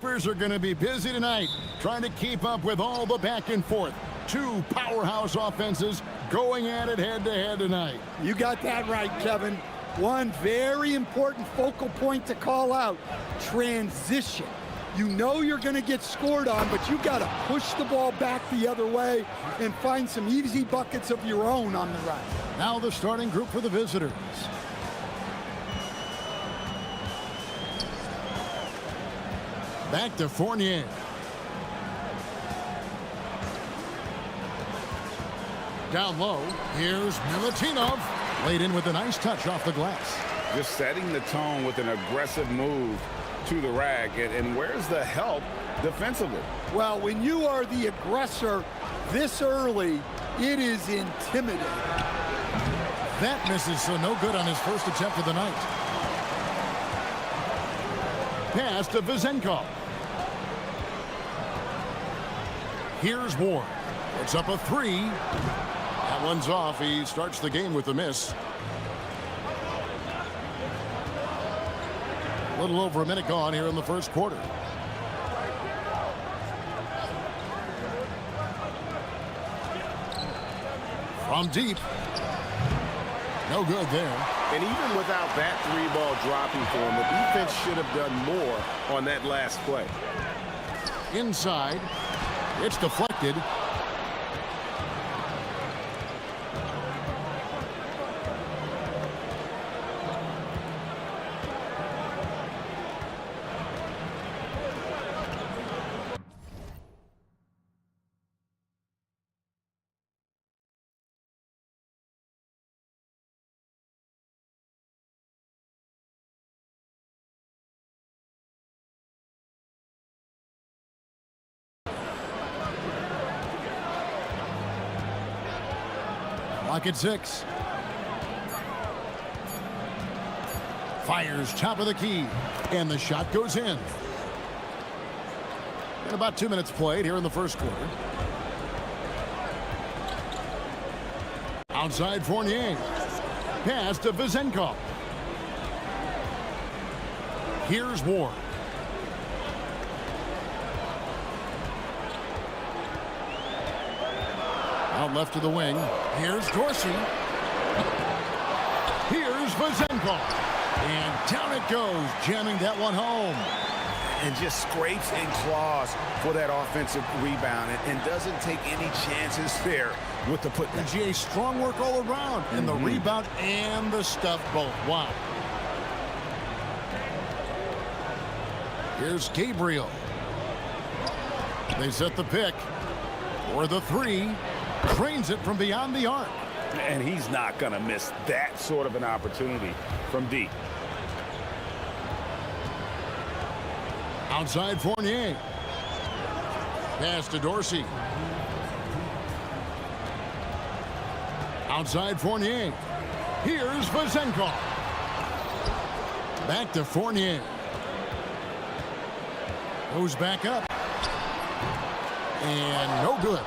Are going to be busy tonight trying to keep up with all the back and forth. Two powerhouse offenses going at it head-to-head tonight. You got that right, Kevin. One very important focal point to call out, transition. You know you're going to get scored on, but you got to push the ball back the other way and find some easy buckets of your own on the right. Now the starting group for the visitors. Back to Fournier. Down low, here's Milutinov. Laid in with a nice touch off the glass. Just setting the tone with an aggressive move to the rack. And where's the help defensively? Well, when you are the aggressor this early, it is intimidating. That misses, so no good on his first attempt of the night. Pass to Vezenkov. Here's Ward. Puts up a three. That one's off. He starts the game with a miss. A little over a minute gone here in the first quarter. From deep. No good there. And even without that three ball dropping for him, the defense should have done more on that last play. Inside. It's deflected. Clock at 6. Fires top of the key, and the shot goes in. And about 2 minutes played here in the first quarter. Outside Fournier. Pass to Vezenkov. Here's Ward. Out left to the wing. Here's Dorsey. Here's Vezenkov. And down it goes, jamming that one home. And just scrapes and claws for that offensive rebound and doesn't take any chances there with the putback. And GA, strong work all around. And the rebound and the stuff both. Wow. Here's Gabriel. They set the pick. For the three. Trains it from beyond the arc. And he's not going to miss that sort of an opportunity from deep. Outside Fournier. Pass to Dorsey. Outside Fournier. Here's Vezenkov. Back to Fournier. Goes back up. And no good.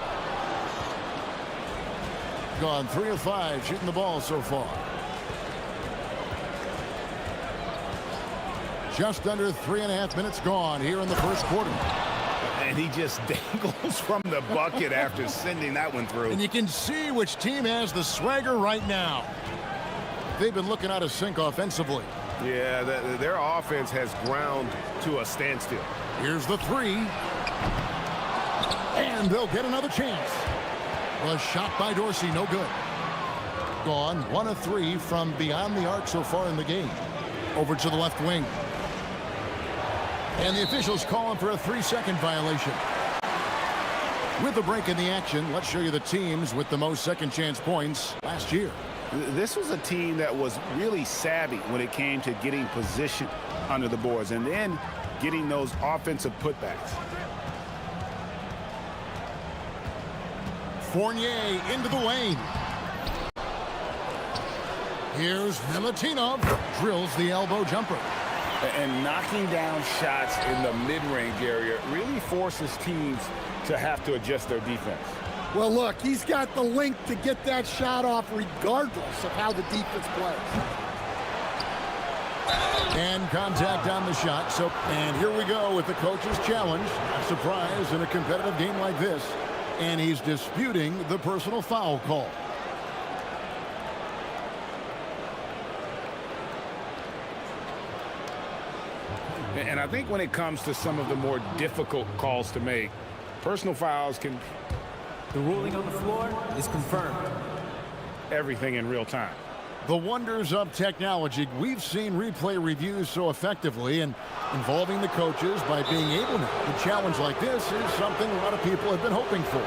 Gone 3 of 5 shooting the ball so far. Just under 3.5 minutes gone here in the first quarter. And he just dangles from the bucket after sending that one through. And you can see which team has the swagger right now. They've been looking out of sync offensively. Yeah, their offense has ground to a standstill. Here's the three. And they'll get another chance. A shot by Dorsey, no good. Gone 1 of 3 from beyond the arc so far in the game. Over to the left wing. And the officials calling for a 3-second violation. With the break in the action, let's show you the teams with the most second chance points last year. This was a team that was really savvy when it came to getting position under the boards and then getting those offensive putbacks. Fournier into the lane. Here's Milutinov. Drills the elbow jumper. And knocking down shots in the mid-range area really forces teams to have to adjust their defense. Well, look, he's got the length to get that shot off regardless of how the defense plays. And contact on the shot. And here we go with the coach's challenge. A surprise in a competitive game like this. And he's disputing the personal foul call. And I think when it comes to some of the more difficult calls to make, personal fouls can... The ruling on the floor is confirmed. Everything in real time. The wonders of technology. We've seen replay reviews so effectively, and involving the coaches by being able to. A challenge like this is something a lot of people have been hoping for.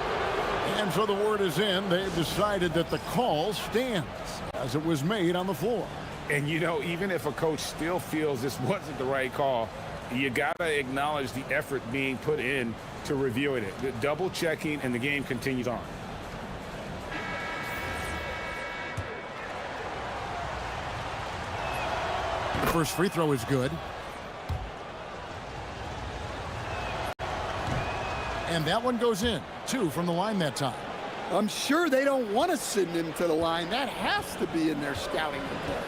And so the word is in. They've decided that the call stands as it was made on the floor. And, you know, even if a coach still feels this wasn't the right call, you got to acknowledge the effort being put in to reviewing it. The double checking, and the game continues on. The first free throw is good. And that one goes in. 2 from the line that time. I'm sure they don't want to send him to the line. That has to be in their scouting report.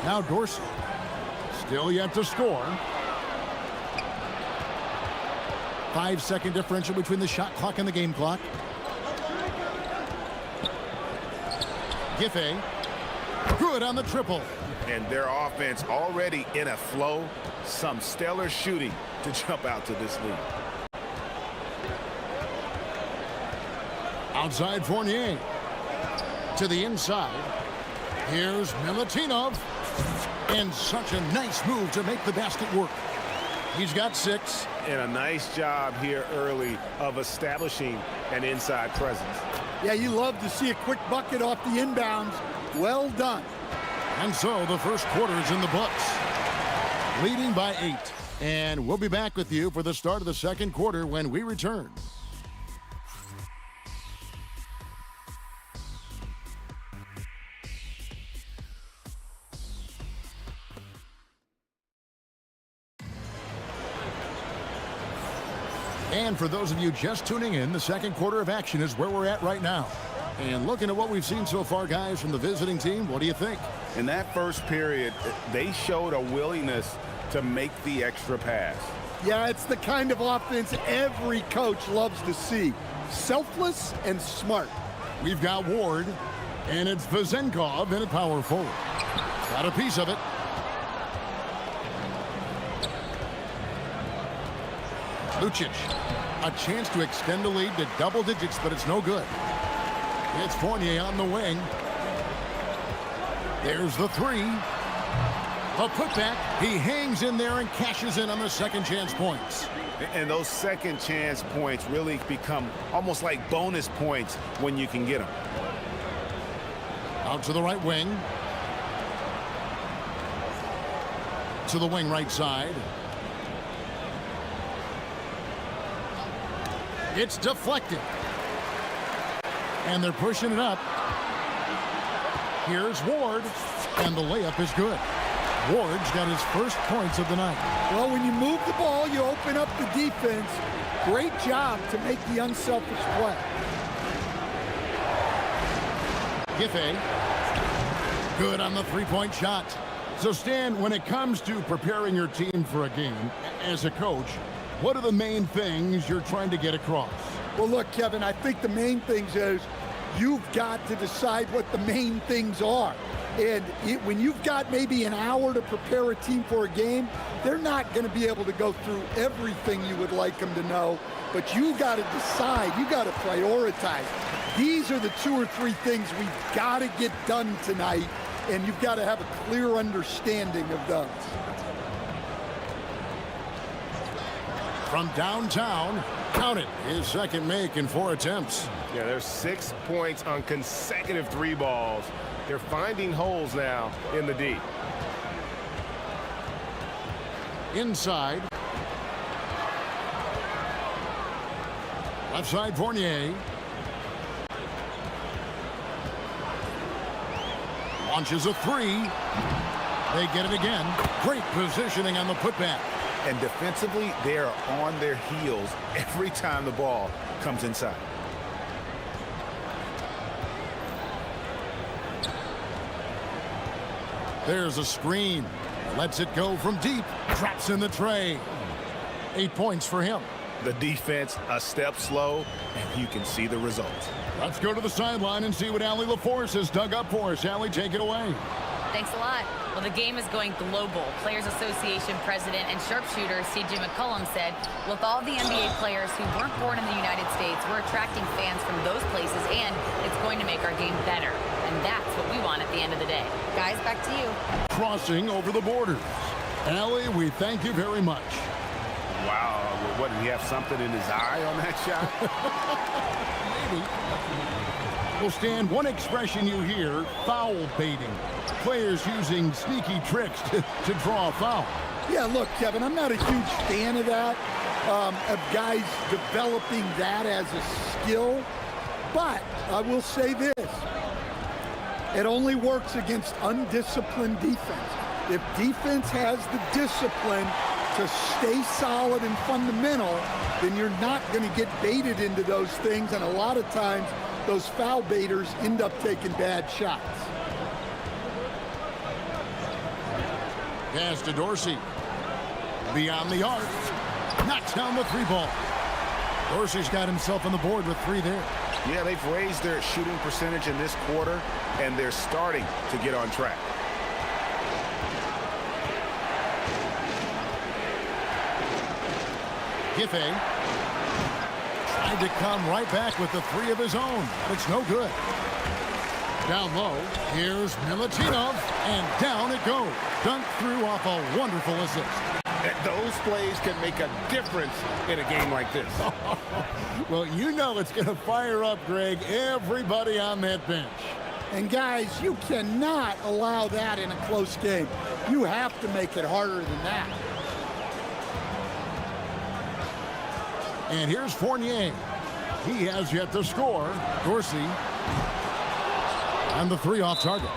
Now Dorsey. Still yet to score. 5-second differential between the shot clock and the game clock. Giffey. Good on the triple. And their offense already in a flow. Some stellar shooting to jump out to this lead. Outside Fournier. To the inside. Here's Milutinov. And such a nice move to make the basket work. He's got 6. And a nice job here early of establishing an inside presence. Yeah, you love to see a quick bucket off the inbounds. Well done. And so the first quarter is in the books. Leading by 8. And we'll be back with you for the start of the second quarter when we return. And for those of you just tuning in, the second quarter of action is where we're at right now. And looking at what we've seen so far, guys, from the visiting team, what do you think? In that first period, they showed a willingness to make the extra pass. Yeah, it's the kind of offense every coach loves to see. Selfless and smart. We've got Ward, and it's Vezenkov in at power forward. Got a piece of it. Lucic, a chance to extend the lead to double digits, but it's no good. It's Fournier on the wing. There's the 3. A putback. He hangs in there and cashes in on the second chance points. And those second chance points really become almost like bonus points when you can get them. Out to the right wing. To the wing right side. It's deflected. And they're pushing it up. Here's Ward. And the layup is good. Ward's got his first points of the night. Well, when you move the ball, you open up the defense. Great job to make the unselfish play. Giffey. Good on the three-point shot. So, Stan, when it comes to preparing your team for a game, as a coach, what are the main things you're trying to get across? Well, look, Kevin, I think the main things is you've got to decide what the main things are. And when you've got maybe an hour to prepare a team for a game, they're not going to be able to go through everything you would like them to know. But you got to decide. You got to prioritize. These are the 2 or 3 things we've got to get done tonight, and you've got to have a clear understanding of those. From downtown, count it, his second make in 4 attempts. Yeah, there's 6 points on consecutive 3 balls. They're finding holes now in the D. Inside. Left side, Fournier. Launches a 3. They get it again. Great positioning on the putback. And defensively, they are on their heels every time the ball comes inside. There's a screen. Lets it go from deep. Traps in the tray. 8 points for him. The defense a step slow, and you can see the results. Let's go to the sideline and see what Allie LaForce has dug up for us. Allie, take it away. Thanks a lot. Well, the game is going global. Players Association president and sharpshooter C.J. McCollum said, with all the NBA players who weren't born in the United States, we're attracting fans from those places, and it's going to make our game better. And that's what we want at the end of the day. Guys, back to you. Crossing over the borders. Allie, we thank you very much. Wow, what, did he have something in his eye on that shot? Maybe. Well, Stan, one expression you hear, foul baiting. Players using sneaky tricks to draw a foul. Yeah, look, Kevin, I'm not a huge fan of that, of guys developing that as a skill. But I will say this. It only works against undisciplined defense. If defense has the discipline to stay solid and fundamental, then you're not going to get baited into those things, and a lot of times those foul baiters end up taking bad shots. Pass to Dorsey. Beyond the arc. Knocks down the three ball. Dorsey's got himself on the board with 3 there. Yeah, they've raised their shooting percentage in this quarter, and they're starting to get on track. Giffey tried to come right back with the 3 of his own, but it's no good. Down low, here's Milutinov, and down it goes. Dunked through off a wonderful assist. Those plays can make a difference in a game like this. Well, you know it's going to fire up, Greg, everybody on that bench. And guys, you cannot allow that in a close game. You have to make it harder than that. And here's Fournier. He has yet to score. Dorsey. And the 3 off target.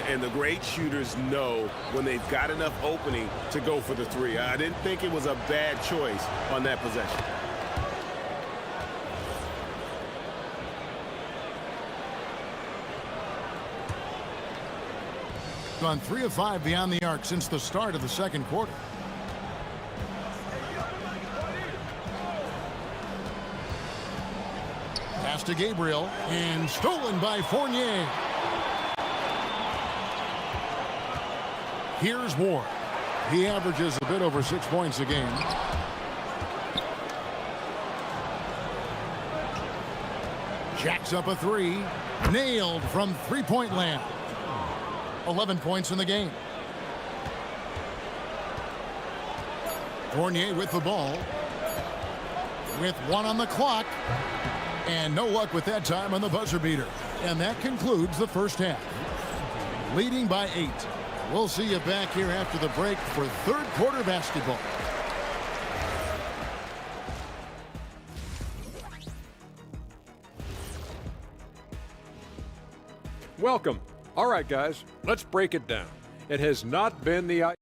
And the great shooters know when they've got enough opening to go for the 3. I didn't think it was a bad choice on that possession. Gone 3 of 5 beyond the arc since the start of the second quarter. Pass to Gabriel, and stolen by Fournier. Here's Ward. He averages a bit over 6 points a game. Jacks up a 3. Nailed from three-point land. 11 points in the game. Fournier with the ball. With 1 on the clock. And no luck with that time on the buzzer beater. And that concludes the first half. Leading by 8. We'll see you back here after the break for third quarter basketball. Welcome. All right, guys, let's break it down. It has not been the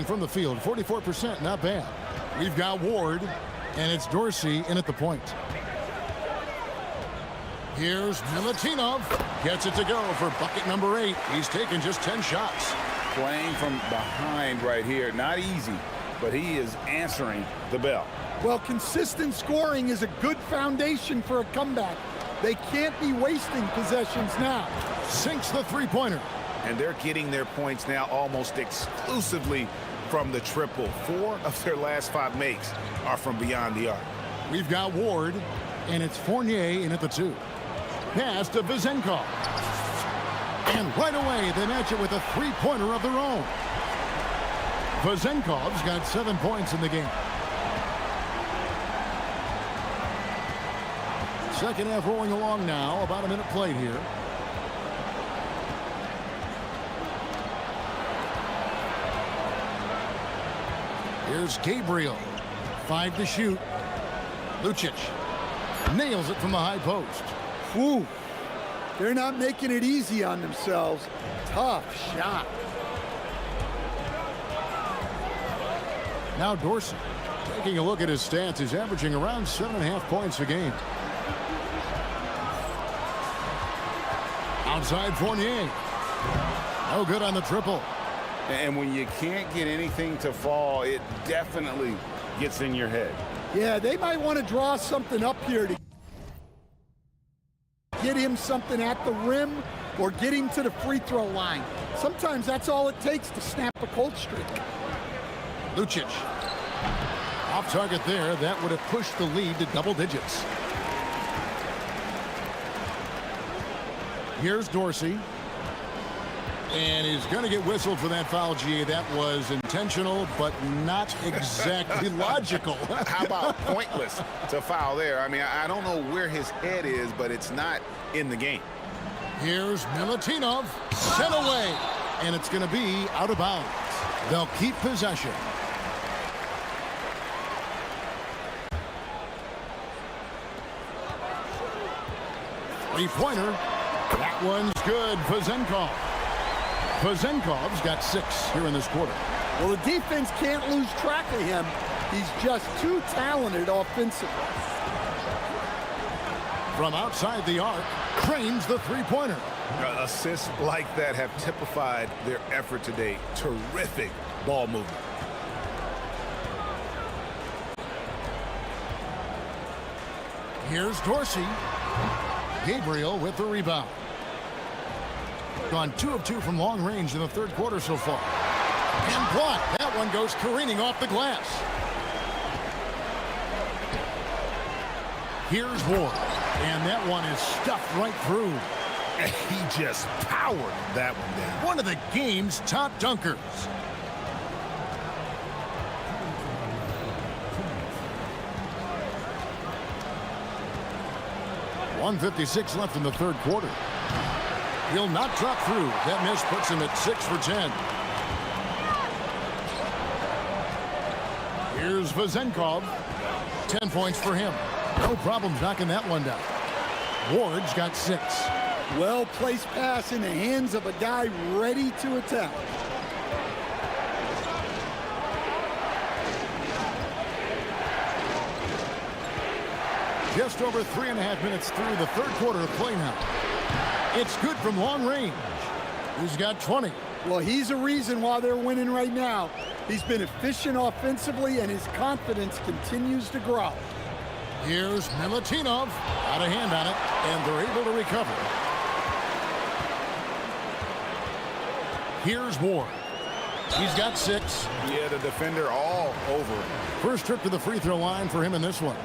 from the field, 44%, not bad. We've got Ward, and it's Dorsey in at the point. Here's Milutinov. Gets it to go for bucket number 8. He's taken just 10 shots. Playing from behind right here, not easy, but he is answering the bell. Well, consistent scoring is a good foundation for a comeback. They can't be wasting possessions now. Sinks the three-pointer. And they're getting their points now almost exclusively from the triple. 4 of their last 5 makes are from beyond the arc. We've got Ward, and it's Fournier in at the 2. Pass to Vezenkov. And right away, they match it with a three-pointer of their own. Vezenkov's got 7 points in the game. Second half rolling along now. About a minute played here. Here's Gabriel. 5 to shoot. Lucic nails it from the high post. Whew. They're not making it easy on themselves. Tough shot. Now Dorsey. Taking a look at his stats, he's averaging around 7.5 points a game. Outside Fournier. No good on the triple. And when you can't get anything to fall, it definitely gets in your head. Yeah, they might want to draw something up here to get him something at the rim or get him to the free throw line. Sometimes that's all it takes to snap a cold streak. Lucic. Off target there. That would have pushed the lead to double digits. Here's Dorsey. And he's going to get whistled for that foul, GA. That was intentional, but not exactly logical. How about pointless to foul there? I mean, I don't know where his head is, but it's not in the game. Here's Milutinov. Sent away. And it's going to be out of bounds. They'll keep possession. Three-pointer. That one's good. Vezenkov. Vezenkov's got 6 here in this quarter. Well, the defense can't lose track of him. He's just too talented offensively. From outside the arc, cranes the three-pointer. Assists like that have typified their effort today. Terrific ball movement. Here's Dorsey. Gabriel with the rebound. Gone 2 of 2 from long range in the third quarter so far. And blocked. That one goes careening off the glass. Here's Ward. And that one is stuffed right through. And he just powered that one down. One of the game's top dunkers. .156 left in the third quarter. He'll not drop through. That miss puts him at 6 for 10. Here's Vezenkov. 10 points for him. No problems knocking that one down. Ward's got 6. Well-placed pass in the hands of a guy ready to attack. Just over 3.5 minutes through the third quarter of play now. It's good from long range. He's got 20. Well, he's a reason why they're winning right now. He's been efficient offensively, and his confidence continues to grow. Here's Milutinov. Out of hand on it, and they're able to recover. Here's Ward. He's got 6. Yeah, the defender all over him. First trip to the free throw line for him in this one.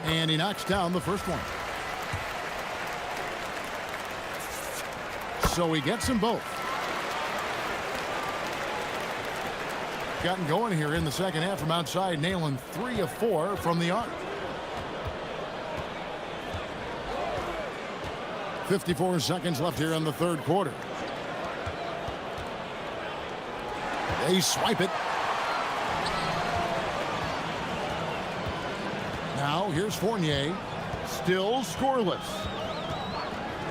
And he knocks down the first one. So he gets them both. Gotten going here in the second half from outside, nailing 3 of 4 from the arc. 54 seconds left here in the third quarter. They swipe it. Now here's Fournier. Still scoreless.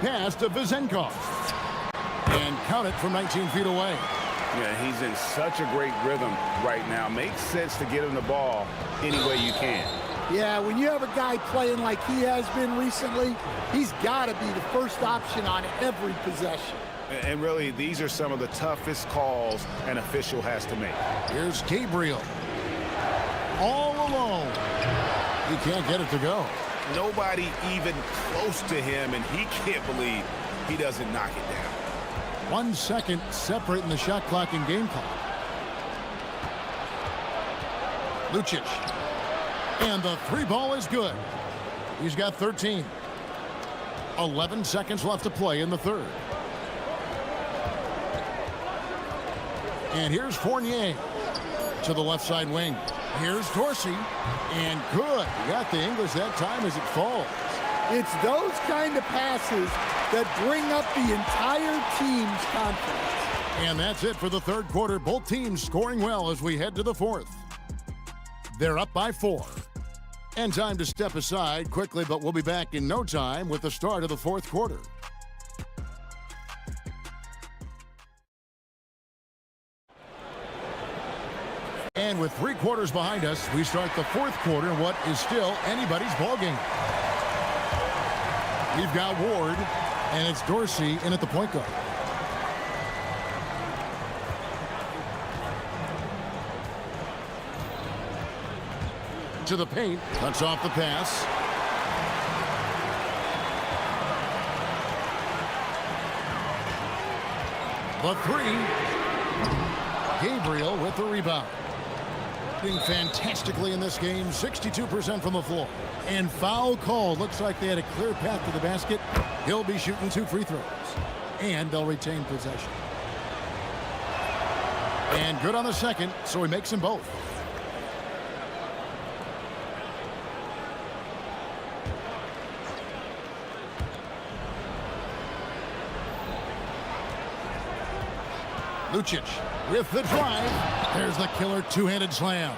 Pass to Vezenkov. And count it from 19 feet away. Yeah, he's in such a great rhythm right now. Makes sense to get him the ball any way you can. Yeah, when you have a guy playing like he has been recently, he's got to be the first option on every possession. And really, these are some of the toughest calls an official has to make. Here's Gabriel. All alone. He can't get it to go. Nobody even close to him, and he can't believe he doesn't knock it down. 1 second separating the shot clock and game clock. Lucic. And the three ball is good. He's got 13. 11 seconds left to play in the third. And here's Fournier to the left side wing. Here's Dorsey. And good. He got the English that time as it falls. It's those kind of passes that bring up the entire team's confidence. And that's it for the third quarter. Both teams scoring well as we head to the fourth. They're up by 4. And time to step aside quickly, but we'll be back in no time with the start of the fourth quarter. And with 3 quarters behind us, we start the fourth quarter in what is still anybody's ballgame. We've got Ward, and it's Dorsey in at the point guard. To the paint, cuts off the pass. The three. Gabriel with the rebound. Doing fantastically in this game, 62% from the floor. And foul call. Looks like they had a clear path to the basket. He'll be shooting 2 free throws. And they'll retain possession. And good on the second, so he makes them both. Lucic with the drive. There's the killer two-handed slam.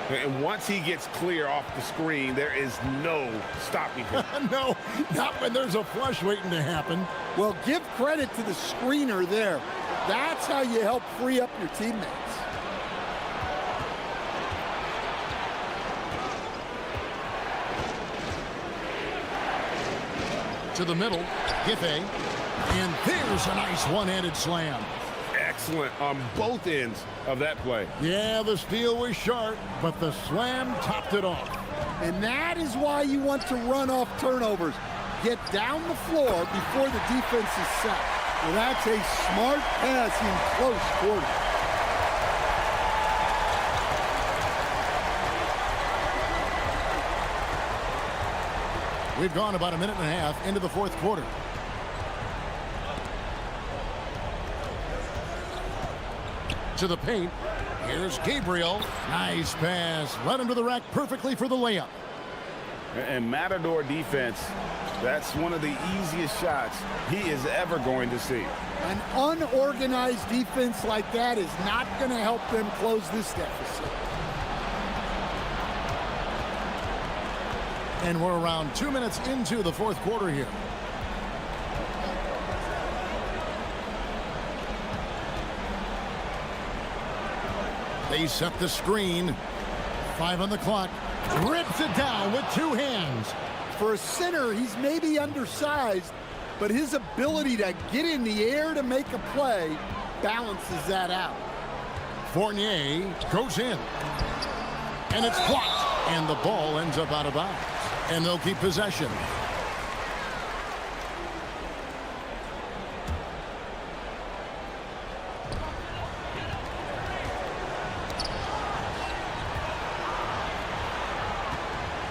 And once he gets clear off the screen, there is no stopping him. No, not when there's a flush waiting to happen. Well, give credit to the screener there. That's how you help free up your teammates. To the middle, Giffey. And there's a nice one-handed slam. Excellent on both ends of that play. Yeah, the steal was sharp, but the slam topped it off. And that is why you want to run off turnovers. Get down the floor before the defense is set. Well, that's a smart pass in close quarters. We've gone about a minute and a half into the fourth quarter. To the paint. Here's Gabriel. Nice pass. Led him to the rack perfectly for the layup. And Matador defense, that's one of the easiest shots he is ever going to see. An unorganized defense like that is not going to help them close this deficit. And we're around 2 minutes into the fourth quarter here. They set the screen. 5 on the clock. Rips it down with 2 hands. For a center, he's maybe undersized, but his ability to get in the air to make a play balances that out. Fournier goes in. And it's blocked. And the ball ends up out of bounds. And they'll keep possession.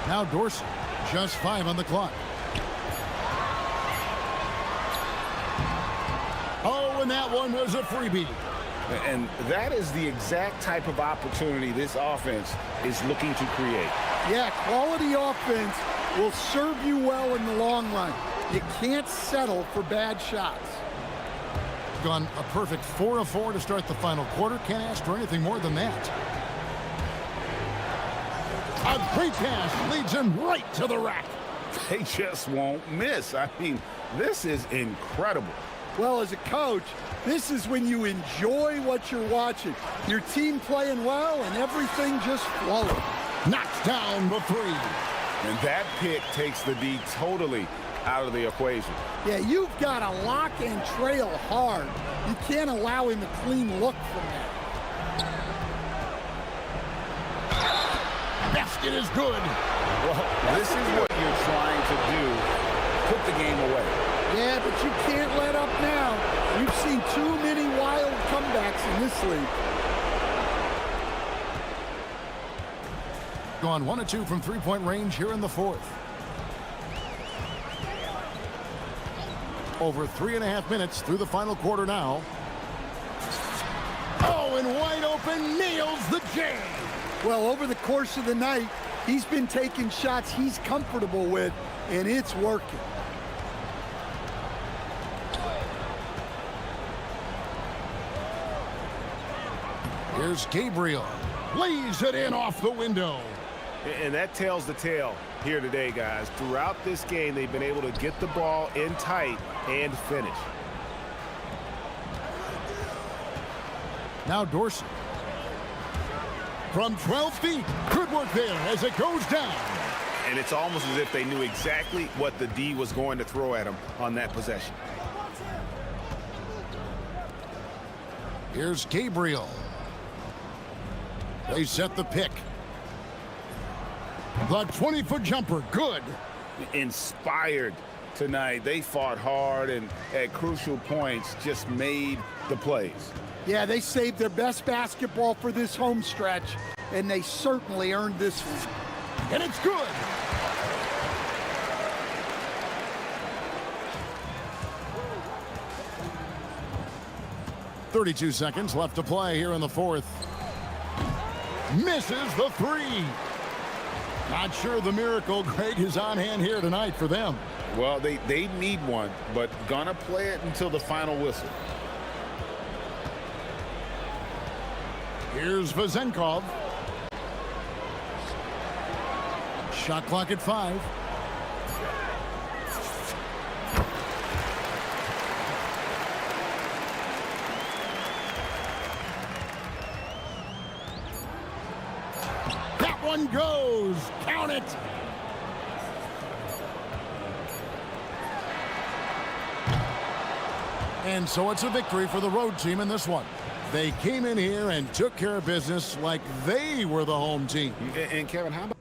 Now Dorsey, just 5 on the clock. Oh, and that one was a freebie. And that is the exact type of opportunity this offense is looking to create. Yeah, quality offense will serve you well in the long run. You can't settle for bad shots. Gone a perfect 4 of 4 to start the final quarter. Can't ask for anything more than that. A great pass leads him right to the rack. They just won't miss. I mean, this is incredible. Well, as a coach, this is when you enjoy what you're watching. Your team playing well and everything just flowing. Knocks down the 3. And that pick takes the D totally out of the equation. Yeah, you've got to lock and trail hard. You can't allow him a clean look from that. Basket is good. Well, this is what you're trying to do. Put the game away. Yeah, but you can't let up now. We've seen too many wild comebacks in this league. Gone 1 of 2 from three-point range here in the fourth. Over 3.5 minutes through the final quarter now. Oh, and wide open, nails the jam. Well, over the course of the night, he's been taking shots he's comfortable with, and it's working. Here's Gabriel. Lays it in off the window. And that tells the tale here today, guys. Throughout this game, they've been able to get the ball in tight and finish. Now Dorsey. From 12 feet. Good work there as it goes down. And it's almost as if they knew exactly what the D was going to throw at him on that possession. Here's Gabriel. They set the pick. The 20-foot jumper, good. Inspired tonight. They fought hard and at crucial points just made the plays. Yeah, they saved their best basketball for this home stretch, and they certainly earned this one. And it's good. .32 seconds left to play here in the fourth. Misses the three. Not sure the miracle, Greg, is on hand here tonight for them. Well, they need one, but gonna play it until the final whistle. Here's Vazenkov. Shot clock at 5. That one goes. Count it. And so it's a victory for the road team in this one. They came in here and took care of business like they were the home team. And Kevin, how about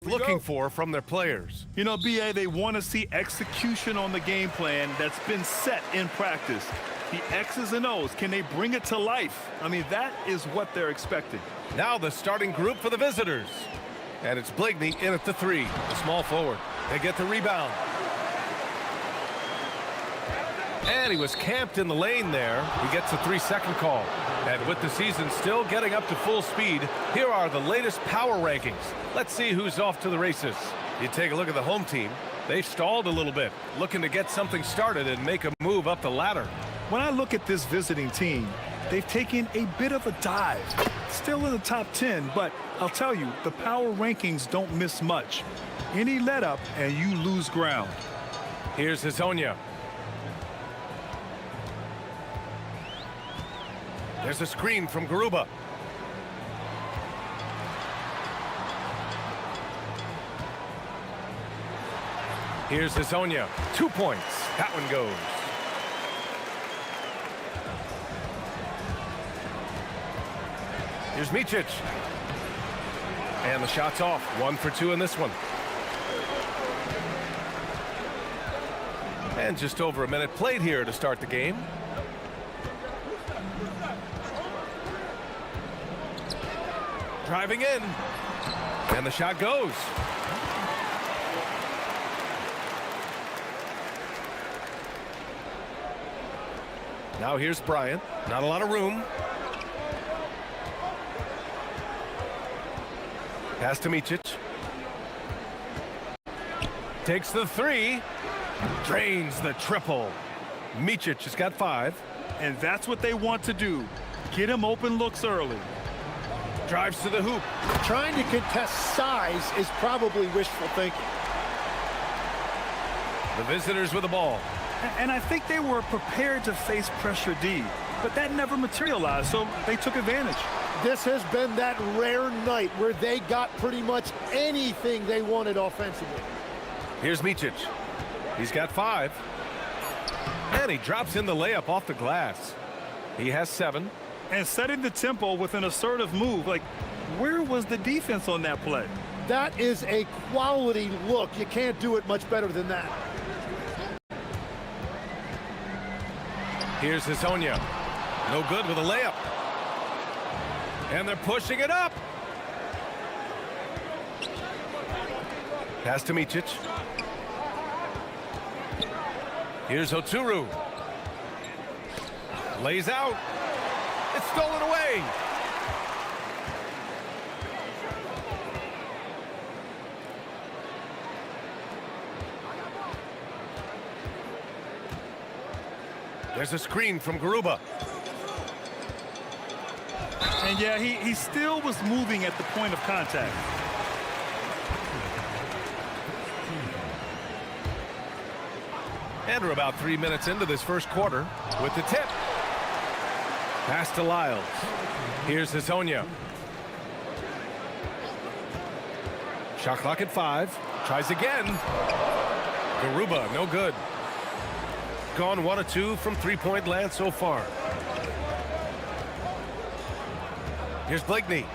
looking for from their players. You know, BA, they want to see execution on the game plan that's been set in practice. The X's and O's, can they bring it to life? I mean, that is what they're expecting. Now the starting group for the visitors. And it's Blakeney in at the 3, the small forward. They get the rebound. And he was camped in the lane there. He gets a 3-second call. And with the season still getting up to full speed, here are the latest power rankings. Let's see who's off to the races. You take a look at the home team. They've stalled a little bit, looking to get something started and make a move up the ladder. When I look at this visiting team, they've taken a bit of a dive. Still in the top 10, but I'll tell you, the power rankings don't miss much. Any let up and you lose ground. Here's Hazonia. There's a screen from Garuba. Here's Hazonia. 2 points. That one goes. Here's Micic. And the shot's off. 1 for 2 in this one. And just over a minute played here to start the game. Driving in. And the shot goes. Now here's Bryant. Not a lot of room. Pass to Micic. Takes the 3. Drains the triple. Micic has got 5. And that's what they want to do. Get him open looks early. Drives to the hoop. Trying to contest size is probably wishful thinking. The visitors with the ball. And I think they were prepared to face pressure D, but that never materialized, so they took advantage. This has been that rare night where they got pretty much anything they wanted offensively. Here's Micic. He's got 5. And he drops in the layup off the glass. He has 7. And setting the tempo with an assertive move. Like, where was the defense on that play? That is a quality look. You can't do it much better than that. Here's Hazonia. No good with a layup. And they're pushing it up. Pass to Micic. Here's Oturu. Lays out. It's stolen away. There's a screen from Garuba. And yeah, he still was moving at the point of contact. And we're about 3 minutes into this first quarter with the tip. Pass to Lyles. Here's Hazonia. Shot clock at 5. Tries again. Garuba, no good. Gone 1 of 2 from three-point land so far. Here's Blakeney.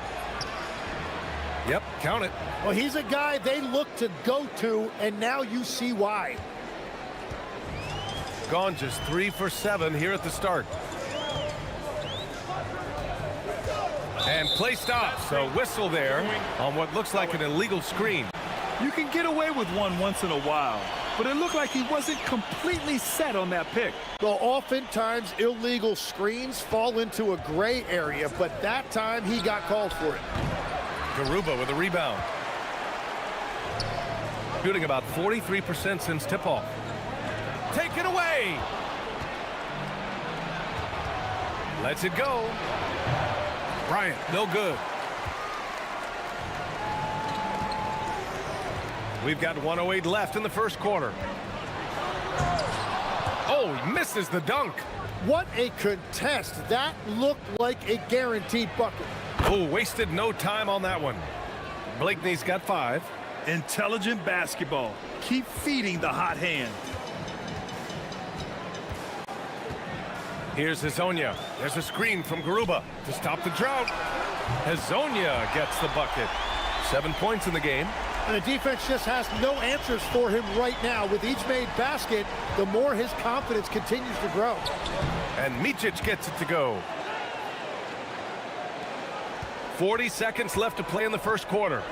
Yep, count it. Well, he's a guy they look to go to, and now you see why. Gone just 3 for 7 here at the start. And play stops. A whistle there on what looks like an illegal screen. You can get away with one once in a while, but it looked like he wasn't completely set on that pick. Well, oftentimes illegal screens fall into a gray area, but that time he got called for it. Garuba with a rebound. Shooting about 43% since tip-off. Take it away. Lets it go. Bryant, no good. We've got 1:08 left in the first quarter. Oh, he misses the dunk. What a contest. That looked like a guaranteed bucket. Oh, wasted no time on that one. Blakeney's got 5. Intelligent basketball. Keep feeding the hot hand. Here's Hazonia. There's a screen from Garuba to stop the drought. Hazonia gets the bucket. 7 points in the game. And the defense just has no answers for him right now. With each made basket, the more his confidence continues to grow. And Micic gets it to go. 40 seconds left to play in the first quarter.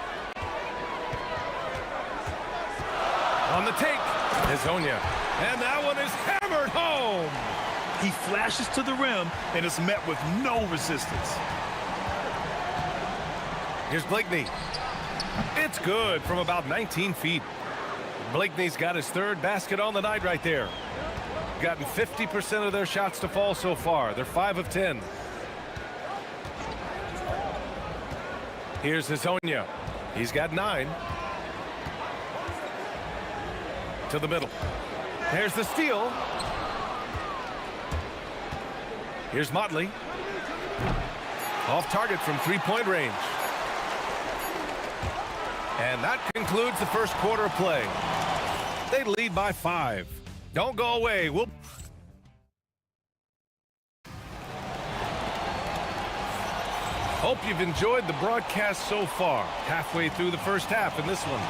On the take, Hezonja. And that one is hammered home. He flashes to the rim and is met with no resistance. Here's Blakeney. It's good from about 19 feet. Blakeney's got his third basket on the night right there. Gotten 50% of their shots to fall so far. They're 5 of 10. Here's Hezonja. He's got 9. To the middle. There's the steal. Here's Motley. Off target from three-point range. And that concludes the first quarter of play. They lead by 5. Don't go away. Hope you've enjoyed the broadcast so far. Halfway through the first half in this one.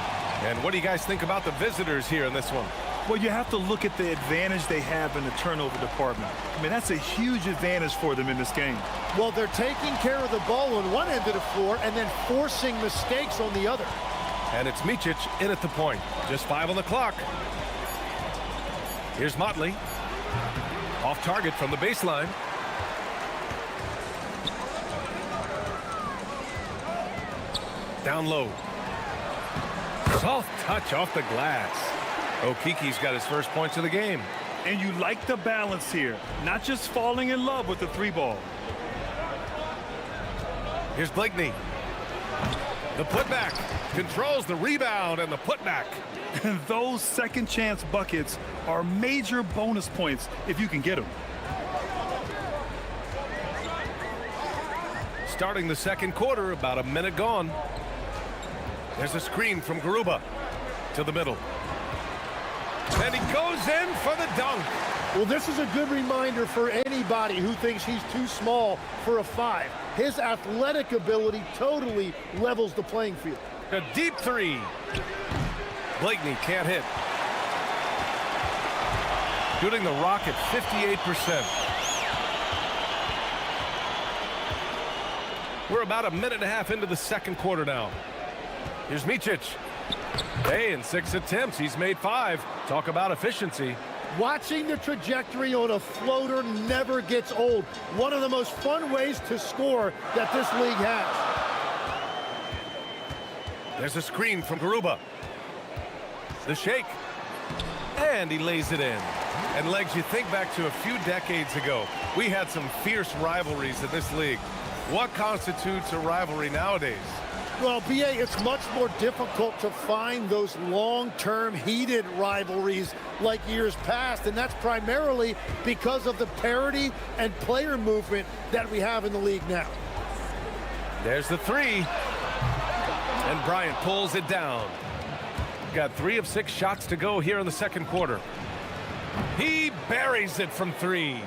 And what do you guys think about the visitors here in this one? Well, you have to look at the advantage they have in the turnover department. I mean, that's a huge advantage for them in this game. Well, they're taking care of the ball on one end of the floor and then forcing mistakes on the other. And it's Micic in at the point. Just 5 on the clock. Here's Motley. Off target from the baseline. Down low. Soft touch off the glass. Okiki's got his first points of the game. And you like the balance here. Not just falling in love with the 3-ball. Here's Blakeney. The putback. Controls the rebound and the putback. And those second chance buckets are major bonus points if you can get them. Starting the second quarter, about a minute gone. There's a screen from Garuba to the middle. And he goes in for the dunk. Well, this is a good reminder for anybody who thinks he's too small for a 5. His athletic ability totally levels the playing field. A deep 3. Blakeney can't hit. Shooting the rock at 58%. We're about a minute and a half into the second quarter now. Here's Micic. Hey, in 6 attempts, he's made 5. Talk about efficiency. Watching the trajectory on a floater never gets old. One of the most fun ways to score that this league has. There's a screen from Garuba. The shake. And he lays it in. And Legs, you think back to a few decades ago, we had some fierce rivalries in this league. What constitutes a rivalry nowadays? Well, BA, it's much more difficult to find those long-term heated rivalries like years past, and that's primarily because of the parity and player movement that we have in the league now. There's the 3. And Bryant pulls it down. Got 3 of 6 shots to go here in the second quarter. He buries it from 3.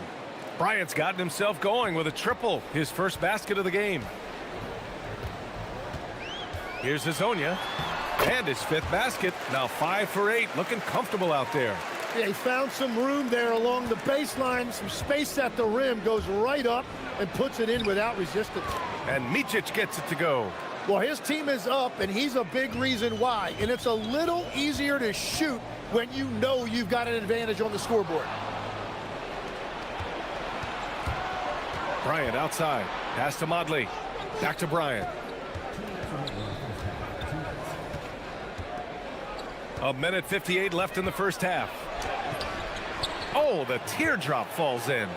Bryant's gotten himself going with a triple, his first basket of the game. Here's Hezonja, and his 5th basket. Now 5 for 8, looking comfortable out there. Yeah, he found some room there along the baseline, some space at the rim, goes right up and puts it in without resistance. And Micic gets it to go. Well, his team is up, and he's a big reason why. And it's a little easier to shoot when you know you've got an advantage on the scoreboard. Bryant outside. Pass to Motley. Back to Bryant. A minute 58 left in the first half. Oh, the teardrop falls in.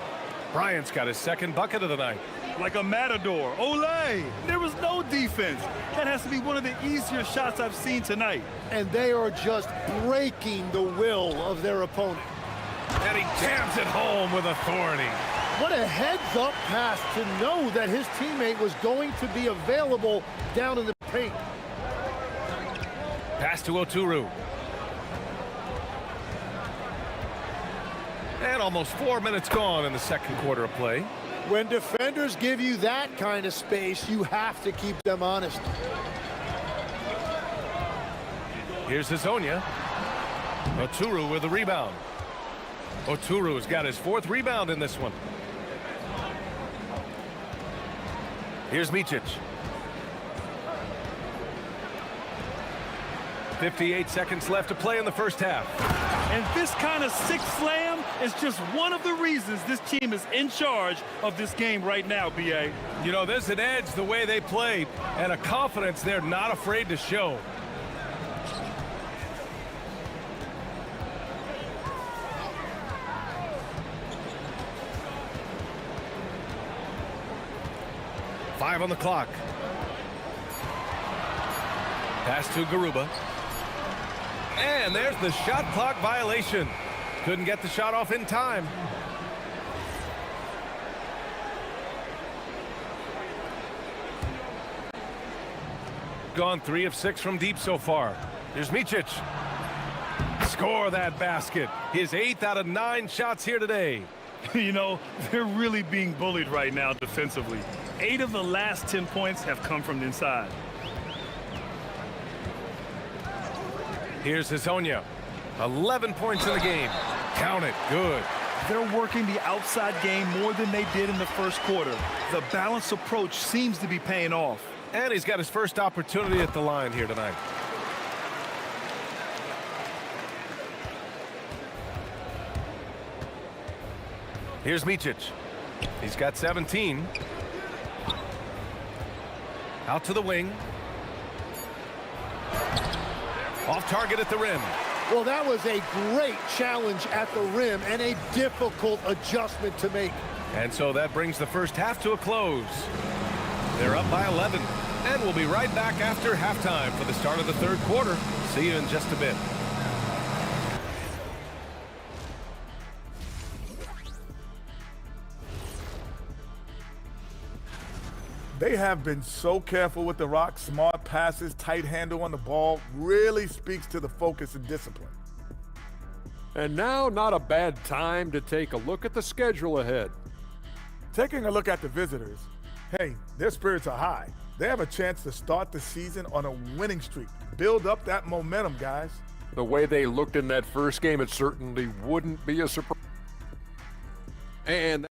Bryant's got his second bucket of the night. Like a matador. Olé! There was no defense. That has to be one of the easier shots I've seen tonight. And they are just breaking the will of their opponent. And he jams it home with authority. What a heads-up pass to know that his teammate was going to be available down in the paint. Pass to Oturu. And almost 4 minutes gone in the second quarter of play. When defenders give you that kind of space, you have to keep them honest. Here's Hazonia. Oturu with the rebound. Oturu's got his 4th rebound in this one. Here's Micic. 58 seconds left to play in the first half. And this kind of sixth slam is just one of the reasons this team is in charge of this game right now, B.A. You know, there's an edge the way they play and a confidence they're not afraid to show. Five on the clock. Pass to Garuba. And there's the shot clock violation. Couldn't get the shot off in time. Gone 3 of 6 from deep so far. Here's Micic. Score that basket. His 8th out of 9 shots here today. You know, they're really being bullied right now defensively. 8 of the last 10 points have come from the inside. Here's Hazonia. 11 points in the game. Count it. Good. They're working the outside game more than they did in the first quarter. The balanced approach seems to be paying off. And he's got his first opportunity at the line here tonight. Here's Micic. He's got 17. Out to the wing. Off target at the rim. Well, that was a great challenge at the rim and a difficult adjustment to make. And so that brings the first half to a close. They're up by 11. And we'll be right back after halftime for the start of the 3rd quarter. See you in just a bit. They have been so careful with the rock. Smart passes, tight handle on the ball, really speaks to the focus and discipline. And now, not a bad time to take a look at the schedule ahead. Taking a look at the visitors, hey, their spirits are high. They have a chance to start the season on a winning streak. Build up that momentum, guys. The way they looked in that first game, it certainly wouldn't be a surprise. And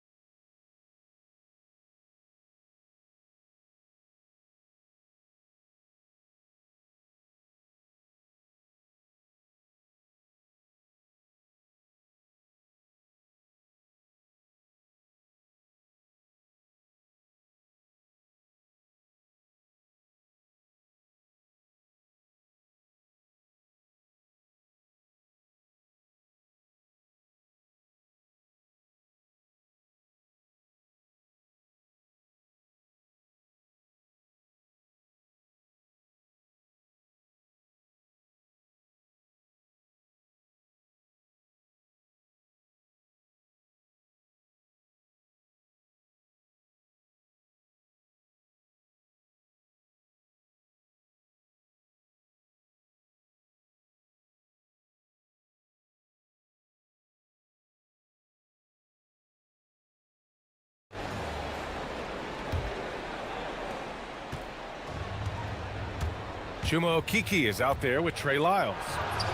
Chuma Okiki is out there with Trey Lyles.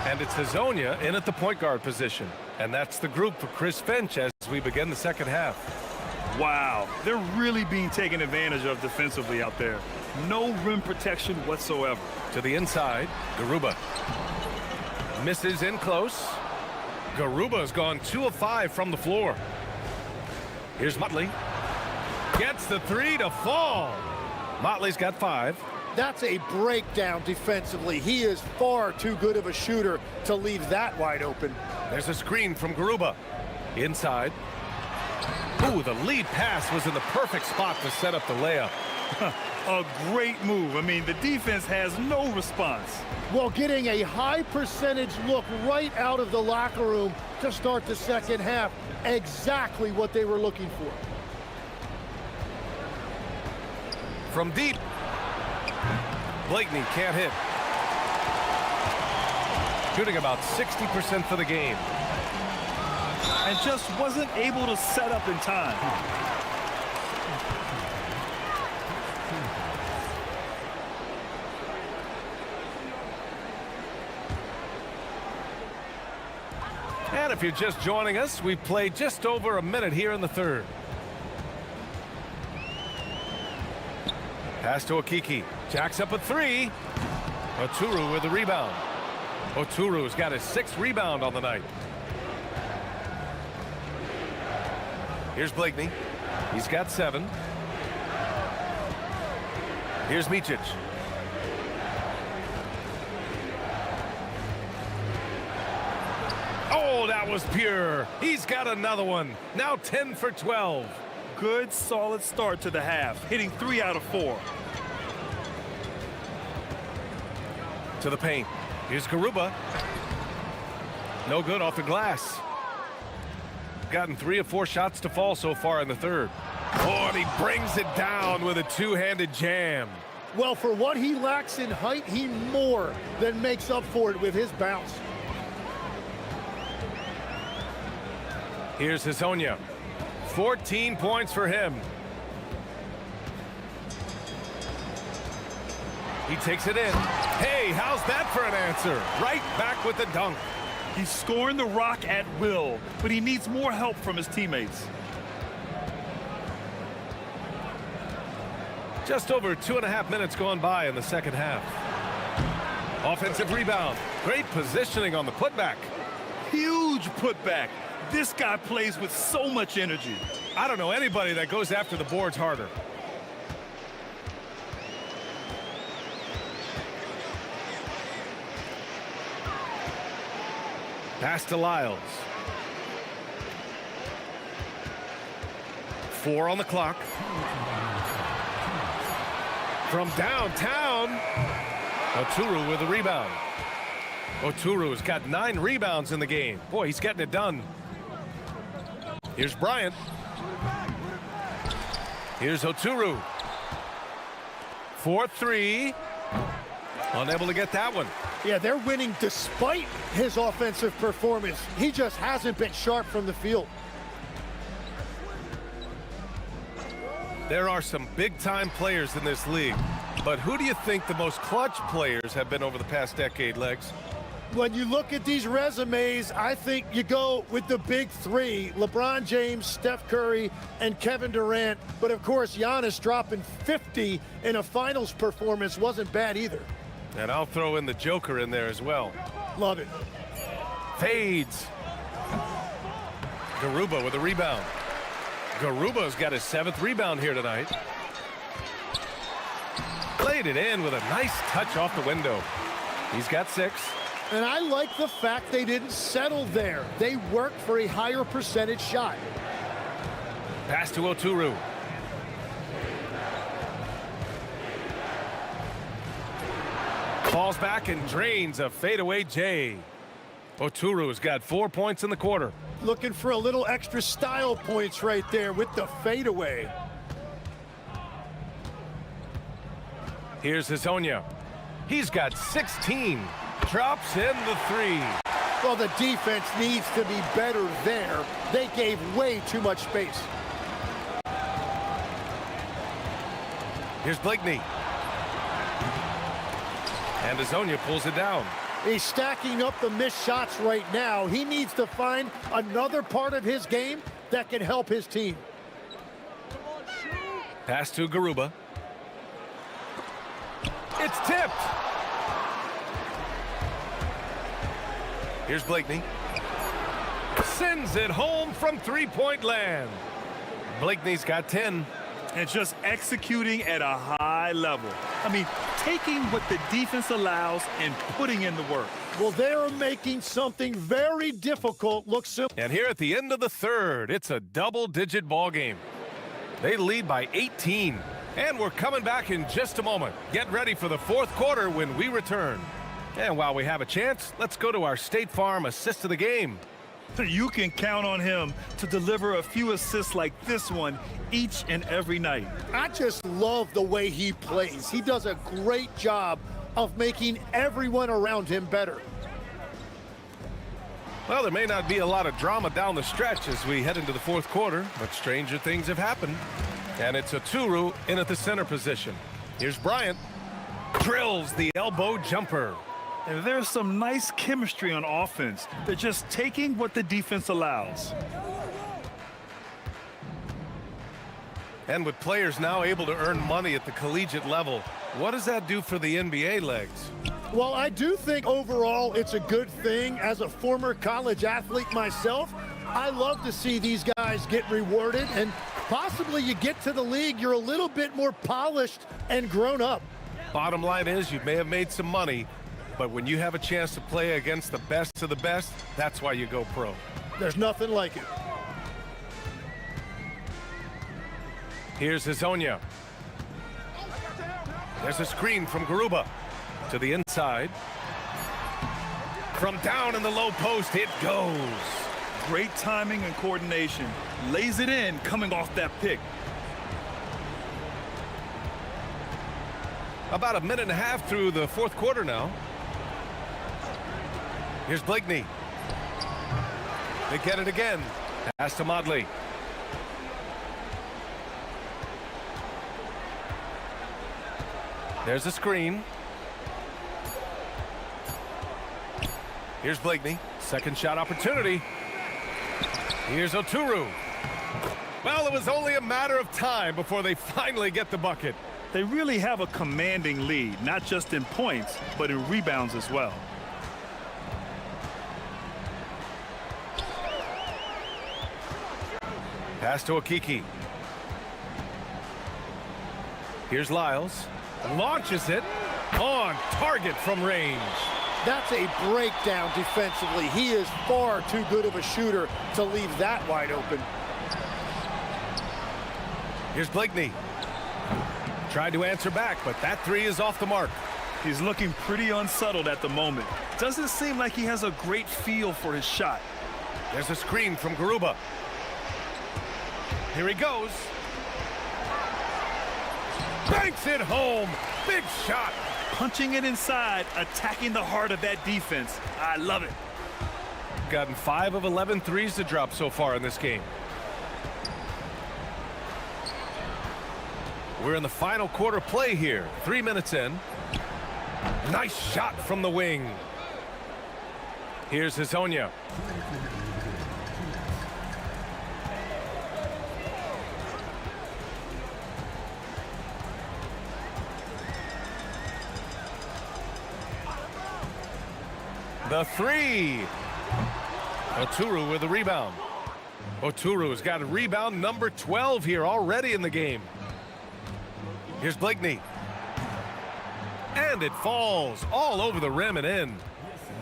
And it's Hazonia in at the point guard position. And that's the group for Chris Finch as we begin the second half. Wow, they're really being taken advantage of defensively out there. No rim protection whatsoever. To the inside, Garuba. Misses in close. Garuba's gone 2 of 5 from the floor. Here's Motley. Gets the 3 to fall. Motley's got 5. That's a breakdown defensively. He is far too good of a shooter to leave that wide open. There's a screen from Garuba. Inside. Ooh, the lead pass was in the perfect spot to set up the layup. A great move. I mean, the defense has no response. Well, getting a high percentage look right out of the locker room to start the second half. Exactly what they were looking for. From deep. Blakeney can't hit. Shooting about 60% for the game. And just wasn't able to set up in time. And if you're just joining us, we've played just over a minute here in the third. Pass to Okiki. Jacks up a three. Oturu with the rebound. Oturu's got his 6th rebound on the night. Here's Blakeney. He's got 7. Here's Micic. Oh, that was pure. He's got another one. Now 10 for 12. Good, solid start to the half, hitting 3 out of 4. To the paint. Here's Garuba. No good off the glass. Gotten 3 of 4 shots to fall so far in the third. Oh, and he brings it down with a two-handed jam. Well, for what he lacks in height, he more than makes up for it with his bounce. Here's Hezonja. 14 points for him. He takes it in. Hey, how's that for an answer? Right back with the dunk. He's scoring the rock at will, but he needs more help from his teammates. Just over 2.5 minutes gone by in the second half. Offensive rebound. Great positioning on the putback. Huge putback. This guy plays with so much energy. I don't know anybody that goes after the boards harder. Pass to Lyles. 4 on the clock. From downtown, Oturu with the rebound. Oturu's got 9 rebounds in the game. Boy, he's getting it done. Here's Bryant. Here's Oturu. 4-3. Unable to get that one. Yeah, they're winning despite his offensive performance. He just hasn't been sharp from the field. There are some big-time players in this league, but who do you think the most clutch players have been over the past decade, Legs? When you look at these resumes, I think you go with the big 3, LeBron James, Steph Curry, and Kevin Durant. But of course, Giannis dropping 50 in a finals performance wasn't bad either. And I'll throw in the Joker in there as well. Love it. Fades. Garuba with a rebound. Garuba's got his 7th rebound here tonight. Played it in with a nice touch off the window. He's got 6. And I like the fact they didn't settle there. They worked for a higher percentage shot. Pass to Oturu. Falls back and drains a fadeaway J. Oturu's got 4 points in the quarter. Looking for a little extra style points right there with the fadeaway. Here's Hezonja. He's got 16. Drops in the 3. Well, the defense needs to be better there. They gave way too much space. Here's Blakeney. And Hezonja pulls it down. He's stacking up the missed shots right now. He needs to find another part of his game that can help his team. Pass to Garuba. It's tipped. Here's Blakeney. Sends it home from 3-point land. Blakeney's got 10. And just executing at a high level. I mean, taking what the defense allows and putting in the work. Well, they're making something very difficult look simple. And here at the end of the third, it's a double-digit ball game. They lead by 18. And we're coming back in just a moment. Get ready for the 4th quarter when we return. And while we have a chance, let's go to our State Farm assist of the game. You can count on him to deliver a few assists like this one each and every night. I just love the way he plays. He does a great job of making everyone around him better. Well, there may not be a lot of drama down the stretch as we head into the 4th quarter, but stranger things have happened. And it's Oturu in at the center position. Here's Bryant. Drills the elbow jumper. And there's some nice chemistry on offense. They're just taking what the defense allows. And with players now able to earn money at the collegiate level, what does that do for the NBA legs? Well, I do think overall it's a good thing. As a former college athlete myself, I love to see these guys get rewarded, and possibly you get to the league, you're a little bit more polished and grown up. Bottom line is, you may have made some money, but when you have a chance to play against the best of the best, that's why you go pro. There's nothing like it. Here's Hazonia. There's a screen from Garuba to the inside. From down in the low post, it goes. Great timing and coordination. Lays it in coming off that pick. About a minute and a half through the fourth quarter now. Here's Blakeney. They get it again. Pass to Modley. There's a screen. Here's Blakeney. Second shot opportunity. Here's Oturu. Well, it was only a matter of time before they finally get the bucket. They really have a commanding lead, not just in points, but in rebounds as well. Pass to Okiki. Here's Lyles. Launches it on target from range. That's a breakdown defensively. He is far too good of a shooter to leave that wide open. Here's Blakeney. Tried to answer back, but that three is off the mark. He's looking pretty unsettled at the moment. Doesn't seem like he has a great feel for his shot. There's a screen from Garuba. Here he goes. Banks it home. Big shot. Punching it inside, attacking the heart of that defense. I love it. Gotten 5 of 11 threes to drop so far in this game. We're in the final quarter play here. 3 minutes in. Nice shot from the wing. Here's Hazonia. The three. Oturu with the rebound. Oturu's got a rebound number 12 here already in the game. Here's Blakeney. And it falls all over the rim and in.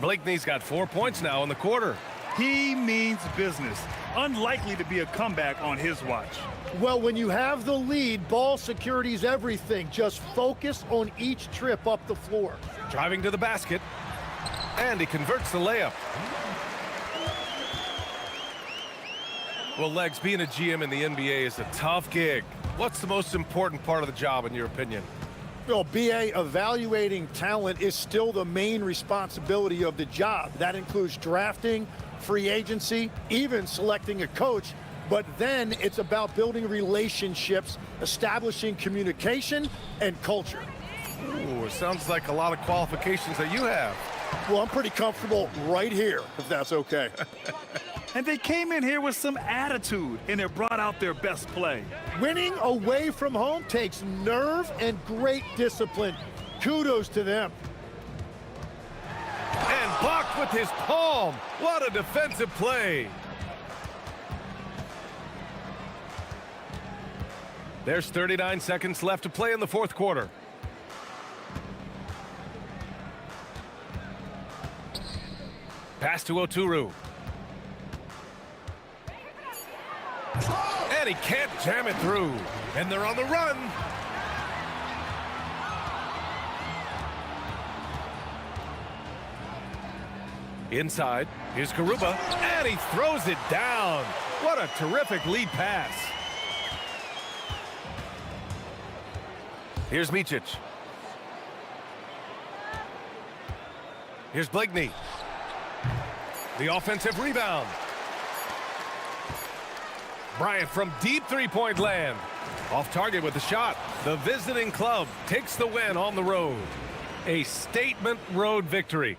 Blakeney's got 4 points now in the quarter. He means business. Unlikely to be a comeback on his watch. Well, when you have the lead, ball security's everything. Just focus on each trip up the floor. Driving to the basket. And he converts the layup. Well, Legs, being a GM in the NBA is a tough gig. What's the most important part of the job, in your opinion? Well, BA, evaluating talent is still the main responsibility of the job. That includes drafting, free agency, even selecting a coach. But then it's about building relationships, establishing communication, and culture. Ooh, it sounds like a lot of qualifications that you have. Well, I'm pretty comfortable right here, if that's okay. And they came in here with some attitude, and it brought out their best play. Winning away from home takes nerve and great discipline. Kudos to them. And blocked with his palm. What a defensive play. There's 39 seconds left to play in the fourth quarter. Pass to Oturu. And he can't jam it through. And they're on the run. Inside, here's Garuba, and he throws it down. What a terrific lead pass. Here's Micic. Here's Blakeney. The offensive rebound. Bryant from deep three-point land. Off target with the shot. The visiting club takes the win on the road. A statement road victory.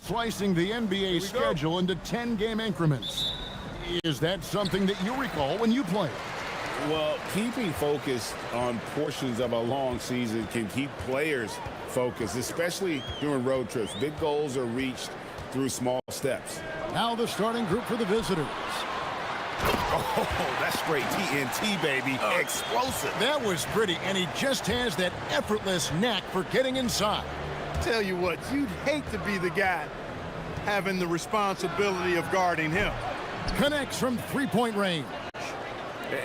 Slicing the NBA schedule into 10-game increments. Is that something that you recall when you played? Well, keeping focused on portions of a long season can keep players focused, especially during road trips. Big goals are reached through small steps. Now the starting group for the visitors. Oh, that's straight TNT, baby. Explosive. That was pretty, and he just has that effortless knack for getting inside. Tell you what, you'd hate to be the guy having the responsibility of guarding him. Connects from three-point range.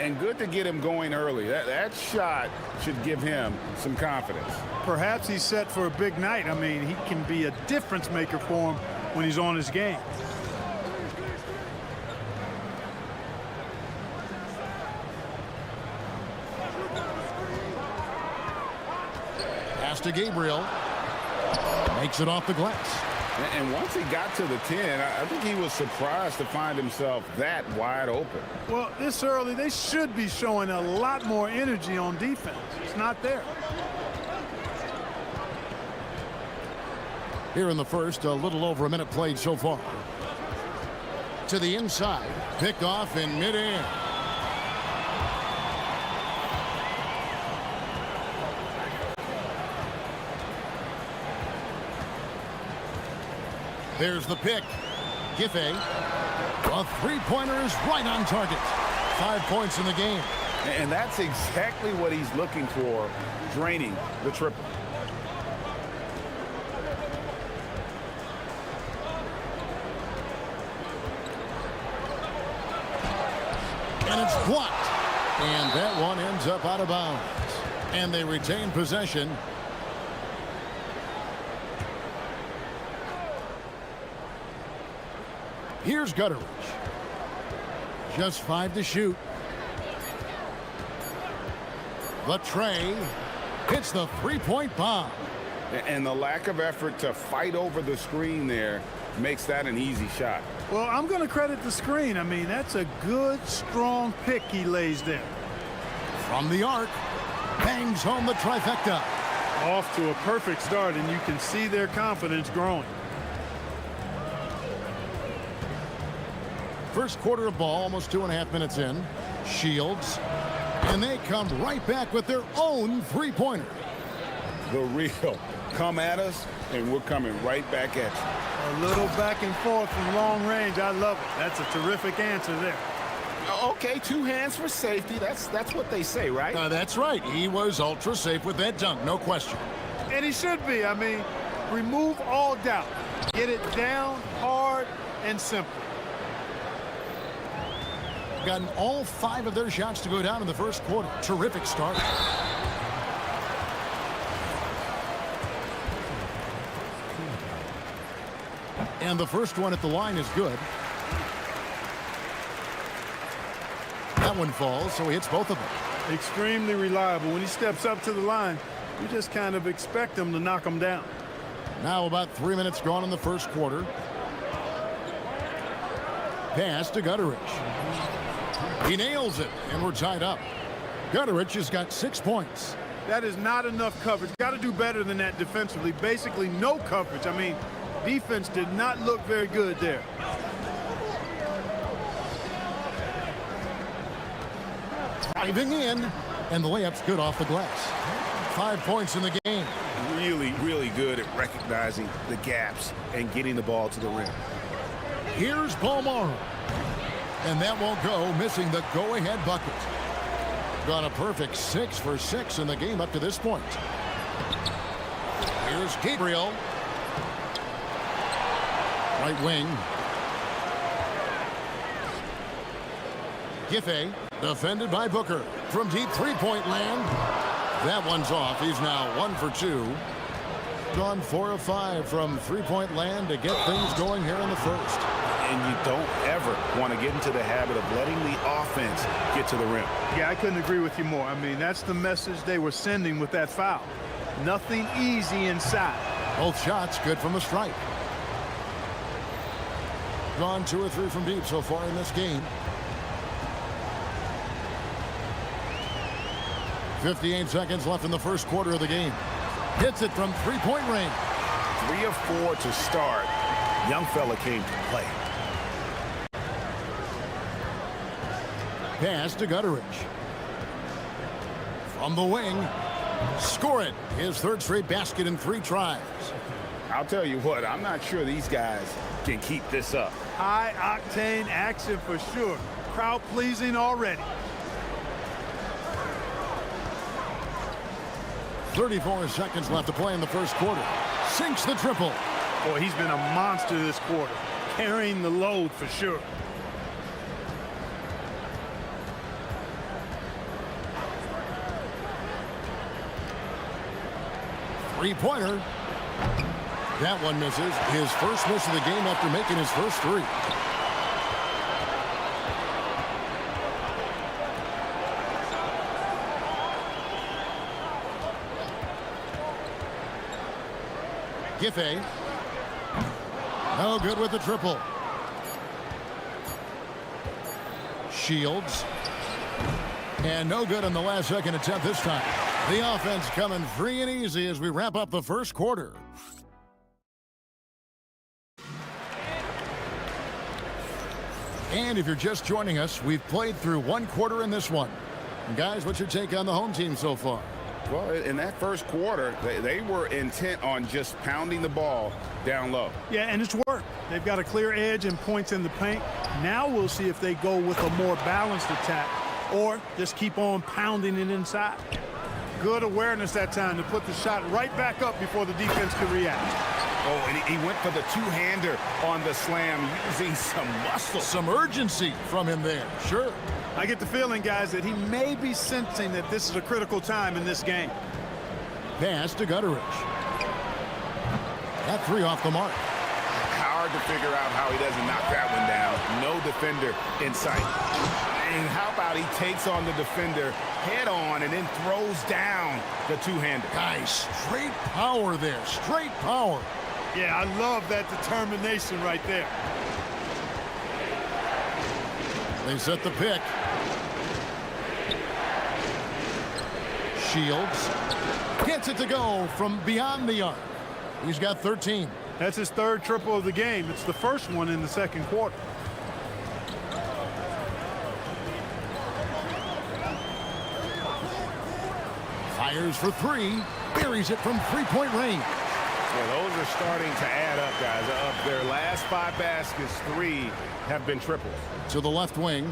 And good to get him going early. That shot should give him some confidence. Perhaps he's set for a big night. I mean, he can be a difference maker for him when he's on his game. Pass to Gabriel. Makes it off the glass. And once he got to the 10, I think he was surprised to find himself that wide open. Well, this early, they should be showing a lot more energy on defense. It's not there. Here in the first, a little over a minute played so far. To the inside, picked off in midair. There's the pick. Giffey. A three-pointer is right on target. 5 points in the game. And that's exactly what he's looking for, draining the triple. And it's blocked. And that one ends up out of bounds. And they retain possession. Here's Gutteridge. Just 5 to shoot. Latrey hits the three-point bomb. And the lack of effort to fight over the screen there makes that an easy shot. Well, I'm going to credit the screen. I mean, that's a good, strong pick he lays there. From the arc, bangs home the trifecta. Off to a perfect start, and you can see their confidence growing. First quarter of ball, almost 2.5 minutes in. Shields. And they come right back with their own three-pointer. The real come at us, and we're coming right back at you. A little back and forth from long range. I love it. That's a terrific answer there. Okay, 2 hands for safety. That's what they say, right? That's right. He was ultra safe with that dunk, no question. And he should be. I mean, remove all doubt. Get it down, hard, and simple. Gotten all 5 of their shots to go down in the first quarter. Terrific start. And the first one at the line is good. That one falls, so he hits both of them. Extremely reliable. When he steps up to the line, you just kind of expect him to knock him down. Now about 3 minutes gone in the first quarter. Pass to Gutteridge. He nails it, and we're tied up. Gutteridge has got 6 points. That is not enough coverage. Got to do better than that defensively. Basically no coverage. I mean, defense did not look very good there. Driving in, and the layup's good off the glass. 5 points in the game. Really, really good at recognizing the gaps and getting the ball to the rim. Here's Balmaro. And that won't go, missing the go-ahead bucket. Got a perfect 6 for 6 in the game up to this point. Here's Gabriel. Right wing. Giffey, defended by Booker. From deep three-point land. That one's off. He's now 1 for 2. Gone 4 of 5 from three-point land to get things going here in the first. And you don't ever want to get into the habit of letting the offense get to the rim. Yeah, I couldn't agree with you more. I mean, that's the message they were sending with that foul. Nothing easy inside. Both shots good from the stripe. Gone 2 or 3 from deep so far in this game. 58 seconds left in the first quarter of the game. Hits it from three-point range. 3 of 4 to start. Young fella came to play. Pass to Gutteridge. From the wing. Score it. His third straight basket in 3 tries. I'll tell you what, I'm not sure these guys can keep this up. High-octane action for sure. Crowd-pleasing already. 34 seconds left to play in the first quarter. Sinks the triple. Boy, he's been a monster this quarter, carrying the load for sure. Three-pointer. That one misses. His first miss of the game after making his first 3. Giffey. No good with the triple. Shields. And no good on the last second attempt this time. The offense coming free and easy as we wrap up the first quarter. And if you're just joining us, we've played through 1 quarter in this one. And guys, what's your take on the home team so far? Well, in that first quarter, they were intent on just pounding the ball down low. Yeah, and it's worked. They've got a clear edge and points in the paint. Now we'll see if they go with a more balanced attack or just keep on pounding it inside. Good awareness that time to put the shot right back up before the defense could react. Oh, and he went for the two-hander on the slam, using some muscle. Some urgency from him there, sure. I get the feeling, guys, that he may be sensing that this is a critical time in this game. Pass to Gutteridge. That 3 off the mark. Hard to figure out how he doesn't knock that one down. No defender in sight. And how about he takes on the defender head on and then throws down the two-hander. Guys, straight power there, straight power. Yeah, I love that determination right there. They set the pick. Shields gets it to go from beyond the arc. He's got 13. That's his 3rd triple of the game. It's the first one in the second quarter. Fires for 3. Buries it from 3-point range. Yeah, those are starting to add up, guys. Of their last 5 baskets, 3 have been triples. To the left wing.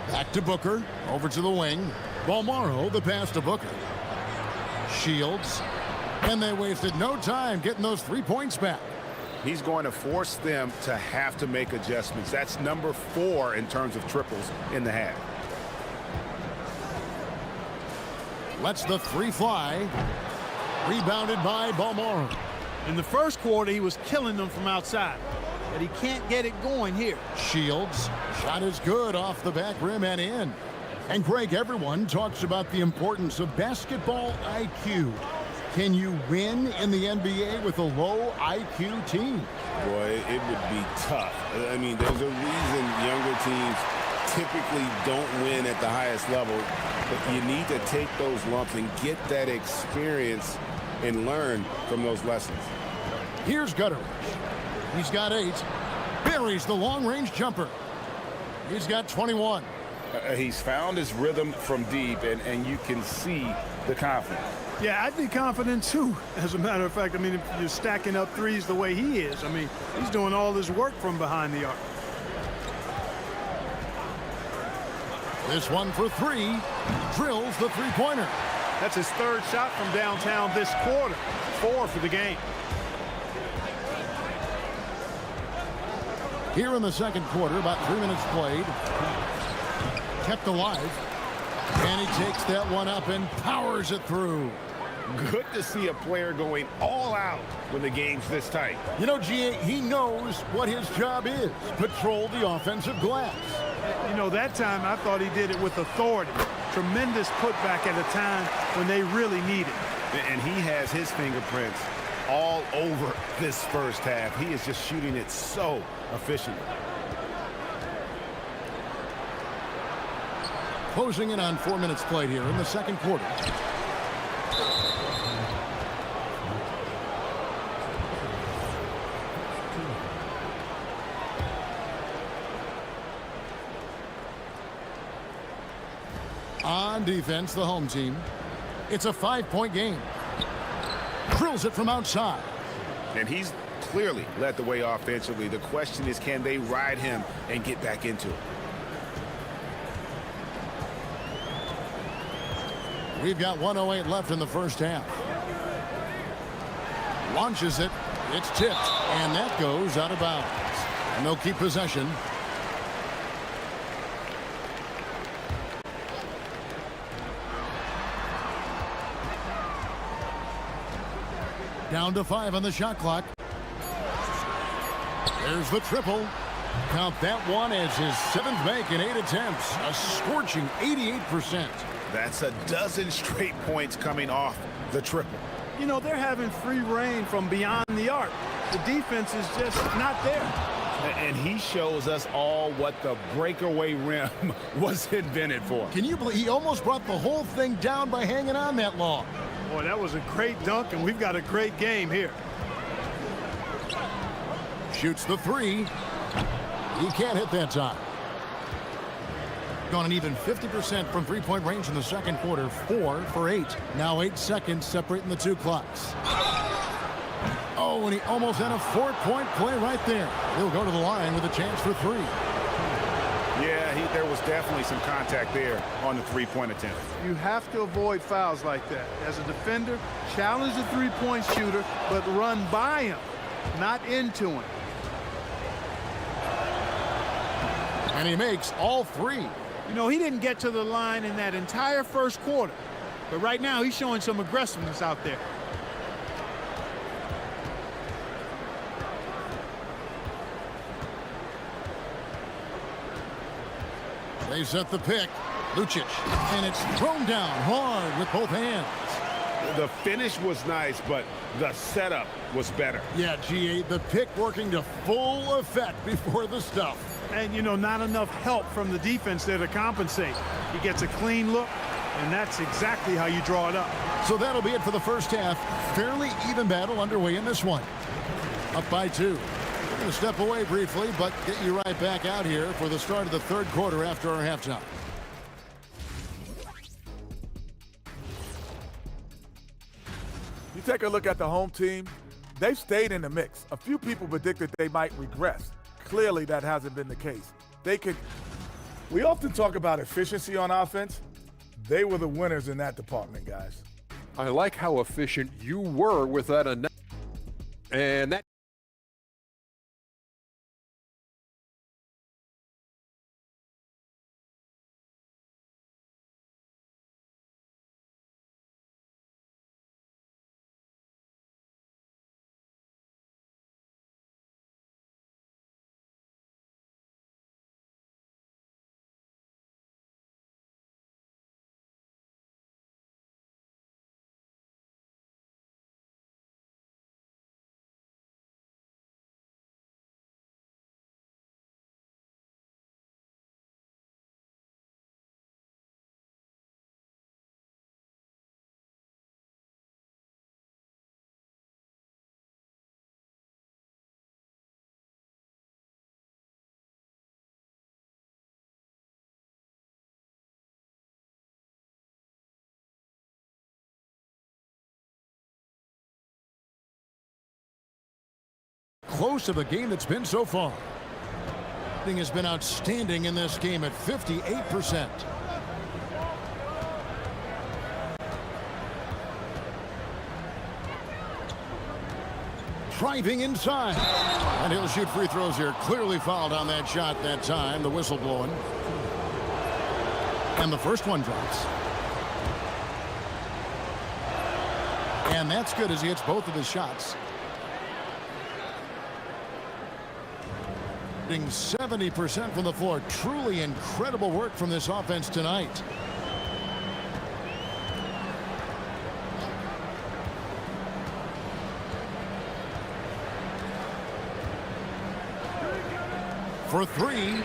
Back to Booker. Over to the wing. Balmaro, the pass to Booker. Shields. And they wasted no time getting those 3 points back. He's going to force them to have to make adjustments. That's number 4 in terms of triples in the half. Lets the 3 fly. Rebounded by Balmaro. In the first quarter, he was killing them from outside, but he can't get it going here. Shields. Shot is good off the back rim and in. And Greg, everyone talks about the importance of basketball IQ. Can you win in the NBA with a low IQ team? Boy, it would be tough. I mean, there's a reason younger teams typically don't win at the highest level, but you need to take those lumps and get that experience and learn from those lessons. Here's Gutteridge. He's got 8. Buries the long-range jumper. He's got 21. He's found his rhythm from deep, and you can see the confidence. Yeah, I'd be confident too. As a matter of fact, I mean, if you're stacking up threes the way he is, I mean, he's doing all this work from behind the arc. This one for 3. Drills the 3-pointer. That's his 3rd shot from downtown this quarter. 4 for the game. Here in the second quarter, about 3 minutes played. Kept alive. And he takes that one up and powers it through. Good to see a player going all out when the game's this tight. You know, G.A., he knows what his job is. Patrol the offensive glass. You know, that time I thought he did it with authority. Tremendous putback at a time when they really need it. And he has his fingerprints all over this first half. He is just shooting it so efficiently. Closing in on 4 minutes played here in the second quarter. On defense, the home team. It's a 5-point game. Drills it from outside. And he's clearly led the way offensively. The question is, can they ride him and get back into it? We've got 1:08 left in the first half. Launches it. It's tipped. And that goes out of bounds. And they'll keep possession. Down to 5 on the shot clock. There's the triple. Count that one as his 7th make in 8 attempts. A scorching 88%. That's a dozen straight points coming off the triple. You know, they're having free reign from beyond the arc. The defense is just not there. And he shows us all what the breakaway rim was invented for. Can you believe he almost brought the whole thing down by hanging on that long? Boy, that was a great dunk, and we've got a great game here. Shoots the 3. He can't hit that time. Gone an even 50% from three-point range in the second quarter. 4 for 8. Now 8 seconds separating the two clocks. Oh, and he almost had a 4-point play right there. He'll go to the line with a chance for 3. Yeah, there was definitely some contact there on the three-point attempt. You have to avoid fouls like that. As a defender, challenge the three-point shooter, but run by him, not into him. And he makes all 3. You know, he didn't get to the line in that entire first quarter, but right now he's showing some aggressiveness out there. They set the pick. Lucic. And it's thrown down hard with both hands. The finish was nice, but the setup was better. Yeah, GA, the pick working to full effect before the stuff. And, you know, not enough help from the defense there to compensate. He gets a clean look, and that's exactly how you draw it up. So that'll be it for the first half. Fairly even battle underway in this one. Up by 2. We're going to step away briefly, but get you right back out here for the start of the third quarter after our halftime. You take a look at the home team, they've stayed in the mix. A few people predicted they might regress. Clearly, that hasn't been the case. We often talk about efficiency on offense. They were the winners in that department, guys. I like how efficient you were with that. And that. Close of a game that's been so far. Thing has been outstanding in this game at 58%. Driving inside. And he'll shoot free throws here. Clearly fouled on that shot that time. The whistle blowing. And the first one drops. And that's good as he hits both of his shots. 70% from the floor. Truly incredible work from this offense tonight. For 3.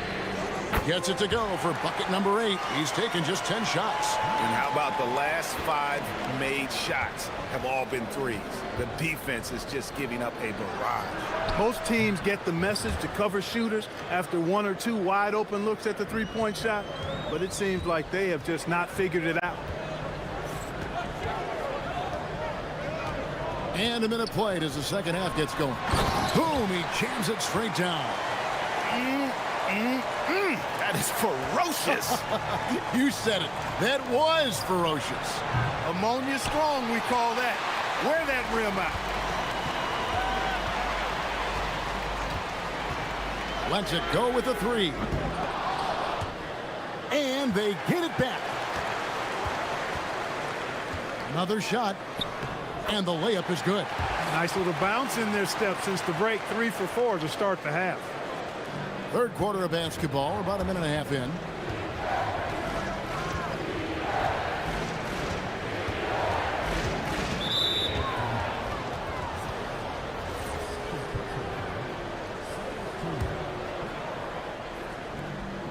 Gets it to go for bucket number 8. He's taken just 10 shots. And how about the last 5 made shots have all been threes? The defense is just giving up a barrage. Most teams get the message to cover shooters after 1 or 2 wide open looks at the three-point shot, but it seems like they have just not figured it out. And a minute played as the second half gets going. Boom, he jams it straight down. That is ferocious. You said it. That was ferocious. Ammonia strong, we call that. Wear that rim out. Lets it go with a 3. And they get it back. Another shot. And the layup is good. Nice little bounce in their step since the break. 3 for 4 to start the half. Third quarter of basketball, about a minute and a half in.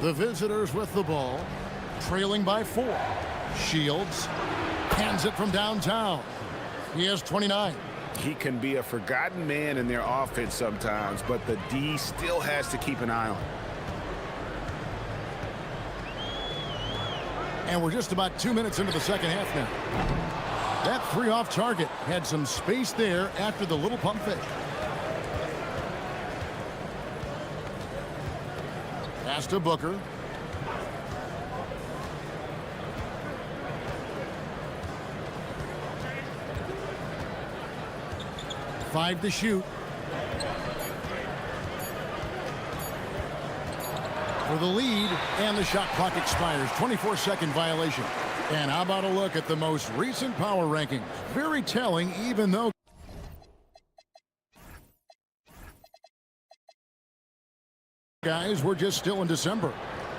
The visitors with the ball, trailing by 4. Shields hands it from downtown. He has 29. He can be a forgotten man in their offense sometimes, but the D still has to keep an eye on him. And we're just about 2 minutes into the second half now. That 3 off target had some space there after the little pump fake. Pass to Booker. Five to shoot. For the lead, and the shot clock expires. 24-second violation. And how about a look at the most recent power rankings? Very telling, even though guys, we're just still in December.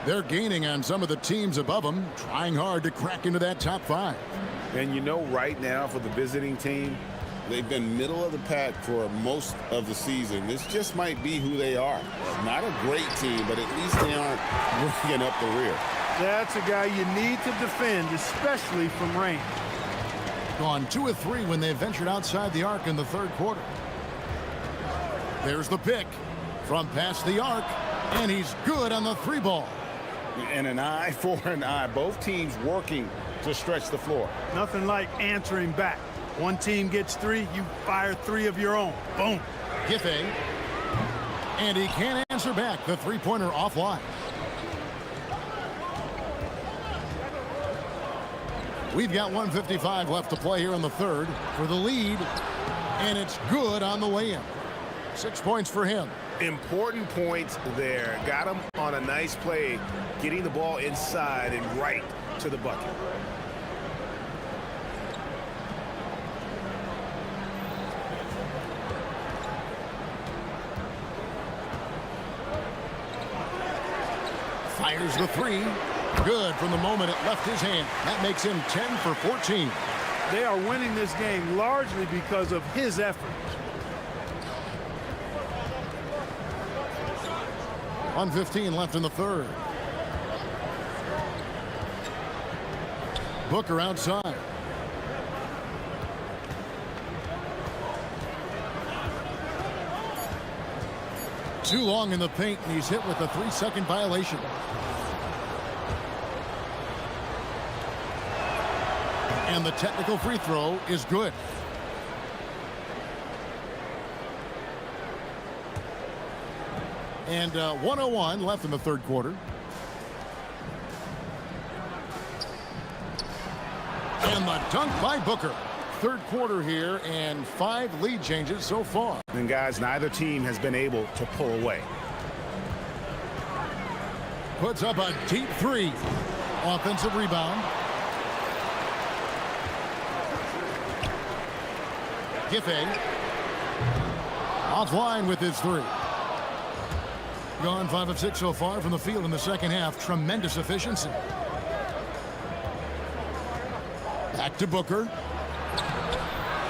They're gaining on some of the teams above them, trying hard to crack into that top 5. And you know, right now for the visiting team, They've been middle of the pack for most of the season. This just might be who they are. Not a great team, but at least they aren't bringing up the rear. That's a guy you need to defend, especially from range. Gone 2 of 3 when they ventured outside the arc in the third quarter. There's the pick from past the arc, and he's good on the 3 ball. And an eye for an eye. Both teams working to stretch the floor. Nothing like answering back. One team gets 3, you fire 3 of your own. Boom. Giffey. And he can't answer back. The 3-pointer offline. We've got 1:55 left to play here in the third for the lead. And it's good on the way in. 6 points for him. Important points there. Got him on a nice play, getting the ball inside and right to the bucket. Fires the 3. Good from the moment it left his hand. That makes him 10 for 14. They are winning this game largely because of his effort. 1:15 left in the third. Booker outside. Too long in the paint, and he's hit with a 3-second violation. And the technical free throw is good. And 1:01 left in the third quarter. And the dunk by Booker. Third quarter here, and 5 lead changes so far. And guys, neither team has been able to pull away. Puts up a deep 3. Offensive rebound. Giffey. Offline with his 3. Gone 5 of 6 so far from the field in the second half. Tremendous efficiency. Back to Booker.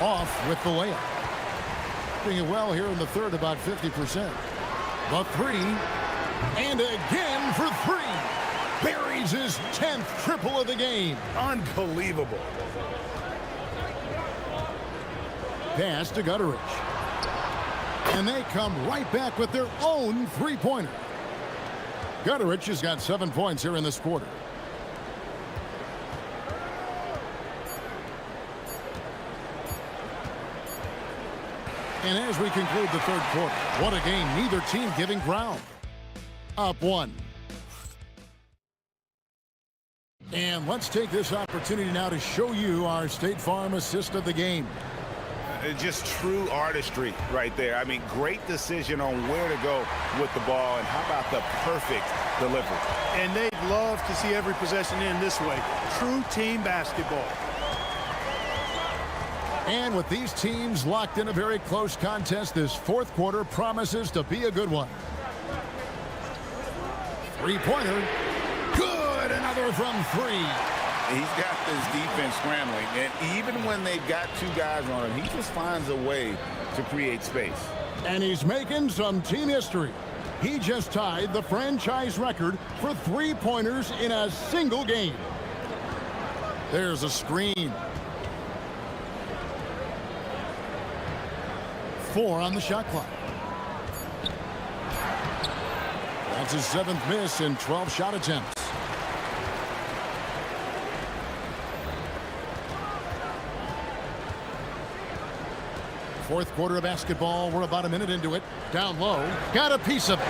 Off with the layup. Doing it well here in the third, about 50%. The 3 And again for three. Buries his 10th triple of the game. Unbelievable. Pass to Gutteridge. And they come right back with their own three-pointer. Gutteridge has got 7 points here in this quarter. And as we conclude the third quarter, what a game, neither team giving ground. Up one. And let's take this opportunity now to show you our State Farm assist of the game. Just true artistry right there. I mean, great decision on where to go with the ball, and how about the perfect delivery? And they'd love to see every possession in this way. True team basketball. And with these teams locked in a very close contest, this fourth quarter promises to be a good one. Three-pointer. Good. Another from three. He's got this defense scrambling, and even when they've got two guys on him, he just finds a way to create space. And he's making some team history. He just tied the franchise record for three-pointers in a single game. There's a screen. 4 on the shot clock. That's his 7th miss in 12 shot attempts. Fourth quarter of basketball. We're about a minute into it. Down low. Got a piece of it.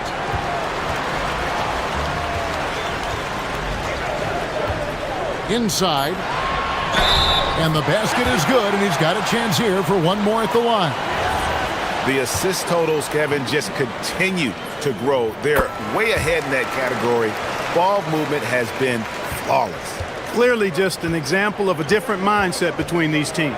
Inside. And the basket is good, and he's got a chance here for one more at the line. The assist totals, Kevin, just continue to grow. They're way ahead in that category. Ball movement has been flawless. Clearly just an example of a different mindset between these teams.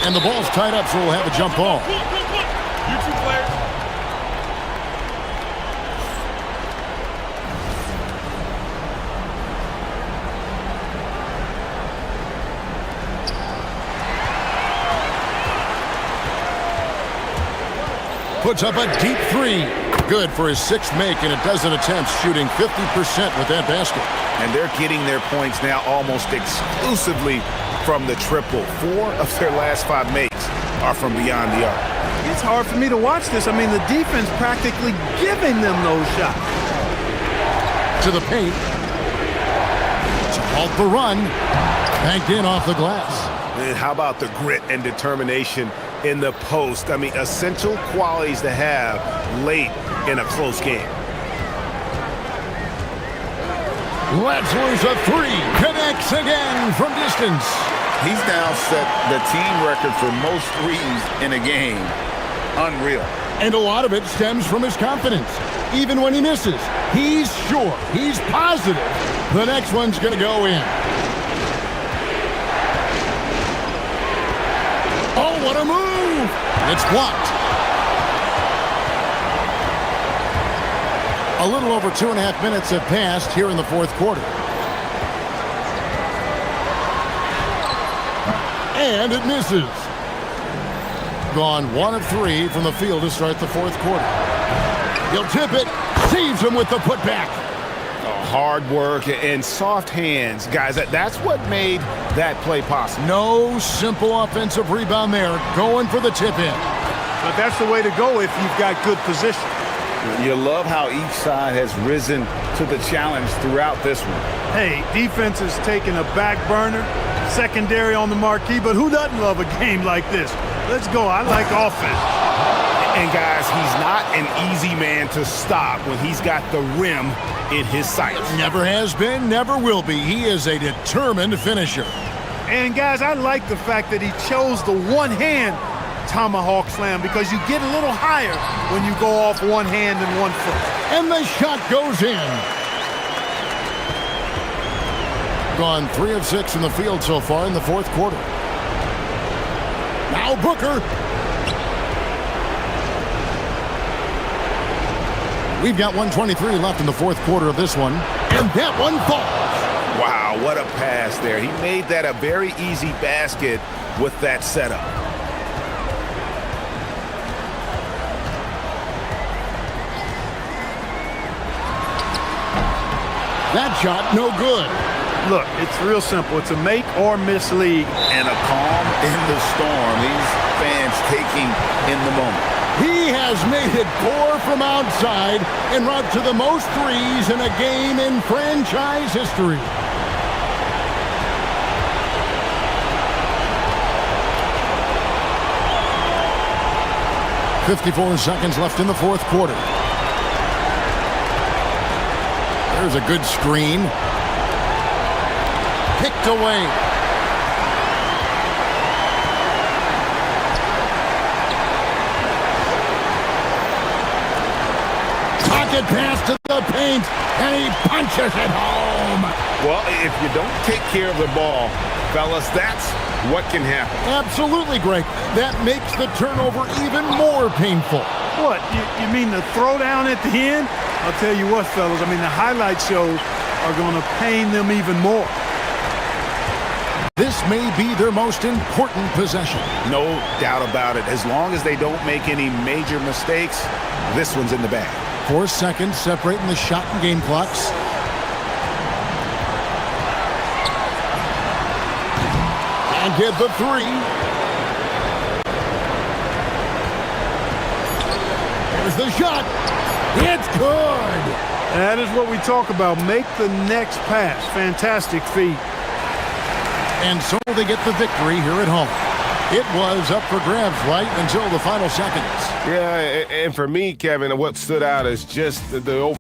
And the ball's tied up, so we'll have a jump ball. You two players. Puts up a deep three. Good for his 6th make in a dozen attempts, shooting 50% with that basket. And they're getting their points now almost exclusively from the triple. 4 of their last 5 makes are from beyond the arc. It's hard for me to watch this. I mean, the defense practically giving them those shots. To the paint. To halt the run. Banked in off the glass. And how about the grit and determination in the post? I mean, essential qualities to have late in a close game. Let's lose a 3. Connects again from distance. He's now set the team record for most threes in a game. Unreal. And a lot of it stems from his confidence. Even when he misses, he's sure, he's positive the next one's going to go in. Oh, what a move! It's blocked. A little over 2.5 minutes have passed here in the fourth quarter. And it misses. Gone 1 of 3 from the field to start the fourth quarter. He'll tip it. Saves him with the putback. Hard work and soft hands. Guys, that's what made that play possible. No simple offensive rebound there. Going for the tip-in. But that's the way to go if you've got good position. You love how each side has risen to the challenge throughout this one. Hey, defense is taking a back burner, secondary on the marquee, but who doesn't love a game like this? Let's go. I like offense. And guys, he's not an easy man to stop when he's got the rim in his sights. Never has been, never will be. He is a determined finisher. And guys, I like the fact that he chose the one-hand tomahawk slam because you get a little higher when you go off one hand and 1 foot. And the shot goes in. Gone 3 of 6 in the field so far in the fourth quarter. Now Booker. We've got 1:23 left in the fourth quarter of this one. And that one falls. Wow, what a pass there. He made that a very easy basket with that setup. That shot, no good. Look, it's real simple. It's a make or miss league. And a calm in the storm. These fans taking in the moment. He has made it pour from outside en route to the most threes in a game in franchise history. "54 seconds left in the fourth quarter. There's a good screen. Picked away. Pocket pass to the paint, and he punches it home. Well, if you don't take care of the ball, fellas, that's what can happen. Absolutely, Greg. That makes the turnover even more painful. What, you mean the throwdown at the end? I'll tell you what, fellas, I mean, the highlight shows are going to pain them even more. This may be their most important possession. No doubt about it. As long as they don't make any major mistakes, this one's in the bag. 4 seconds separating the shot and game clocks. And get the three. Here's the shot. It's good. That is what we talk about. Make the next pass. Fantastic feat. And so they get the victory here at home. It was up for grabs right until the final seconds. Yeah, and for me, Kevin, what stood out is just the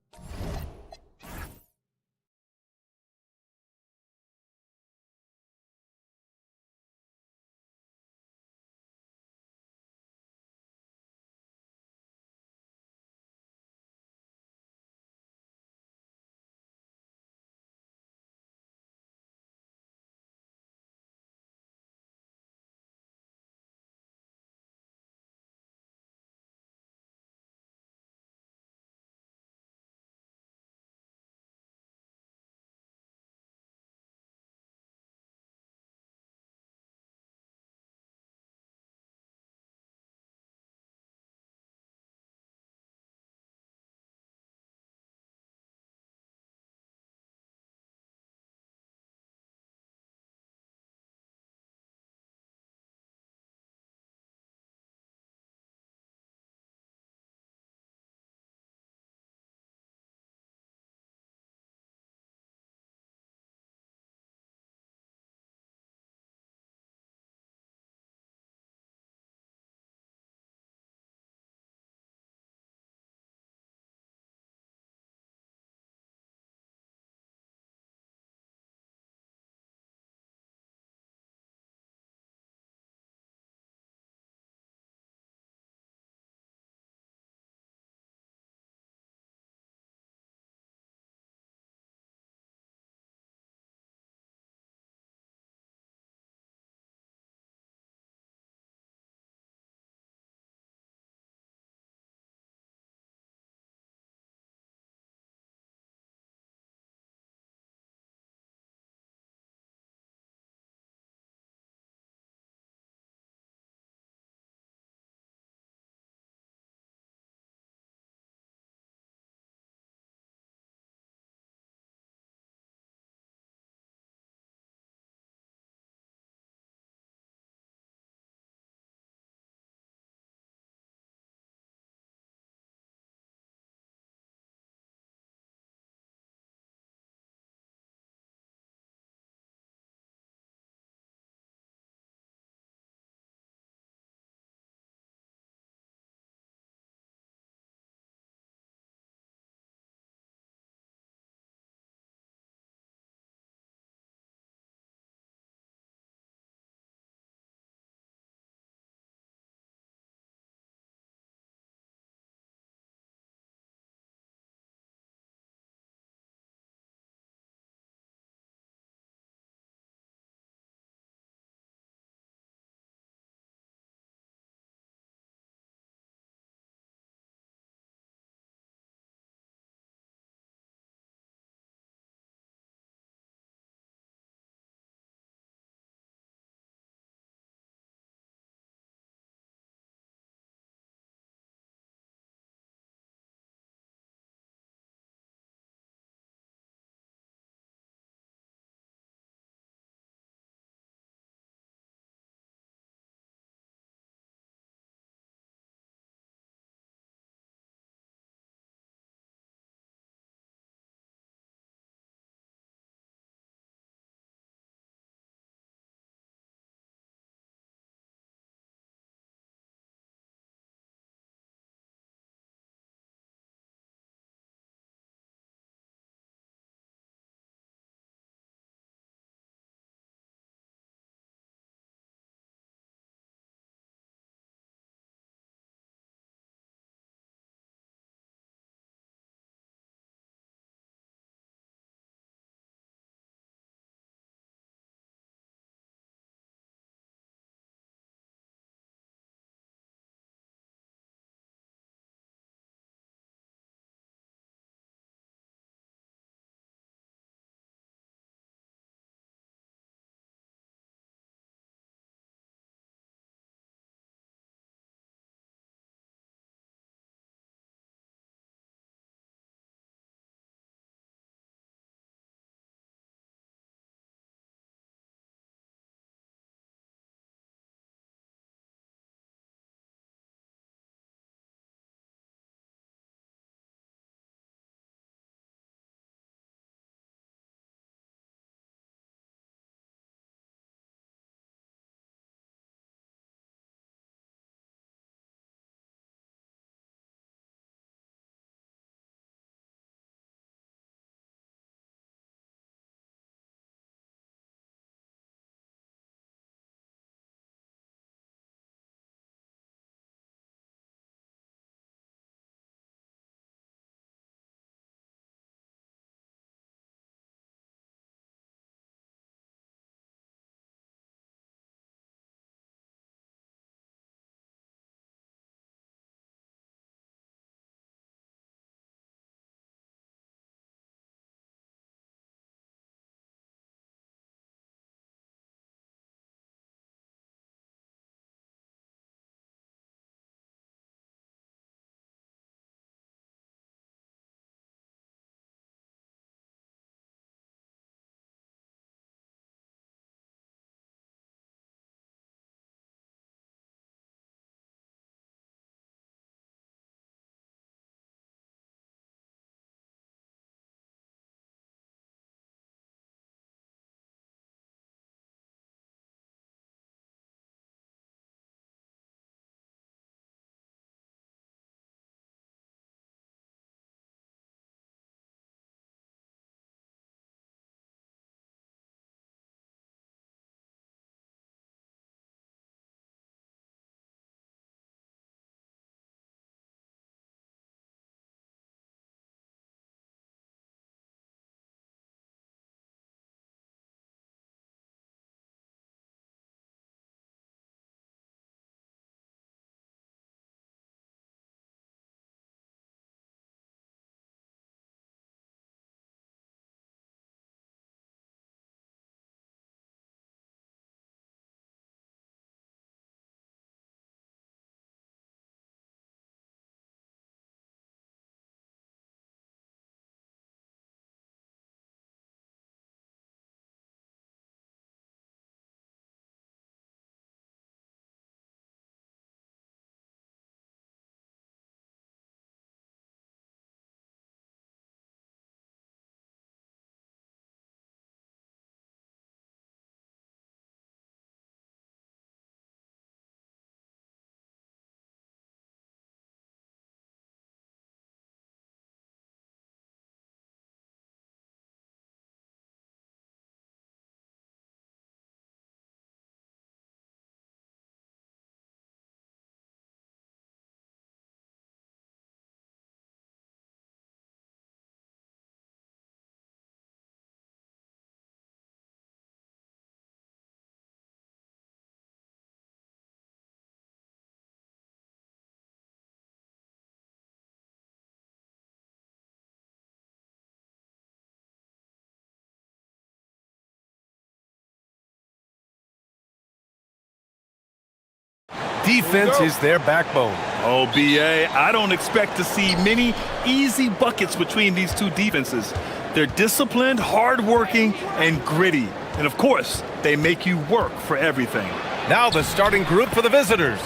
Defense is their backbone. Oh, BA, I don't expect to see many easy buckets between these two defenses. They're disciplined, hardworking, and gritty. And of course, they make you work for everything. Now the starting group for the visitors.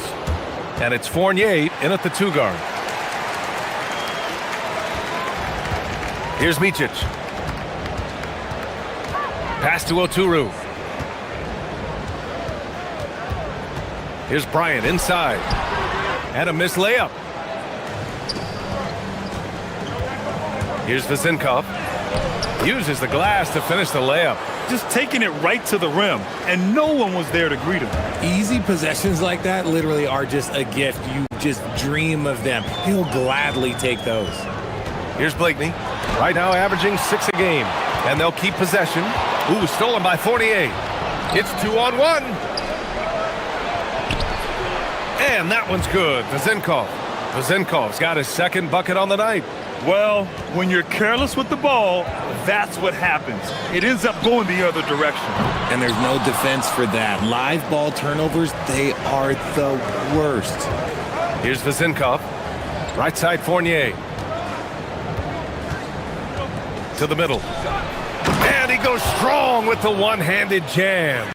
And it's Fournier in at the 2 guard. Here's Micic. Pass to Oturu. Here's Bryant inside. And a missed layup. Here's Vezinkov. Uses the glass to finish the layup. Just taking it right to the rim, and no one was there to greet him. Easy possessions like that literally are just a gift. You just dream of them. He'll gladly take those. Here's Blakeney. Right now averaging 6 a game. And they'll keep possession. Ooh, stolen by Fournier. It's 2-on-1. And that one's good. Vezinkov. Vezinkov's got his second bucket on the night. Well, when you're careless with the ball, that's what happens. It ends up going the other direction. And there's no defense for that. Live ball turnovers, they are the worst. Here's Vezinkov. Right side Fournier. To the middle. And he goes strong with the one-handed jam.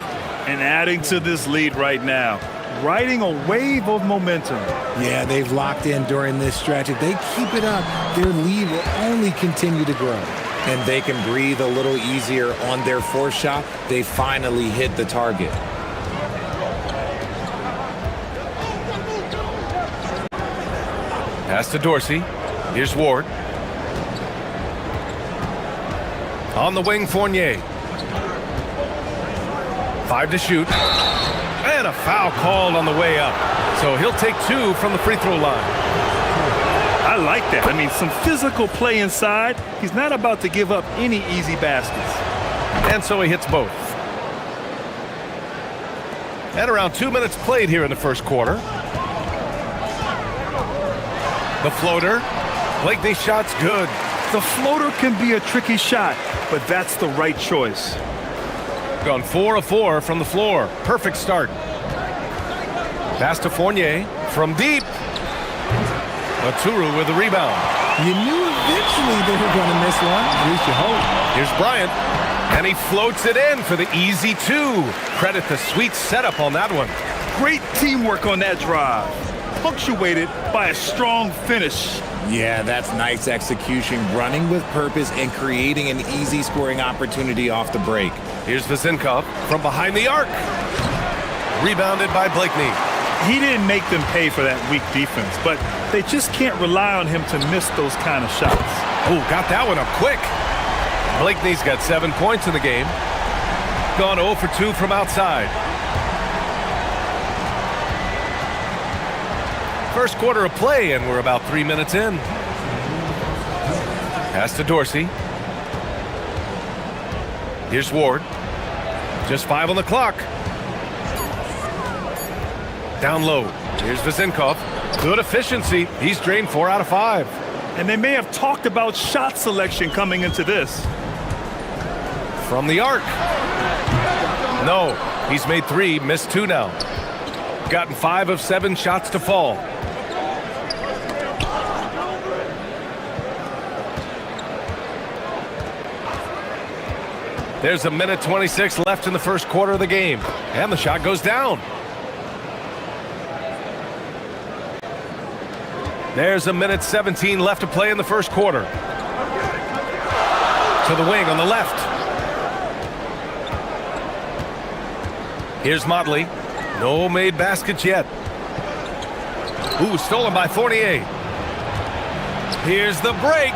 And adding to this lead right now, riding a wave of momentum. Yeah, they've locked in during this stretch. If they keep it up, their lead will only continue to grow. And they can breathe a little easier on their fourth shot. They finally hit the target. Pass to Dorsey. Here's Ward. On the wing, Fournier. 5 to shoot. And a foul called on the way up. So he'll take 2 from the free throw line. I like that. I mean, some physical play inside. He's not about to give up any easy baskets. And so he hits both. And around 2 minutes played here in the first quarter. The floater. Blakeney's shot's good. The floater can be a tricky shot, but that's the right choice. Gone 4 of 4 from the floor. Perfect start. Pass to Fournier from deep. Oturu with the rebound. You knew eventually they were going to miss one. At least you hope. Here's Bryant. And he floats it in for the easy 2. Credit the sweet setup on that one. Great teamwork on that drive. Punctuated by a strong finish. Yeah, that's nice execution. Running with purpose and creating an easy scoring opportunity off the break. Here's Vezinkov from behind the arc. Rebounded by Blakeney. He didn't make them pay for that weak defense, but they just can't rely on him to miss those kind of shots. Oh, got that one up quick. Blakeney's got 7 points in the game. Gone 0 for 2 from outside. First quarter of play, and we're about 3 minutes in. Pass to Dorsey. Here's Ward. Just 5 on the clock. Down low. Here's Vezinkov. Good efficiency. He's drained 4 out of 5. And they may have talked about shot selection coming into this. From the arc. No. He's made 3, missed 2 now. Gotten 5 of 7 shots to fall. There's a minute 26 left in the first quarter of the game. And the shot goes down. There's a minute 17 left to play in the first quarter. To the wing on the left. Here's Motley. No made baskets yet. Ooh, stolen by Fournier. Here's the break.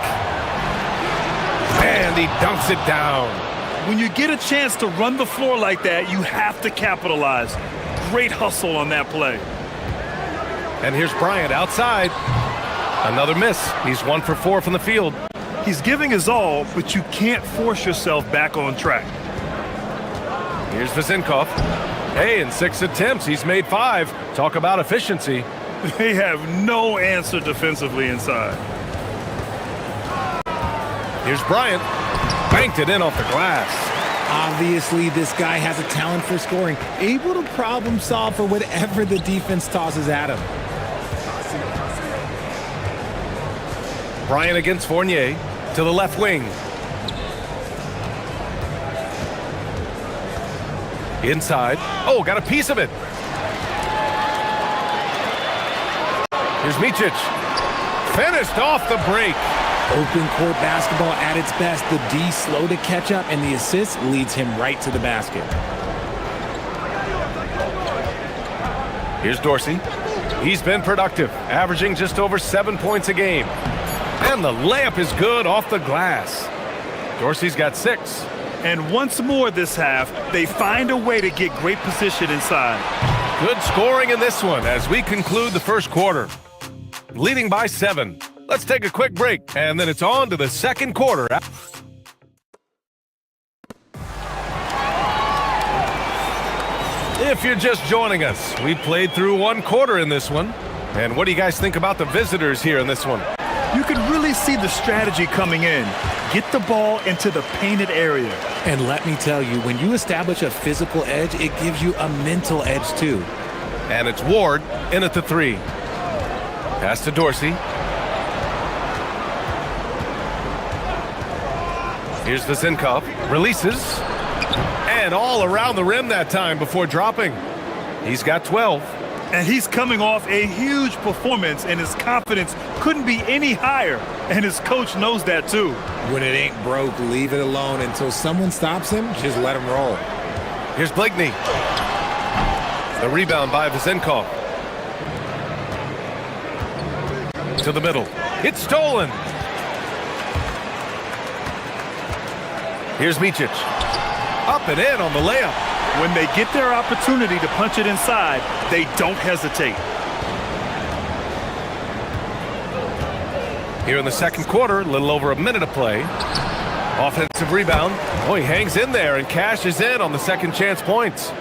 And he dunks it down. When you get a chance to run the floor like that, you have to capitalize. Great hustle on that play. And here's Bryant outside. Another miss. He's 1 for 4 from the field. He's giving his all, but you can't force yourself back on track. Here's Vezinkov. Hey, in 6 attempts, he's made 5. Talk about efficiency. They have no answer defensively inside. Here's Bryant. Banked it in off the glass. Obviously, this guy has a talent for scoring, able to problem solve for whatever the defense tosses at him. Bryant against Fournier to the left wing. Inside. Oh, got a piece of it. Here's Micic. Finished off the break. Open court basketball at its best. The D slow to catch up, and the assist leads him right to the basket. Here's Dorsey. He's been productive, averaging just over 7 points a game. And the layup is good off the glass. Dorsey's got 6. And once more this half, they find a way to get great position inside. Good scoring in this one as we conclude the first quarter. Leading by 7. Let's take a quick break, and then it's on to the second quarter. If you're just joining us, we played through 1 quarter in this one. And what do you guys think about the visitors here in this one? You can really see the strategy coming in. Get the ball into the painted area. And let me tell you, when you establish a physical edge, it gives you a mental edge too. And it's Ward in at the 3. Pass to Dorsey. Here's Vezenkov. Releases. And all around the rim that time before dropping. He's got 12. And he's coming off a huge performance, and his confidence couldn't be any higher. And his coach knows that too. When it ain't broke, leave it alone until someone stops him. Just let him roll. Here's Blakeney. The rebound by Vezenkov. To the middle. It's stolen. Here's Micic. Up and in on the layup. When they get their opportunity to punch it inside, they don't hesitate. Here in the second quarter, a little over a minute of play. Offensive rebound. Oh, he hangs in there and cashes in on the second chance points.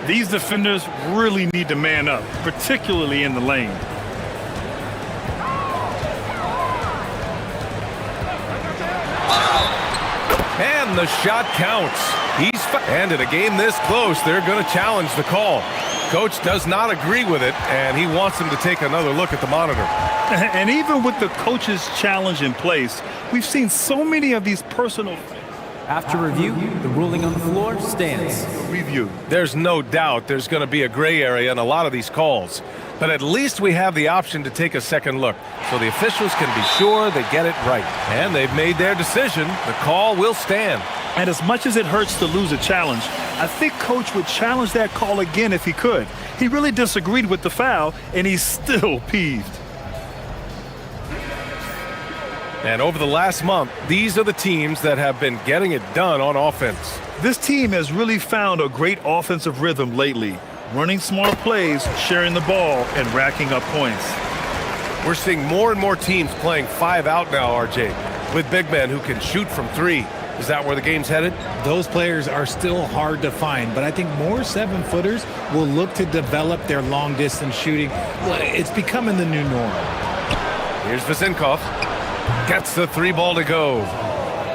These defenders really need to man up, particularly in the lane. And the shot counts. And in a game this close, they're going to challenge the call. Coach does not agree with it, and he wants them to take another look at the monitor. And even with the coach's challenge in place, we've seen so many of these personal... After review, the ruling on the floor stands. Review. There's no doubt there's going to be a gray area in a lot of these calls. But at least we have the option to take a second look, so the officials can be sure they get it right. And they've made their decision. The call will stand. And as much as it hurts to lose a challenge, I think Coach would challenge that call again if he could. He really disagreed with the foul, and he's still peeved. And over the last month, these are the teams that have been getting it done on offense. This team has really found a great offensive rhythm lately, running smart plays, sharing the ball, and racking up points. We're seeing more and more teams playing 5 out now, RJ, with big men who can shoot from 3. Is that where the game's headed? Those players are still hard to find, but I think more 7-footers will look to develop their long-distance shooting. Well, it's becoming the new norm. Here's Vezenkov. Gets the 3 ball to go.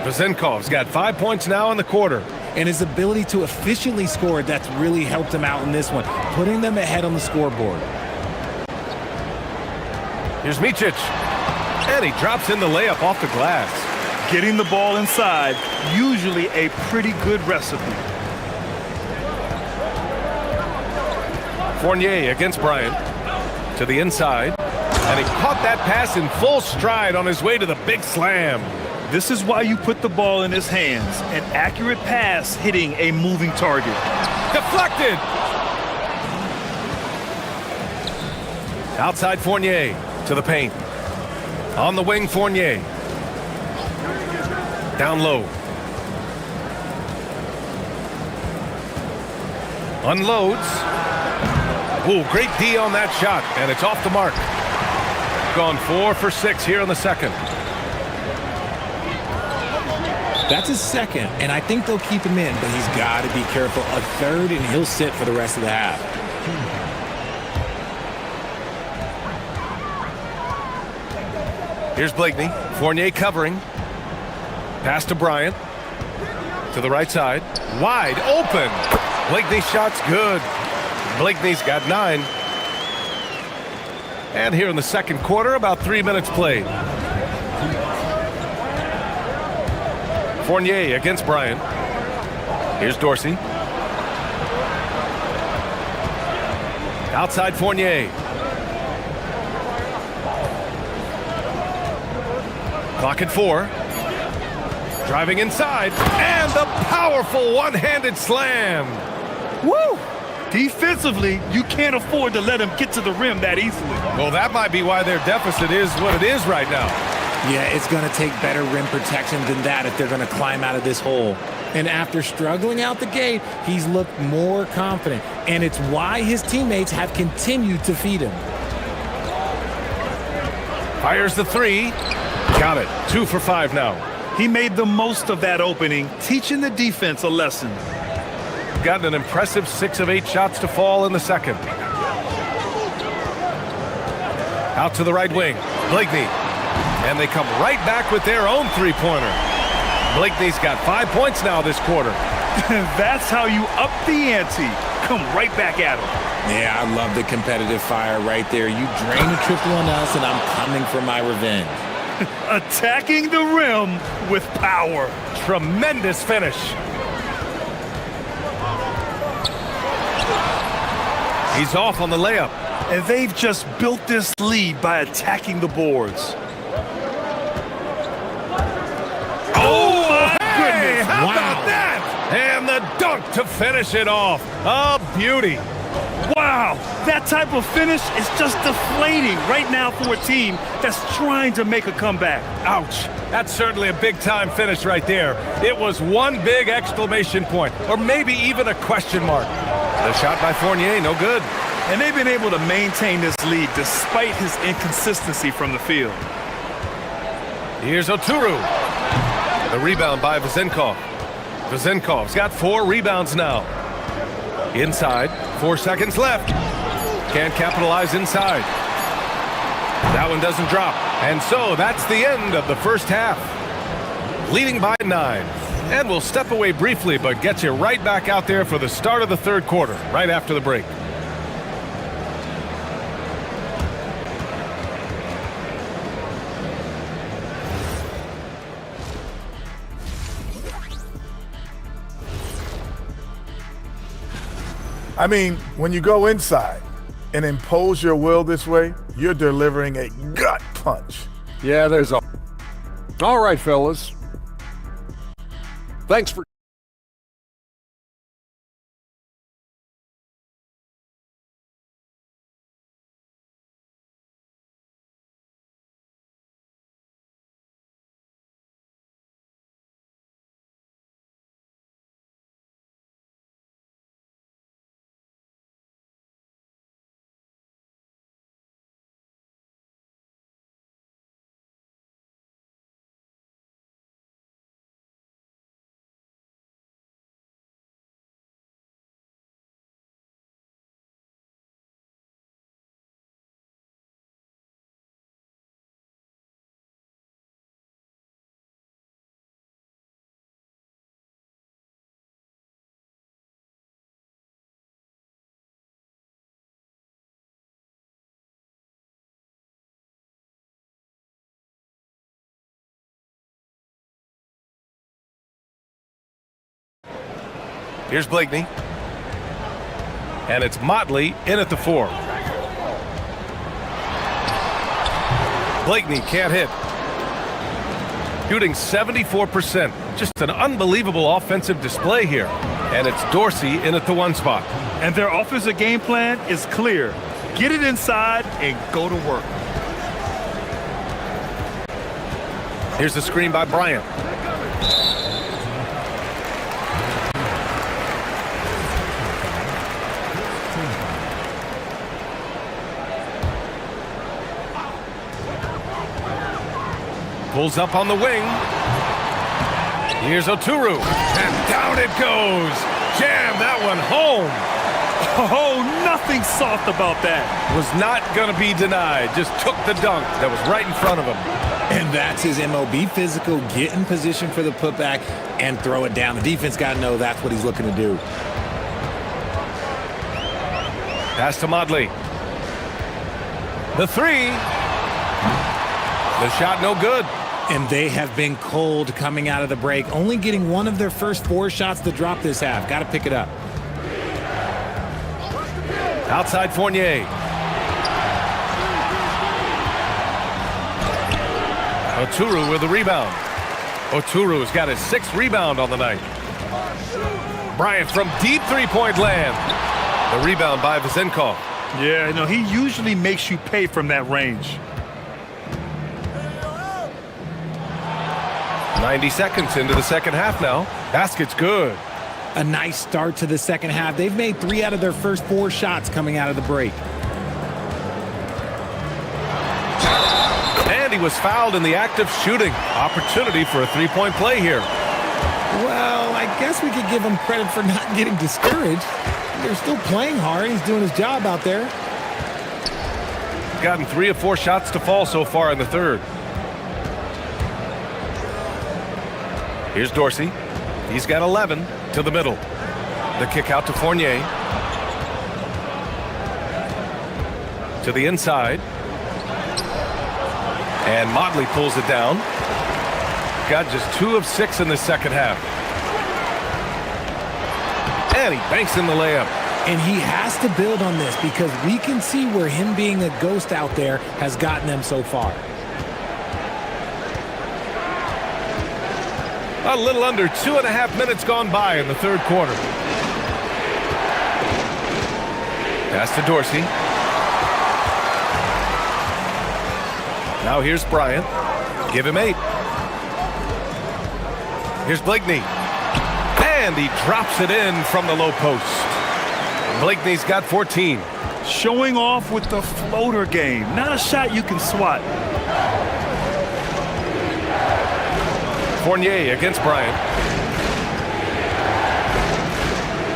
Vezenkov's got 5 points now in the quarter. And his ability to efficiently score, that's really helped him out in this one, putting them ahead on the scoreboard. Here's Micic. And he drops in the layup off the glass. Getting the ball inside, usually a pretty good recipe. Fournier against Bryant. To the inside. And he caught that pass in full stride on his way to the big slam. This is why you put the ball in his hands. An accurate pass hitting a moving target. Deflected. Outside Fournier to the paint. On the wing, Fournier. Down low. Unloads. Ooh, great D on that shot, and it's off the mark. Gone 4 for 6 here in the second. That's his second, and I think they'll keep him in, but he's got to be careful. A third, and he'll sit for the rest of the half. Here's Blakeney. Fournier covering. Pass to Bryant. To the right side. Wide open. Blakeney's shot's good. Blakeney's got 9. And here in the second quarter, about 3 minutes played. Fournier against Bryant. Here's Dorsey. Outside Fournier. Clock at 4. Driving inside. And the powerful one-handed slam. Woo! Defensively, you can't afford to let him get to the rim that easily. Well, that might be why their deficit is what it is right now. Yeah, it's going to take better rim protection than that if they're going to climb out of this hole. And after struggling out the gate, he's looked more confident. And it's why his teammates have continued to feed him. Fires the 3. Got it. 2 for 5 now. He made the most of that opening, teaching the defense a lesson. Gotten an impressive 6 of 8 shots to fall in the second. Out to the right wing. Blakeney. And they come right back with their own three-pointer. Blakeney's got 5 points now this quarter. That's how you up the ante. Come right back at him. Yeah, I love the competitive fire right there. You drain a triple on us, and I'm coming for my revenge. Attacking the rim with power. Tremendous finish. He's off on the layup. And they've just built this lead by attacking the boards. Oh, my goodness. How about that? And the dunk to finish it off. A beauty. Wow, that type of finish is just deflating right now for a team that's trying to make a comeback. Ouch. That's certainly a big-time finish right there. It was one big exclamation point, or maybe even a question mark. The shot by Fournier, no good. And they've been able to maintain this lead despite his inconsistency from the field. Here's Oturu. The rebound by Vezenkov. Vezenkov's got 4 rebounds now. Inside, 4 seconds left. Can't capitalize inside. That one doesn't drop. And so that's the end of the first half. Leading by 9. And we'll step away briefly, but get you right back out there for the start of the third quarter, right after the break. I mean, when you go inside and impose your will this way, you're delivering a gut punch. Yeah, there's a... All right, fellas. Thanks for... Here's Blakeney. And it's Motley in at the 4. Blakeney can't hit. Shooting 74%. Just an unbelievable offensive display here. And it's Dorsey in at the 1 spot. And their offensive game plan is clear. Get it inside and go to work. Here's the screen by Bryant. Pulls up on the wing. Here's Oturu. And down it goes. Jam that one home. Oh, nothing soft about that. Was not going to be denied. Just took the dunk that was right in front of him. And That's his MO. Be physical, get in position for the putback, and throw it down. The defense got to know that's what he's looking to do. Pass to Modley. The three. The shot no good. And they have been cold coming out of the break, only getting one of their first 4 shots to drop this half. Got to pick it up. Outside Fournier. Oturu with the rebound. Oturu's got his 6th rebound on the night. Bryant from deep three-point land. The rebound by Vezenkov. Yeah, no, he usually makes you pay from that range. 90 seconds into the second half now. Basket's good. A nice start to the second half. They've made 3 out of their first 4 shots coming out of the break. And he was fouled in the act of shooting. Opportunity for a 3-point play here. Well, I guess we could give him credit for not getting discouraged. They're still playing hard. He's doing his job out there. Gotten 3 of 4 shots to fall so far in the third. Here's Dorsey. He's got 11 to the middle. The kick out to Fournier. To the inside. And Motley pulls it down. Got just 2 of 6 in the second half. And he banks in the layup. And he has to build on this because we can see where him being a ghost out there has gotten them so far. A little under 2.5 minutes gone by in the third quarter. Pass to Dorsey. Now here's Bryant. Give him 8. Here's Blakeney. And he drops it in from the low post. Blakeney's got 14. Showing off with the floater game. Not a shot you can swat. Fournier against Bryant.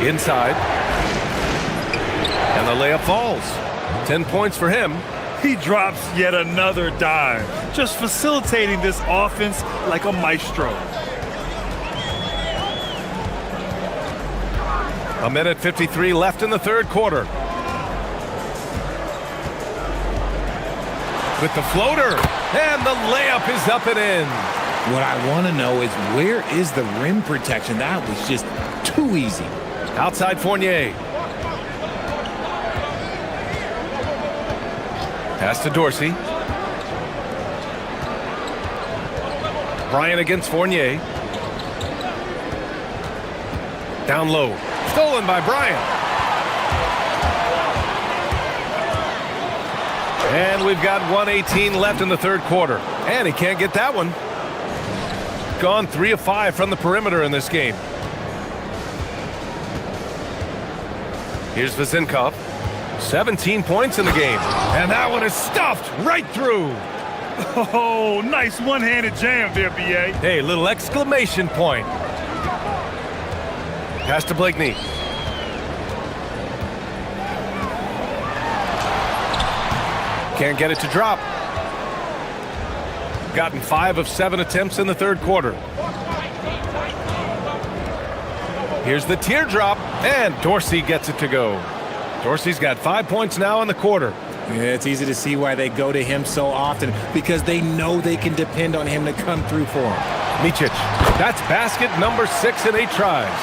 Inside. And the layup falls. 10 points for him. He drops yet another dime. Just facilitating this offense like a maestro. A minute 53 left in the third quarter. With the floater. And the layup is up and in. What I want to know is where is the rim protection? That was just too easy. Outside Fournier. Pass to Dorsey. Bryant against Fournier. Down low. Stolen by Bryant. And we've got 1:18 left in the third quarter. And he can't get that one. Gone 3 of 5 from the perimeter in this game. Here's Vezenkov. 17 points in the game. And that one is stuffed right through. Oh, nice one-handed jam there, B.A. Hey, little exclamation point. Pass to Blakeney. Can't get it to drop. Gotten 5 of 7 attempts in the third quarter. Here's the teardrop, and Dorsey gets it to go. Dorsey's got 5 points now in the quarter. Yeah, it's easy to see why they go to him so often, because they know they can depend on him to come through for them. Micic, that's basket number 6 in 8 tries.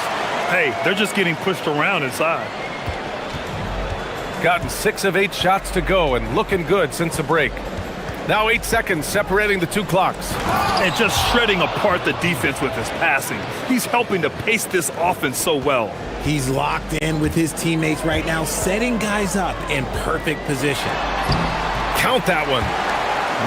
Hey, they're just getting pushed around inside. Gotten 6 of 8 shots to go and looking good since the break. Now 8 seconds separating the 2 clocks. And just shredding apart the defense with his passing. He's helping to pace this offense so well. He's locked in with his teammates right now, setting guys up in perfect position. Count that one.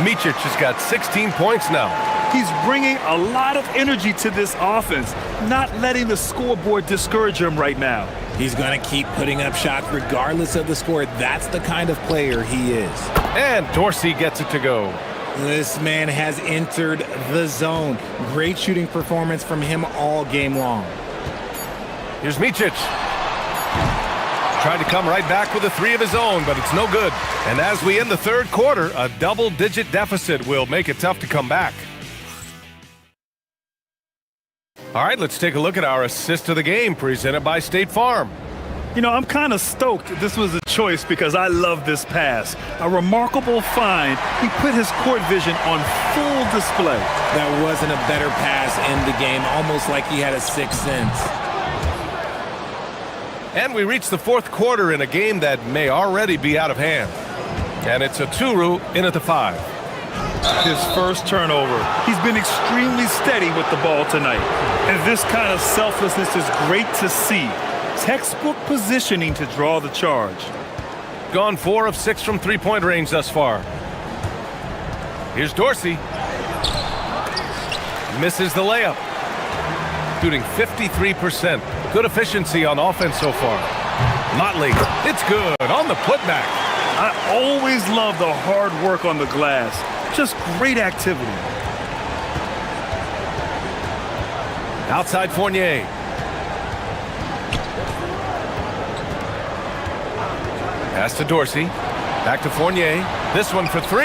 Micic has got 16 points now. He's bringing a lot of energy to this offense, not letting the scoreboard discourage him right now. He's going to keep putting up shots regardless of the score. That's the kind of player he is. And Dorsey gets it to go. This man has entered the zone. Great shooting performance from him all game long. Here's Micic. tried to come right back with a three of his own, but it's no good. And as we end the third quarter, a double-digit deficit will make it tough to come back. All right, let's take a look at our assist of the game presented by State Farm. You know, I'm kind of stoked this was a choice because I love this pass. A remarkable find. He put his court vision on full display. That wasn't a better pass in the game, almost like he had a sixth sense. And we reach the fourth quarter in a game that may already be out of hand. And it's a Turu in at the 5. His first turnover. He's been extremely steady with the ball tonight. And this kind of selflessness is great to see. Textbook positioning to draw the charge. Gone 4 of 6 from three-point range thus far. Here's Dorsey. Misses the layup. Shooting 53%. Good efficiency on offense so far. Motley, it's good on the putback. I always love the hard work on the glass. Just great activity. Outside Fournier. Pass to Dorsey. Back to Fournier. This one for 3.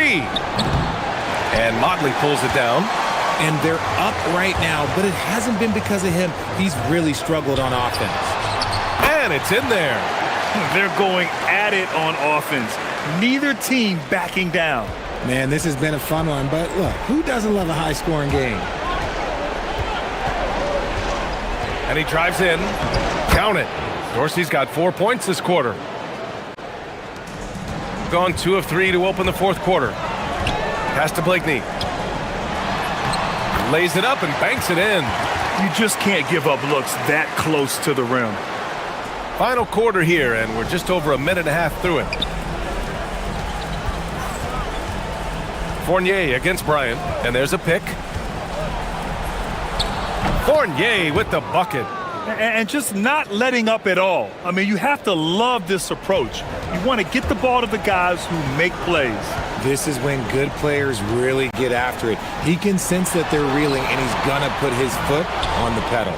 And Motley pulls it down. And they're up right now, but it hasn't been because of him. He's really struggled on offense. And it's in there. They're going at it on offense. Neither team backing down. Man, this has been a fun one, but look, who doesn't love a high-scoring game? And he drives in. Count it. Dorsey's got 4 points this quarter. Gone 2 of 3 to open the fourth quarter. Pass to Blakeney. Lays it up and banks it in. You just can't give up looks that close to the rim. Final quarter here, and we're just over a minute and a half through it. Fournier against Bryant, and there's a pick. Fournier with the bucket. And just not letting up at all. I mean, you have to love this approach. You want to get the ball to the guys who make plays. This is when good players really get after it. He can sense that they're reeling, and he's going to put his foot on the pedal.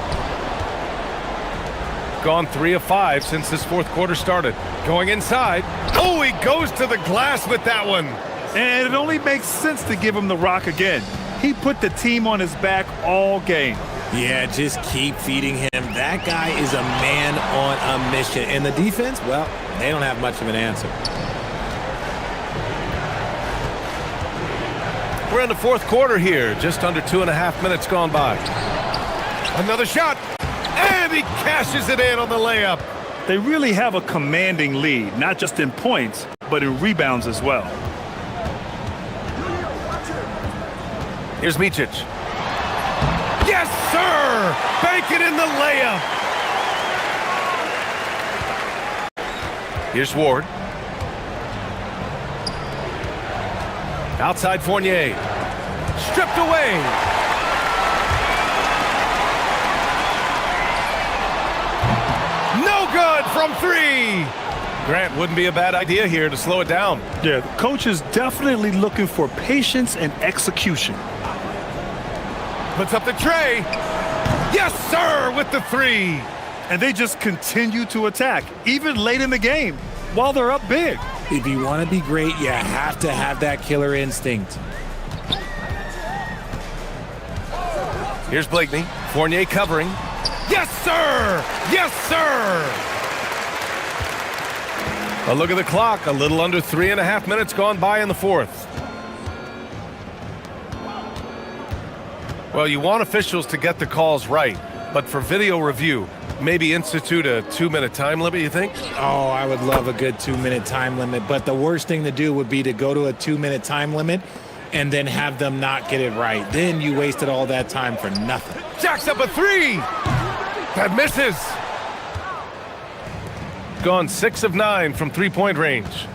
Gone 3 of 5 since this fourth quarter started. Going inside. Oh, he goes to the glass with that one. And it only makes sense to give him the rock again. He put the team on his back all game. Yeah, just keep feeding him. That guy is a man on a mission. And the defense, well, they don't have much of an answer. We're in the fourth quarter here. Just under 2.5 minutes gone by. Another shot. And he cashes it in on the layup. They really have a commanding lead, not just in points, but in rebounds as well. Here's Micic. Yes, sir! Bank it in the layup. Here's Ward. Outside Fournier. Stripped away. No good from 3. Grant, wouldn't be a bad idea here to slow it down. Yeah, the coach is definitely looking for patience and execution. Puts up the tray. Yes, sir, with the 3. And they just continue to attack, even late in the game, while they're up big. If you want to be great, you have to have that killer instinct. Here's Blakeney. Fournier covering. Yes, sir! Yes, sir! A look at the clock. A little under 3.5 minutes gone by in the fourth. Well, you want officials to get the calls right, but for video review, maybe institute a 2-minute time limit, you think? Oh, I would love a good 2-minute time limit, but the worst thing to do would be to go to a 2-minute time limit and then have them not get it right. Then you wasted all that time for nothing. Jacks up a 3. That misses. Gone 6 of 9 from three-point range.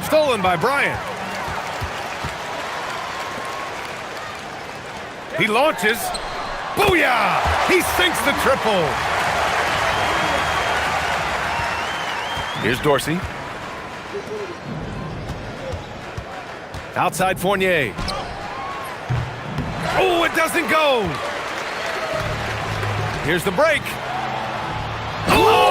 Stolen by Bryant. He launches. Booyah! He sinks the triple. Here's Dorsey. Outside Fournier. Oh, it doesn't go. Here's the break.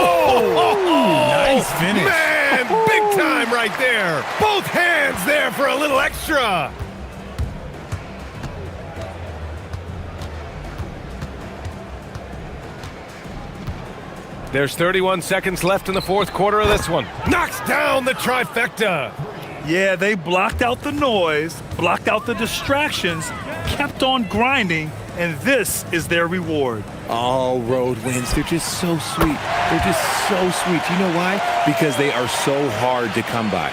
Nice finish. Man, big time right there. Both hands there for a little extra. There's 31 seconds left in the fourth quarter of this one. Knocks down the trifecta. Yeah, they blocked out the noise, blocked out the distractions, kept on grinding, and this is their reward. All road wins. They're just so sweet. They're just so sweet. You know why? Because they are so hard to come by.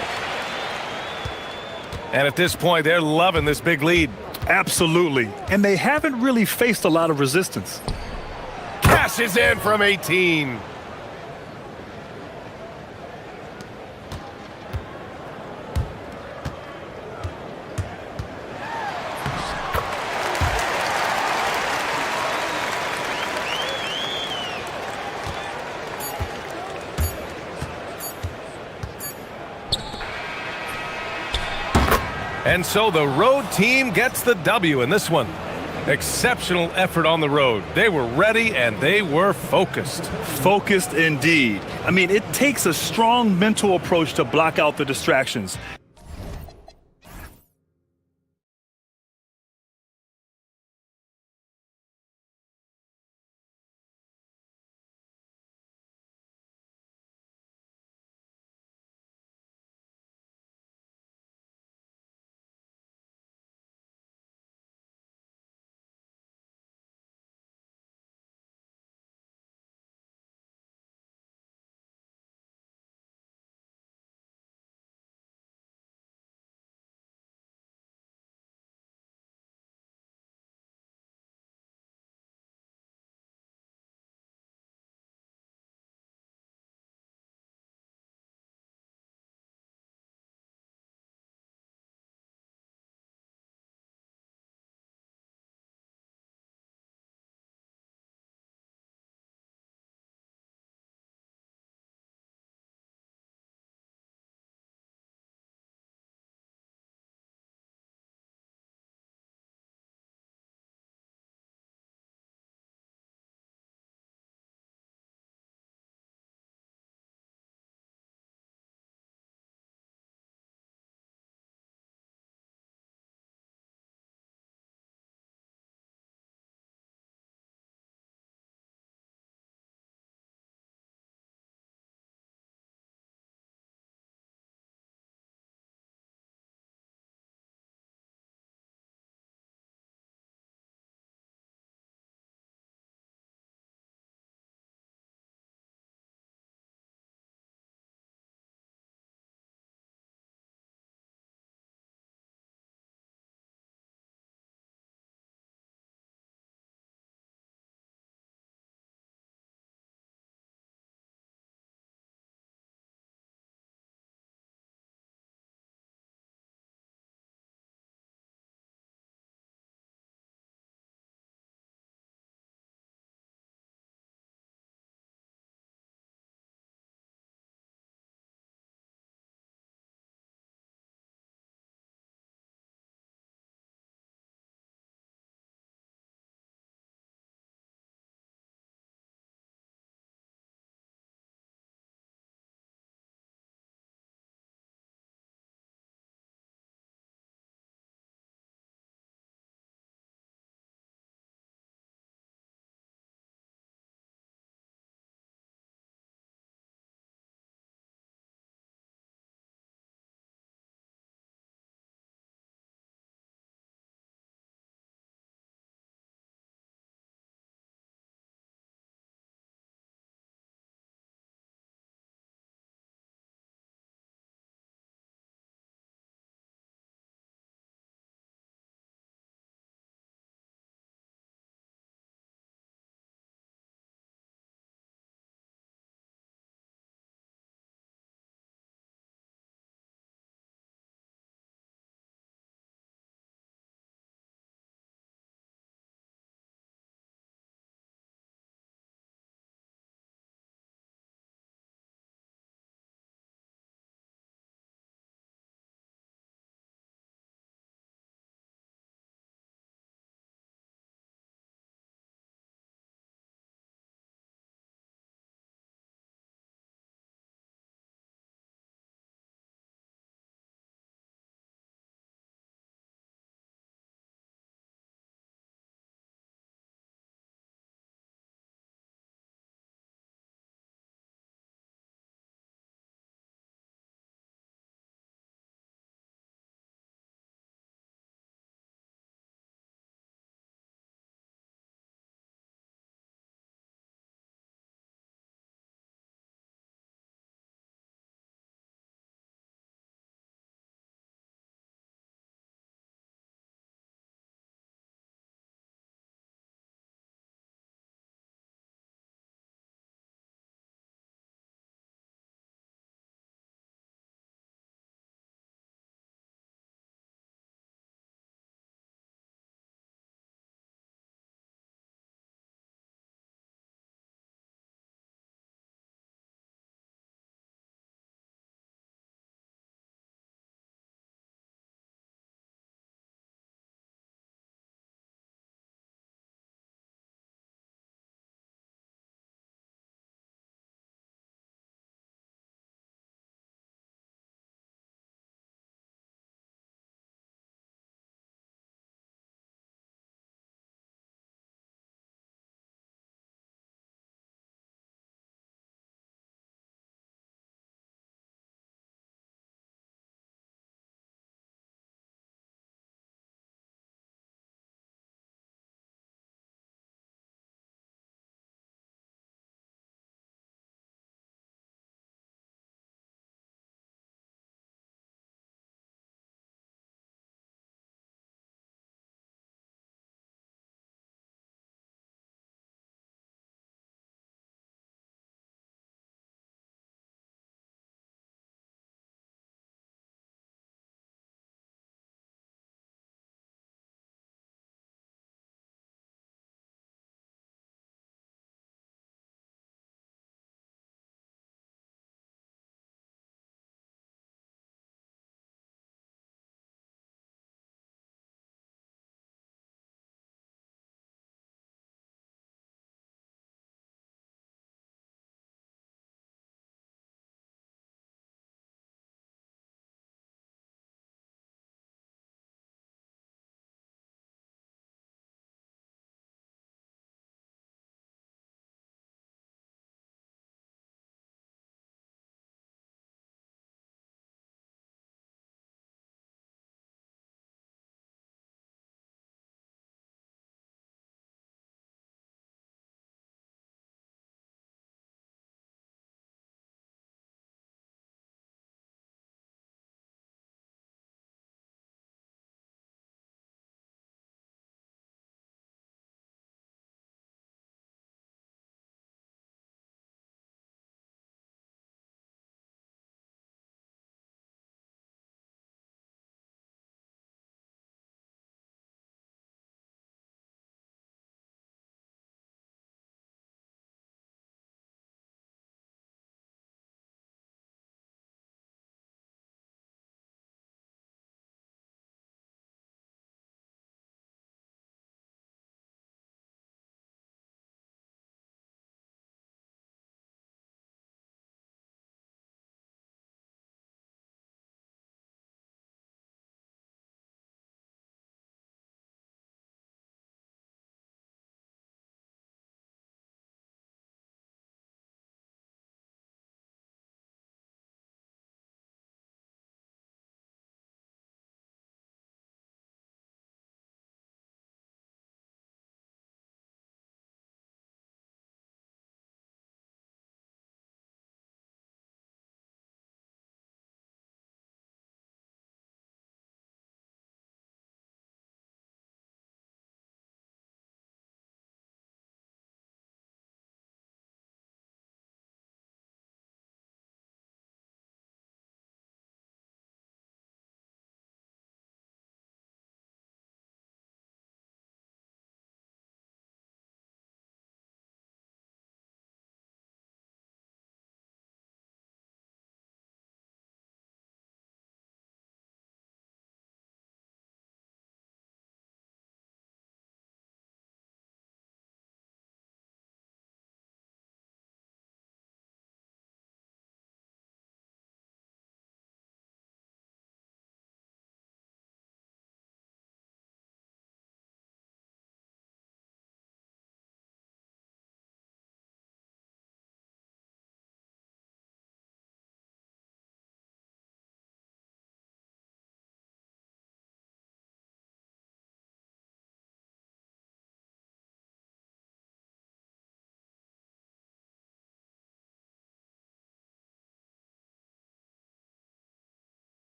And at this point, they're loving this big lead. Absolutely. And they haven't really faced a lot of resistance. Cashes in from 18. And so the road team gets the W in this one. Exceptional effort on the road. They were ready and they were focused. Focused indeed. I mean, it takes a strong mental approach to block out the distractions.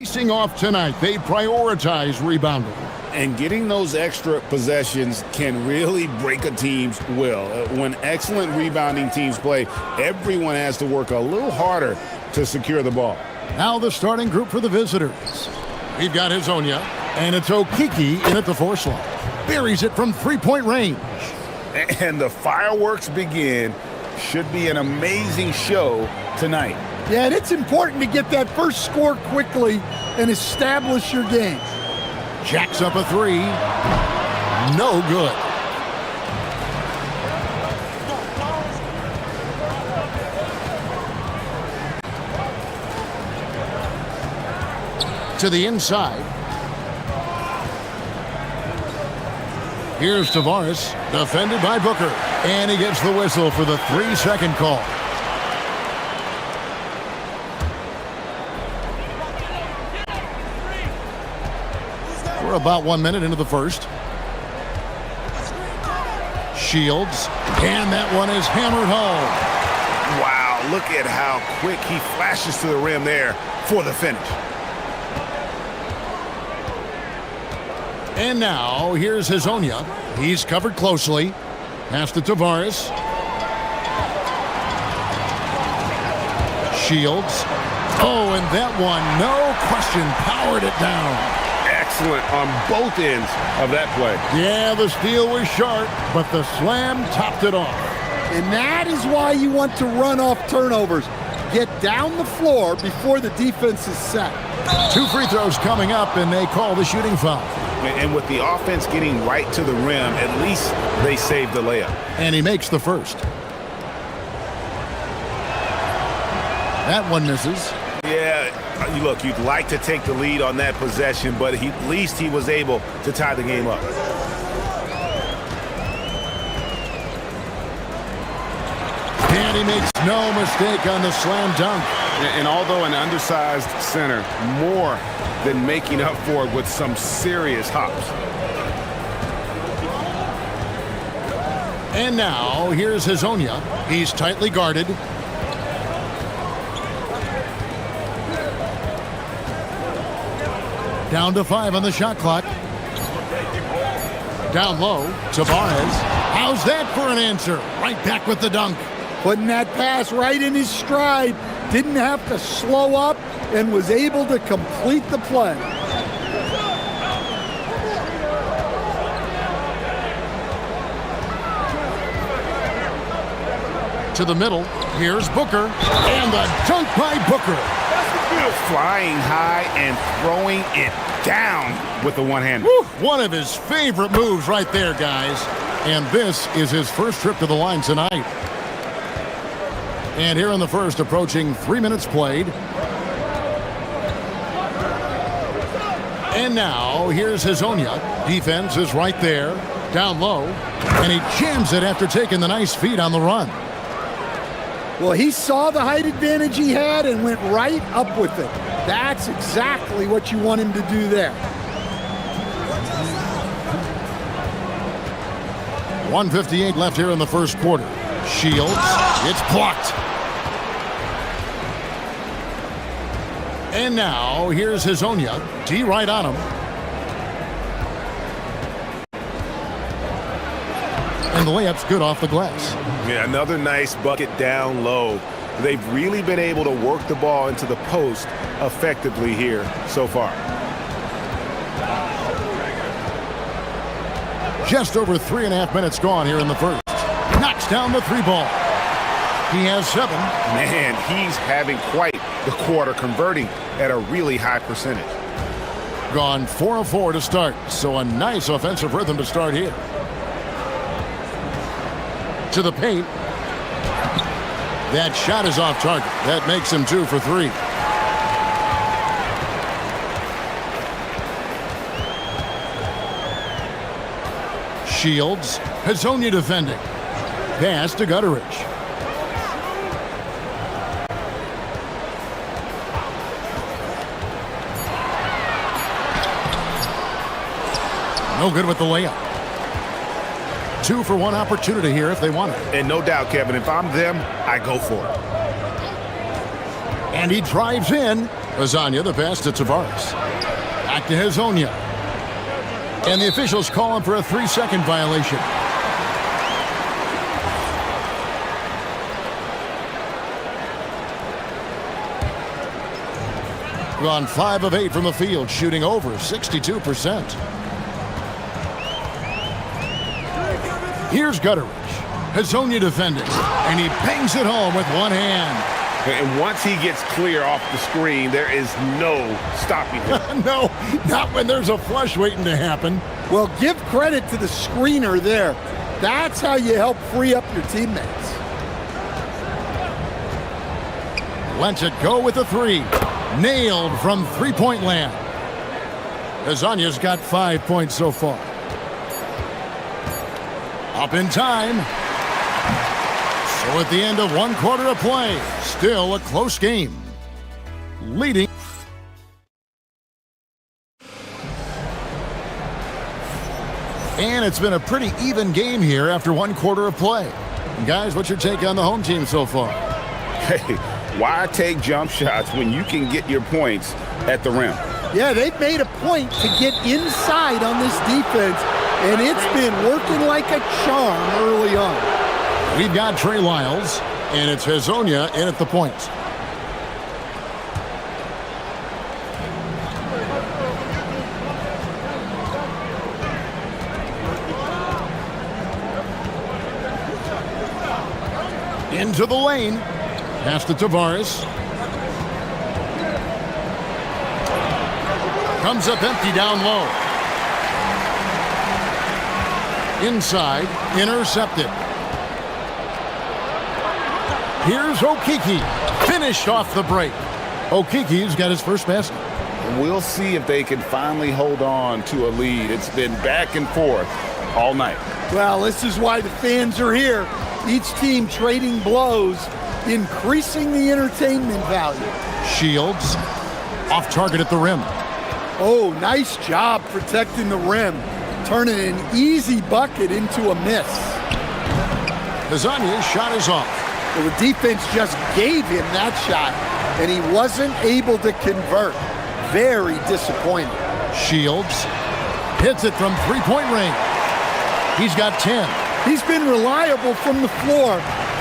Facing off tonight, they prioritize rebounding. And getting those extra possessions can really break a team's will. When excellent rebounding teams play, everyone has to work a little harder to secure the ball. Now the starting group for the visitors. We've got Hazonia, and it's Okiki in at the force line. Buries it from three-point range. And the fireworks begin. Should be an amazing show tonight. Yeah, and it's important to get that first score quickly and establish your game. Jacks up a three. No good. To the inside. Here's Tavares, defended by Booker. And he gets the whistle for the 3-second call. We're about 1 minute into the first. Shields, and that one is hammered home. Wow, look at how quick he flashes to the rim there for the finish. And now, here's Hazonia. He's covered closely. Pass to Tavares. Shields. Oh, and that one, no question, powered it down. Excellent on both ends of that play. Yeah, the steal was sharp, but the slam topped it off. And that is why you want to run off turnovers. Get down the floor before the defense is set. 2 free throws coming up, and they call the shooting foul. And with the offense getting right to the rim, at least they saved the layup. And he makes the first. That one misses. Yeah, look, you'd like to take the lead on that possession, but at least he was able to tie the game up. And he makes no mistake on the slam dunk. And although an undersized center, more than making up for it with some serious hops. And now, here's Hazonia. He's tightly guarded. Down to 5 on the shot clock. Down low, Tavares. How's that for an answer? Right back with the dunk. Putting that pass right in his stride. Didn't have to slow up and was able to complete the play. To the middle, here's Booker, and the dunk by Booker. Flying high and throwing it down with the one-hand. One of his favorite moves right there, guys. And this is his first trip to the line tonight. And here in the first, approaching 3 minutes played. And now, here's Hazonia. Defense is right there, down low. And he jams it after taking the nice feed on the run. Well, he saw the height advantage he had and went right up with it. That's exactly what you want him to do there. 1:58 left here in the first quarter. Shields, it's blocked. And now, here's Hazonia. D right on him. And the layup's good off the glass. Yeah, another nice bucket down low. They've really been able to work the ball into the post effectively here so far. Just over 3.5 minutes gone here in the first. Knocks down the 3 ball. He has 7. Man, he's having quite the quarter, converting at a really high percentage. Gone 4 of 4 to start, so a nice offensive rhythm to start here. To the paint. That shot is off target. That makes him 2 for 3. Shields. Hazonia defending. Pass to Gutteridge. No good with the layup. 2 for 1 opportunity here if they want it. And no doubt, Kevin, if I'm them, I go for it. And he drives in, Lasagna, the pass to Tavares. Back to Hezonja. And the officials call him for a 3-second violation. Gone 5 of 8 from the field, shooting over 62%. Here's Gutteridge. Hezonja defending, and he bangs it home with one hand. And once he gets clear off the screen, there is no stopping him. No, not when there's a flush waiting to happen. Well, give credit to the screener there. That's how you help free up your teammates. Lets it go with a 3. Nailed from three-point land. Lasagna's got 5 points so far. Up in time. So at the end of 1 quarter of play, still a close game. Leading. And it's been a pretty even game here after 1 quarter of play. Guys, what's your take on the home team so far? Hey, why take jump shots when you can get your points at the rim? Yeah, they've made a point to get inside on this defense, and it's been working like a charm early on. We've got Trey Lyles, and it's Hezonja in at the point. Into the lane. Pass to Tavares. Comes up empty down low. Inside, intercepted. Here's Okiki. Finished off the break. Okiki's got his first basket. We'll see if they can finally hold on to a lead. It's been back and forth all night. Well, this is why the fans are here. Each team trading blows, increasing the entertainment value. Shields off target at the rim. Oh, nice job protecting the rim, turning an easy bucket into a miss. Lasagna's shot is off. Well, the defense just gave him that shot, and he wasn't able to convert. Very disappointing. Shields hits it from three-point range. He's got 10. He's been reliable from the floor,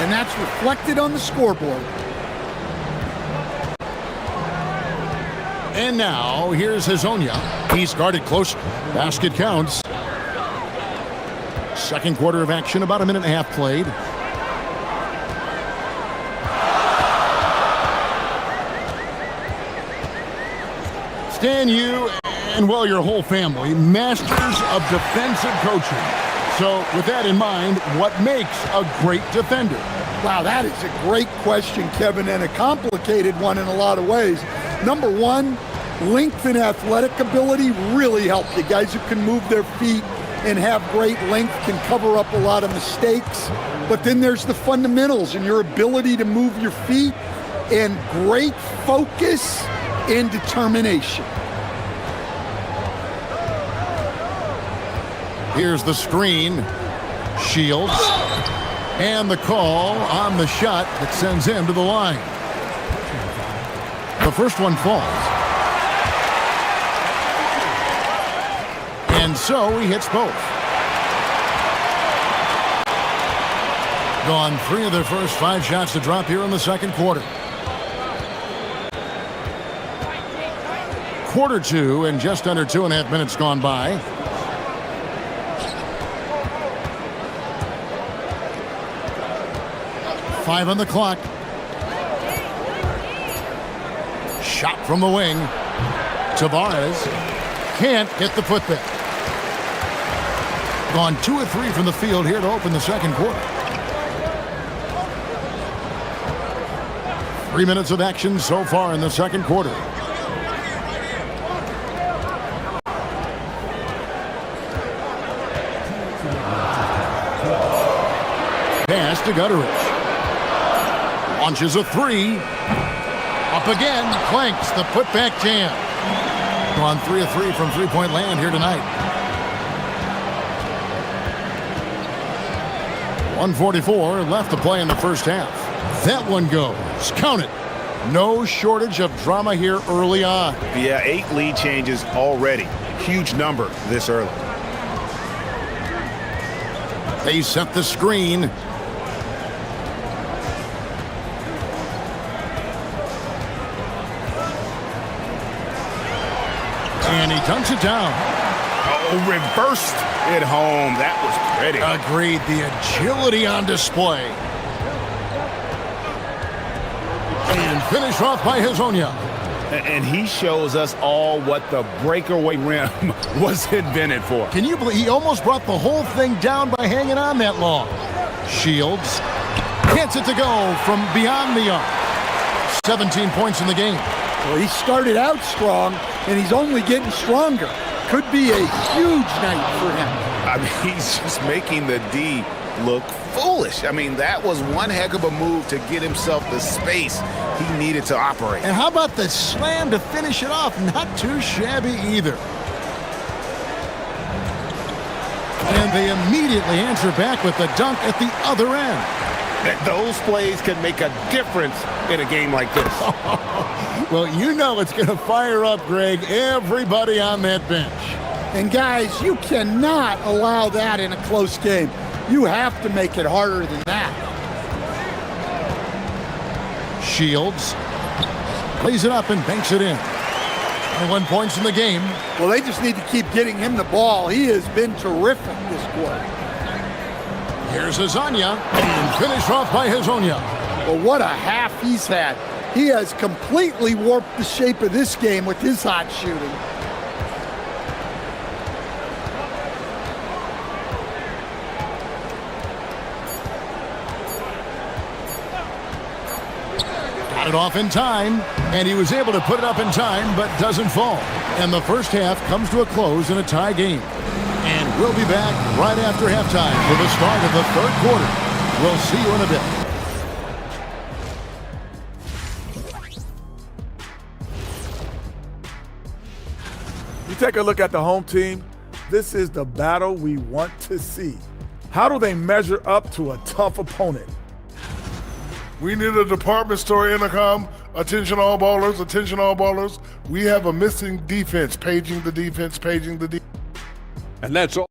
and that's reflected on the scoreboard. And now, here's Hezonja. He's guarded close. Basket counts. Second quarter of action, about a minute and a half played. Stan, you and, well, your whole family, masters of defensive coaching. So with that in mind, what makes a great defender? Wow, that is a great question, Kevin, and a complicated one in a lot of ways. Number one, length and athletic ability really help you. Guys who can move their feet and have great length can cover up a lot of mistakes. But then there's the fundamentals and your ability to move your feet and great focus and determination. Here's the screen. Shields. And the call on the shot that sends him to the line. The first one falls. And so he hits both. Gone 3 of their first 5 shots to drop here in the second quarter. Quarter 2 and just under 2.5 minutes gone by. Five on the clock. Shot from the wing. Tavares can't get the putback. Gone 2 of 3 from the field here to open the second quarter. 3 minutes of action so far in the second quarter. Pass to Gutteridge. Launches a 3. Up again. Clanks the putback jam. Gone 3 of 3 from three-point land here tonight. 1:44 left to play in the first half. That one goes. Count it. No shortage of drama here early on. Yeah, 8 lead changes already. Huge number this early. They set the screen. And he dunks it down. Oh, reversed it home. That was pretty. Agreed. The agility on display. And finished off by Hezonja. And he shows us all what the breakaway rim was invented for. Can you believe he almost brought the whole thing down by hanging on that long? Shields gets it to go from beyond the arc. 17 points in the game. Well, he started out strong, and he's only getting stronger. Could be a huge night for him. I mean, he's just making the D look foolish. I mean, that was one heck of a move to get himself the space he needed to operate. And how about the slam to finish it off? Not too shabby either. And they immediately answer back with the dunk at the other end. Those plays can make a difference in a game like this. Well, you know it's going to fire up, Greg, everybody on that bench. And guys, you cannot allow that in a close game. You have to make it harder than that. Shields plays it up and banks it in. 21 points in the game. Well, they just need to keep getting him the ball. He has been terrific this quarter. Here's Hezonja, and finished off by Hezonja. Well, what a half he's had. He has completely warped the shape of this game with his hot shooting. Got it off in time, and he was able to put it up in time, but doesn't fall. And the first half comes to a close in a tie game. And we'll be back right after halftime for the start of the third quarter. We'll see you in a bit. You take a look at the home team, this is the battle we want to see. How do they measure up to a tough opponent? We need a department store intercom. Attention all ballers, attention all ballers. We have a missing defense, paging the defense, paging the defense. And that's all.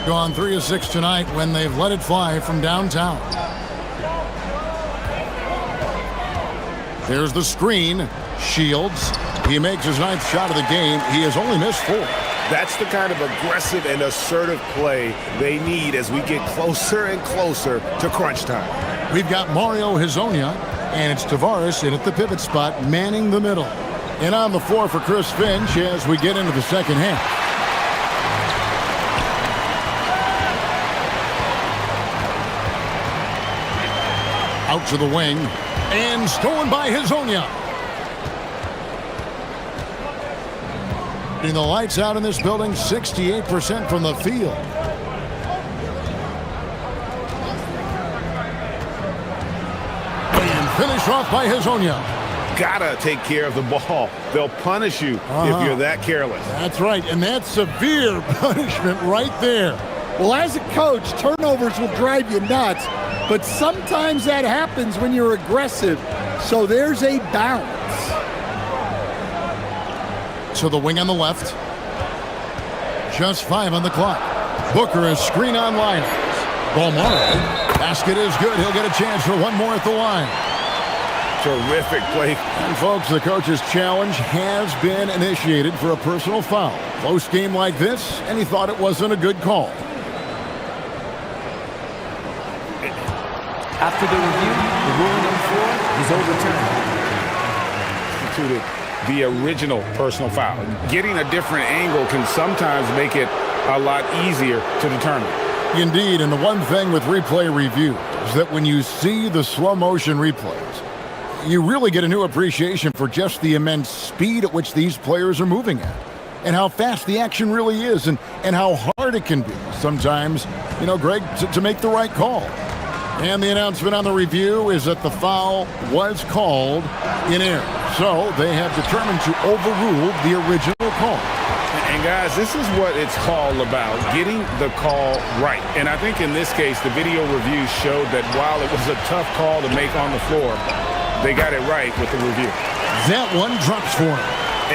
Gone 3 of 6 tonight when they've let it fly from downtown. There's the screen. Shields. He makes his 9th shot of the game. He has only missed 4. That's the kind of aggressive and assertive play they need as we get closer and closer to crunch time. We've got Mario Hezonja, and it's Tavares in at the pivot spot, manning the middle. And on the floor for Chris Finch as we get into the second half. Out to the wing, and stolen by Hezonja. The lights out in this building, 68% from the field. And finish off by Hezonja. Gotta take care of the ball. They'll punish you if you're that careless. That's right, and that's severe punishment right there. Well, as a coach, turnovers will drive you nuts, but sometimes that happens when you're aggressive. So there's a balance. So the wing on the left. Just 5 on the clock. Booker is screen on Lyons. Balmaro. Basket is good. He'll get a chance for one more at the line. Terrific play. And folks, the coach's challenge has been initiated for a personal foul. Close game like this, and he thought it wasn't a good call. After the review, the ruling on the floor is overturned. The original personal foul. Getting a different angle can sometimes make it a lot easier to determine. Indeed, and the one thing with replay review is that when you see the slow motion replays, you really get a new appreciation for just the immense speed at which these players are moving at, and how fast the action really is, and how hard it can be sometimes, Greg, to make the right call. And the announcement on the review is that the foul was called in error. So they have determined to overrule the original call. And guys, this is what it's all about, getting the call right. And I think in this case, the video review showed that while it was a tough call to make on the floor, they got it right with the review. That one drops for him.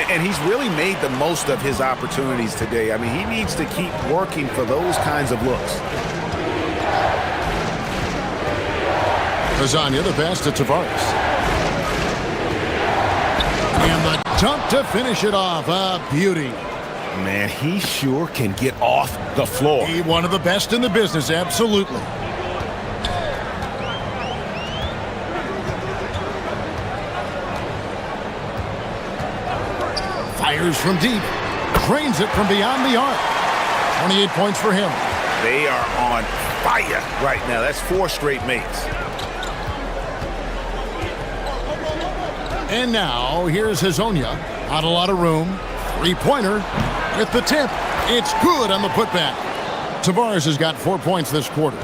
And he's really made the most of his opportunities today. I mean, he needs to keep working for those kinds of looks. Lasagna, the pass to Tavares. And the dunk to finish it off. A beauty. Man, he sure can get off the floor. He one of the best in the business, absolutely. Fires from deep. Drains it from beyond the arc. 28 points for him. They are on fire right now. That's 4 straight makes. And now, here's Hazonia. Not a lot of room. Three-pointer with the tip. It's good on the putback. Tavares has got 4 points this quarter.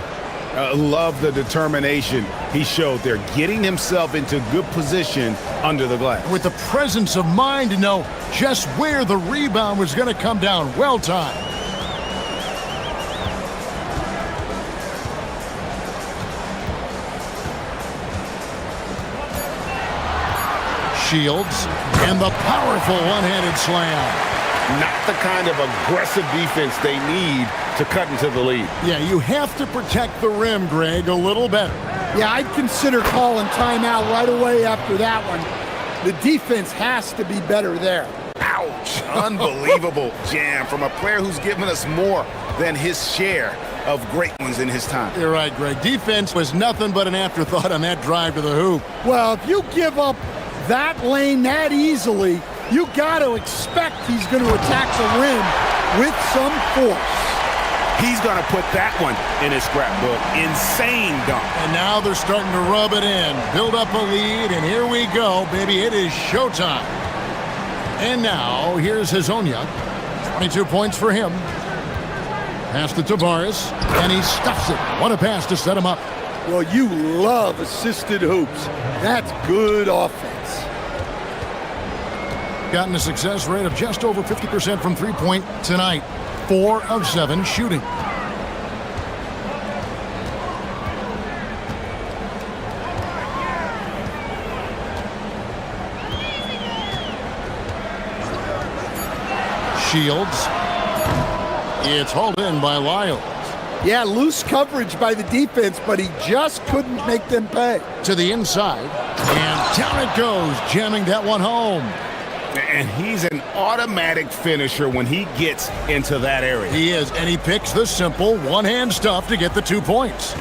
Love the determination he showed there, getting himself into good position under the glass. With the presence of mind to know just where the rebound was going to come down. Well timed. Shields, and the powerful one-handed slam. Not the kind of aggressive defense they need to cut into the lead. Yeah, you have to protect the rim, Greg, a little better. Yeah, I'd consider calling timeout right away after that one. The defense has to be better there. Ouch! Unbelievable jam from a player who's given us more than his share of great ones in his time. You're right, Greg. Defense was nothing but an afterthought on that drive to the hoop. Well, if you give up that lane that easily, you got to expect he's going to attack the rim with some force. He's going to put that one in his scrapbook. Insane dunk. And now they're starting to rub it in, build up a lead, and here we go, baby. It is showtime. And now, here's Hazonia. 22 points for him. Pass to Tavares, and he stuffs it. What a pass to set him up. Well, you love assisted hoops. That's good offense. Gotten a success rate of just over 50% from three-point tonight. 4 of 7 shooting. Shields. It's hauled in by Lyles. Yeah, loose coverage by the defense, but he just couldn't make them pay. To the inside, and down it goes, jamming that one home. And he's an automatic finisher when he gets into that area. He is, and he picks the simple one-hand stuff to get the 2 points.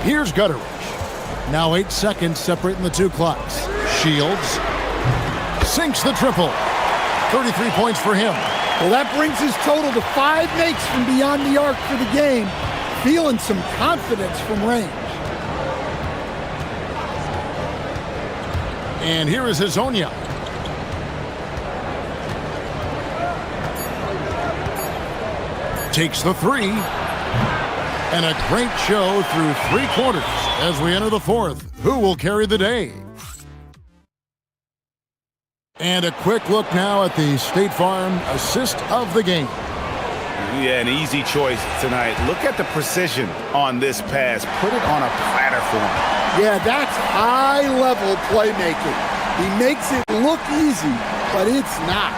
Here's Gutteridge. Now 8 seconds separating the two clocks. Shields sinks the triple. 33 points for him. Well, that brings his total to 5 makes from beyond the arc for the game. Feeling some confidence from range. And here is Hazonia. Takes the 3. And a great show through 3 quarters as we enter the 4th. Who will carry the day? And a quick look now at the State Farm assist of the game. Yeah, an easy choice tonight. Look at the precision on this pass. Put it on a platter for him. Yeah, that's high-level playmaking. He makes it look easy, but it's not.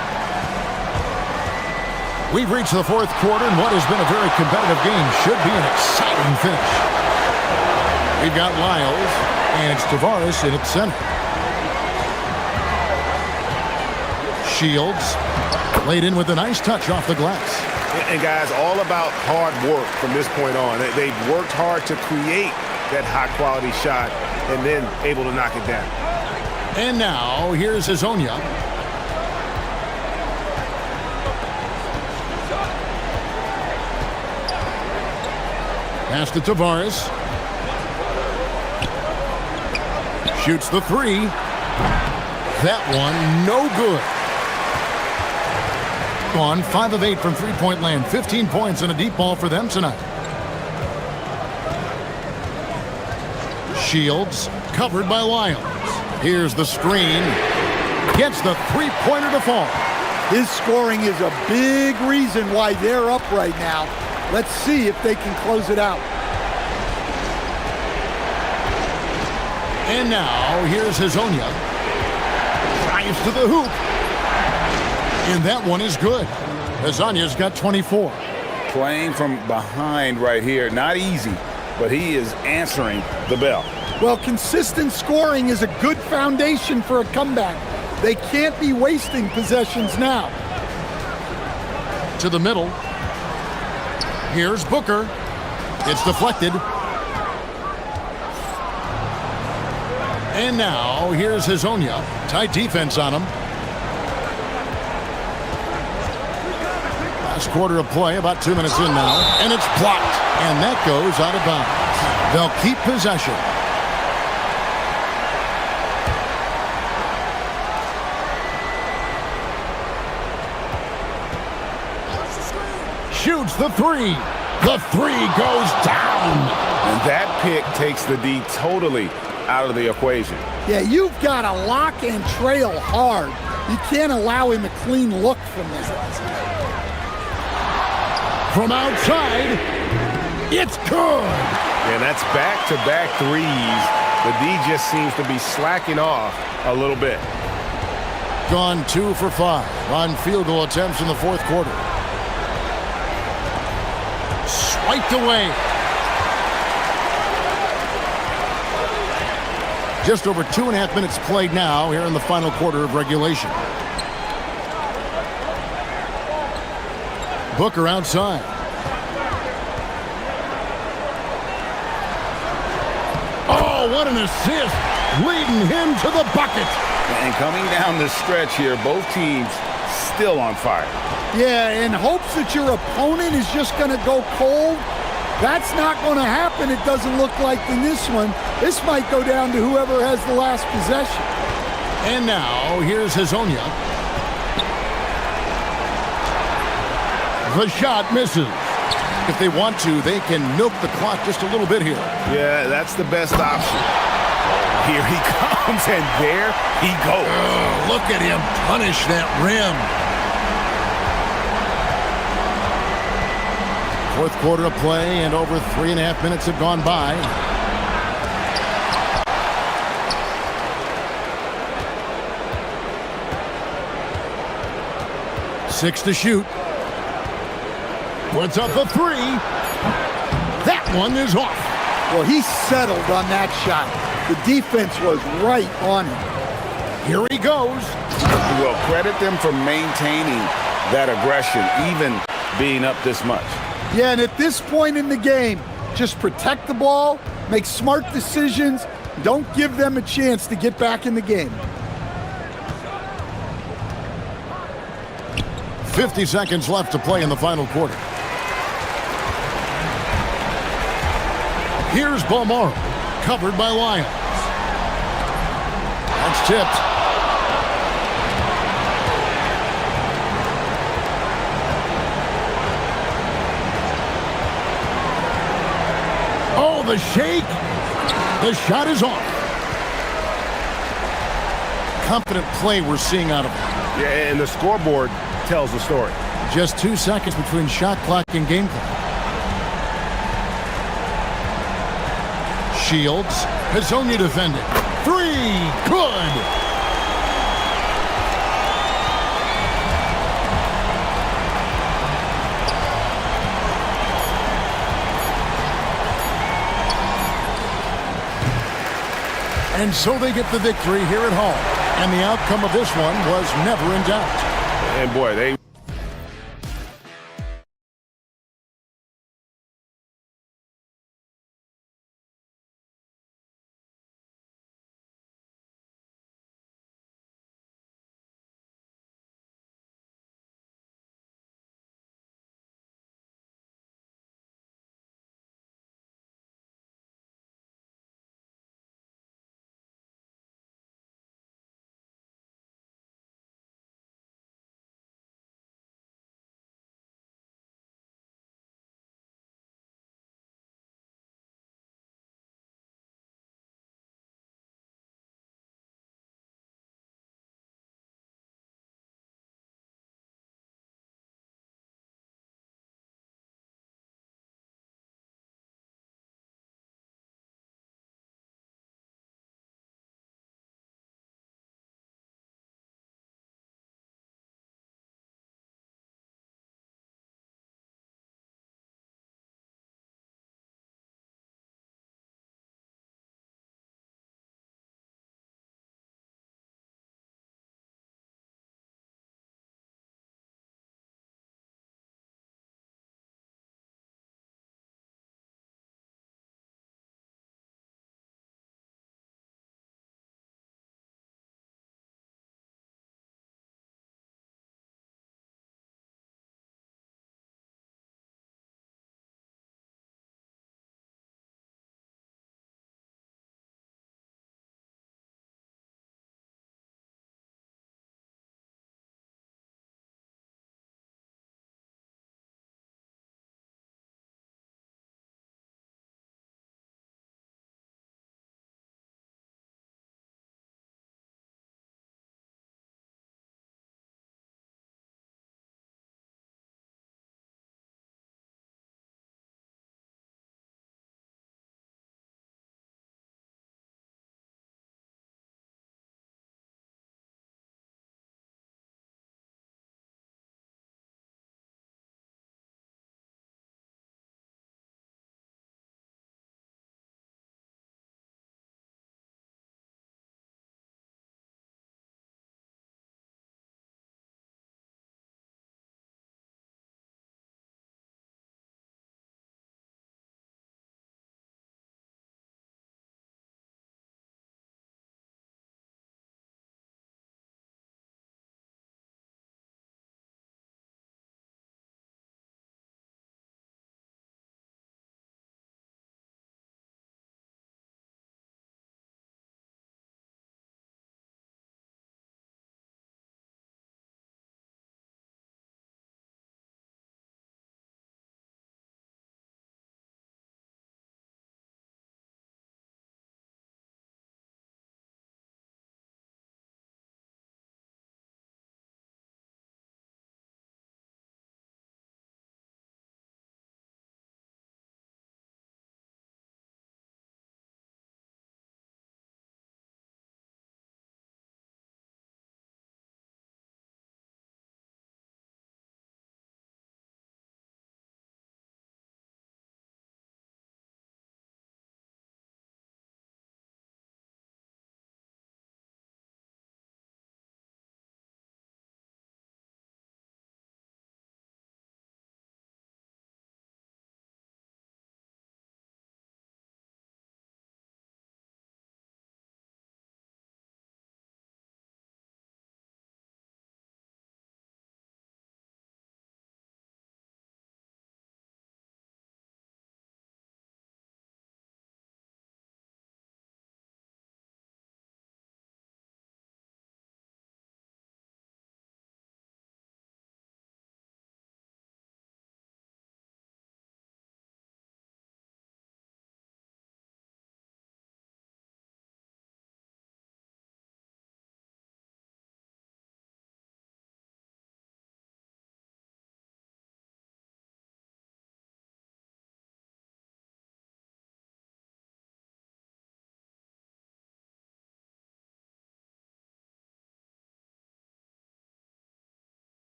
We've reached the fourth quarter, and what has been a very competitive game should be an exciting finish. We've got Lyles, and it's Tavares in its center. Shields laid in with a nice touch off the glass. And guys, all about hard work from this point on. They've worked hard to create that high-quality shot and then able to knock it down. And now, here's Hazonia. Pass to Tavares. Shoots the three. That one, no good. On 5 of 8 from three-point land. 15 points and a deep ball for them tonight. Shields covered by Lyles. Here's the screen. Gets the three-pointer to fall. His scoring is a big reason why they're up right now. Let's see if they can close it out. And now, here's Hazonia. Drives to the hoop. And that one is good. Hazonia's got 24. Playing from behind right here. Not easy, but he is answering the bell. Well, consistent scoring is a good foundation for a comeback. They can't be wasting possessions now. To the middle. Here's Booker. It's deflected. And now, here's Hazonia. Tight defense on him. Last quarter of play, about 2 minutes in now. And it's blocked. And that goes out of bounds. They'll keep possession. Shoots the three. The three goes down. And that pick takes the D totally out of the equation. Yeah, you've got to lock and trail hard. You can't allow him a clean look from this. From outside, it's good. And that's back-to-back threes. The D just seems to be slacking off a little bit. Gone 2 for 5 on field goal attempts in the fourth quarter. Swiped away. Just over 2.5 minutes played now here in the final quarter of regulation. Booker outside. Oh, what an assist. Leading him to the bucket. And coming down the stretch here, both teams still on fire. Yeah, in hopes that your opponent is just going to go cold. That's not going to happen, it doesn't look like, in this one. This might go down to whoever has the last possession. And now, here's Hazonia. The shot misses. If they want to, they can milk the clock just a little bit here. Yeah, that's the best option. Here he comes, and there he goes. Oh, look at him punish that rim. Fourth quarter of play, and over 3.5 minutes have gone by. Six to shoot. Puts up a three. That one is off. Well, he settled on that shot. The defense was right on him. Here he goes. Well, credit them for maintaining that aggression, even being up this much. Yeah, and at this point in the game, just protect the ball, make smart decisions, don't give them a chance to get back in the game. 50 seconds left to play in the final quarter. Here's Balmaro, covered by Lyles. That's tipped. Oh, the shake. The shot is off. Confident play we're seeing out of him. Yeah, and the scoreboard tells the story. Just 2 seconds between shot clock and game clock. Shields, Hazonia defending. Three, good. And so they get the victory here at home. And the outcome of this one was never in doubt. And boy, they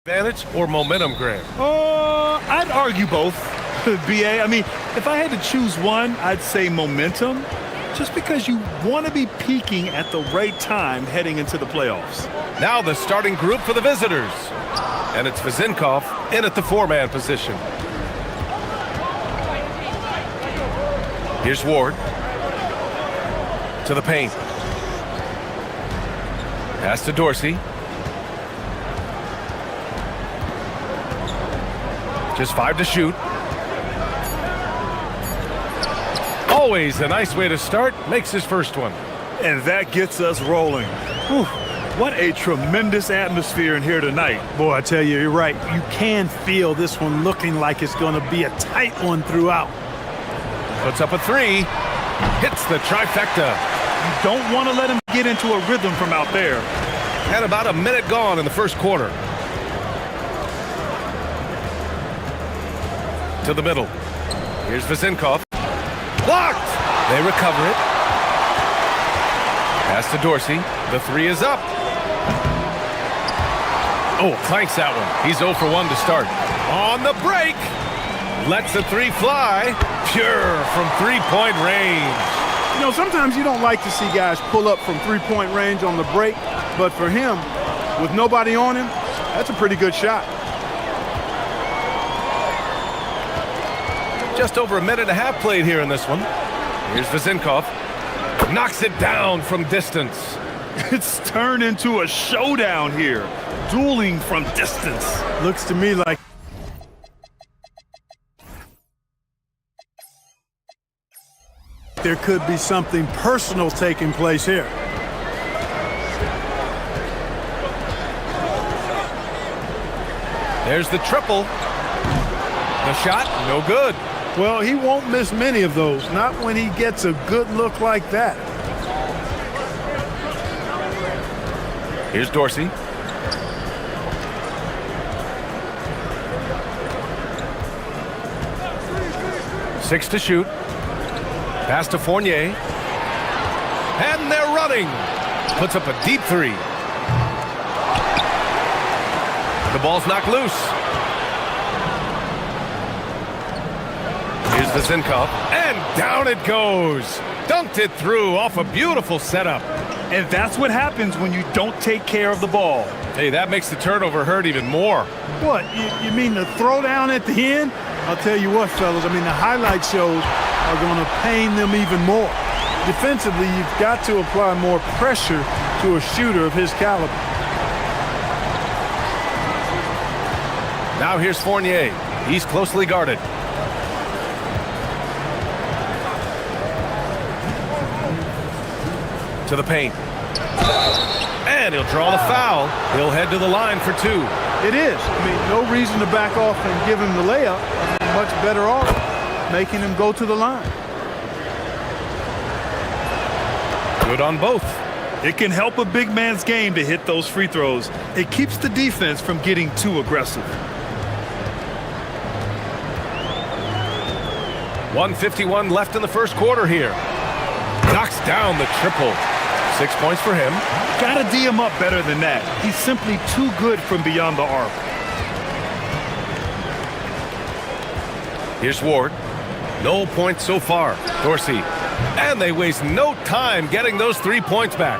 Advantage or momentum grab? I'd argue both, BA. I mean, if I had to choose one, I'd say momentum, just because you want to be peaking at the right time heading into the playoffs. Now the starting group for the visitors. And it's Vezinkov in at the four-man position. Here's Ward. To the paint. Pass to Dorsey. Just 5 to shoot. Always a nice way to start. Makes his first one. And that gets us rolling. Whew. What a tremendous atmosphere in here tonight. Boy, I tell you, you're right. You can feel this one looking like it's going to be a tight one throughout. Puts up a three. Hits the trifecta. You don't want to let him get into a rhythm from out there. And about a minute gone in the first quarter. To the middle. Here's Vezinkov. Blocked! They recover it. Pass to Dorsey. The three is up. Oh, clanks that one. He's 0 for 1 to start. On the break. Lets the three fly. Pure from three-point range. You know, sometimes you don't like to see guys pull up from three-point range on the break, but for him, with nobody on him, that's a pretty good shot. Just over a minute and a half played here in this one. Here's Vezinkov. Knocks it down from distance. It's turned into a showdown here. Dueling from distance. Looks to me like there could be something personal taking place here. There's the triple. The shot, no good. Well, he won't miss many of those, not when he gets a good look like that. Here's Dorsey. Six to shoot. Pass to Fournier. And they're running. Puts up a deep three. The ball's knocked loose. Here's Vezinkov. And down it goes. Dunked it through off a beautiful setup. And that's what happens when you don't take care of the ball. Hey, that makes the turnover hurt even more. What, you mean the throwdown at the end? I'll tell you what, fellas, I mean, the highlight shows are going to pain them even more. Defensively, you've got to apply more pressure to a shooter of his caliber. Now here's Fournier. He's closely guarded. To the paint. And he'll draw the foul. He'll head to the line for two. It is. I mean, no reason to back off and give him the layup. I mean, much better off making him go to the line. Good on both. It can help a big man's game to hit those free throws. It keeps the defense from getting too aggressive. 1:51 left in the first quarter here. Knocks down the triple. 6 points for him. Gotta D him up better than that. He's simply too good from beyond the arc. Here's Ward. No points so far. Dorsey. And they waste no time getting those 3 points back.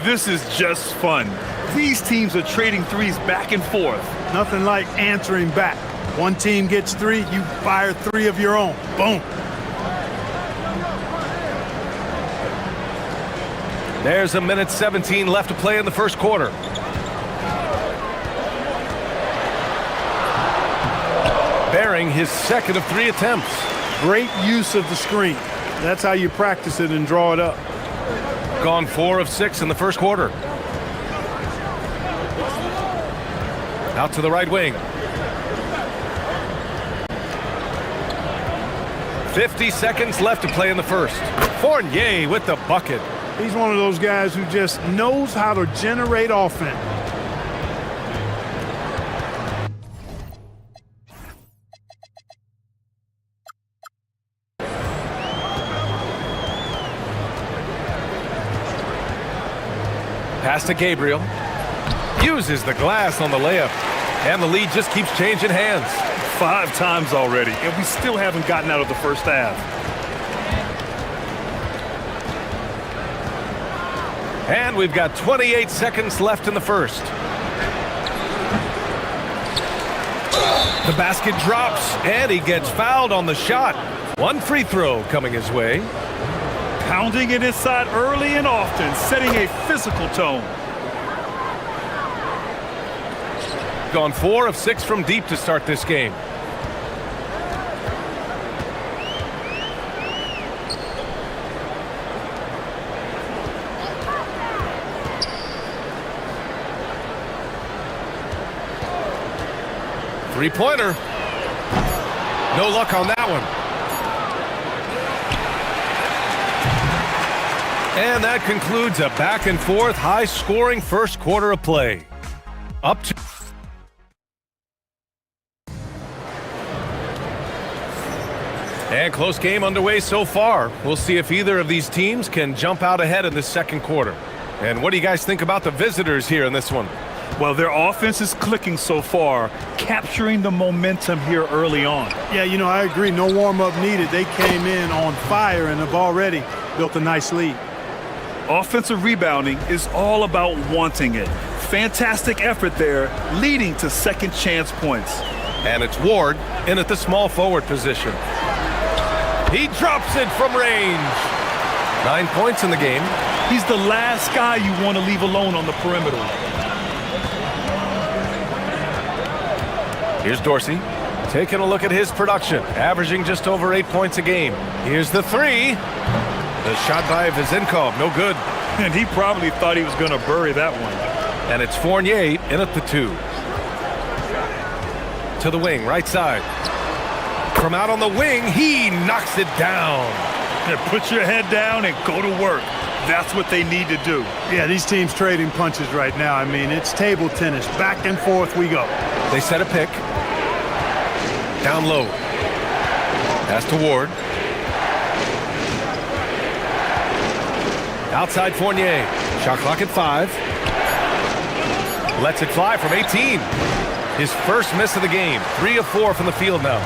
This is just fun. These teams are trading threes back and forth. Nothing like answering back. One team gets 3, you fire 3 of your own. Boom. There's a minute 17 left to play in the first quarter. Bearing his second of 3 attempts. Great use of the screen. That's how you practice it and draw it up. Gone 4 of 6 in the first quarter. Out to the right wing. 50 seconds left to play in the first. Fournier with the bucket. He's one of those guys who just knows how to generate offense. Pass to Gabriel. Uses the glass on the layup. And the lead just keeps changing hands. 5 times already, and we still haven't gotten out of the first half. And we've got 28 seconds left in the first. The basket drops, and he gets fouled on the shot. One free throw coming his way. Pounding it inside early and often, setting a physical tone. Gone 4 of 6 from deep to start this game. Three-pointer. No luck on that one. And that concludes a back-and-forth, high-scoring first quarter of play. Up to... And close game underway so far. We'll see if either of these teams can jump out ahead in this second quarter. And what do you guys think about the visitors here in this one? Well, their offense is clicking so far, capturing the momentum here early on. Yeah, you know, I agree. No warm-up needed. They came in on fire and have already built a nice lead. Offensive rebounding is all about wanting it. Fantastic effort there, leading to second chance points. And it's Ward in at the small forward position. He drops it from range. 9 points in the game. He's the last guy you want to leave alone on the perimeter. Here's Dorsey, taking a look at his production, averaging just over 8 points a game. Here's the three. The shot by Vizenkov, no good. And he probably thought he was going to bury that one. And it's Fournier in at the 2. To the wing, right side. From out on the wing, he knocks it down. Yeah, put your head down and go to work. That's what they need to do. Yeah, these teams trading punches right now. I mean, it's table tennis. Back and forth we go. They set a pick. Down low. Pass to Ward. Outside Fournier. Shot clock at 5. Lets it fly from 18. His first miss of the game. 3 of 4 from the field now.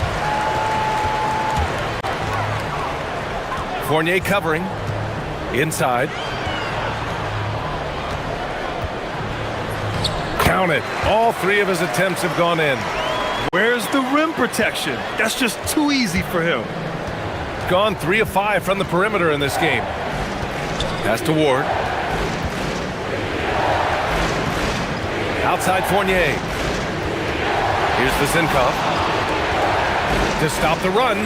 Fournier covering. Inside. Count it. All 3 of his attempts have gone in. Where's the rim protection? That's just too easy for him. Gone 3 of 5 from the perimeter in this game. Pass to Ward. Outside Fournier. Here's Vizenkov. To stop the run.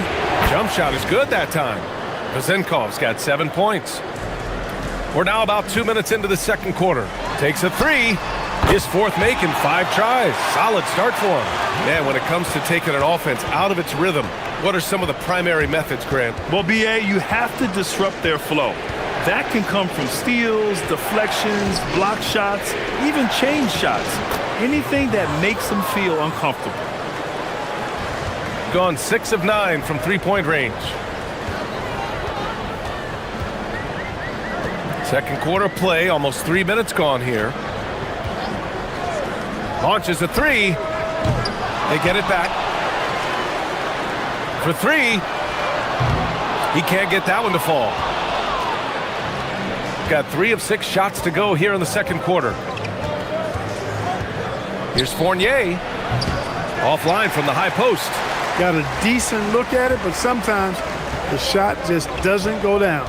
Jump shot is good that time. Vizenkov's got 7 points. We're now about 2 minutes into the second quarter. Takes a 3. His fourth make in 5 tries. Solid start for him. Man, when it comes to taking an offense out of its rhythm, what are some of the primary methods, Grant? Well, B.A., you have to disrupt their flow. That can come from steals, deflections, block shots, even change shots. Anything that makes them feel uncomfortable. Gone 6 of 9 from three-point range. Second quarter play, almost 3 minutes gone here. Launches a 3. They get it back. For 3. He can't get that one to fall. Got 3 of 6 shots to go here in the second quarter. Here's Fournier. Offline from the high post. Got a decent look at it, but sometimes the shot just doesn't go down.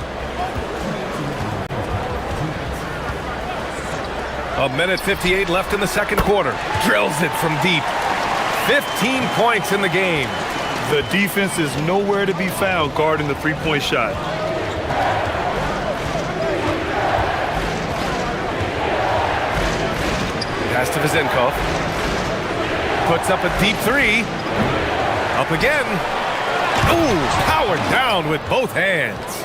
A minute 58 left in the second quarter. Drills it from deep. 15 points in the game. The defense is nowhere to be found guarding the three-point shot. Pass to Vizenkov. Puts up a deep 3. Up again. Ooh, powered down with both hands.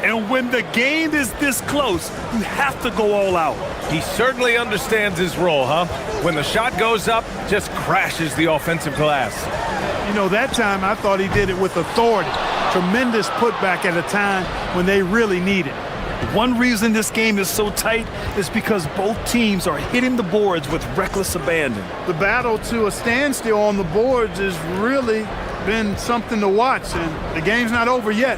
And when the game is this close, you have to go all out. He certainly understands his role, huh? When the shot goes up, just crashes the offensive glass. You know, that time I thought he did it with authority. Tremendous putback at a time when they really need it. One reason this game is so tight is because both teams are hitting the boards with reckless abandon. The battle to a standstill on the boards has really been something to watch, and the game's not over yet.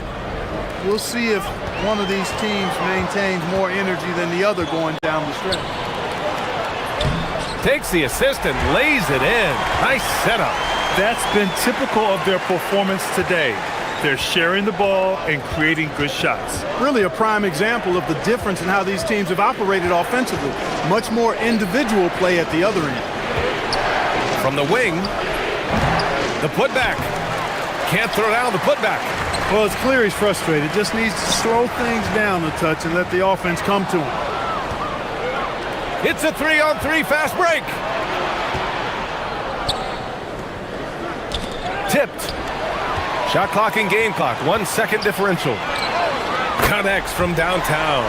We'll see if one of these teams maintains more energy than the other going down the stretch. Takes the assist and lays it in. Nice setup. That's been typical of their performance today. They're sharing the ball and creating good shots. Really a prime example of the difference in how these teams have operated offensively. Much more individual play at the other end. From the wing, the putback. Can't throw down the putback. Well, it's clear he's frustrated. Just needs to slow things down a touch and let the offense come to him. It's a 3-on-3 fast break. Tipped. Shot clock and game clock, 1 second differential. Connects from downtown.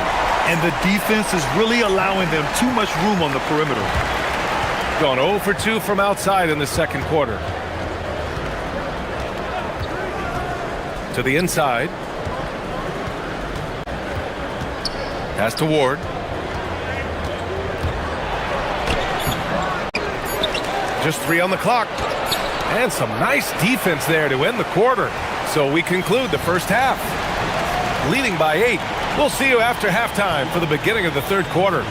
And the defense is really allowing them too much room on the perimeter. Gone 0 for 2 from outside in the second quarter. To the inside. Pass to Ward. Just 3 on the clock. And some nice defense there to end the quarter. So we conclude the first half. Leading by 8. We'll see you after halftime for the beginning of the third quarter.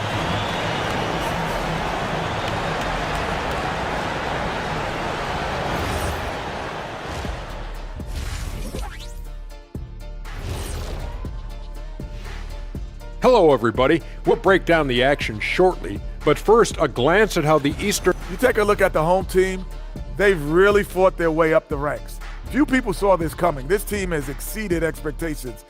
Hello, everybody. We'll break down the action shortly, but first, a glance at how the Eastern... You take a look at the home team, they've really fought their way up the ranks. Few people saw this coming. This team has exceeded expectations.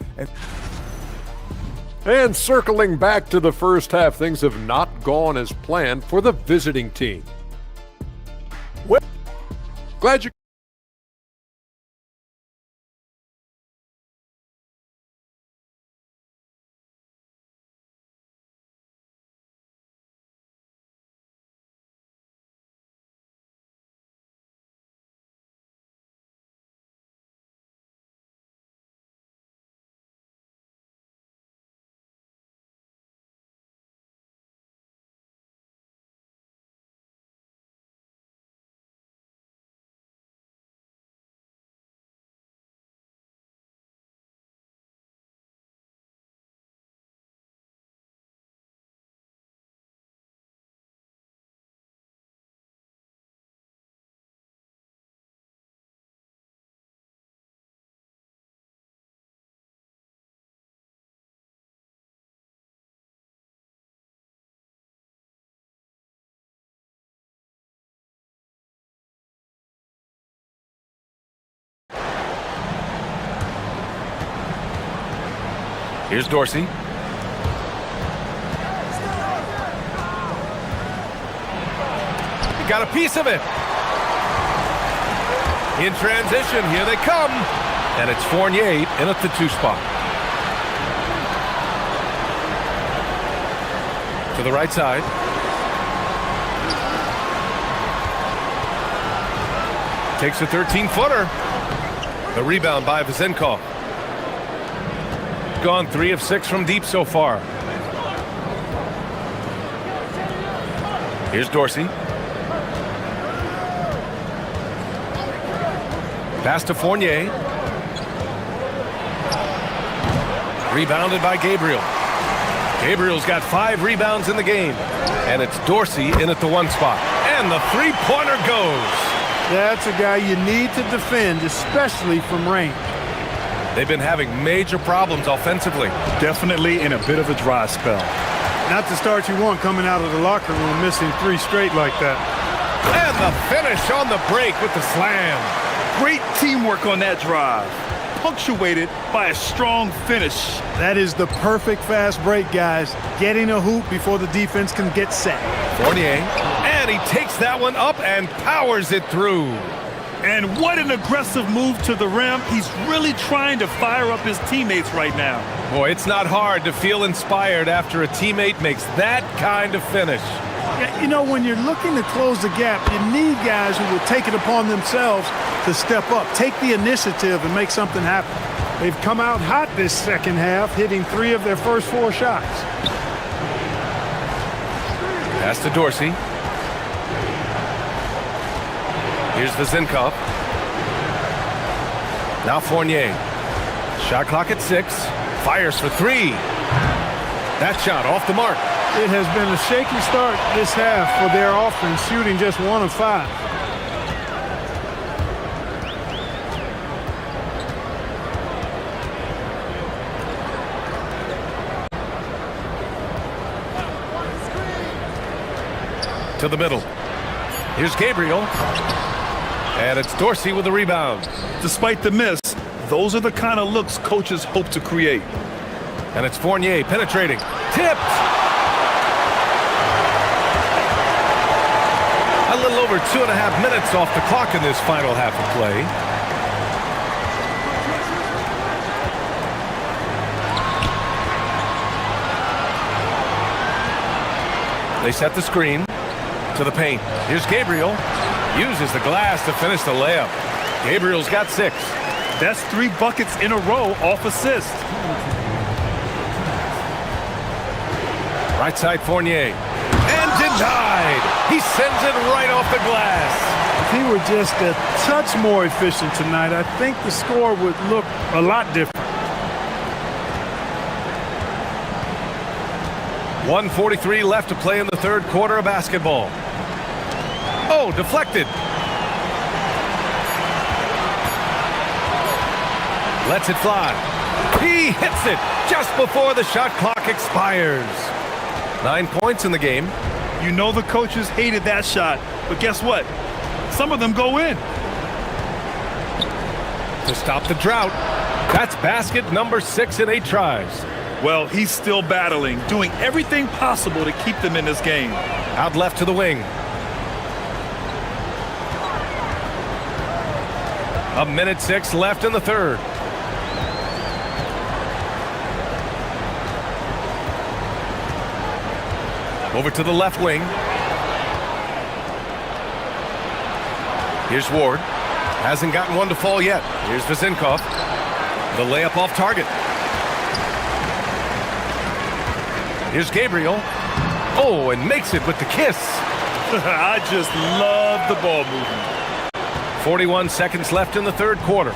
And circling back to the first half, things have not gone as planned for the visiting team. Glad you... Here's Dorsey. He got a piece of it. In transition, here they come. And it's Fournier in at the 2 spot. To the right side. Takes a 13-footer. The rebound by Vezenkov. Gone 3 of 6 from deep so far. Here's Dorsey. Pass to Fournier. Rebounded by Gabriel. Gabriel's got 5 rebounds in the game. And it's Dorsey in at the 1 spot. And the 3-pointer goes. That's a guy you need to defend, especially from range. They've been having major problems offensively. Definitely in a bit of a dry spell. Not the start you want coming out of the locker room, missing 3 straight like that. And the finish on the break with the slam. Great teamwork on that drive, punctuated by a strong finish. That is the perfect fast break, guys. Getting a hoop before the defense can get set. Fournier, and he takes that one up and powers it through. And what an aggressive move to the rim. He's really trying to fire up his teammates right now. Boy, it's not hard to feel inspired after a teammate makes that kind of finish. Yeah, you know, when you're looking to close the gap, you need guys who will take it upon themselves to step up, take the initiative and make something happen. They've come out hot this second half, hitting 3 of their first 4 shots. Pass to Dorsey. Here's Vezinkov. Now Fournier. Shot clock at 6. Fires for 3. That shot off the mark. It has been a shaky start this half for their offense, shooting just 1 of 5. To the middle. Here's Gabriel. And it's Dorsey with the rebound. Despite the miss, those are the kind of looks coaches hope to create. And it's Fournier penetrating. Tipped! A little over 2.5 minutes off the clock in this final half of play. They set the screen to the paint. Here's Gabriel. Uses the glass to finish the layup. Gabriel's got 6. That's 3 buckets in a row off assist. Right side Fournier. And denied. He sends it right off the glass. If he were just a touch more efficient tonight, I think the score would look a lot different. 1:43 left to play in the third quarter of basketball. Oh, deflected. Lets it fly. He hits it just before the shot clock expires. 9 points in the game. You know the coaches hated that shot, but guess what? Some of them go in. To stop the drought. That's basket number 6 in 8 tries. Well, he's still battling, doing everything possible to keep them in this game. Out left to the wing. 1:06 left in the third. Over to the left wing. Here's Ward. Hasn't gotten one to fall yet. Here's Vezinkov. The layup off target. Here's Gabriel. Oh, and makes it with the kiss. I just love the ball movement. 41 seconds left in the third quarter.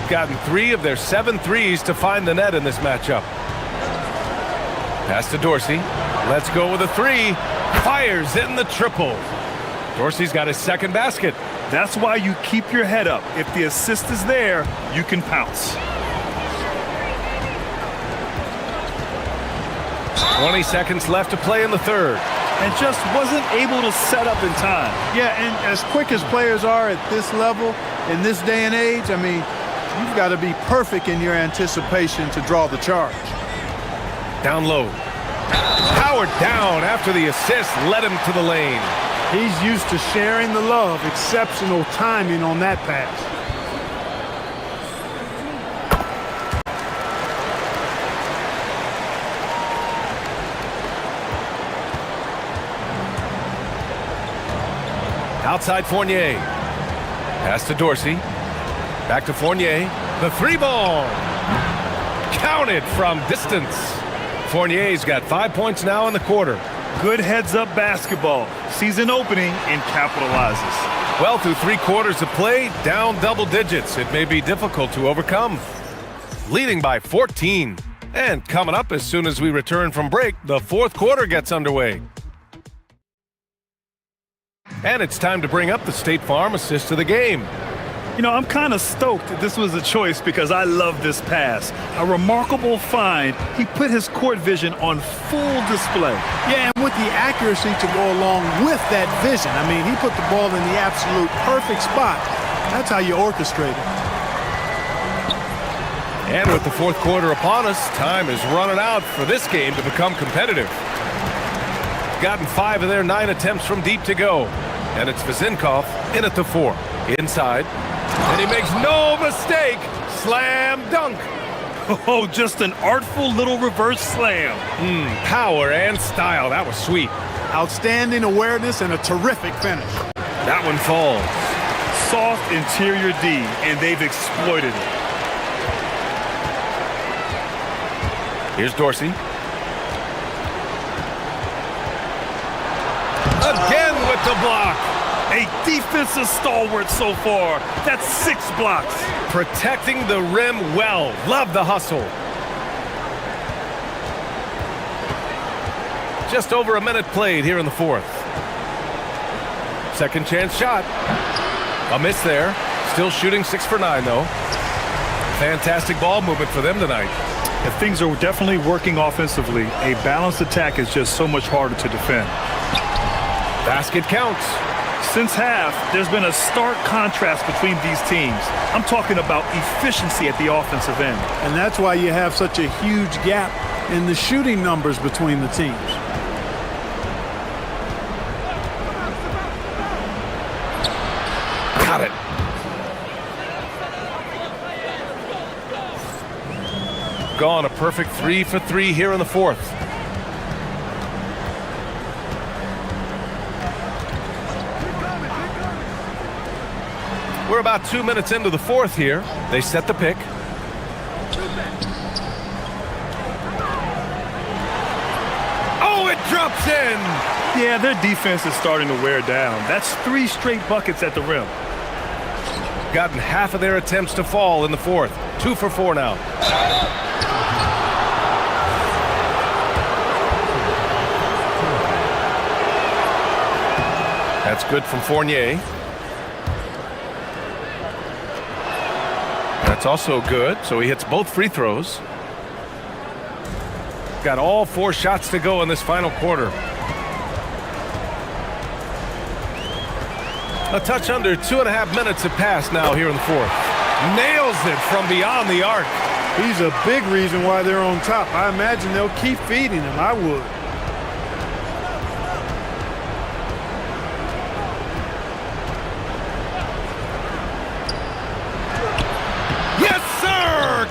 Gotten 3 of their 7 threes to find the net in this matchup. Pass to Dorsey. Let's go with a 3. Fires in the triple. Dorsey's got his second basket. That's why you keep your head up. If the assist is there, you can pounce. 20 seconds left to play in the third. And just wasn't able to set up in time. Yeah, and as quick as players are at this level, in this day and age, I mean, you've got to be perfect in your anticipation to draw the charge. Down low. Powered down after the assist led him to the lane. He's used to sharing the love. Exceptional timing on that pass. Outside Fournier. Pass to Dorsey. Back to Fournier. The 3 ball. Counted from distance. Fournier's got 5 points now in the quarter. Good heads-up basketball. Sees an opening and capitalizes. Well, through 3 quarters of play, down double digits. It may be difficult to overcome. Leading by 14. And coming up as soon as we return from break, the fourth quarter gets underway. And it's time to bring up the State Farm assist of the game. You know, I'm kind of stoked that this was a choice because I love this pass. A remarkable find. He put his court vision on full display. Yeah, and with the accuracy to go along with that vision. I mean, he put the ball in the absolute perfect spot. That's how you orchestrate it. And with the fourth quarter upon us, time is running out for this game to become competitive. Gotten 5 of their 9 attempts from deep to go. And it's Vezinkov in at the 4. Inside. And he makes no mistake. Slam dunk. Oh, just an artful little reverse slam. Power and style. That was sweet. Outstanding awareness and a terrific finish. That one falls. Soft interior D, and they've exploited it. Here's Dorsey. Again with the block. A defensive stalwart so far. That's 6 blocks. Protecting the rim well. Love the hustle. Just over a minute played here in the fourth. Second chance shot. A miss there. Still shooting 6 for 9 though. Fantastic ball movement for them tonight. If things are definitely working offensively, a balanced attack is just so much harder to defend. Basket counts. Since half, there's been a stark contrast between these teams. I'm talking about efficiency at the offensive end. And that's why you have such a huge gap in the shooting numbers between the teams. Got it. Gone a perfect 3 for 3 here in the fourth. We're about 2 minutes into the fourth here. They set the pick. Oh, it drops in. Yeah, their defense is starting to wear down. That's 3 straight buckets at the rim. Gotten half of their attempts to fall in the fourth. 2 for 4 now. That's good from Fournier. That's also good, so he hits both free throws. Got all 4 shots to go in this final quarter. A touch under 2.5 minutes have passed now here in the fourth. Nails it from beyond the arc. He's a big reason why they're on top. I imagine they'll keep feeding him. I would.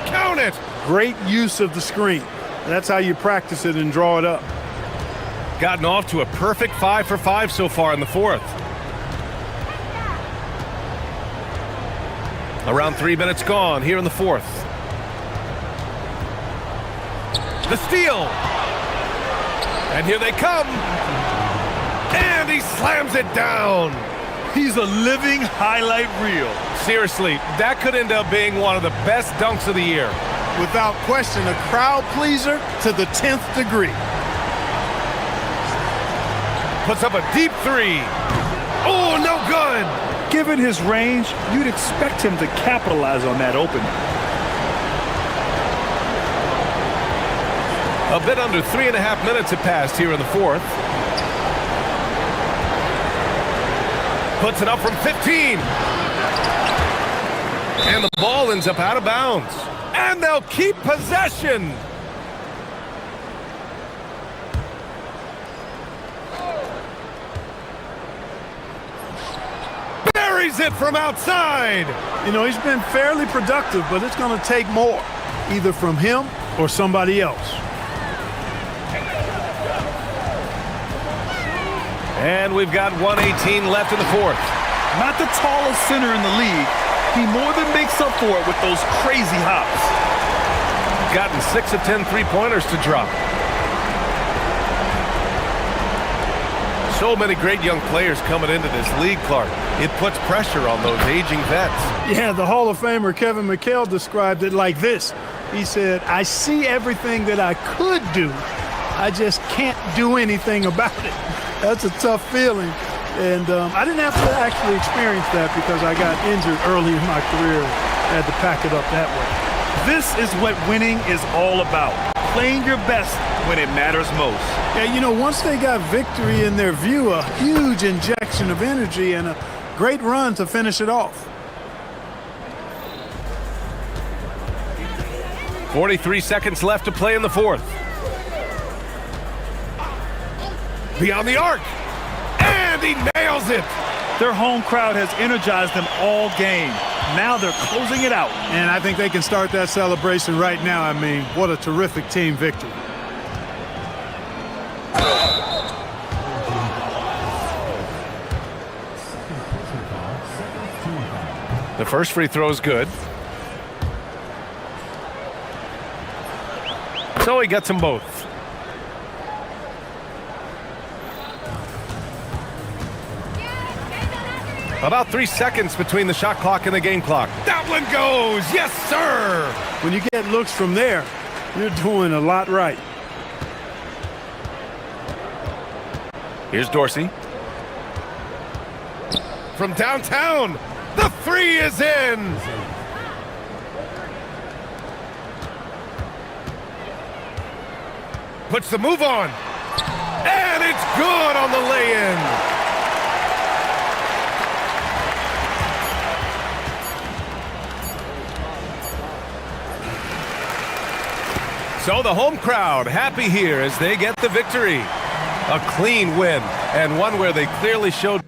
Count it! Great use of the screen. That's how you practice it and draw it up. Gotten off to a perfect 5 for 5 so far in the fourth. Around 3 minutes gone here in the fourth. The steal! And here they come! And he slams it down! He's a living highlight reel. Seriously, that could end up being one of the best dunks of the year. Without question, a crowd pleaser to the 10th degree. Puts up a deep 3. Oh, no good! Given his range, you'd expect him to capitalize on that opening. A bit under 3.5 minutes have passed here in the fourth. Puts it up from 15. And the ball ends up out of bounds. And they'll keep possession. Buries it from outside. You know, he's been fairly productive, but it's going to take more, either from him or somebody else. And we've got 1:18 left in the fourth. Not the tallest center in the league. He more than makes up for it with those crazy hops. Gotten 6 of 10 three-pointers to drop. So many great young players coming into this league, Clark. It puts pressure on those aging vets. Yeah, the Hall of Famer Kevin McHale described it like this. He said, I see everything that I could do. I just can't do anything about it. That's a tough feeling. And I didn't have to actually experience that because I got injured early in my career. I had to pack it up that way. This is what winning is all about. Playing your best when it matters most. Yeah, you know, once they got victory in their view, a huge injection of energy and a great run to finish it off. 43 seconds left to play in the fourth. Beyond the arc. And he nails it. Their home crowd has energized them all game. Now they're closing it out. And I think they can start that celebration right now. I mean, what a terrific team victory. The first free throw is good. So he gets them both. About 3 seconds between the shot clock and the game clock. That one goes! Yes, sir! When you get looks from there, you're doing a lot right. Here's Dorsey. From downtown, the three is in! Puts the move on. And it's good on the lay-in. So the home crowd happy here as they get the victory. A clean win, and one where they clearly showed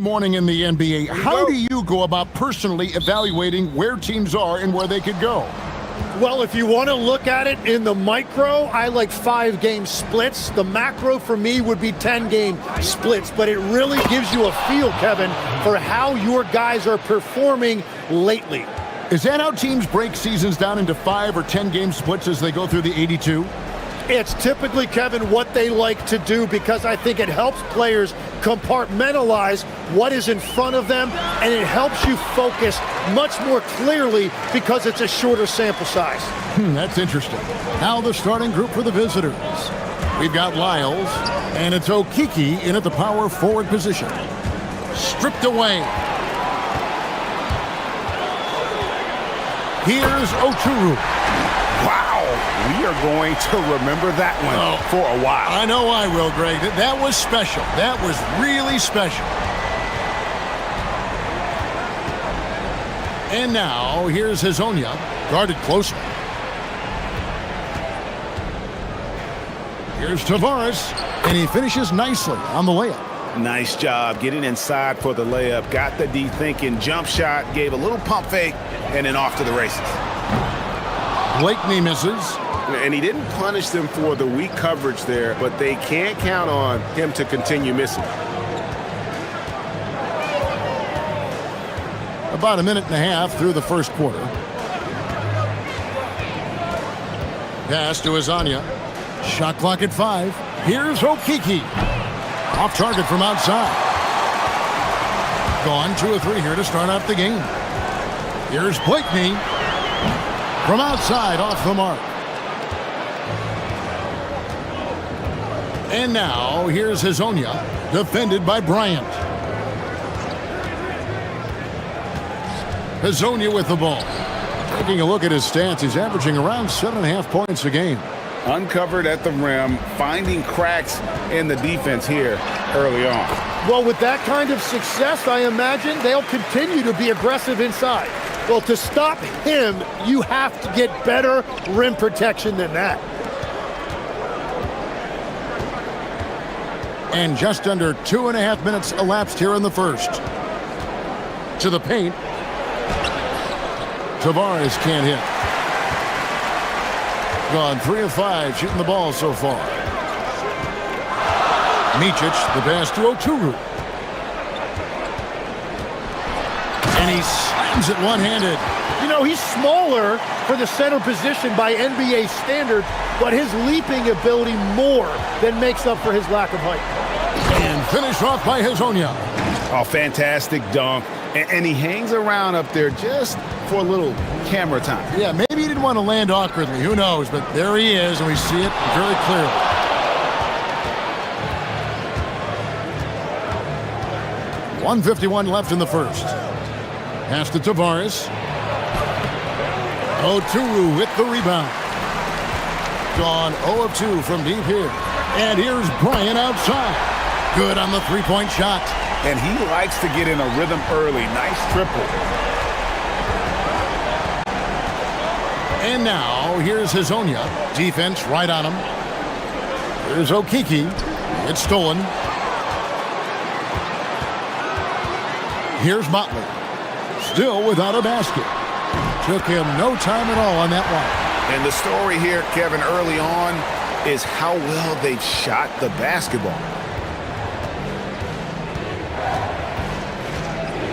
Morning in the NBA. How do you go about personally evaluating where teams are and where they could go? Well, if you want to look at it in the micro, I like 5-game splits. The macro for me would be 10-game splits, but it really gives you a feel, Kevin, for how your guys are performing lately. Is that how teams break seasons down into 5 or 10-game splits as they go through the 82? It's typically, Kevin, what they like to do because I think it helps players compartmentalize what is in front of them, and it helps you focus much more clearly because it's a shorter sample size. That's interesting. Now the starting group for the visitors. We've got Lyles, and it's Okiki in at the power forward position. Stripped away. Here's Oturu. Wow, we are going to remember that one for a while. I know I will, Greg. That was special. That was really special. And now, here's Hazonia, guarded closely. Here's Tavares, and he finishes nicely on the layup. Nice job getting inside for the layup. Got the D thinking, jump shot, gave a little pump fake, and then off to the races. Blakeney misses. And he didn't punish them for the weak coverage there, but they can't count on him to continue missing. About a minute and a half through the first quarter. Pass to Hazonia. Shot clock at 5. Here's Okiki. Off target from outside. Gone 2 or 3 here to start out the game. Here's Blakeney. From outside, off the mark. And now, here's Hazonia, defended by Bryant. Hazonia with the ball. Taking a look at his stats, he's averaging around 7.5 points a game. Uncovered at the rim, finding cracks in the defense here early on. Well, with that kind of success, I imagine they'll continue to be aggressive inside. Well, to stop him, you have to get better rim protection than that. And just under 2.5 minutes elapsed here in the first. To the paint. Tavares can't hit. Gone 3 of 5 shooting the ball so far. Micic, the pass to Oturu. And he slams it one-handed. You know, he's smaller for the center position by NBA standards, but his leaping ability more than makes up for his lack of height. And finished off by Hazonia. Oh, fantastic dunk. And he hangs around up there just for a little camera time. Yeah, maybe he didn't want to land awkwardly. Who knows? But there he is, and we see it very clearly. .151 left in the first. Pass to Tavares. Oturu with the rebound. Gone 0 of 2 from deep here. And here's Bryant outside. Good on the three-point shot. And he likes to get in a rhythm early. Nice triple. And now, here's Hazonia. Defense right on him. Here's Okiki. It's stolen. Here's Motley. Still without a basket. Took him no time at all on that one. And the story here, Kevin, early on is how well they've shot the basketball.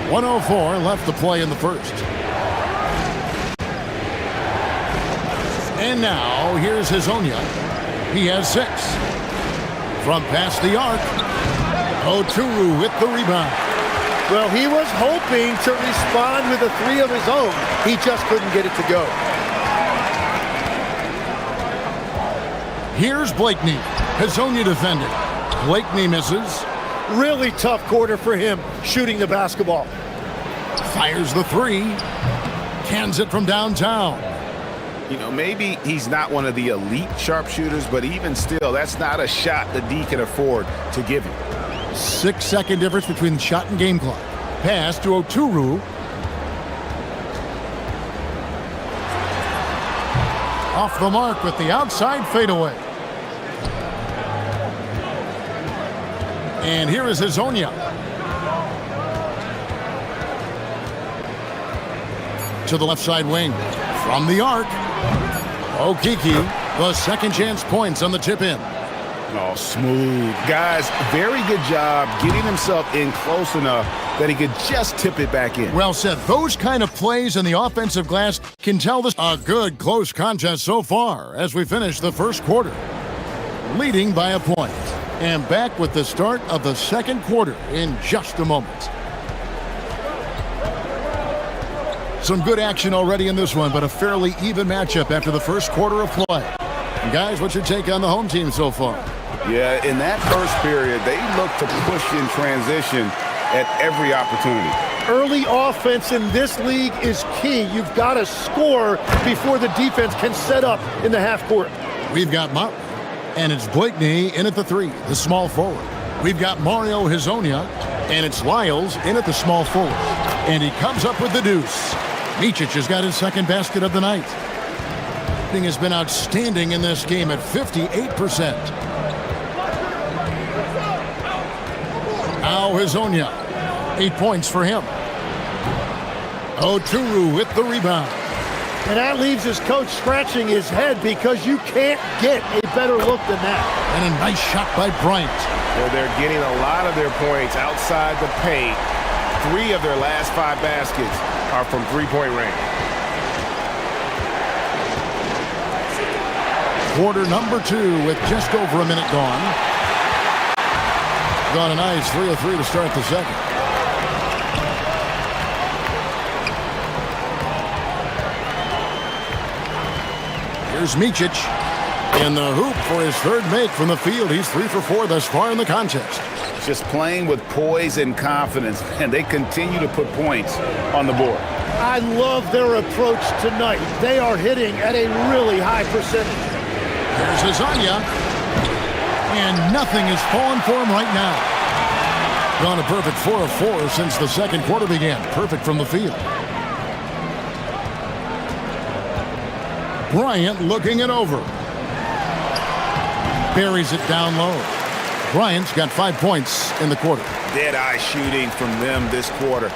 1:04 left to play in the first. And now, here's Hazonia. He has 6. From past the arc, Oturu with the rebound. Well, he was hoping to respond with a 3 of his own. He just couldn't get it to go. Here's Blakeney. Hazonia defended. Blakeney misses. Really tough quarter for him shooting the basketball. Fires the 3. Cans it from downtown. You know, maybe he's not one of the elite sharpshooters, but even still, that's not a shot the D can afford to give him. 6-second difference between the shot and game clock. Pass to Oturu. Off the mark with the outside fadeaway. And here is Hazonia. to the left side wing. From the arc, Okiki, the second chance points on the tip in. Oh, smooth. Guys, very good job getting himself in close enough that he could just tip it back in. Well said. Those kind of plays in the offensive glass can tell this a good close contest so far as we finish the first quarter. Leading by a point. And back with the start of the second quarter in just a moment. Some good action already in this one, but a fairly even matchup after the first quarter of play. And guys, what's your take on the home team so far? Yeah, in that first period, they looked to push in transition at every opportunity. Early offense in this league is key. You've got to score before the defense can set up in the half court. We've got Motley, and it's Blakeney in at the 3, the small forward. We've got Mario Hezonja, and it's Lyles in at the small forward. And he comes up with the deuce. Micic has got his second basket of the night. He has been outstanding in this game at 58%. Now Hezonja, 8 points for him. Oturu with the rebound. And that leaves his coach scratching his head because you can't get a better look than that. And a nice shot by Bryant. Well, they're getting a lot of their points outside the paint. 3 of their last 5 baskets are from three-point range. Quarter number 2 with just over a minute gone. Got a nice 3 of 3 to start the second. Here's Micic in the hoop for his third make from the field. He's 3 for 4 thus far in the contest. Just playing with poise and confidence, and they continue to put points on the board. I love their approach tonight. They are hitting at a really high percentage. There's Hezonja, and nothing is falling for him right now. Gone a perfect 4 of 4 since the second quarter began. Perfect from the field. Bryant looking it over. Buries it down low. Bryant's got 5 points in the quarter. Dead-eye shooting from them this quarter.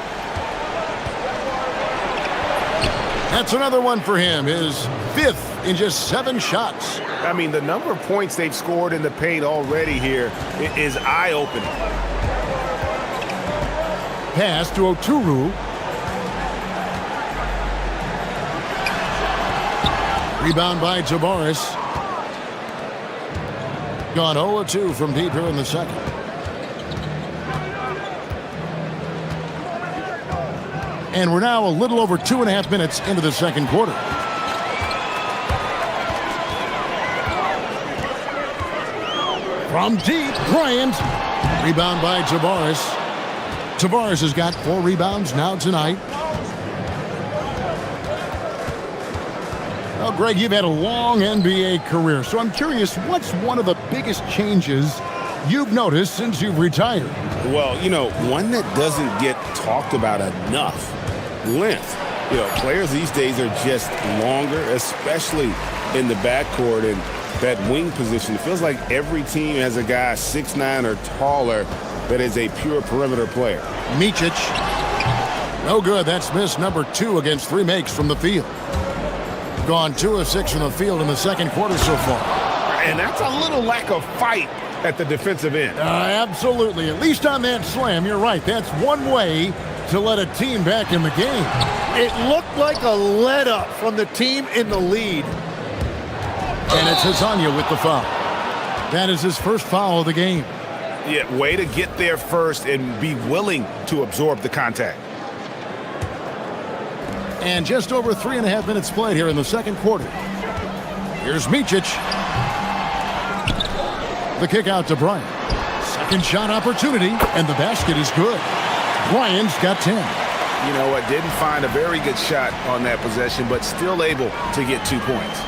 That's another one for him. His 5th in just 7 shots. I mean, the number of points they've scored in the paint already here is eye-opening. Pass to Oturu. Rebound by Tavares. Gone 0-2 from deep here in the second. And we're now a little over 2.5 minutes into the second quarter. From deep, Bryant. Rebound by Tavares. Tavares has got 4 rebounds now tonight. Well, Greg, you've had a long NBA career, so I'm curious, what's one of the biggest changes you've noticed since you've retired? Well, you know, one that doesn't get talked about enough, length. You know, players these days are just longer, especially in the backcourt and that wing position. It feels like every team has a guy 6'9" or taller that is a pure perimeter player. Micic, no good. That's miss number 2 against 3 makes from the field. Gone 2 of 6 from the field in the second quarter so far. And that's a little lack of fight at the defensive end. Absolutely. At least on that slam, you're right. That's one way to let a team back in the game. It looked like a let-up from the team in the lead. And it's Hezonja with the foul. That is his first foul of the game. Yeah, way to get there first and be willing to absorb the contact. And just over 3.5 minutes played here in the second quarter. Here's Micic. The kick out to Bryant. Second shot opportunity, and the basket is good. Bryant's got 10. You know what? Didn't find a very good shot on that possession, but still able to get 2 points.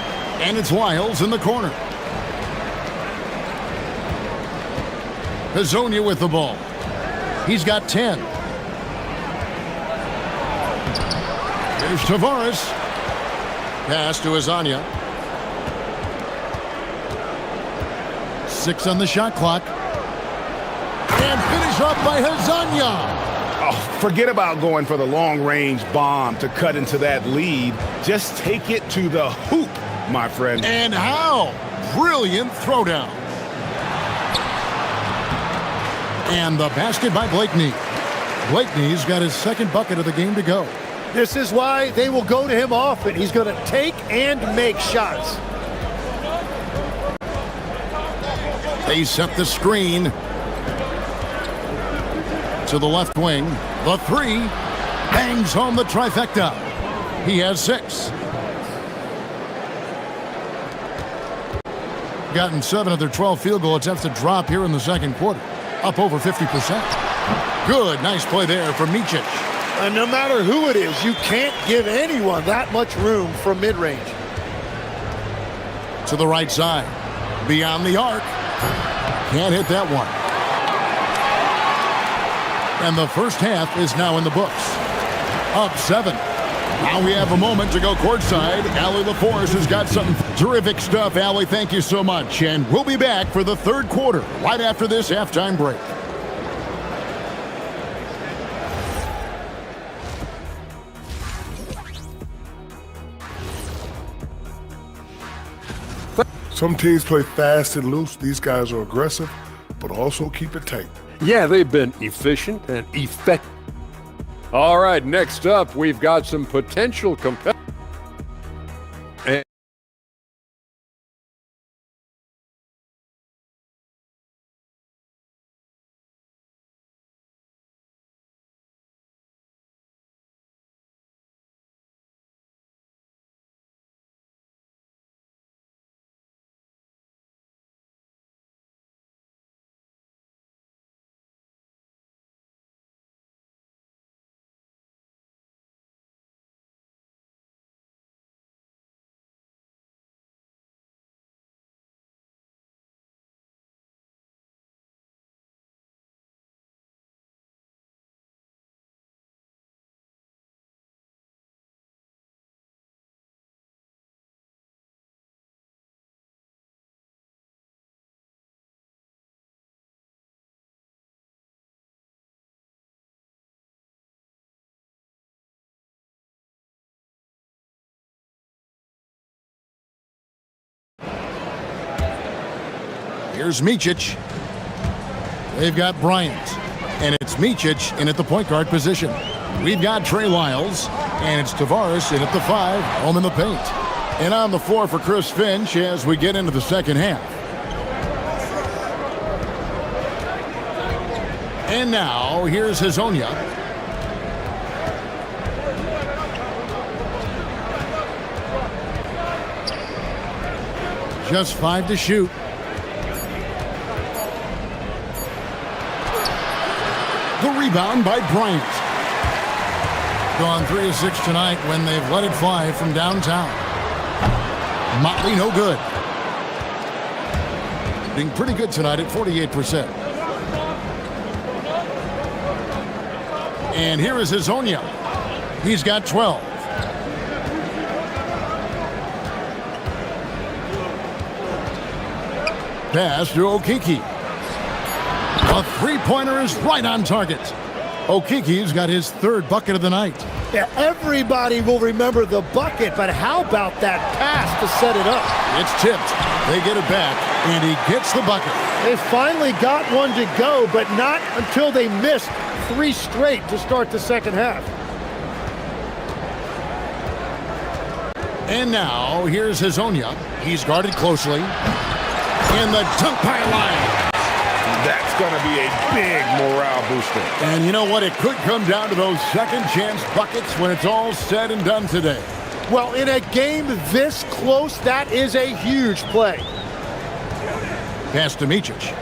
And it's Lyles in the corner. Hezonja with the ball. He's got 10. Here's Tavares. Pass to Hezonja. 6 on the shot clock. And finish up by Hezonja. Oh, Forget about going for the long-range bomb to cut into that lead. Just take it to the hoop, my friend. And how? Brilliant throwdown. And the basket by Blakeney. Blakeney's got his second bucket of the game to go. This is why they will go to him often. He's going to take and make shots. They set the screen to the left wing. The three bangs home the trifecta. He has 6. Gotten 7 of their 12 field goal attempts to drop here in the second quarter. Up over 50%. Good, nice play there from Micic. And no matter who it is, you can't give anyone that much room from mid-range. To the right side. Beyond the arc. Can't hit that one. And the first half is now in the books. Up 7. Now we have a moment to go courtside. Allie LaForce has got some terrific stuff. Allie, thank you so much. And we'll be back for the third quarter right after this halftime break. Some teams play fast and loose. These guys are aggressive, but also keep it tight. Yeah, they've been efficient and effective. All right, next up, we've got some potential competitors. Here's Micic. They've got Bryant. And it's Micic in at the point guard position. We've got Trey Lyles. And it's Tavares in at the 5, home in the paint. And on the floor for Chris Finch as we get into the second half. And now, here's Hazonia. Just 5 to shoot. The rebound by Bryant. Gone 3 of 6 tonight when they've let it fly from downtown. Motley no good. Being pretty good tonight at 48%. And here is Hazonia. He's got 12. Pass to Okiki. A three-pointer is right on target. Okiki's got his 3rd bucket of the night. Yeah, everybody will remember the bucket, but how about that pass to set it up? It's tipped. They get it back, and he gets the bucket. They finally got one to go, but not until they missed 3 straight to start the second half. And now, here's Hazonia. He's guarded closely. And the dunk by line. That's going to be a big morale booster. And you know what? It could come down to those second chance buckets when it's all said and done today. Well, in a game this close, that is a huge play. Pass to Micic.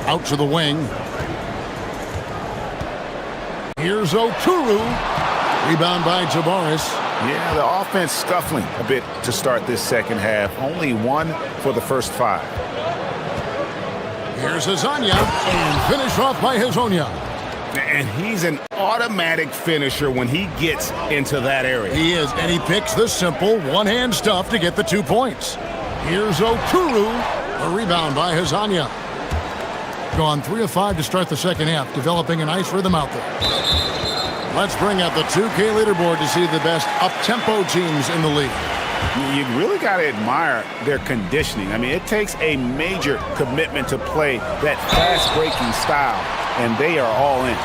Out to the wing. Here's Oturu. Rebound by Tavares. Yeah, the offense scuffling a bit to start this second half. Only 1 for the first 5. Here's Hazonia, and finish off by Hazonia. And he's an automatic finisher when he gets into that area. He is, and he picks the simple one-hand stuff to get the 2 points. Here's Oturu, a rebound by Hazonia. gone 3 of 5 to start the second half, developing a nice rhythm out there. Let's bring out the 2K leaderboard to see the best up-tempo teams in the league. You really got to admire their conditioning. I mean, it takes a major commitment to play that fast-breaking style, and they are all in.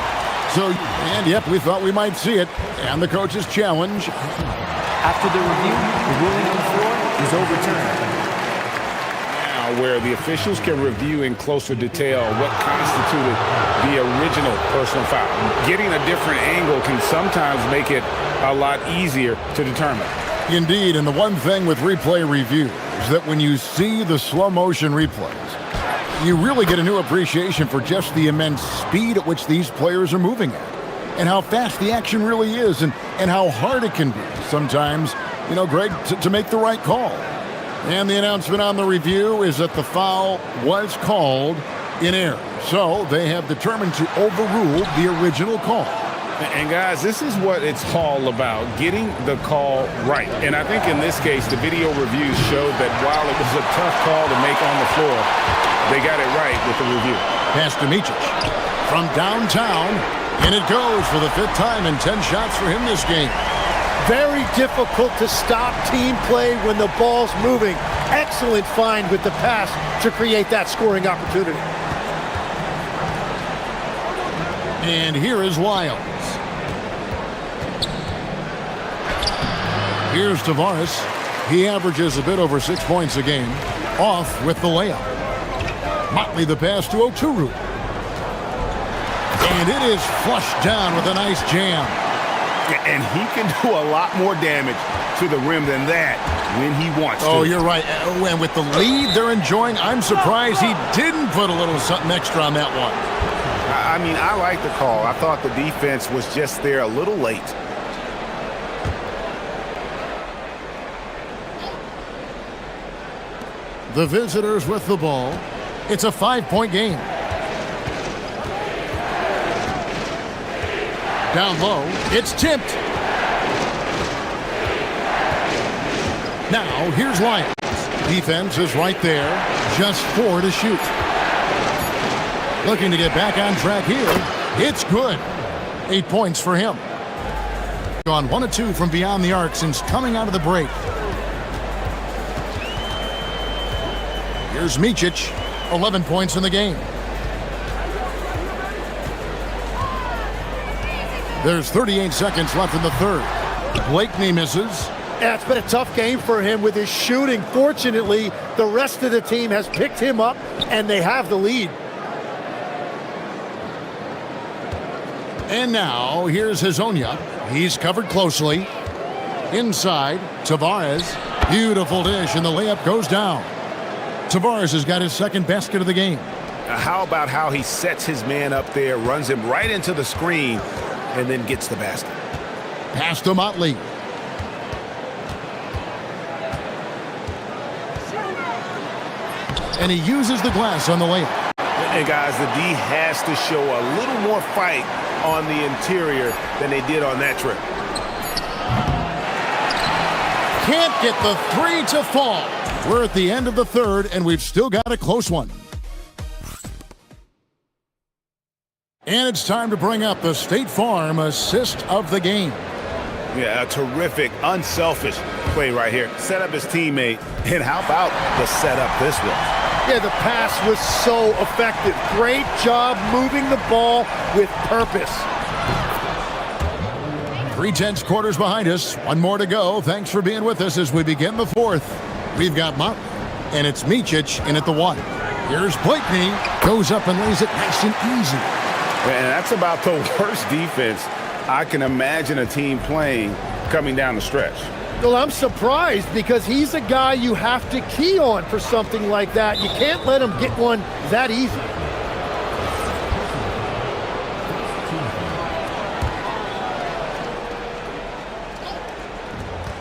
So, and yep, we thought we might see it. And the coach's challenge. After the review, the ruling on the floor is overturned. Now, where the officials can review in closer detail what constituted the original personal foul. Getting a different angle can sometimes make it a lot easier to determine. Indeed, and the one thing with replay review is that when you see the slow motion replays, you really get a new appreciation for just the immense speed at which these players are moving at, and how fast the action really is, and how hard it can be sometimes, you know, Greg, to make the right call. And the announcement on the review is that the foul was called in error, so they have determined to overrule the original call. And guys, this is what it's all about, getting the call right. And I think in this case, the video reviews showed that while it was a tough call to make on the floor, they got it right with the review. Pass to Micic from downtown, and it goes for the 5th time and 10 shots for him this game. Very difficult to stop team play when the ball's moving. Excellent find with the pass to create that scoring opportunity. And here is Wiles. Here's Tavares. He averages a bit over 6 points a game. Off with the layup. Motley the pass to Oturu. And it is flushed down with a nice jam. And he can do a lot more damage to the rim than that when he wants to. Oh, you're right. And with the lead they're enjoying, I'm surprised he didn't put a little something extra on that one. I mean, I like the call. I thought the defense was just there a little late. The visitors with the ball. It's a 5-point game. Down low, it's tipped. Now, here's Lyons. Defense is right there. Just 4 to shoot. Looking to get back on track here. It's good. 8 points for him. Gone 1 of 2 from beyond the arc since coming out of the break. Here's Micic. 11 points in the game. There's 38 seconds left in the third. Blakeney misses. Yeah, it's been a tough game for him with his shooting. Fortunately, the rest of the team has picked him up, and they have the lead. And now, here's Hazonia. He's covered closely. Inside, Tavares. Beautiful dish, and the layup goes down. Tavares has got his second basket of the game. How about how he sets his man up there, runs him right into the screen, and then gets the basket. Pass to Motley. And he uses the glass on the layup. And guys, the D has to show a little more fight on the interior than they did on that trip. Can't get the 3 to fall. We're at the end of the third, and we've still got a close one. And it's time to bring up the State Farm assist of the game. Yeah, a terrific, unselfish play right here. Set up his teammate, and how about the setup this was? Yeah, the pass was so effective. Great job moving the ball with purpose. 3/10 quarters behind us. 1 more to go. Thanks for being with us as we begin the fourth. We've got Motley, and it's Micic in at the 1. Here's Blakeney. Goes up and lays it nice and easy. And that's about the worst defense I can imagine a team playing coming down the stretch. Well, I'm surprised because he's a guy you have to key on for something like that. You can't let him get one that easy.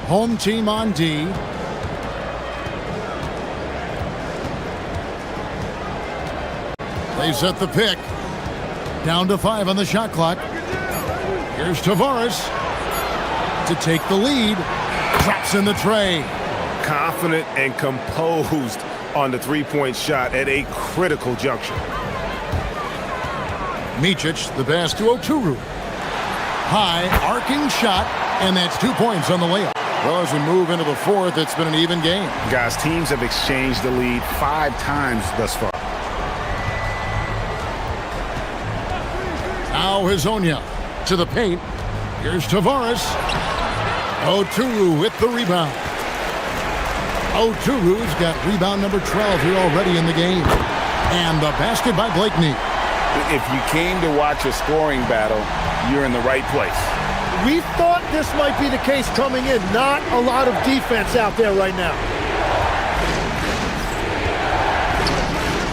Home team on D. They set the pick. Down to 5 on the shot clock. Here's Tavares to take the lead. Drops in the tray. Confident and composed on the 3-point shot at a critical juncture. Micic, the pass to Oturu. High, arcing shot, and that's 2 points on the layup. Well, as we move into the fourth, it's been an even game. Guys, teams have exchanged the lead 5 times thus far. Now Hazonia to the paint. Here's Tavares. Oturu with the rebound. Oturu's got rebound number 12 here already in the game. And the basket by Blakeney. If you came to watch a scoring battle, you're in the right place. We thought this might be the case coming in. Not a lot of defense out there right now.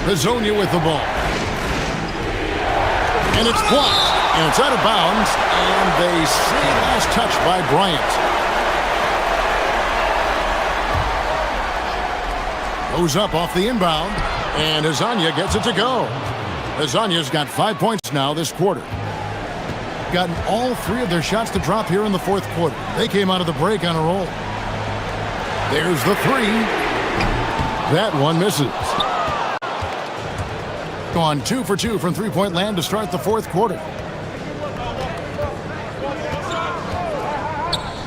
Hazonia with the ball. And it's blocked. And it's out of bounds. And they say last touch by Bryant. Goes up off the inbound. And Hazonia gets it to go. Hazonia's got 5 points now this quarter. Gotten all 3 of their shots to drop here in the fourth quarter. They came out of the break on a roll. There's the 3. That one misses. Gone 2 for 2 from three-point land to start the fourth quarter.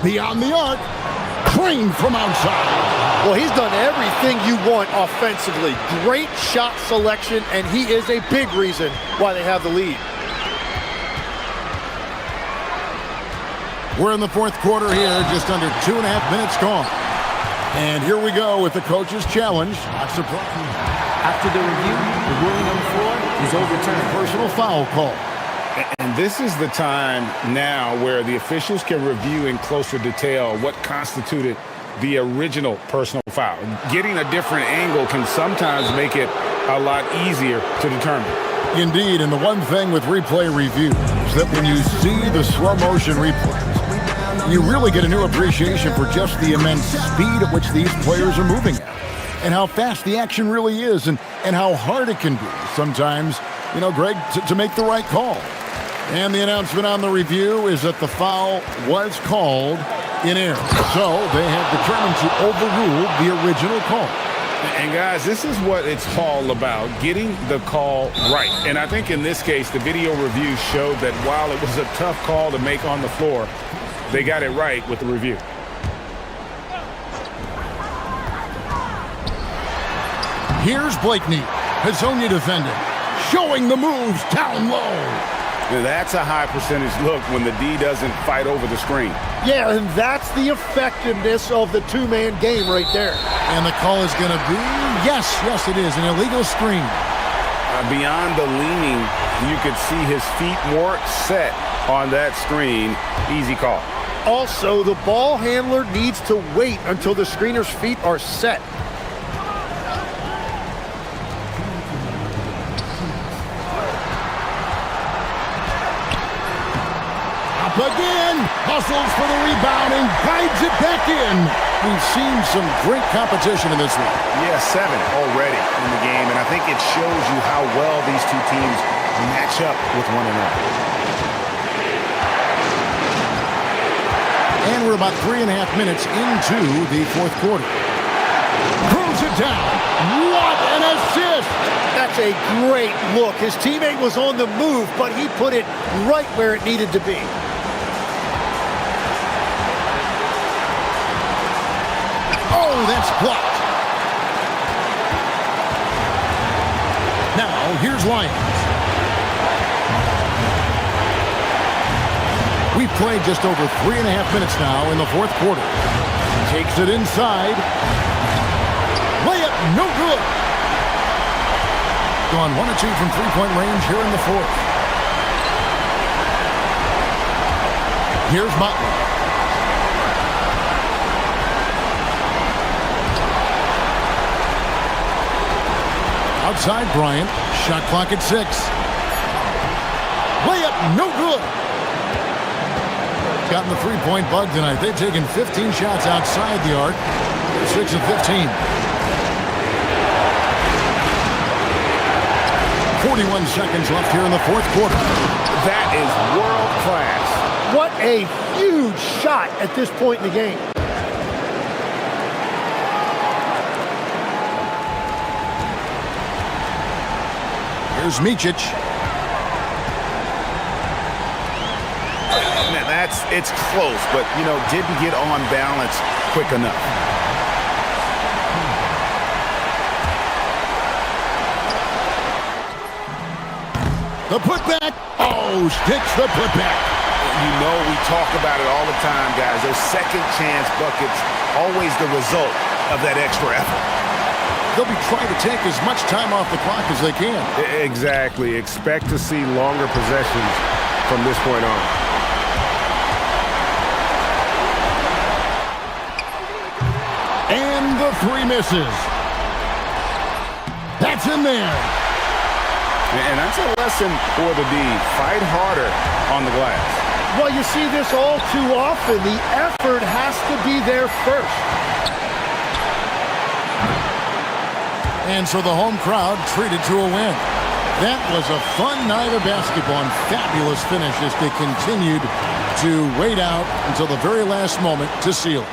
Beyond the arc. Trained from outside. Well, he's done everything you want offensively. Great shot selection, and he is a big reason why they have the lead. We're in the fourth quarter here, just under 2.5 minutes gone. And here we go with the coach's challenge. Not surprising. After the review, the ruling on the floor is overturned. Personal foul call. And this is the time now where the officials can review in closer detail what constituted the original personal foul. Getting a different angle can sometimes make it a lot easier to determine. Indeed, and the one thing with replay review is that when you see the slow motion replays, you really get a new appreciation for just the immense speed at which these players are moving at, and how fast the action really is, and how hard it can be sometimes, you know, Greg, to make the right call. And the announcement on the review is that the foul was called in error. So they have determined to overrule the original call. And guys, this is what it's all about, getting the call right. And I think in this case, the video review showed that while it was a tough call to make on the floor, they got it right with the review. Here's Blakeney, Hazonia defending, showing the moves down low. That's a high percentage look when the D doesn't fight over the screen. Yeah, and that's the effectiveness of the two-man game right there. And the call is going to be, yes, it is, an illegal screen. Beyond the leaning, you could see his feet more set on that screen. Easy call. Also, the ball handler needs to wait until the screener's feet are set. Again, hustles for the rebound and guides it back in. We've seen some great competition in this one. Yeah, 7 already in the game, and I think it shows you how well these two teams match up with one another. And we're about 3.5 minutes into the fourth quarter. Throws it down. What an assist! That's a great look. His teammate was on the move, but he put it right where it needed to be. Oh, that's blocked. Now, here's Lyons. We've played just over 3.5 minutes now in the fourth quarter. Takes it inside. Layup, no good. Gone 1 or 2 from three-point range here in the fourth. Here's Butler. Outside Bryant. Shot clock at 6. Layup, no good. Gotten the three-point bug tonight. They've taken 15 shots outside the arc. They're 6 of 15. 41 seconds left here in the fourth quarter. That is world class. What a huge shot at this point in the game. Here's Micic. it's close, but, you know, didn't get on balance quick enough. The putback. Oh, sticks the putback. You know, we talk about it all the time, guys. Those second chance buckets, always the result of that extra effort. They'll be trying to take as much time off the clock as they can. Exactly. Expect to see longer possessions from this point on. And the three misses. That's in there. And that's a lesson for the D. Fight harder on the glass. Well, you see this all too often. The effort has to be there first. And so the home crowd treated to a win. That was a fun night of basketball and fabulous finish as they continued to wait out until the very last moment to seal it.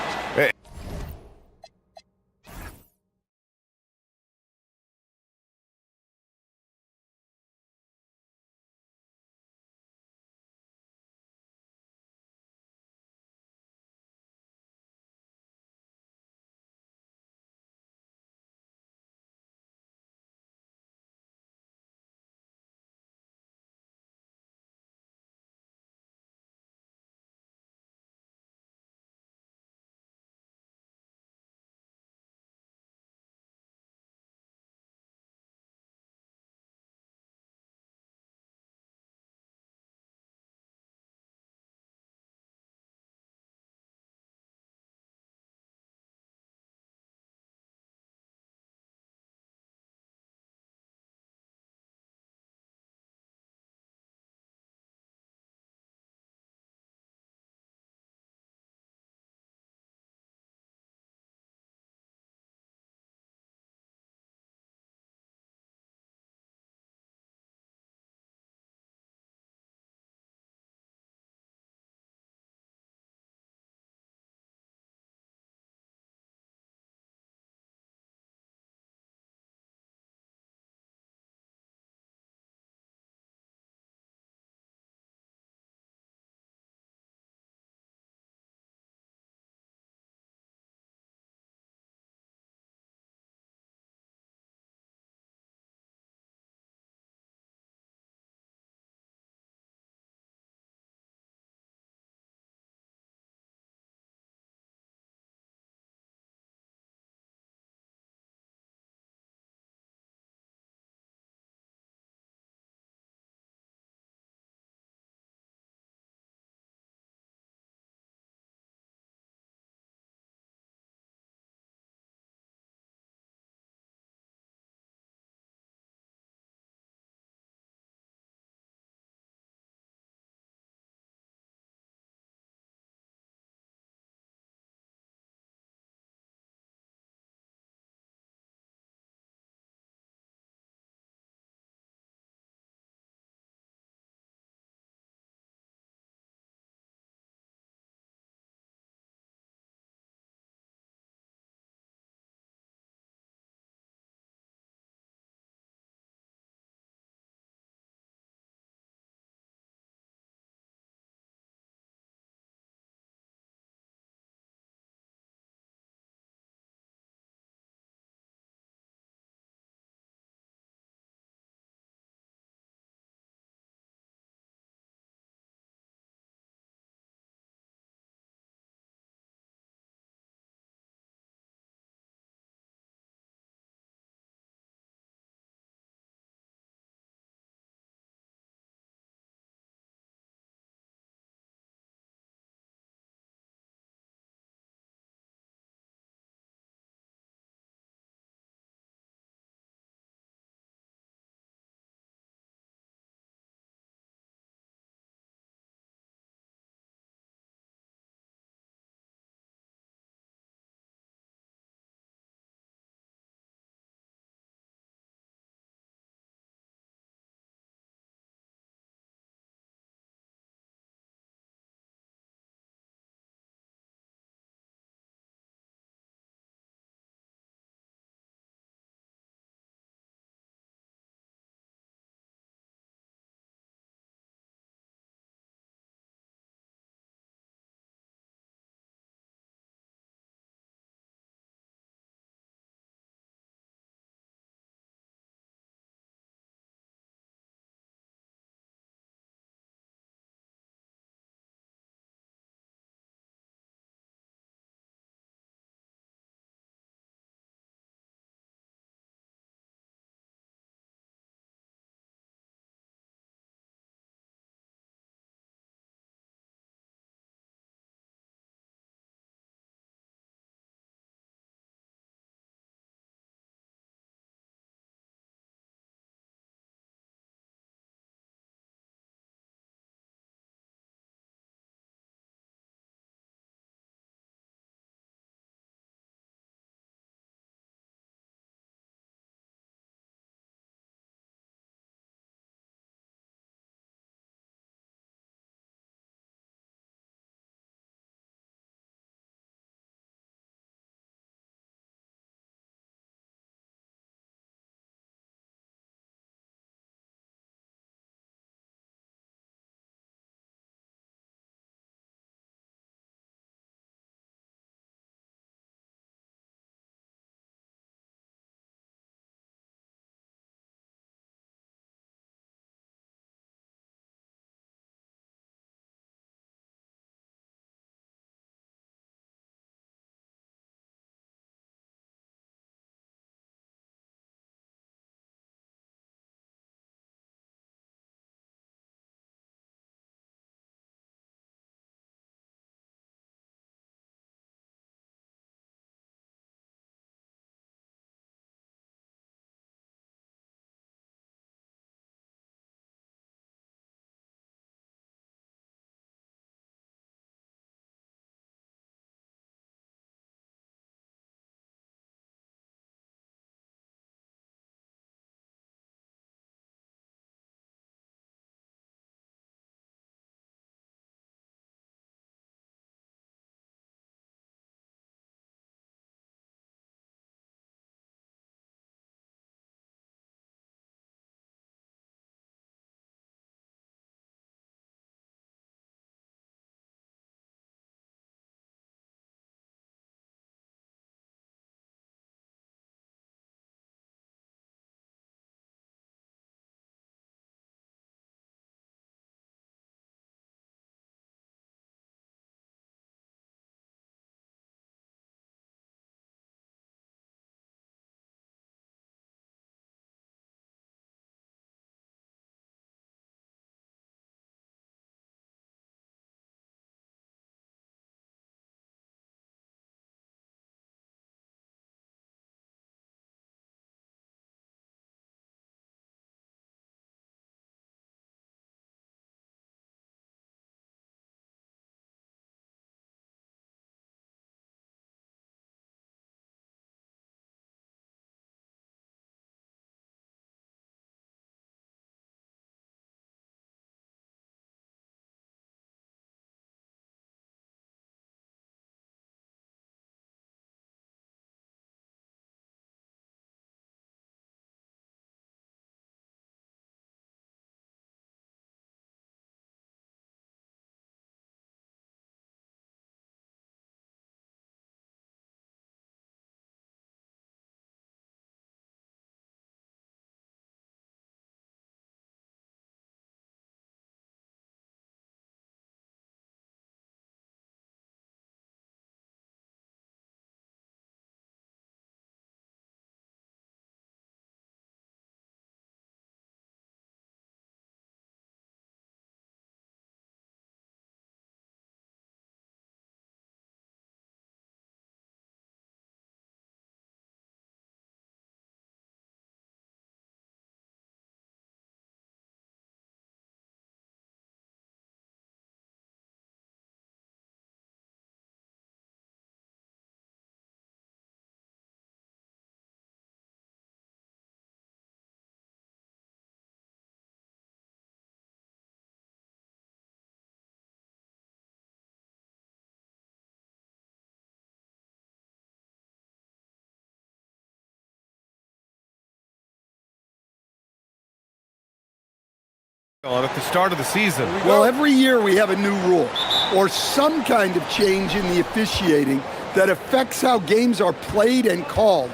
At the start of the season. Well, every year we have a new rule or some kind of change in the officiating that affects how games are played and called.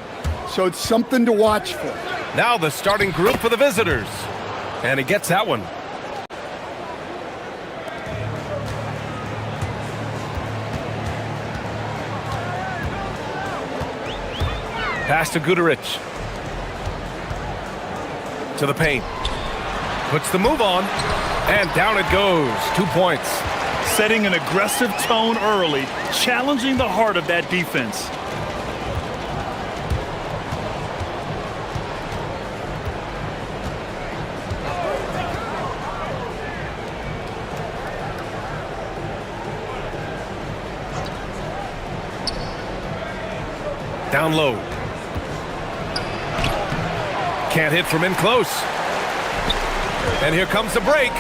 So it's something to watch for. Now the starting group for the visitors. And he gets that one. Pass to Guduric. To the paint. Puts the move on. And down it goes. 2 points. Setting an aggressive tone early, challenging the heart of that defense. Down low. Can't hit from in close. And here comes the break.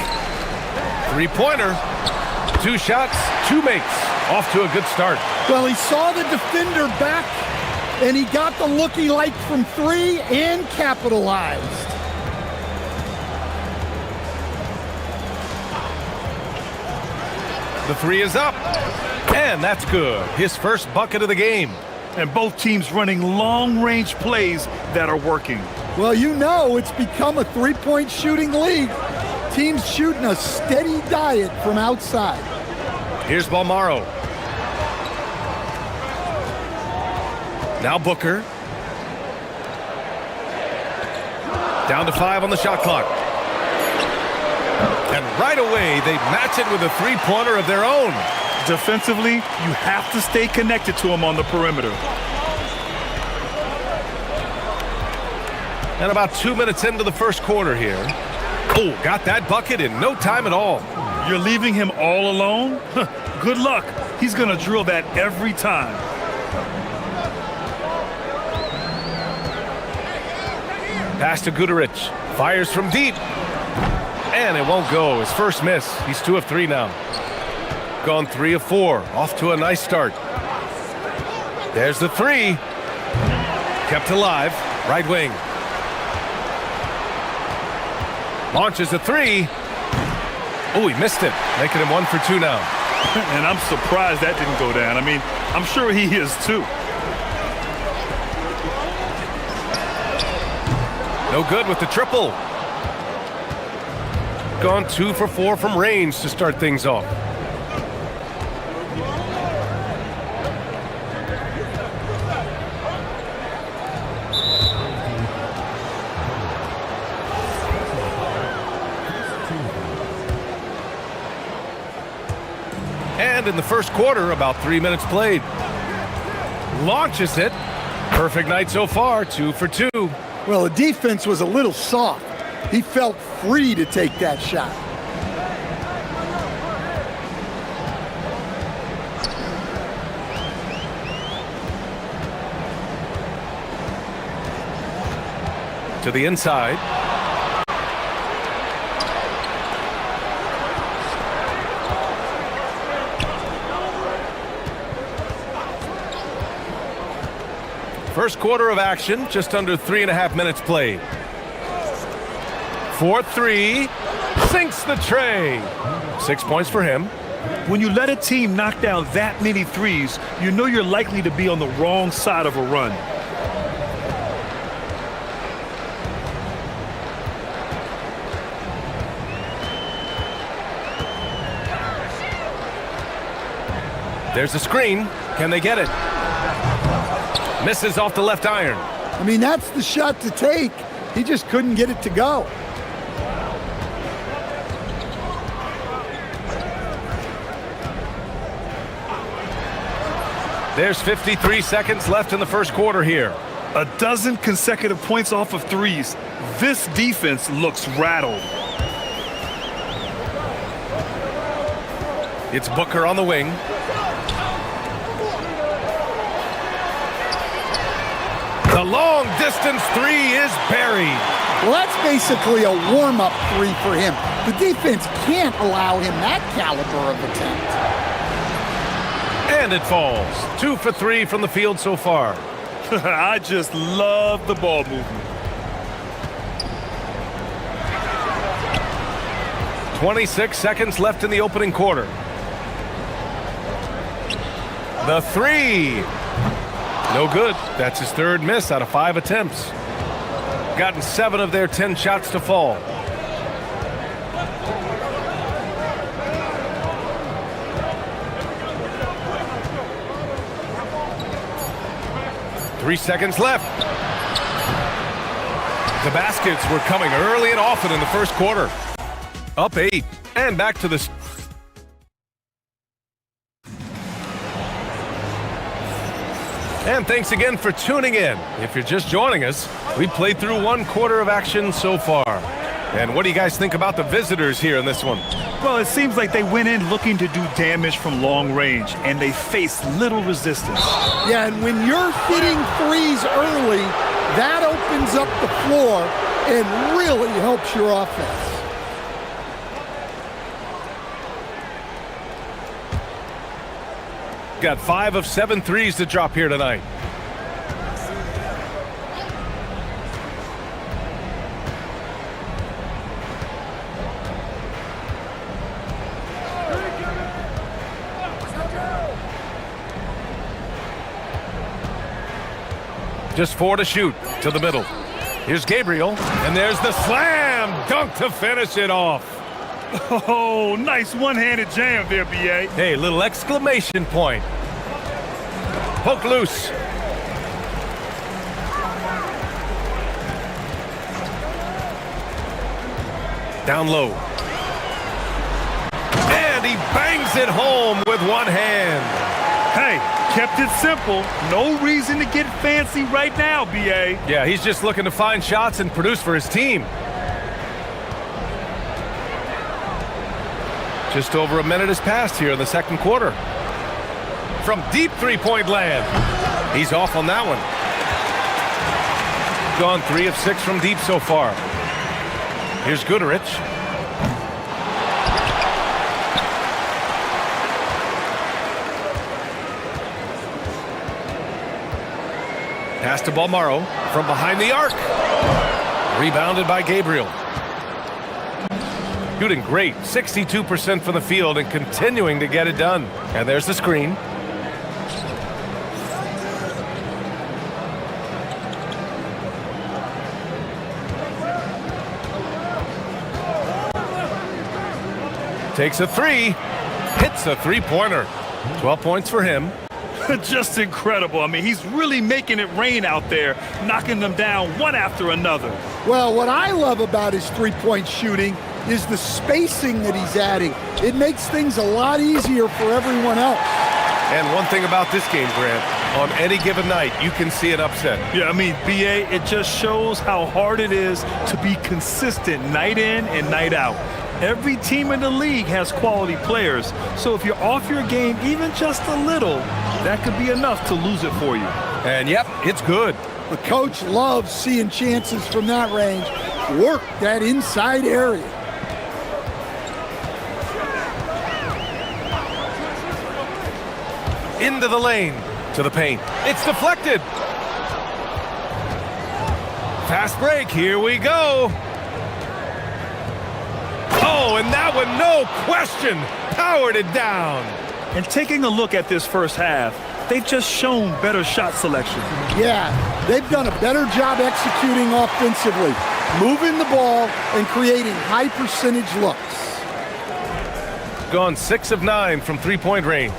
Three-pointer. 2 shots, 2 makes. Off to a good start. Well, he saw the defender back, and he got the look he liked from 3 and capitalized. The 3 is up. And that's good. His first bucket of the game. And both teams running long-range plays that are working. Well, you know it's become a three-point shooting league. Teams shooting a steady diet from outside. Here's Balmaro. Now Booker. Down to 5 on the shot clock. And right away, they match it with a three-pointer of their own. Defensively, you have to stay connected to him on the perimeter. And about 2 minutes into the first quarter here. Oh, got that bucket in no time at all. You're leaving him all alone? Good luck. He's going to drill that every time. Pass to Guduric. Fires from deep. And it won't go. His first miss. He's 2 of 3 now. Gone 3 of 4. Off to a nice start. There's the 3. Kept alive. Right wing. Launches a 3. Oh, he missed it. Making him 1 for 2 now. And I'm surprised that didn't go down. I mean, I'm sure he is too. No good with the triple. Gone 2 for 4 from range to start things off. And in the first quarter, about 3 minutes played. Launches it. Perfect night so far, 2 for 2. Well, the defense was a little soft. He felt free to take that shot. To the inside. First quarter of action, just under 3.5 minutes played. 4-3, sinks the tray. 6 points for him. When you let a team knock down that many threes, you know you're likely to be on the wrong side of a run. There's a screen. Can they get it? Misses off the left iron. I mean, that's the shot to take. He just couldn't get it to go. There's 53 seconds left in the first quarter here. A dozen consecutive points off of threes. This defense looks rattled. It's Booker on the wing. The long-distance 3 is buried. Well, that's basically a warm-up 3 for him. The defense can't allow him that caliber of attempt. And it falls. 2 for 3 from the field so far. I just love the ball movement. 26 seconds left in the opening quarter. The three. No good. That's his third miss out of 5 attempts. Gotten 7 of their 10 shots to fall. Three seconds left. The baskets were coming early and often in the first quarter. Up 8 and back to the... And thanks again for tuning in. If you're just joining us, we played through 1 quarter of action so far. And what do you guys think about the visitors here in this one? Well, it seems like they went in looking to do damage from long range, and they faced little resistance. Yeah, and when you're hitting threes early, that opens up the floor and really helps your offense. Got 5 of 7 threes to drop here tonight. Just 4 to shoot to the middle. Here's Gabriel, and there's the slam dunk to finish it off. Oh, nice one-handed jam there, B.A. Hey, little exclamation point. Poke loose. Down low. And he bangs it home with one hand. Hey, kept it simple. No reason to get fancy right now, B.A. Yeah, he's just looking to find shots and produce for his team. Just over a minute has passed here in the second quarter. From deep three-point land. He's off on that one. Gone 3 of 6 from deep so far. Here's Goodrich. Pass to Balmaro from behind the arc. Rebounded by Gabriel. Shooting great, 62% from the field and continuing to get it done. And there's the screen. Takes a 3, hits a three-pointer. 12 points for him. Just incredible. I mean, he's really making it rain out there, knocking them down one after another. Well, what I love about his three-point shooting is the spacing that he's adding. It makes things a lot easier for everyone else. And one thing about this game, Grant, on any given night, you can see an upset. Yeah, I mean, B.A., it just shows how hard it is to be consistent night in and night out. Every team in the league has quality players, so if you're off your game even just a little, that could be enough to lose it for you. And yep, it's good. The coach loves seeing chances from that range. Work that inside area. Into the lane, to the paint. It's deflected. Fast break, here we go. Oh, and that one, no question, powered it down. And taking a look at this first half, they've just shown better shot selection. Yeah, they've done a better job executing offensively, moving the ball and creating high percentage looks. Gone 6 of 9 from three-point range.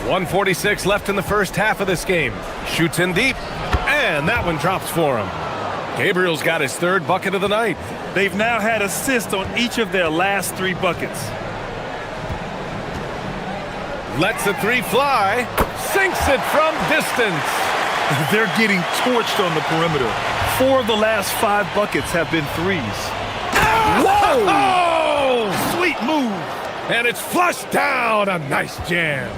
1:46 left in the first half of this game. Shoots in deep, and that one drops for him. Gabriel's got his 3rd bucket of the night. They've now had assists on each of their last 3 buckets. Lets the 3 fly, sinks it from distance. They're getting torched on the perimeter. 4 of the last 5 buckets have been threes. Whoa! Oh! Sweet move. And it's flushed down. A nice jam.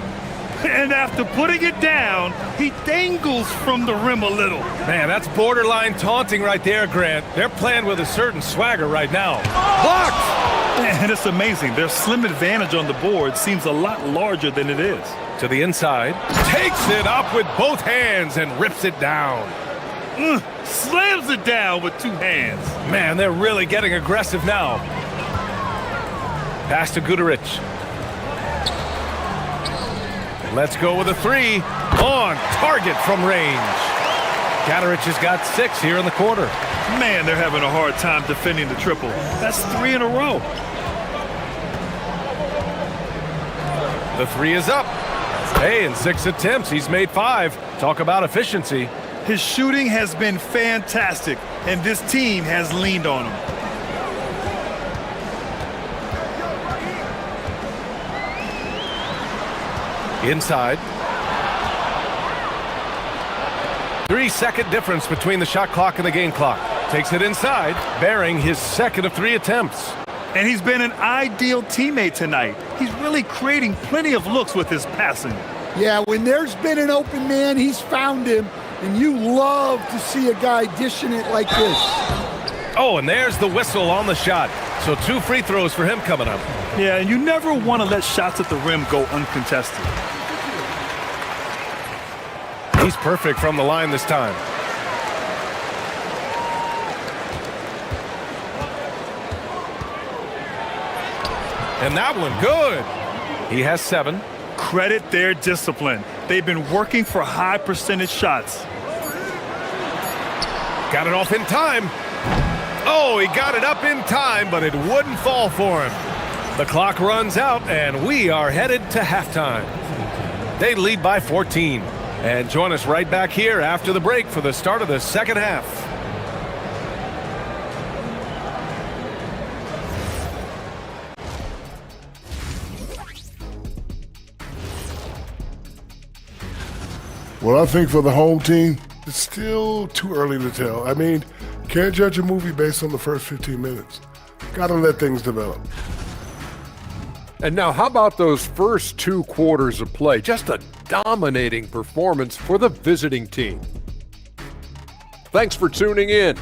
And after putting it down, he dangles from the rim a little. Man, that's borderline taunting right there, Grant. They're playing with a certain swagger right now. Blocked! And it's amazing. Their slim advantage on the board seems a lot larger than it is. To the inside. Takes it up with both hands and rips it down. Slams it down with two hands. Man, they're really getting aggressive now. Pass to Guduric. Let's go with a three. On target from range. Guduric has got 6 here in the quarter. Man, they're having a hard time defending the triple. That's 3 in a row. The three is up. Hey, in 6 attempts, he's made 5. Talk about efficiency. His shooting has been fantastic, and this team has leaned on him. Inside. 3-second difference between the shot clock and the game clock. Takes it inside, bearing his second of 3 attempts. And he's been an ideal teammate tonight. He's really creating plenty of looks with his passing. Yeah, when there's been an open man, he's found him, and you love to see a guy dishing it like this. Oh, and there's the whistle on the shot. So 2 free throws for him coming up. Yeah, and you never want to let shots at the rim go uncontested. He's perfect from the line this time. And that one, good. He has 7. Credit their discipline. They've been working for high percentage shots. Got it off in time. Oh, he got it up in time, but it wouldn't fall for him. The clock runs out, and we are headed to halftime. They lead by 14. And join us right back here after the break for the start of the second half. Well, I think for the home team, it's still too early to tell. I mean, can't judge a movie based on the first 15 minutes. Got to let things develop. And now, how about those first 2 quarters of play? Just a dominating performance for the visiting team. Thanks for tuning in.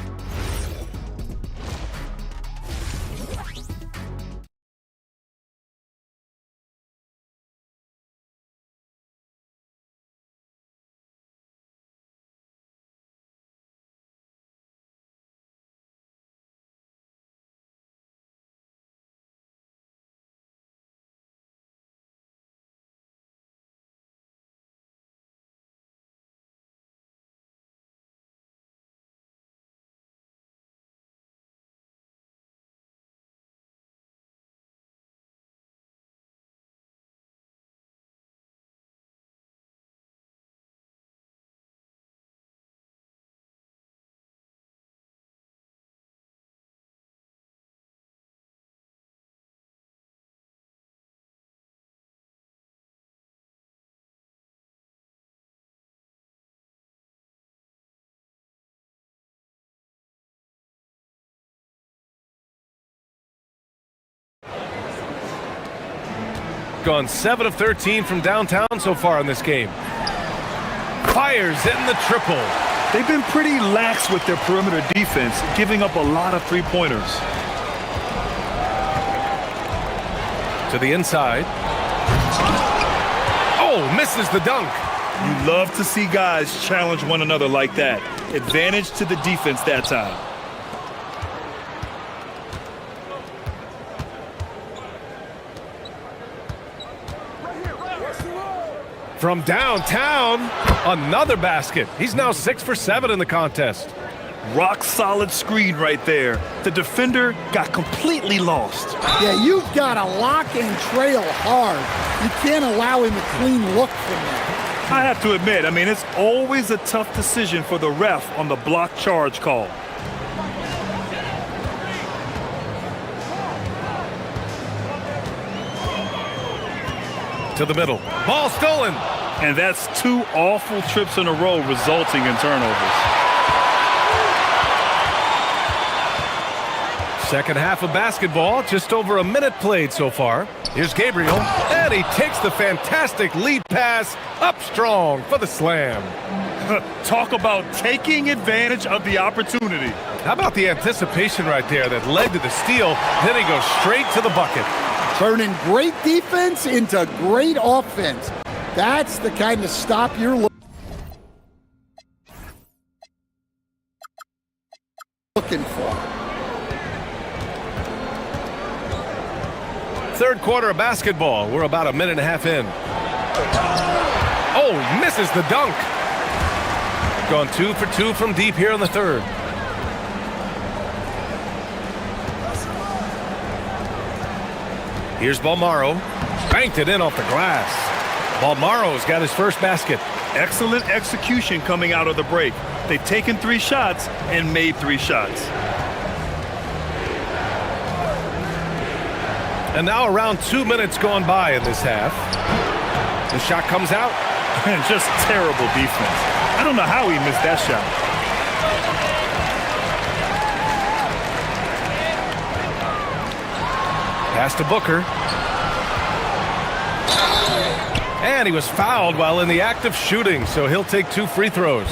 Gone 7 of 13 from downtown so far in this game. Fires in the triple. They've been pretty lax with their perimeter defense, giving up a lot of three-pointers. To the inside. Oh, misses the dunk. You love to see guys challenge one another like that. Advantage to the defense that time. From downtown, another basket. He's now 6 for 7 in the contest. Rock solid screen right there. The defender got completely lost. Yeah, you've got to lock and trail hard. You can't allow him a clean look from that. I have to admit, I mean, it's always a tough decision for the ref on the block charge call. To the middle. Ball stolen. And that's 2 awful trips in a row resulting in turnovers. Second half of basketball, just over a minute played so far. Here's Gabriel, and he takes the fantastic lead pass up strong for the slam. Talk about taking advantage of the opportunity. How about the anticipation right there that led to the steal, then he goes straight to the bucket. Turning great defense into great offense. That's the kind of stop you're looking for. third quarter of basketball. We're about a minute and a half in. Oh, misses the dunk. Gone 2 for 2 from deep here in the third. Here's Balmaro. Banked it in off the glass. Balmaro's got his first basket. Excellent execution coming out of the break. They've taken 3 shots and made 3 shots. And now around 2 minutes gone by in this half. The shot comes out. And just terrible defense. I don't know how he missed that shot. Pass to Booker. And he was fouled while in the act of shooting, so he'll take 2 free throws.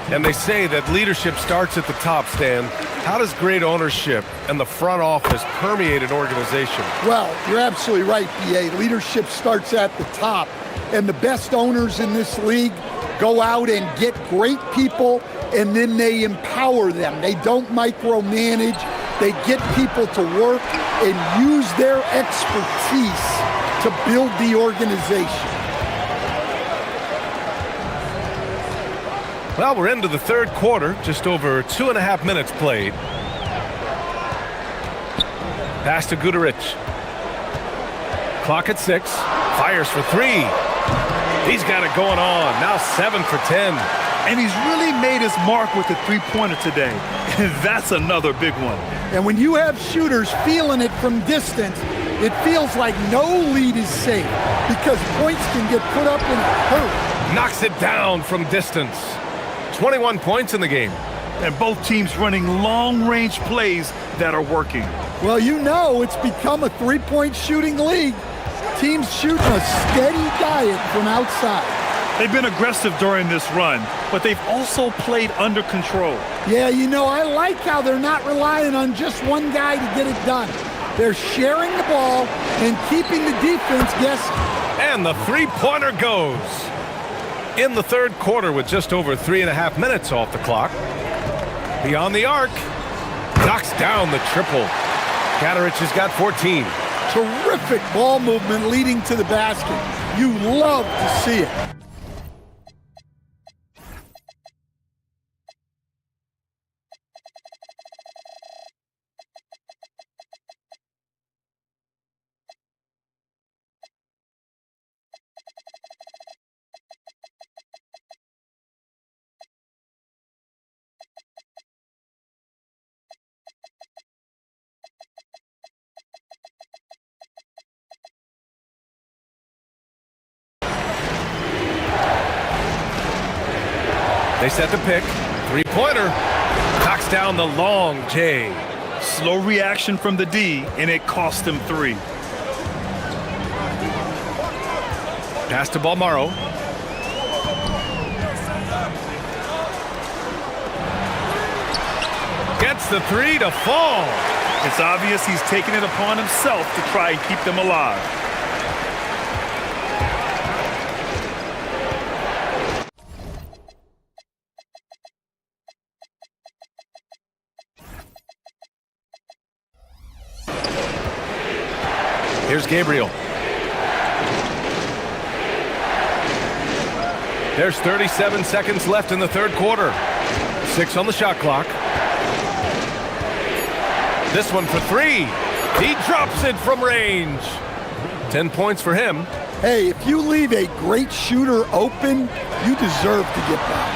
And they say that leadership starts at the top, Stan. How does great ownership and the front office permeate an organization? Well, you're absolutely right, BA. Leadership starts at the top. And the best owners in this league go out and get great people, and then they empower them. They don't micromanage. They get people to work and use their expertise to build the organization. Well, we're into the third quarter, just over 2.5 minutes played. Pass to Guduric. Clock at 6. Fires for 3. He's got it going on. Now 7 for 10. And he's really made his mark with the three-pointer today. And that's another big one. And when you have shooters feeling it from distance, it feels like no lead is safe because points can get put up in a hurry. Knocks it down from distance. 21 points in the game. And both teams running long-range plays that are working. Well, you know it's become a three-point shooting league. Teams shooting a steady diet from outside. They've been aggressive during this run, but they've also played under control. Yeah, you know, I like how they're not relying on just one guy to get it done. They're sharing the ball and keeping the defense guessing. And the three-pointer goes. In the third quarter with just over 3.5 minutes off the clock. Beyond the arc. Knocks down the triple. Guduric has got 14. Terrific ball movement leading to the basket. You love to see it. They set the pick. Three-pointer. Knocks down the long J. Slow reaction from the D, and it cost him 3. Pass to Balmaro. Gets the 3 to fall. It's obvious he's taking it upon himself to try and keep them alive. Here's Gabriel. There's 37 seconds left in the third quarter. 6 on the shot clock. This one for 3. He drops it from range. 10 points for him. Hey, if you leave a great shooter open, you deserve to get by.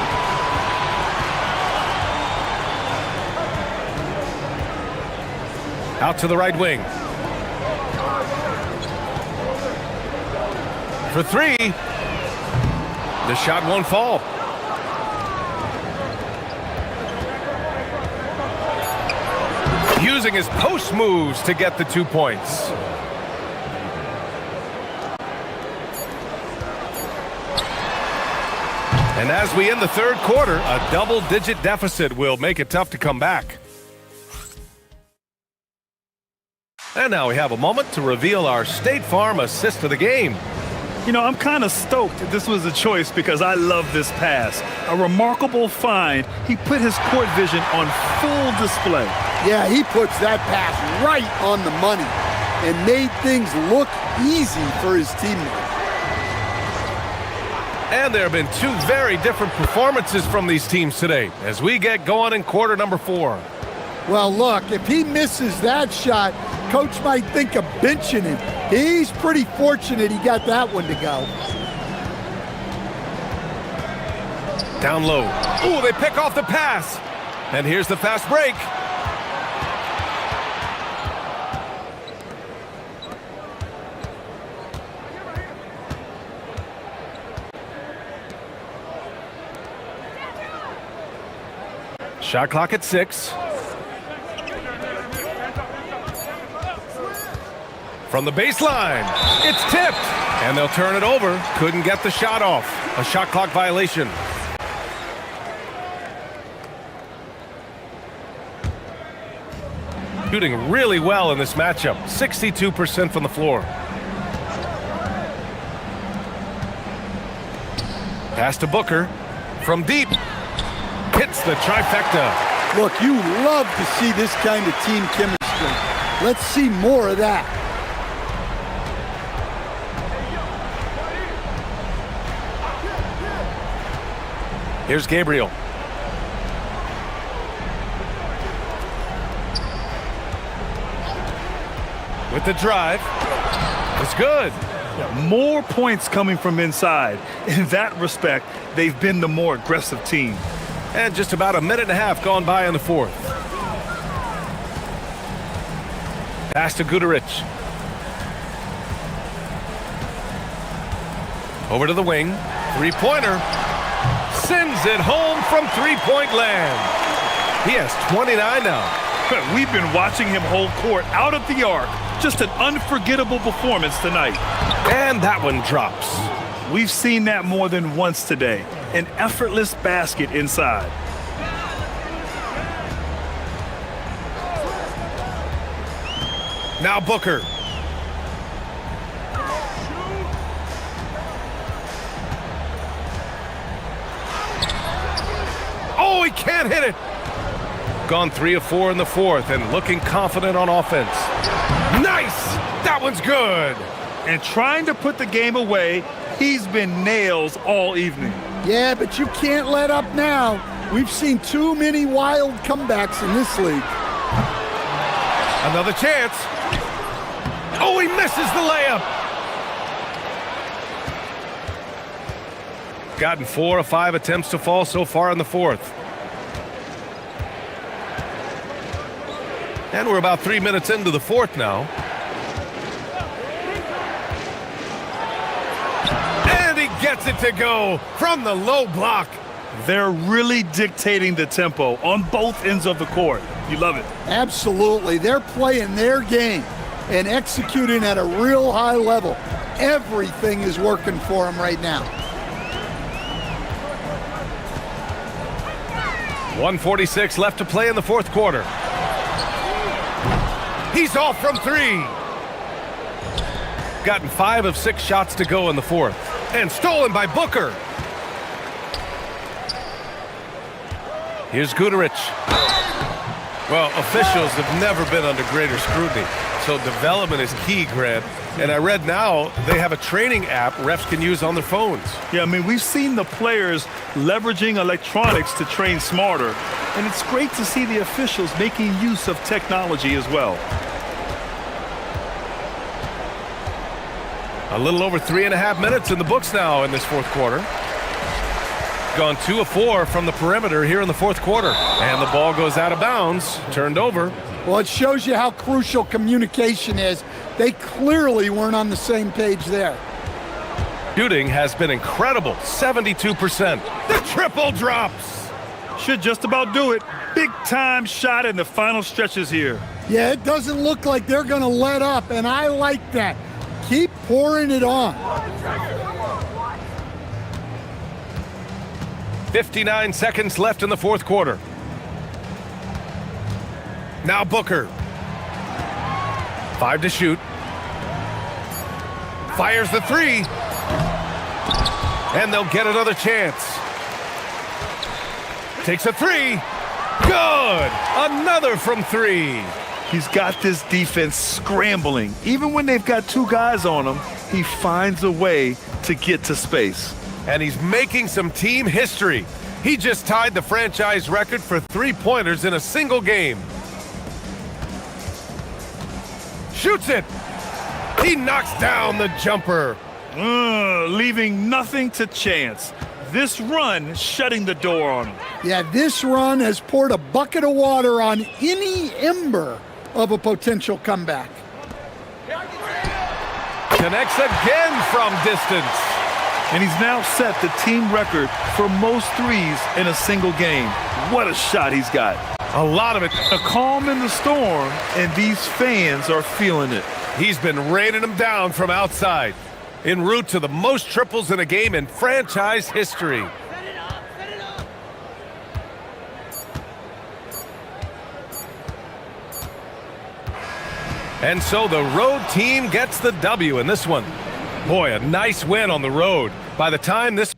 Out to the right wing. For 3. The shot won't fall. Using his post moves to get the 2 points. And as we end the third quarter, a double-digit deficit will make it tough to come back. And now we have a moment to reveal our State Farm assist of the game. You know, I'm kind of stoked this was a choice because I love this pass. A remarkable find. He put his court vision on full display. Yeah, he puts that pass right on the money. and made things look easy for his teammates. And there have been two very different performances from these teams today as we get going in quarter number 4. Well, look, if he misses that shot, coach might think of benching him. He's pretty fortunate he got that one to go. Down low. Ooh, they pick off the pass. And here's the fast break. Shot clock at 6. From the baseline, it's tipped, and they'll turn it over. Couldn't get the shot off. A shot clock violation. Shooting really well in this matchup, 62% from the floor. Pass to Booker, from deep, hits the trifecta. Look, you love to see this kind of team chemistry. Let's see more of that. Here's Gabriel. With the drive. It's good. More points coming from inside. In that respect, they've been the more aggressive team. And just about a minute and a half gone by in the 4th. Pass to Guduric. Over to the wing. Three-pointer. Sends it home from three-point land. He has 29 now. We've been watching him hold court out of the arc. Just an unforgettable performance tonight. And that one drops. We've seen that more than once today. An effortless basket inside. Now Booker. Oh, he can't hit it. Gone 3 of 4 in the 4th and looking confident on offense. Nice! That one's good. And trying to put the game away, he's been nails all evening. Yeah, but you can't let up now. We've seen too many wild comebacks in this league. Another chance. Oh, he misses the layup. Gotten 4 of 5 attempts to fall so far in the 4th. And we're about 3 minutes into the 4th now. And he gets it to go from the low block. They're really dictating the tempo on both ends of the court. You love it. Absolutely. They're playing their game and executing at a real high level. Everything is working for them right now. 1:46 left to play in the 4th quarter. He's off from 3. Gotten 5 of 6 shots to go in the 4th. And stolen by Booker. Here's Guduric. Well, officials have never been under greater scrutiny. So development is key, Grant. And I read now they have a training app refs can use on their phones. Yeah, I mean, we've seen the players leveraging electronics to train smarter. And it's great to see the officials making use of technology as well. A little over 3.5 minutes in the books now in this 4th quarter. Gone 2 of 4 from the perimeter here in the 4th quarter. And the ball goes out of bounds, turned over. Well, it shows you how crucial communication is. They clearly weren't on the same page there. Shooting has been incredible, 72%. The triple drops. Should just about do it. Big time shot in the final stretches here. Yeah, it doesn't look like they're going to let up, and I like that. Keep pouring it on. 59 seconds left in the 4th quarter. Now Booker. 5 to shoot. Fires the 3. And they'll get another chance. Takes a 3. Good! Another from 3. He's got this defense scrambling. Even when they've got two guys on him, he finds a way to get to space. And he's making some team history. He just tied the franchise record for three-pointers in a single game. Shoots it. He knocks down the jumper. Leaving nothing to chance. This run shutting the door on him. Yeah, this run has poured a bucket of water on any ember of a potential comeback. Connects again from distance. And he's now set the team record for most threes in a single game. What a shot he's got. A lot of it. A calm in the storm, and these fans are feeling it. He's been raining them down from outside, en route to the most triples in a game in franchise history. And so the road team gets the W in this one. Boy, a nice win on the road. By the time this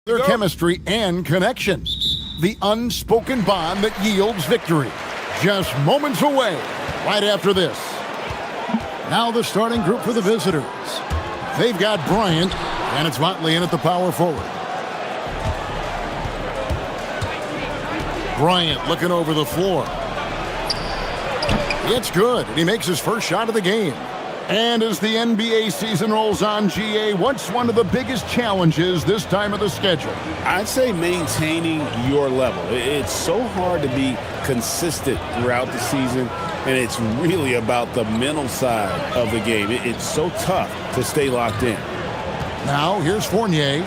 Their chemistry and connection. The unspoken bond that yields victory. Just moments away right after this. Now the starting group for the visitors. They've got Bryant, and it's Motley in at the power forward. Bryant looking over the floor. It's good, and he makes his first shot of the game. And as the NBA season rolls on, GA, what's one of the biggest challenges this time of the schedule? I'd say maintaining your level. It's so hard to be consistent throughout the season, and it's really about the mental side of the game. It's so tough to stay locked in. Now, here's Fournier.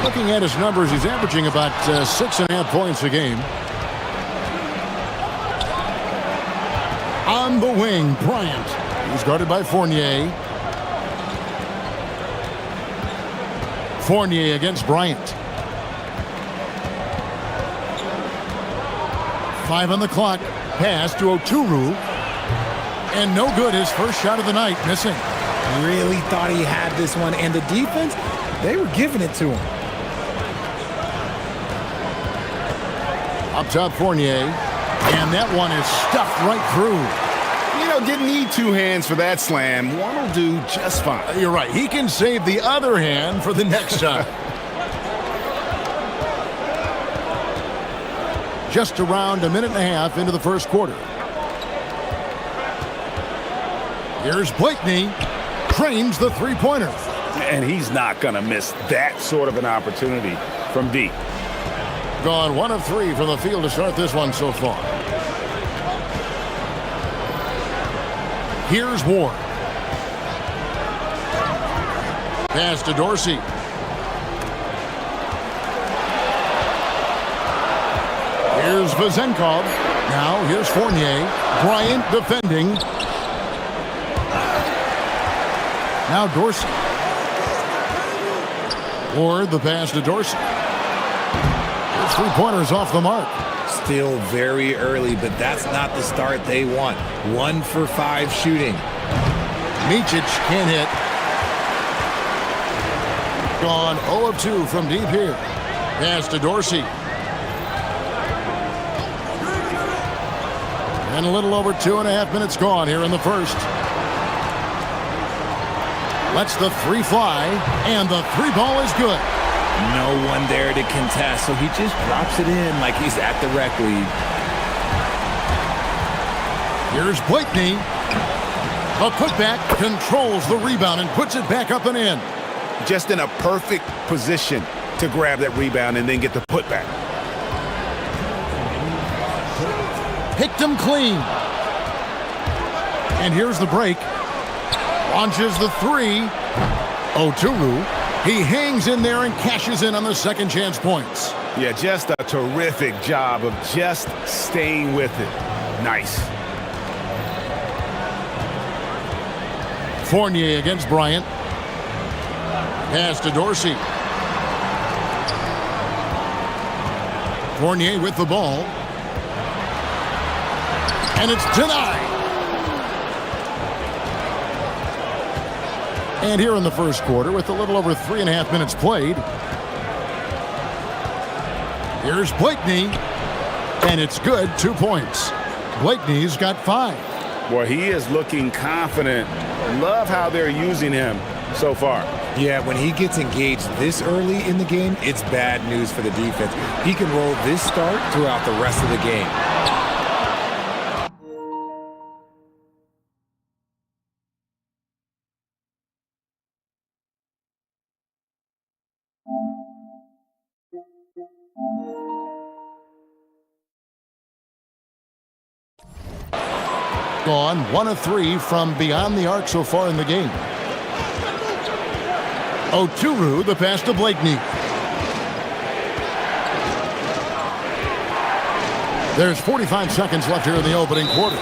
Looking at his numbers, he's averaging about 6.5 points a game. On the wing, Bryant. He's guarded by Fournier. Fournier against Bryant. 5 on the clock. Pass to Oturu. And no good. His first shot of the night, missing. Really thought he had this one. And the defense, they were giving it to him. Up top, Fournier. And that one is stuffed right through. Didn't need two hands for that slam. One will do just fine. You're right. He can save the other hand for the next time. Just around a minute and a half into the first quarter. Here's Blakeney. Trains the three-pointer. And he's not going to miss that sort of an opportunity from deep. Gone 1 of 3 from the field to start this one so far. Here's Ward. Pass to Dorsey. Here's Vazenkov. Now here's Fournier. Bryant defending. Now Dorsey. Ward, the pass to Dorsey. His three-pointers off the mark. Still very early, but that's not the start they want. 1 for 5 shooting. Micic can't hit. Gone 0 of 2 from deep here. Pass to Dorsey. And a little over 2.5 minutes gone here in the first. Lets the three fly, and the three ball is good. No one there to contest, so he just drops it in like he's at the rec league. Here's Blakeney. A putback, controls the rebound and puts it back up and in. Just in a perfect position to grab that rebound and then get the putback. Picked him clean. And here's the break. Launches the three. Oturu. He hangs in there and cashes in on the second chance points. Yeah, just a terrific job of just staying with it. Nice. Fournier against Bryant. Pass to Dorsey. Fournier with the ball. And it's denied. And here in the first quarter, with a little over 3.5 minutes played, here's Blakeney, and it's good, 2 points. Blakeney's got 5. Boy, he is looking confident. Love how they're using him so far. Yeah, when he gets engaged this early in the game, it's bad news for the defense. He can roll this start throughout the rest of the game. Gone 1 of 3 from beyond the arc so far in the game. Oturu, the pass to Blakeney. There's 45 seconds left here in the opening quarter.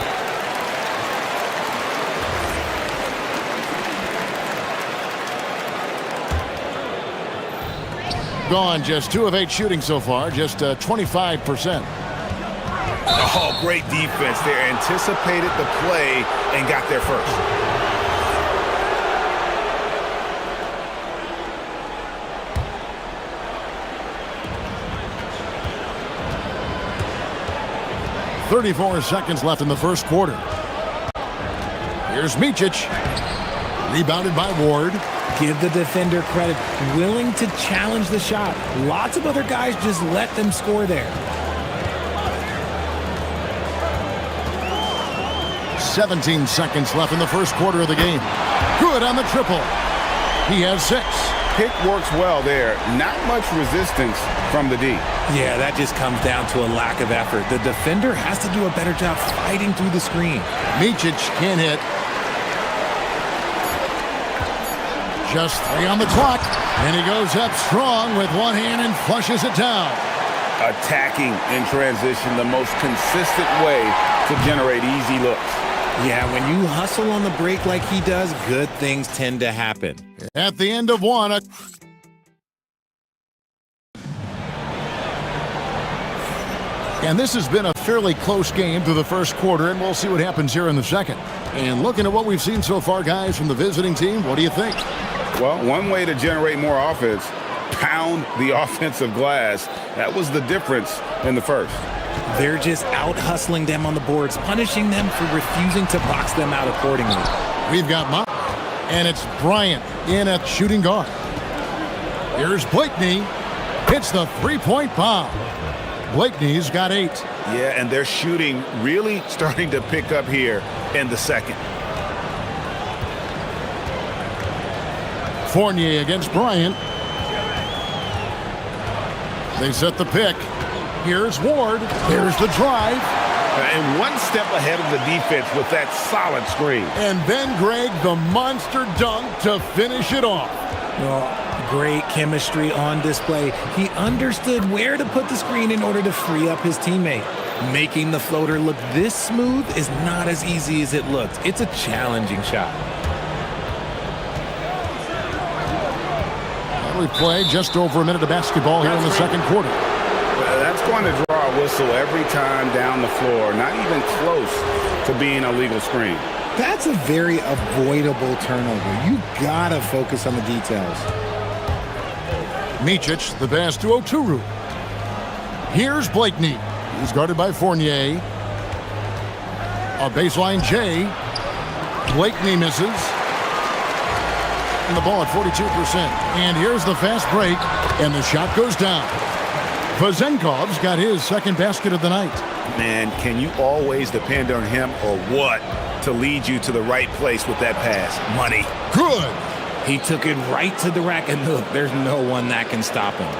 Gone just 2 of 8 shooting so far, just 25%. Oh, great defense there. Anticipated the play and got there first. 34 seconds left in the first quarter. Here's Micic. Rebounded by Ward. Give the defender credit. Willing to challenge the shot. Lots of other guys just let them score there. 17 seconds left in the first quarter of the game. Good on the triple. He has 6. Pick works well there. Not much resistance from the D. Yeah, that just comes down to a lack of effort. The defender has to do a better job fighting through the screen. Micic can't hit. Just 3 on the clock. And he goes up strong with one hand and flushes it down. Attacking in transition, the most consistent way to generate easy looks. Yeah, when you hustle on the break like he does, good things tend to happen. At the end of one. And this has been a fairly close game through the first quarter, and we'll see what happens here in the second. And looking at what we've seen so far, guys, from the visiting team, what do you think? Well, one way to generate more offense, pound the offensive glass. That was the difference in the first. They're just out-hustling them on the boards, punishing them for refusing to box them out accordingly. We've got Mott, and it's Bryant in at shooting guard. Here's Blakeney. Hits the three-point bomb. Blakeney's got 8. Yeah, and their shooting really starting to pick up here in the second. Fournier against Bryant. They set the pick. Here's Ward. Here's the drive. And one step ahead of the defense with that solid screen. And then Greg, the monster dunk to finish it off. Oh, great chemistry on display. He understood where to put the screen in order to free up his teammate. Making the floater look this smooth is not as easy as it looks. It's a challenging shot. We play just over a minute of basketball here in the second quarter. That's going to draw a whistle every time down the floor. Not even close to being a legal screen. That's a very avoidable turnover. You gotta focus on the details. Micic, the pass to Oturu. Here's Blakeney. He's guarded by Fournier. A baseline J. Blakeney misses. And the ball at 42%. And here's the fast break. And the shot goes down. Vezenkov's got his second basket of the night. Man, can you always depend on him or what to lead you to the right place with that pass? Money. Good. He took it right to the rack, and look, there's no one that can stop him.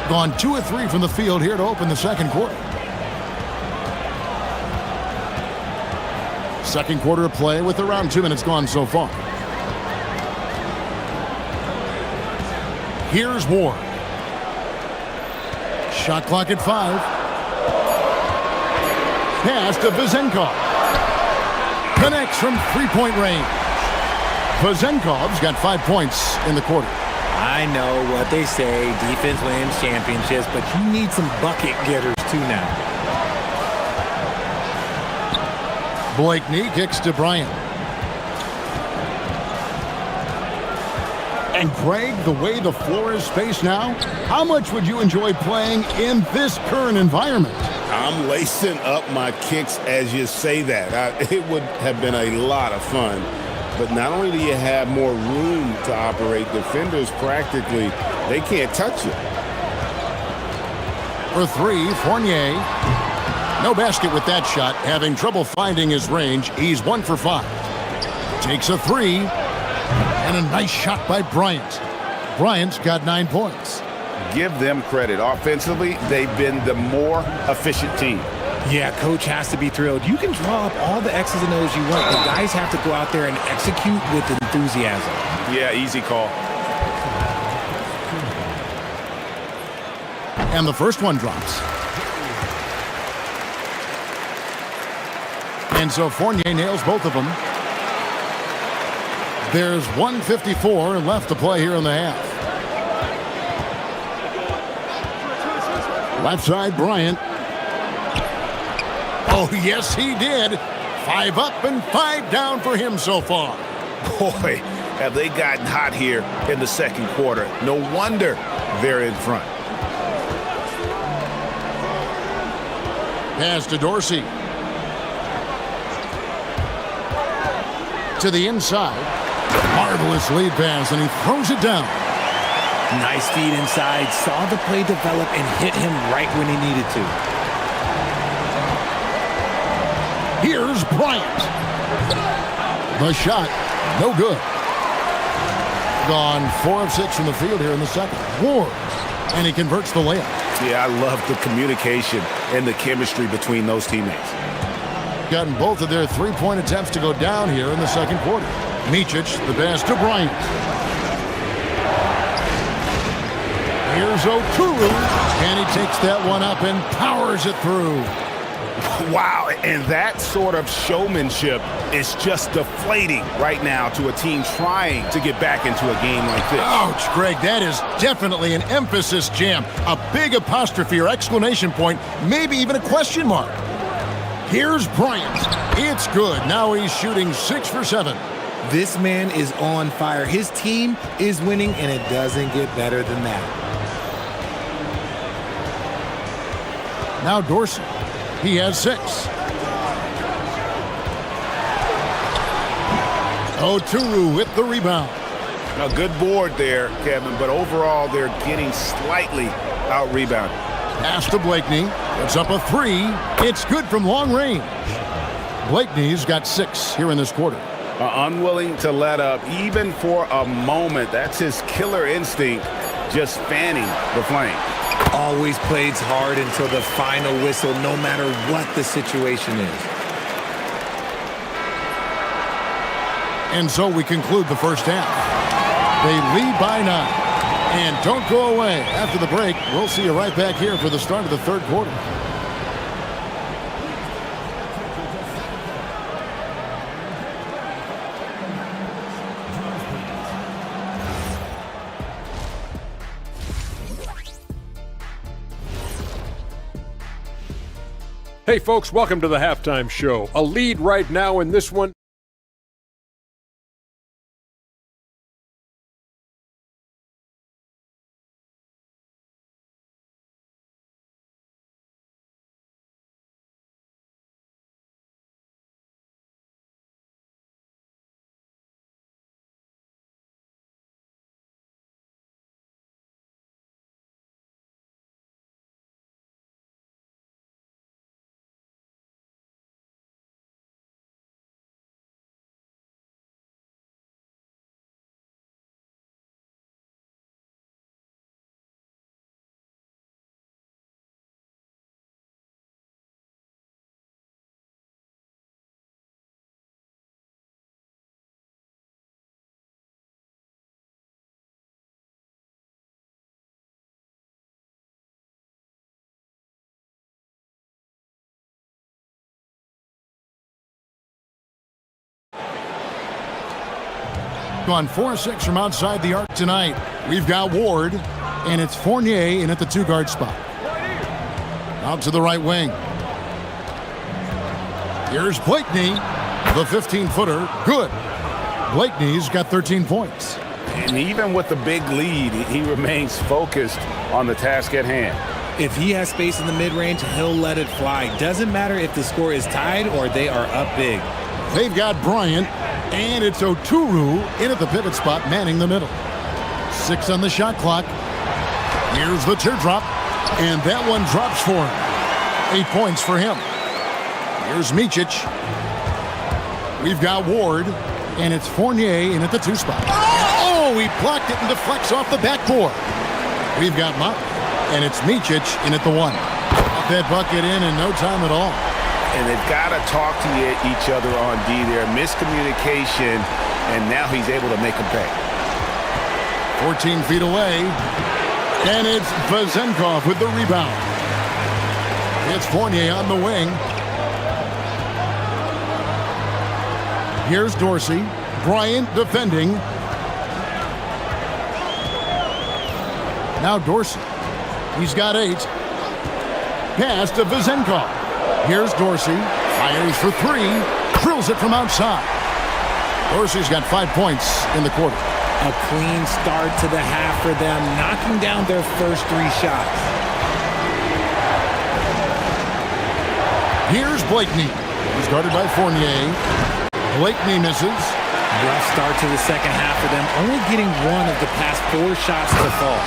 Gone 2 of 3 from the field here to open the second quarter. Second quarter of play with around 2 minutes gone so far. Here's Ward. Shot clock at 5. Pass to Vezenkov. Connects from three-point range. Vezenkov's got 5 points in the quarter. I know what they say, defense wins championships, but you need some bucket getters too now. Blakeney kicks to Bryant. And Greg, the way the floor is spaced now, how much would you enjoy playing in this current environment? I'm lacing up my kicks as you say that. It would have been a lot of fun. But not only do you have more room to operate, defenders practically, they can't touch you. For 3, Fournier. No basket with that shot. Having trouble finding his range. He's 1 for 5. Takes a 3. And a nice shot by Bryant. Bryant's got 9 points. Give them credit. Offensively, they've been the more efficient team. Yeah, coach has to be thrilled. You can draw up all the X's and O's you want. The guys have to go out there and execute with enthusiasm. Yeah, easy call. And the first one drops. And so Fournier nails both of them. There's 1:54 left to play here in the half. Left side, Bryant. Oh, yes, he did. 5 up and 5 down for him so far. Boy, have they gotten hot here in the second quarter. No wonder they're in front. Pass to Dorsey. To the inside. Marvelous lead pass, and he throws it down. Nice feed inside. Saw the play develop and hit him right when he needed to. Here's Bryant. The shot, no good. Gone 4 of 6 from the field here in the second. Ward, and he converts the layup. Yeah, I love the communication and the chemistry between those teammates. Gotten both of their three-point attempts to go down here in the second quarter. Micic, the pass to Bryant. Here's Oturu, and he takes that one up and powers it through. Wow, and that sort of showmanship is just deflating right now to a team trying to get back into a game like this. Ouch, Greg, that is definitely an emphasis jam. A big apostrophe or exclamation point, maybe even a question mark. Here's Bryant. It's good. Now he's shooting 6 for 7. This man is on fire. His team is winning, and it doesn't get better than that. Now Dorsey. He has 6. Oturu with the rebound. A good board there, Kevin, but overall they're getting slightly out-rebounded. Pass to Blakeney. It's up a 3. It's good from long range. Blakeney's got 6 here in this quarter. Unwilling to let up even for a moment. That's his killer instinct, just fanning the flame. Always plays hard until the final whistle, no matter what the situation is. And so we conclude the first half. They lead by 9. And don't go away. After the break, we'll see you right back here for the start of the third quarter. Hey folks, welcome to the halftime show. A lead right now in this one. Gone 4-6 from outside the arc tonight. We've got Ward, and it's Fournier in at the 2-guard spot. Out to the right wing. Here's Blakeney, the 15-footer. Good. Blakeney's got 13 points. And even with the big lead, he remains focused on the task at hand. If he has space in the mid-range, he'll let it fly. Doesn't matter if the score is tied or they are up big. They've got Bryant, and it's Oturu in at the pivot spot, manning the middle. 6 on the shot clock. Here's the teardrop, and that one drops for him. 8 points for him. Here's Micic. We've got Ward, and it's Fournier in at the 2 spot. Oh, he blocked it and deflects off the backboard. We've got Mott, and it's Micic in at the 1. Got that bucket in no time at all. And they've got to talk to each other on D there. Miscommunication, and now he's able to make them pay. 14 feet away, and it's Vazenkov with the rebound. It's Fournier on the wing. Here's Dorsey. Bryant defending. Now Dorsey. He's got 8. Pass to Vazenkov. Here's Dorsey. Fires for 3. Drills it from outside. Dorsey's got 5 points in the quarter. A clean start to the half for them, knocking down their first 3 shots. Here's Blakeney. He's guarded by Fournier. Blakeney misses. Rough start to the second half for them, only getting one of the past 4 shots to fall.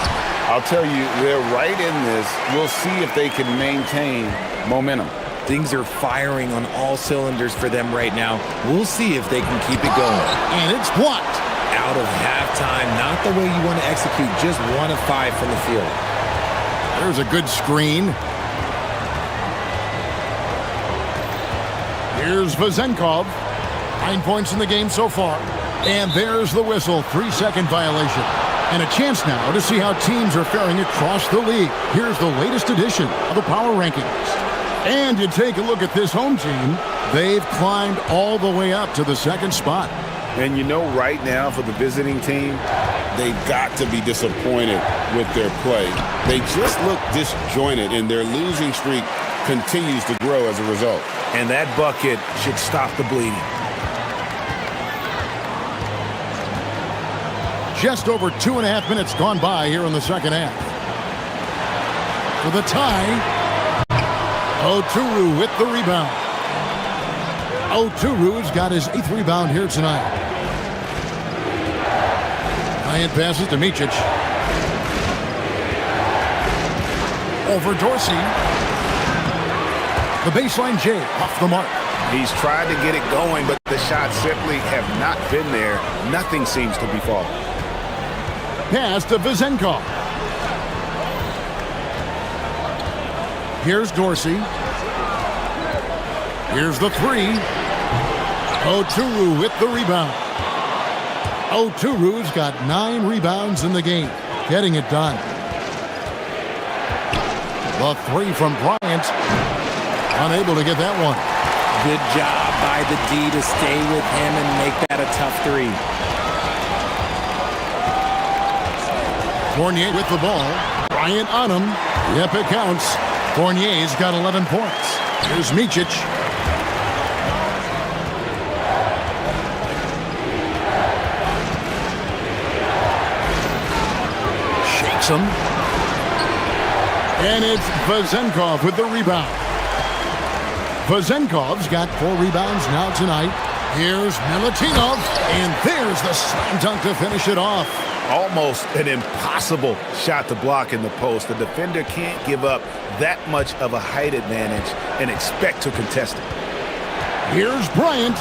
I'll tell you, they're right in this. We'll see if they can maintain momentum. Things are firing on all cylinders for them right now. We'll see if they can keep it going. And it's blocked. Out of halftime, not the way you want to execute, just 1 of 5 from the field. There's a good screen. Here's Vezenkov. 9 points in the game so far. And there's the whistle. 3-second violation. And a chance now to see how teams are faring across the league. Here's the latest edition of the Power Rankings. And you take a look at this home team. They've climbed all the way up to the 2nd spot. And you know, right now for the visiting team, they've got to be disappointed with their play. They just look disjointed, and their losing streak continues to grow as a result. And that bucket should stop the bleeding. Just over 2.5 minutes gone by here in the second half. For the tie, Oturu with the rebound. Oturu's got his 8th rebound here tonight. Bryant passes to Micic. Over Dorsey. The baseline J off the mark. He's tried to get it going, but the shots simply have not been there. Nothing seems to be falling. Pass to Vezenkov. Here's Dorsey. Here's the 3. Oturu with the rebound. Oturu's got 9 rebounds in the game, getting it done. The 3 from Bryant. Unable to get that one. Good job by the D to stay with him and make that a tough 3. Fournier with the ball. Bryant on him. Yep, it counts. Fournier's got 11 points. Here's Micic. Shakes him. And it's Vezenkov with the rebound. Vezenkov's got 4 rebounds now tonight. Here's Milutinov. And there's the slam dunk to finish it off. Almost an impossible shot to block in the post. The defender can't give up that much of a height advantage and expect to contest it. Here's Bryant.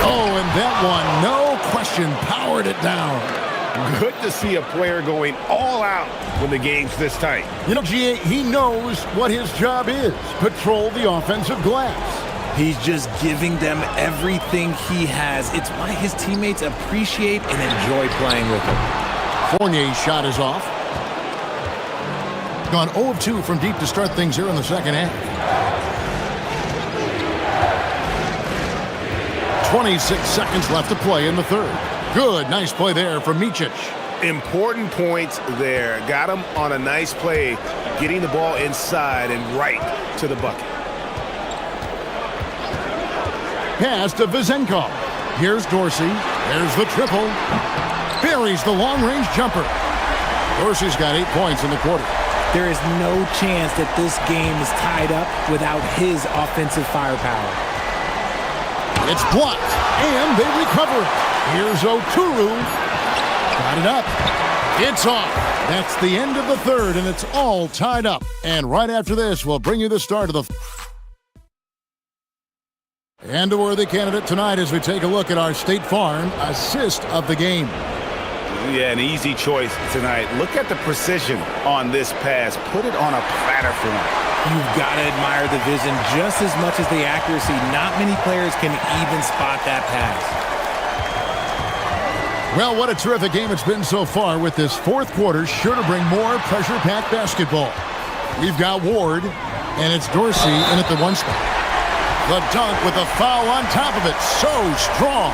Oh, and that one, no question, powered it down. Good to see a player going all out when the game's this tight. You know, GA, he knows what his job is. Patrol the offensive glass. He's just giving them everything he has. It's why his teammates appreciate and enjoy playing with him. Fournier's shot is off. Gone 0 of 2 from deep to start things here in the second half. 26 seconds left to play in the third. Good, nice play there from Micic. Important points there. Got him on a nice play, getting the ball inside and right to the bucket. Pass to Vezenkov. Here's Dorsey. There's the triple. Buries the long-range jumper. Dorsey's got 8 points in the quarter. There is no chance that this game is tied up without his offensive firepower. It's blocked, and they recover it. Here's Oturu. Got it up. It's off. That's the end of the third, and it's all tied up. And right after this, we'll bring you the start of the... And a worthy candidate tonight as we take a look at our State Farm assist of the game. Yeah, an easy choice tonight. Look at the precision on this pass. Put it on a platter for him. You've got to admire the vision just as much as the accuracy. Not many players can even spot that pass. Well, what a terrific game it's been so far, with this fourth quarter sure to bring more pressure-packed basketball. We've got Ward, and it's Dorsey in at the 1 spot. The dunk with a foul on top of it. So strong.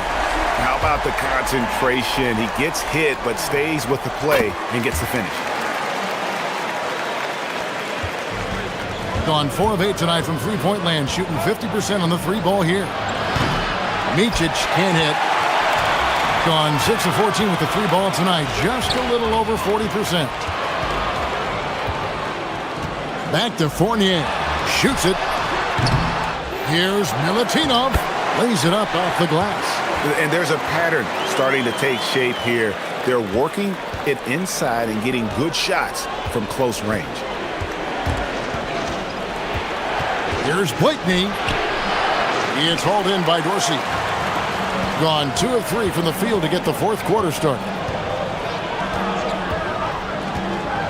How about the concentration? He gets hit, but stays with the play and gets the finish. Gone 4 of 8 tonight from three-point land, shooting 50% on the 3 ball here. Micic can't hit. Gone 6 of 14 with the 3 ball tonight, just a little over 40%. Back to Fournier. Shoots it. Here's Milutinov. Lays it up off the glass. And there's a pattern starting to take shape here. They're working it inside and getting good shots from close range. Here's Blakeney. It's hauled in by Dorsey. Gone 2 of 3 from the field to get the fourth quarter started.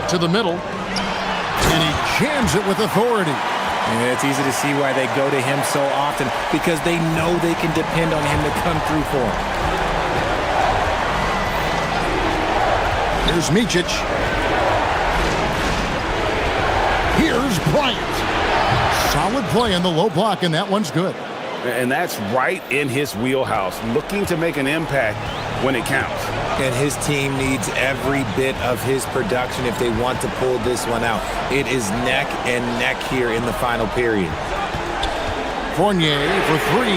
To the middle. And he jams it with authority. And it's easy to see why they go to him so often, because they know they can depend on him to come through for them. Here's Micic. Here's Bryant. Solid play in the low block, and that one's good. And that's right in his wheelhouse, looking to make an impact when it counts. And his team needs every bit of his production if they want to pull this one out. It is neck and neck here in the final period. Fournier for 3,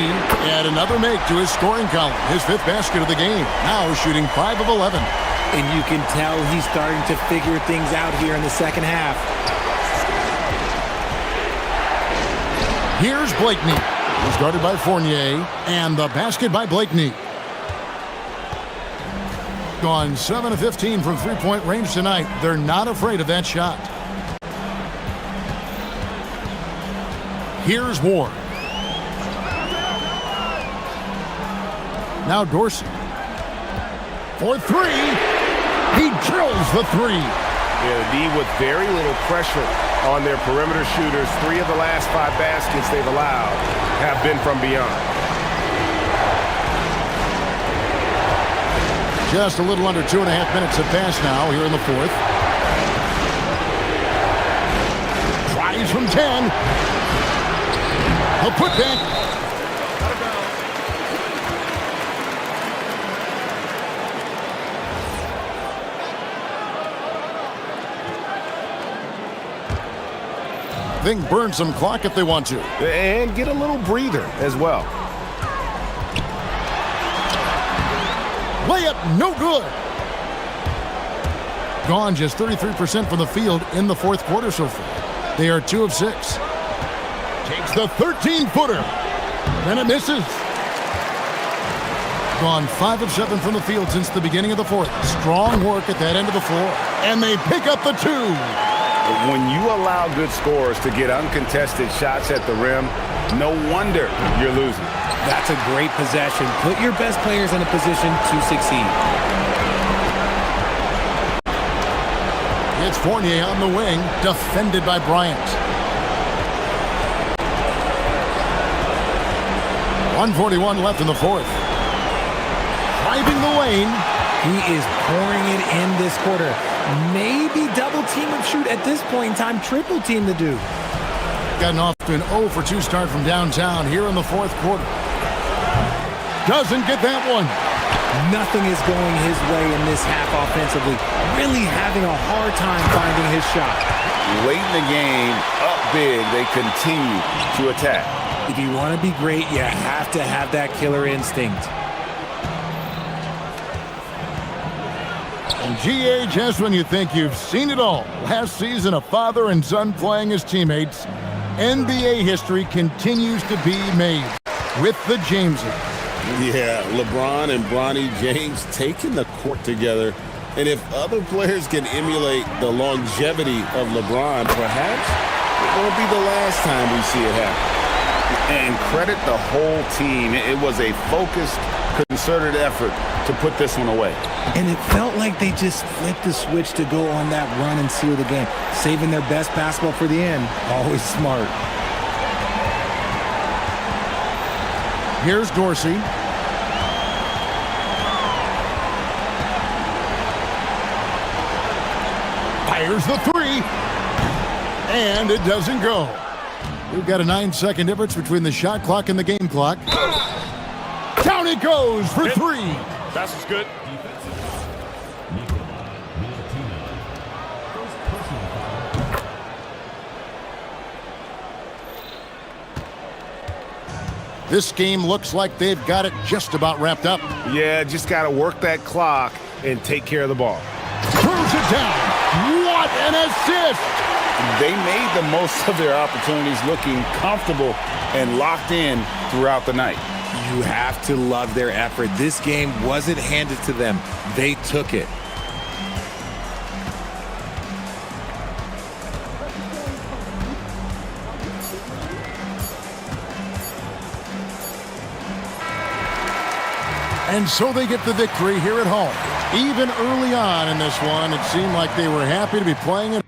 and another make to his scoring column. His 5th basket of the game. Now shooting 5 of 11. And you can tell he's starting to figure things out here in the second half. Here's Blakeney. He's guarded by Fournier, and the basket by Blakeney. Gone 7 of 15 from three-point range tonight. They're not afraid of that shot. Here's Ward. Now Dorsey. For 3. He drills the 3. Yeah, the D with very little pressure on their perimeter shooters. 3 of the last 5 baskets they've allowed have been from beyond. Just a little under 2.5 minutes have passed now here in the fourth. Tries from 10. A putback. They can burn some clock if they want to. And get a little breather as well. Layup, no good. Gone just 33% from the field in the fourth quarter so far. They are 2 of 6. Takes the 13-footer. And it misses. Gone 5 of 7 from the field since the beginning of the fourth. Strong work at that end of the floor. And they pick up the 2. When you allow good scorers to get uncontested shots at the rim, no wonder you're losing. That's a great possession. Put your best players in a position to succeed. It's Fournier on the wing, defended by Bryant. 1:41 left in the fourth. Driving the lane. He is pouring it in this quarter. Maybe double team or shoot at this point in time, triple team the dude. Gotten off to an 0 for 2 start from downtown here in the fourth quarter. Doesn't get that one. Nothing is going his way in this half offensively. Really having a hard time finding his shot. Late in the game, up big, they continue to attack. If you want to be great, you have to have that killer instinct. And GA, just when you think you've seen it all, last season a father and son playing as teammates, NBA history continues to be made with the Jameses. Yeah, LeBron and Bronny James taking the court together. And if other players can emulate the longevity of LeBron, perhaps it won't be the last time we see it happen. And credit the whole team. It was a focused, concerted effort to put this one away. And it felt like they just flipped the switch to go on that run and seal the game. Saving their best basketball for the end. Always smart. Here's Dorsey. Fires the 3. And it doesn't go. We've got a 9-second difference between the shot clock and the game clock. Down it goes for 3. Pass is good. This game looks like they've got it just about wrapped up. Yeah, just got to work that clock and take care of the ball. Throws it down. What an assist! they made the most of their opportunities, looking comfortable and locked in throughout the night. You have to love their effort. This game wasn't handed to them. They took it. And so they get the victory here at home. Even early on in this one, it seemed like they were happy to be playing it.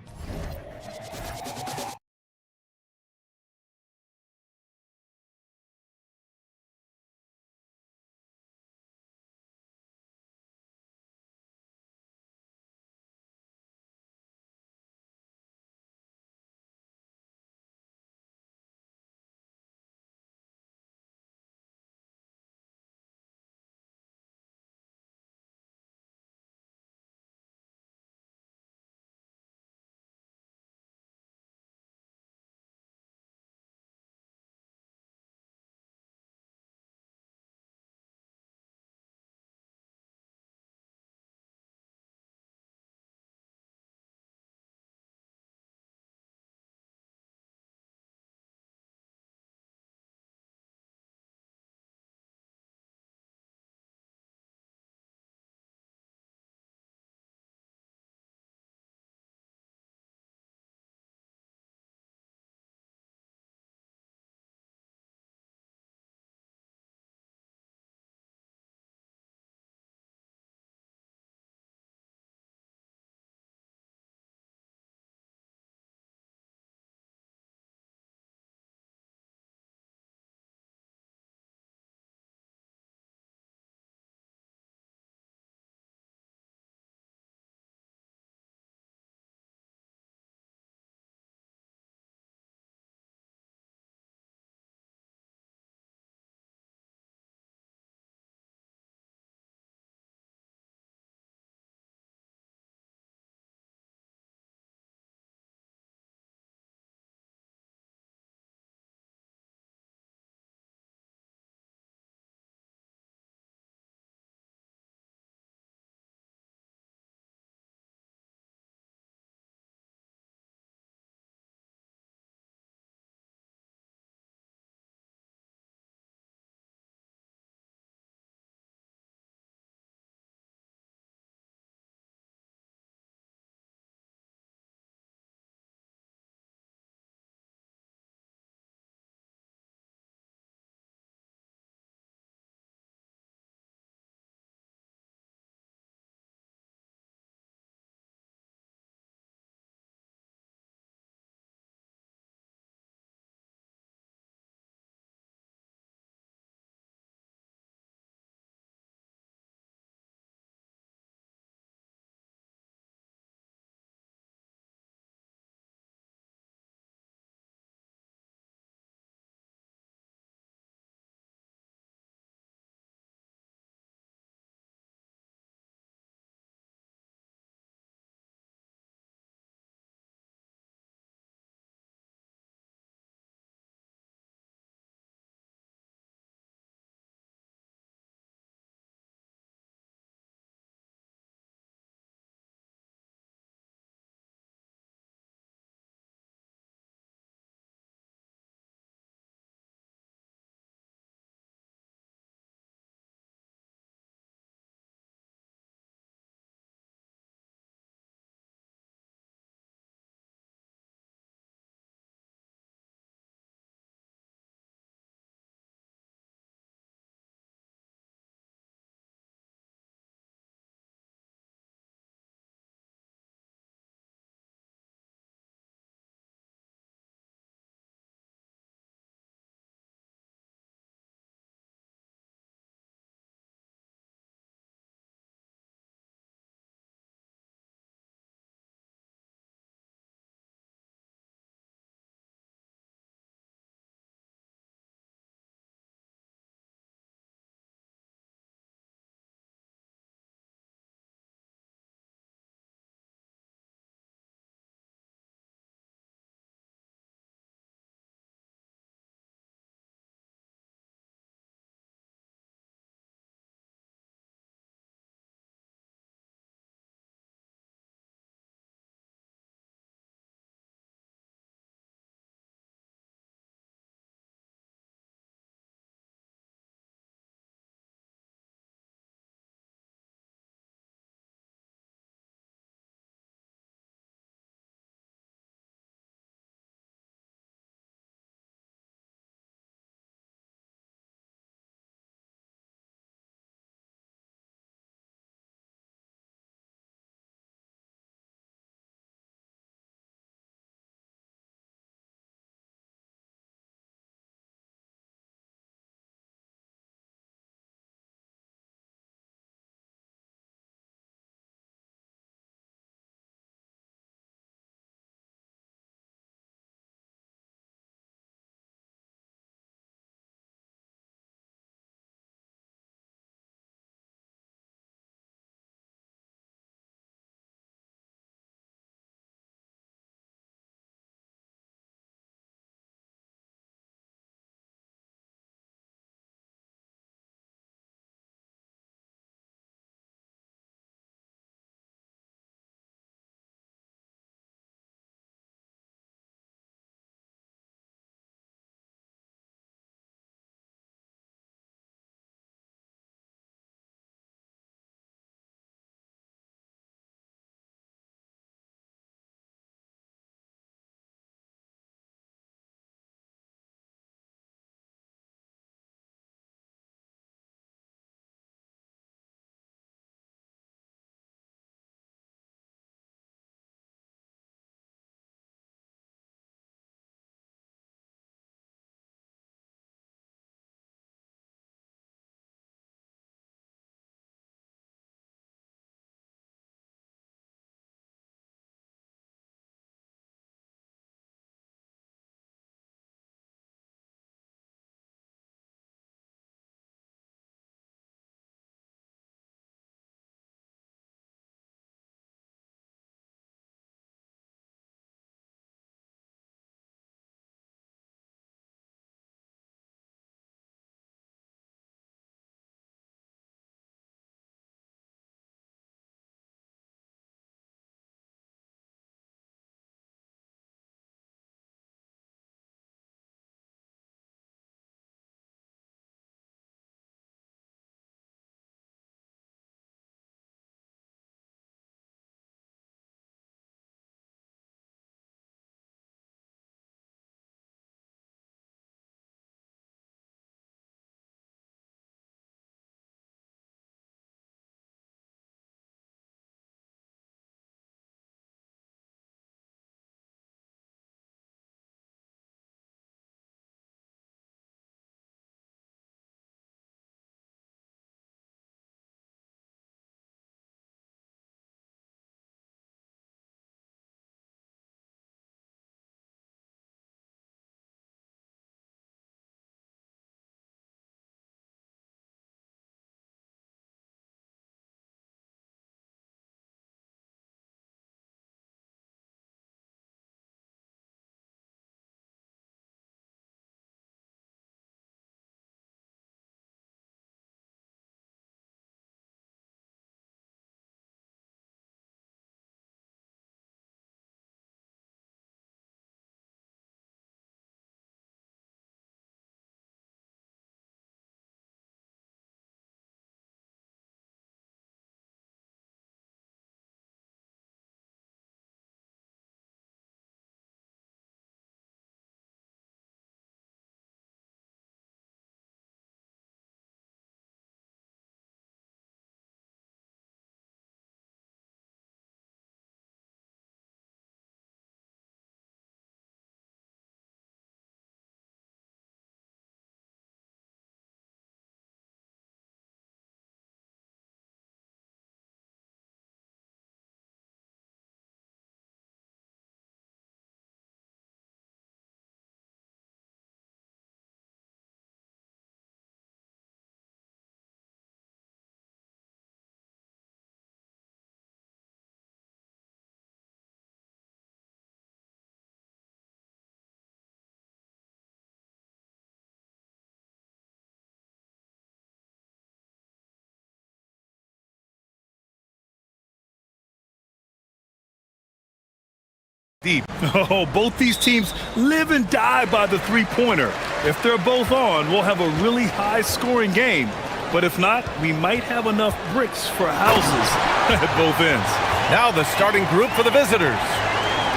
deep. Oh, both these teams live and die by the three-pointer. If they're both on, we'll have a really high-scoring game. But if not, we might have enough bricks for houses at both ends. Now the starting group for the visitors.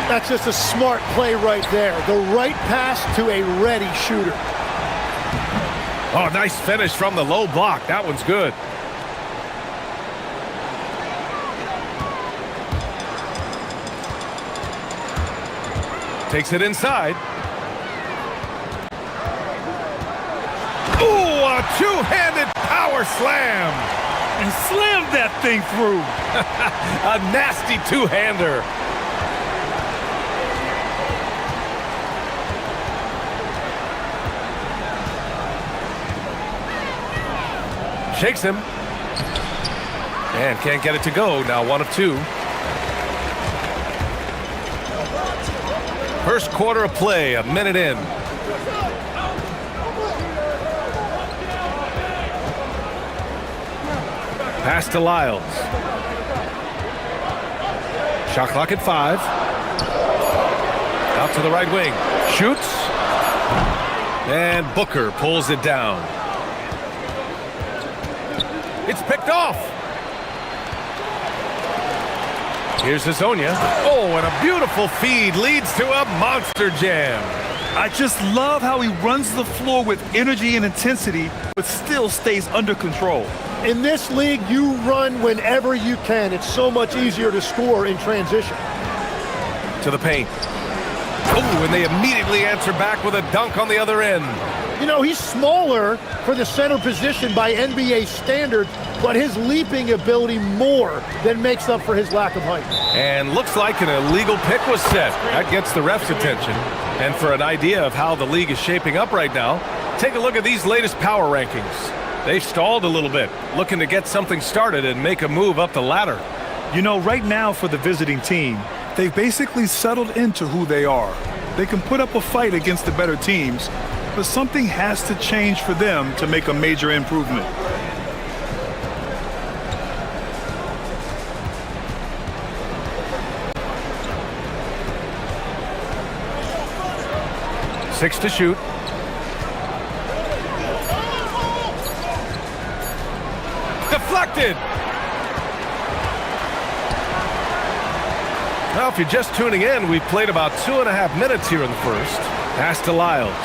That's just a smart play right there. The right pass to a ready shooter. Oh, nice finish from the low block. That one's good. Takes it inside. Ooh, a two-handed power slam. And slammed that thing through. A nasty two-hander. Shakes him. And can't get it to go. Now 1 of 2. First quarter of play, a minute in. Pass to Lyles. Shot clock at 5. Out to the right wing. Shoots. And Booker pulls it down. It's picked off. Here's Hazonia. Oh, and a beautiful feed leads to a monster jam. I just love how he runs the floor with energy and intensity, but still stays under control. In this league, you run whenever you can. It's so much easier to score in transition. To the paint. Oh, and they immediately answer back with a dunk on the other end. You know, he's smaller for the center position by NBA standards, but his leaping ability more than makes up for his lack of height. And looks like an illegal pick was set. That gets the ref's attention. And for an idea of how the league is shaping up right now, take a look at these latest power rankings. They've stalled a little bit, looking to get something started and make a move up the ladder. You know, right now for the visiting team, they've basically settled into who they are. They can put up a fight against the better teams, but something has to change for them to make a major improvement. Six to shoot. Deflected. Now, if you're just tuning in, we've played about 2.5 minutes here in the first. Pass to Lyles.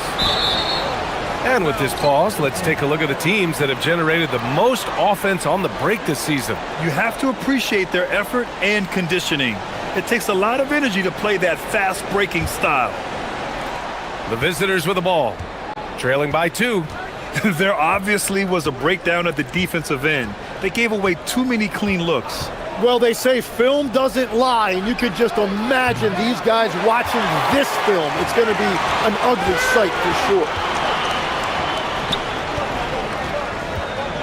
And with this pause, let's take a look at the teams that have generated the most offense on the break this season. You have to appreciate their effort and conditioning. It takes a lot of energy to play that fast breaking style. The visitors with the ball, trailing by 2. There obviously was a breakdown at the defensive end. They gave away too many clean looks. Well, they say film doesn't lie, and you could just imagine these guys watching this film. It's going to be an ugly sight for sure.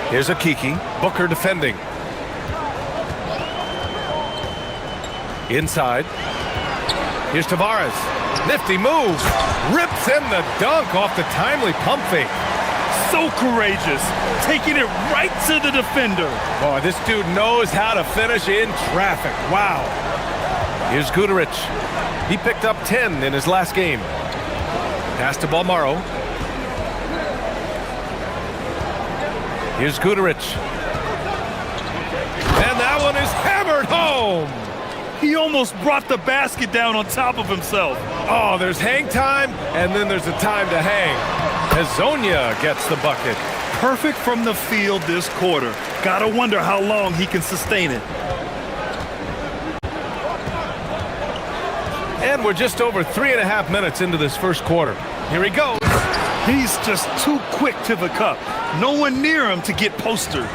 Here's a Kiki. Booker defending. Inside. Here's Tavares. Nifty move. Rips in the dunk off the timely pump fake. So courageous. Taking it right to the defender. Boy, this dude knows how to finish in traffic. Wow. Here's Guduric. He picked up 10 in his last game. Pass to Balmaro. Here's Guduric. And that one is hammered home. He almost brought the basket down on top of himself. Oh, there's hang time, and then there's a time to hang. Hazonia gets the bucket. Perfect from the field this quarter. Gotta wonder how long he can sustain it. And we're just over 3.5 minutes into this first quarter. Here he goes. He's just too quick to the cup. No one near him to get postered.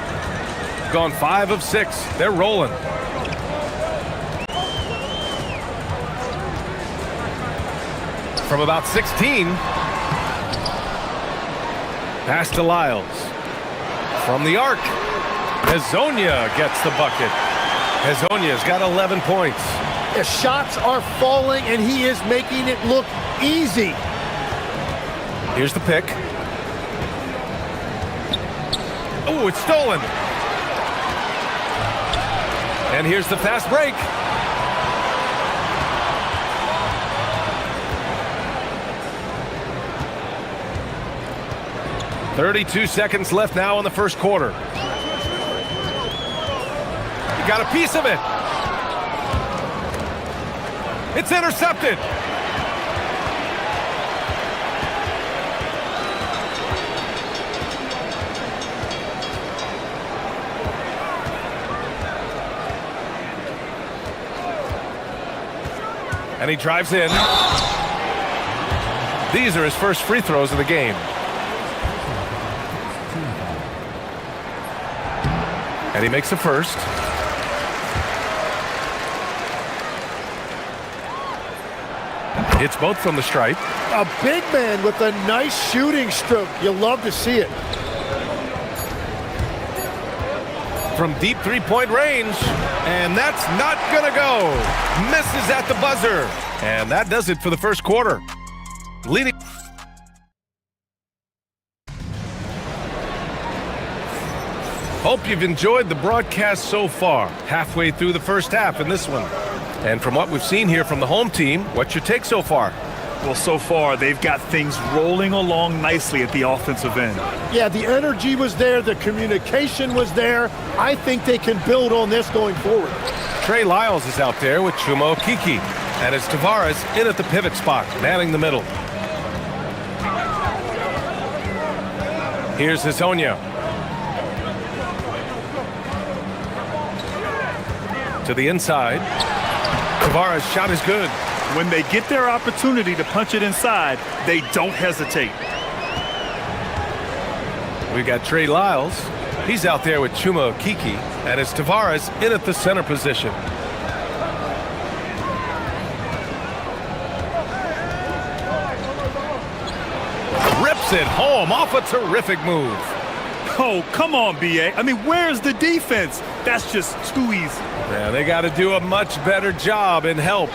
Gone 5 of 6. They're rolling. From about 16. Pass to Lyles. From the arc. Hazonia gets the bucket. Hazonia's got 11 points. The shots are falling, and he is making it look easy. Here's the pick. Oh, it's stolen. And here's the fast break. 32 seconds left now in the first quarter. He got a piece of it. It's intercepted. And he drives in. These are his first free throws of the game. And he makes the first. Hits both from the stripe. A big man with a nice shooting stroke. You love to see it. From deep three-point range, and that's not gonna go. Misses at the buzzer, and that does it for the first quarter. Leading. Hope you've enjoyed the broadcast so far. Halfway through the first half in this one. And from what we've seen here from the home team, what's your take so far? Well, so far, they've got things rolling along nicely at the offensive end. Yeah, the energy was there. The communication was there. I think they can build on this going forward. Trey Lyles is out there with Chuma Okeke. And it's Tavares in at the pivot spot, manning the middle. Here's Hezonja. To the inside. Tavares' shot is good. When they get their opportunity to punch it inside, they don't hesitate. We got Trey Lyles. He's out there with Chuma Okeke. And it's Tavares in at the center position. Rips it home off a terrific move. Oh, come on, B.A. I mean, where's the defense? That's just too easy. Yeah, they got to do a much better job and help.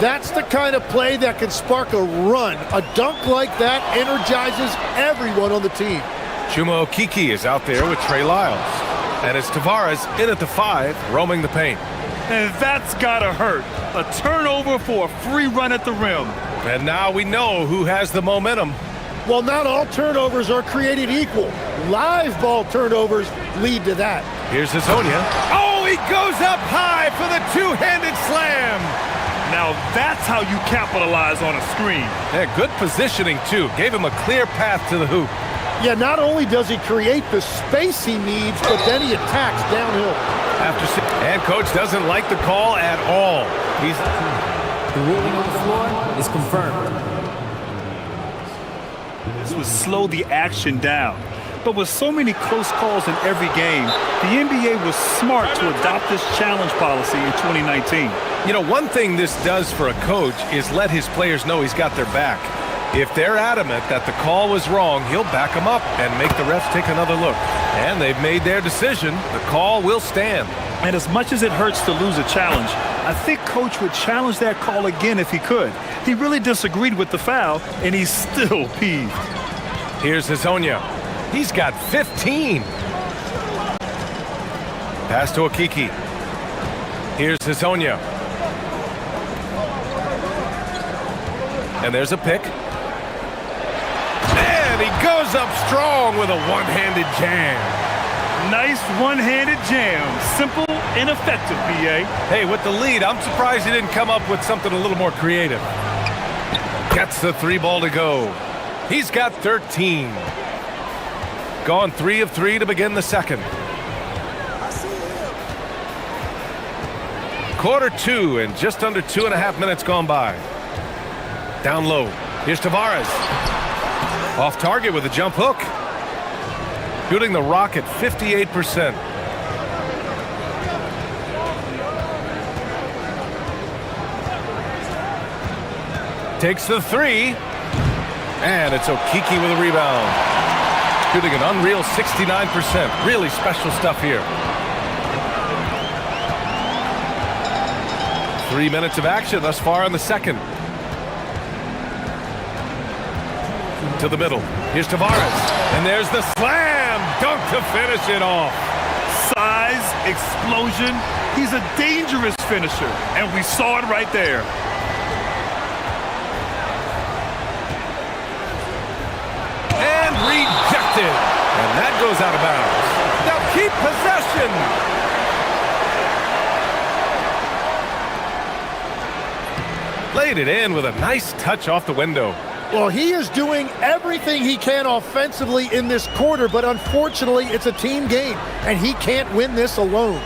That's the kind of play that can spark a run. A dunk like that energizes everyone on the team. Chuma Okeke is out there with Trey Lyles. And it's Tavares in at the 5, roaming the paint. And that's gotta hurt. A turnover for a free run at the rim. And now we know who has the momentum. Well, not all turnovers are created equal. Live ball turnovers lead to that. Here's Hezonja. Oh, he goes up high for the two-handed slam. Now that's how you capitalize on a screen. Yeah, good positioning, too. Gave him a clear path to the hoop. Yeah, not only does he create the space he needs, but then he attacks downhill. And coach doesn't like the call at all. The ruling on the floor is confirmed. This would slow the action down. But with so many close calls in every game, the NBA was smart to adopt this challenge policy in 2019. You know, one thing this does for a coach is let his players know he's got their back. If they're adamant that the call was wrong, he'll back them up and make the refs take another look. And they've made their decision. The call will stand. And as much as it hurts to lose a challenge, I think Coach would challenge that call again if he could. He really disagreed with the foul, and he's still peeved. Here's Hezonja. He's got 15. Pass to Okeke. Here's Hezonja. And there's a pick. And he goes up strong with a one-handed jam. Nice one-handed jam. Simple and effective, B.A. Hey, with the lead, I'm surprised he didn't come up with something a little more creative. Gets the 3 ball to go. He's got 13. Gone 3 of 3 to begin the second. Quarter 2 and just under 2.5 minutes gone by. Down low. Here's Tavares. Off target with a jump hook. Shooting the rock at 58%. Takes the 3. And it's Okeke with a rebound. Shooting an unreal 69%. Really special stuff here. 3 minutes of action thus far in the second. To the middle. Here's Tavares. And there's the slam dunk to finish it off. Size, explosion. He's a dangerous finisher. And we saw it right there. And rejected. That goes out of bounds. Now keep possession. Laid it in with a nice touch off the window. Well, he is doing everything he can offensively in this quarter, but unfortunately, it's a team game, and he can't win this alone.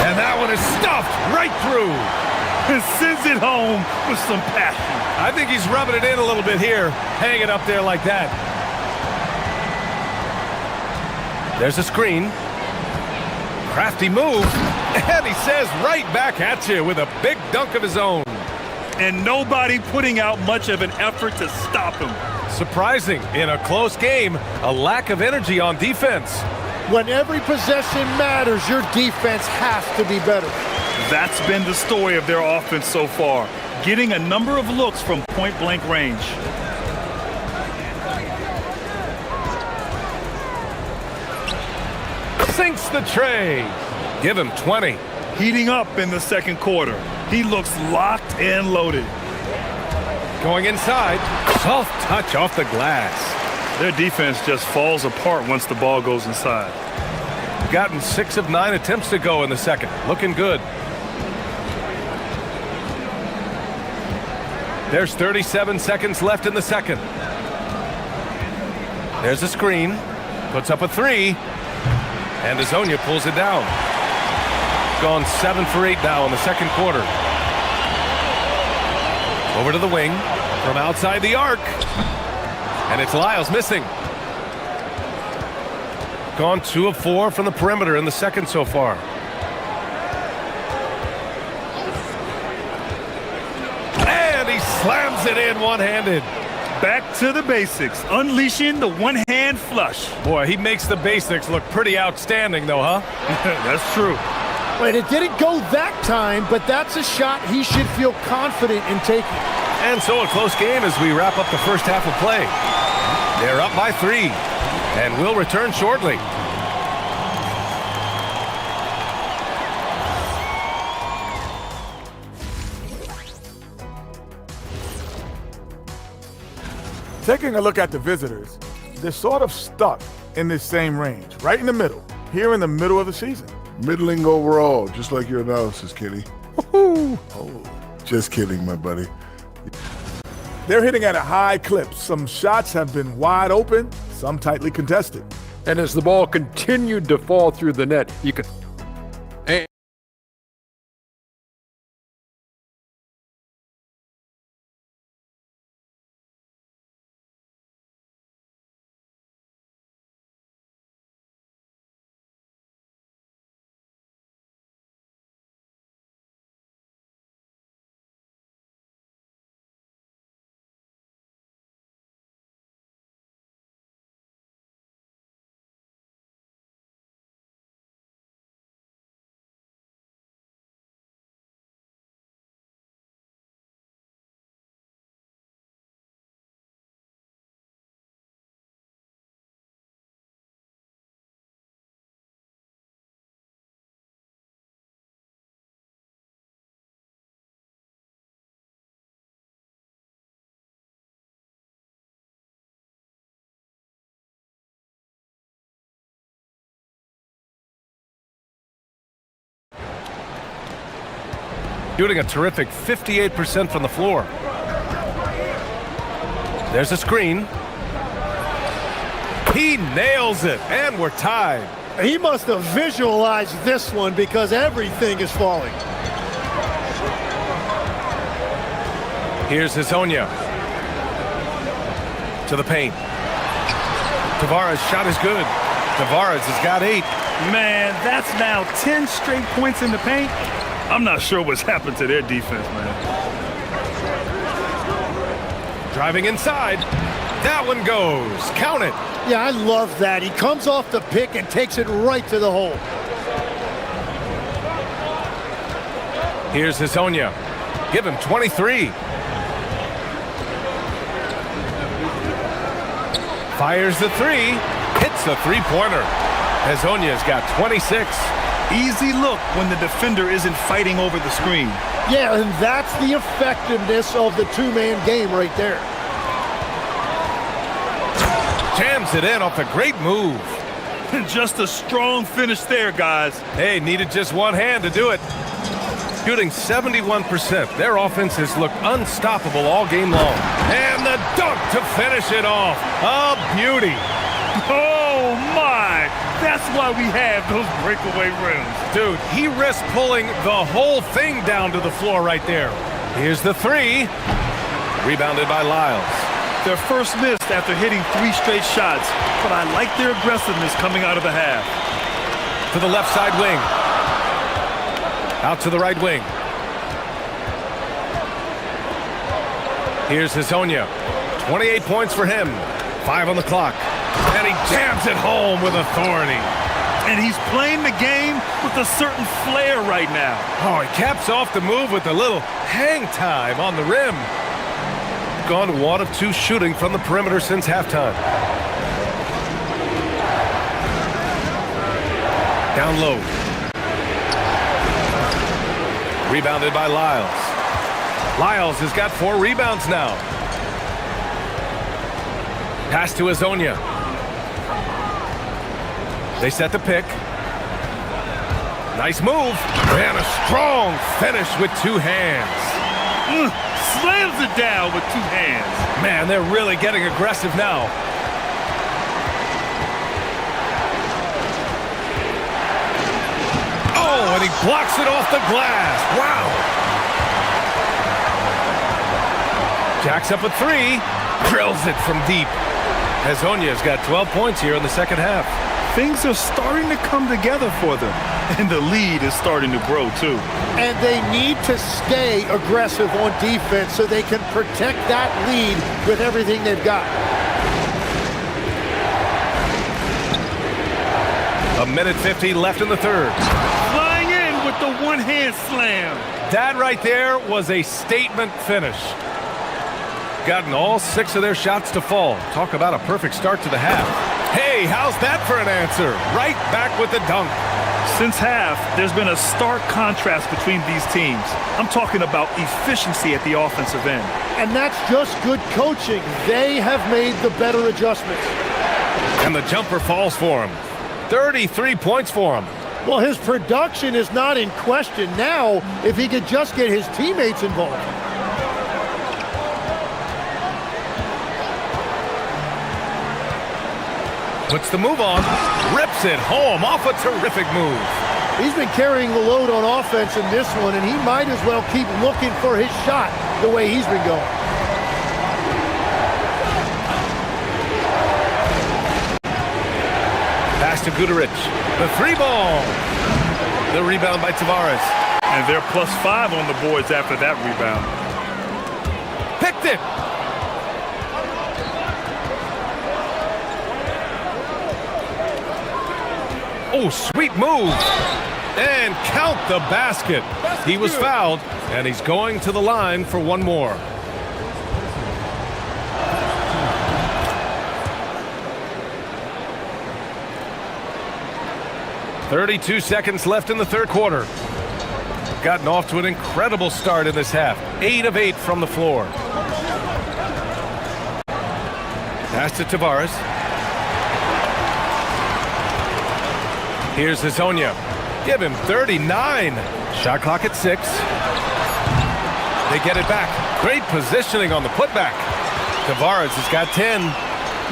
And that one is stuffed right through. And sends it home with some passion. I think he's rubbing it in a little bit here, hanging up there like that. There's a screen. Crafty move. And he says right back at you with a big dunk of his own. And nobody putting out much of an effort to stop him. Surprising, in a close game, a lack of energy on defense. When every possession matters, your defense has to be better. That's been the story of their offense so far, getting a number of looks from point-blank range. Sinks the tray. Give him 20. Heating up in the second quarter. He looks locked and loaded. Going inside, soft touch off the glass. Their defense just falls apart once the ball goes inside. Gotten 6 of 9 attempts to go in the second. Looking good. There's 37 seconds left in the second. There's a screen. Puts up a 3. And Azonia pulls it down. Gone 7 for 8 now in the second quarter. Over to the wing. From outside the arc. And it's Lyles missing. Gone 2 of 4 from the perimeter in the second so far. And he slams it in one-handed. Back to the basics, unleashing the one-hand flush. Boy, he makes the basics look pretty outstanding though, huh? That's true. Wait, it didn't go that time, but that's a shot he should feel confident in taking. And so a close game as we wrap up the first half of play. They're up by 3, and we'll return shortly. Taking a look at the visitors, they're sort of stuck in this same range, right in the middle, here in the middle of the season. Middling overall, just like your analysis, Kenny. Oh, just kidding, my buddy. They're hitting at a high clip. Some shots have been wide open, some tightly contested. And as the ball continued to fall through the net, you could... Shooting a terrific 58% from the floor. There's a screen. He nails it, and we're tied. He must have visualized this one because everything is falling. Here's Azonia. To the paint. Tavares' shot is good. Tavares has got 8. Man, that's now 10 straight points in the paint. I'm not sure what's happened to their defense, man. Driving inside. That one goes. Count it. Yeah, I love that. He comes off the pick and takes it right to the hole. Here's Azonia. Give him 23. Fires the 3. Hits the 3-pointer. Azonia's got 26. Easy look when the defender isn't fighting over the screen. Yeah, and that's the effectiveness of the two-man game right there. jams it in off a great move. Just a strong finish there, guys. Hey, needed just one hand to do it. Shooting 71%. Their offense has looked unstoppable all game long. And the dunk to finish it off. A beauty. Oh, my. That's why we have those breakaway rims. Dude, he risked pulling the whole thing down to the floor right there. Here's the three. Rebounded by Lyles. Their first miss after hitting 3 straight shots, but I like their aggressiveness coming out of the half. To the left side wing. Out to the right wing. Here's Hazonia. 28 points for him. 5 on the clock. And he jams it home with authority. And he's playing the game with a certain flair right now. Oh, he caps off the move with a little hang time on the rim. Gone 1 of 2 shooting from the perimeter since halftime. Down low. Rebounded by Lyles. Lyles has got 4 rebounds now. Pass to Hazonia. They set the pick. Nice move. And a strong finish with 2 hands. Slams it down with 2 hands. Man, they're really getting aggressive now. Oh, and he blocks it off the glass. Wow. Jacks up a 3. Drills it from deep. Hazonia's got 12 points here in the second half. Things are starting to come together for them. And the lead is starting to grow, too. And they need to stay aggressive on defense so they can protect that lead with everything they've got. A minute 50 left in the third. Flying in with the one-hand slam. That right there was a statement finish. Gotten all 6 of their shots to fall. Talk about a perfect start to the half. Hey, how's that for an answer? Right back with the dunk. Since half, there's been a stark contrast between these teams. I'm talking about efficiency at the offensive end. And that's just good coaching. They have made the better adjustments. And the jumper falls for him. 33 points for him. Well, his production is not in question now if he could just get his teammates involved. Puts the move on, rips it home off a terrific move. He's been carrying the load on offense in this one, and he might as well keep looking for his shot the way he's been going. Pass to Guduric. The 3-ball. The rebound by Tavares. And they're +5 on the boards after that rebound. Picked it. Oh, sweet move. And count the basket. He was fouled, and he's going to the line for 1 more. .32 seconds left in the third quarter. Gotten off to an incredible start in this half. 8 of 8 from the floor. Pass to Tavares. Here's Hazonia. Give him 39. Shot clock at 6. They get it back. Great positioning on the putback. Tavares has got 10.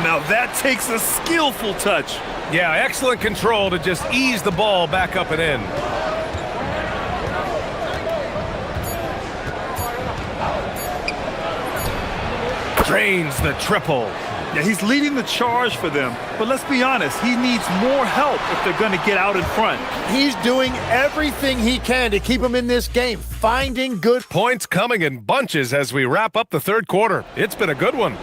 Now that takes a skillful touch. Yeah, excellent control to just ease the ball back up and in. Drains the triple. Yeah, he's leading the charge for them. But let's be honest, he needs more help if they're going to get out in front. He's doing everything he can to keep them in this game, finding good points coming in bunches as we wrap up the third quarter. It's been a good one.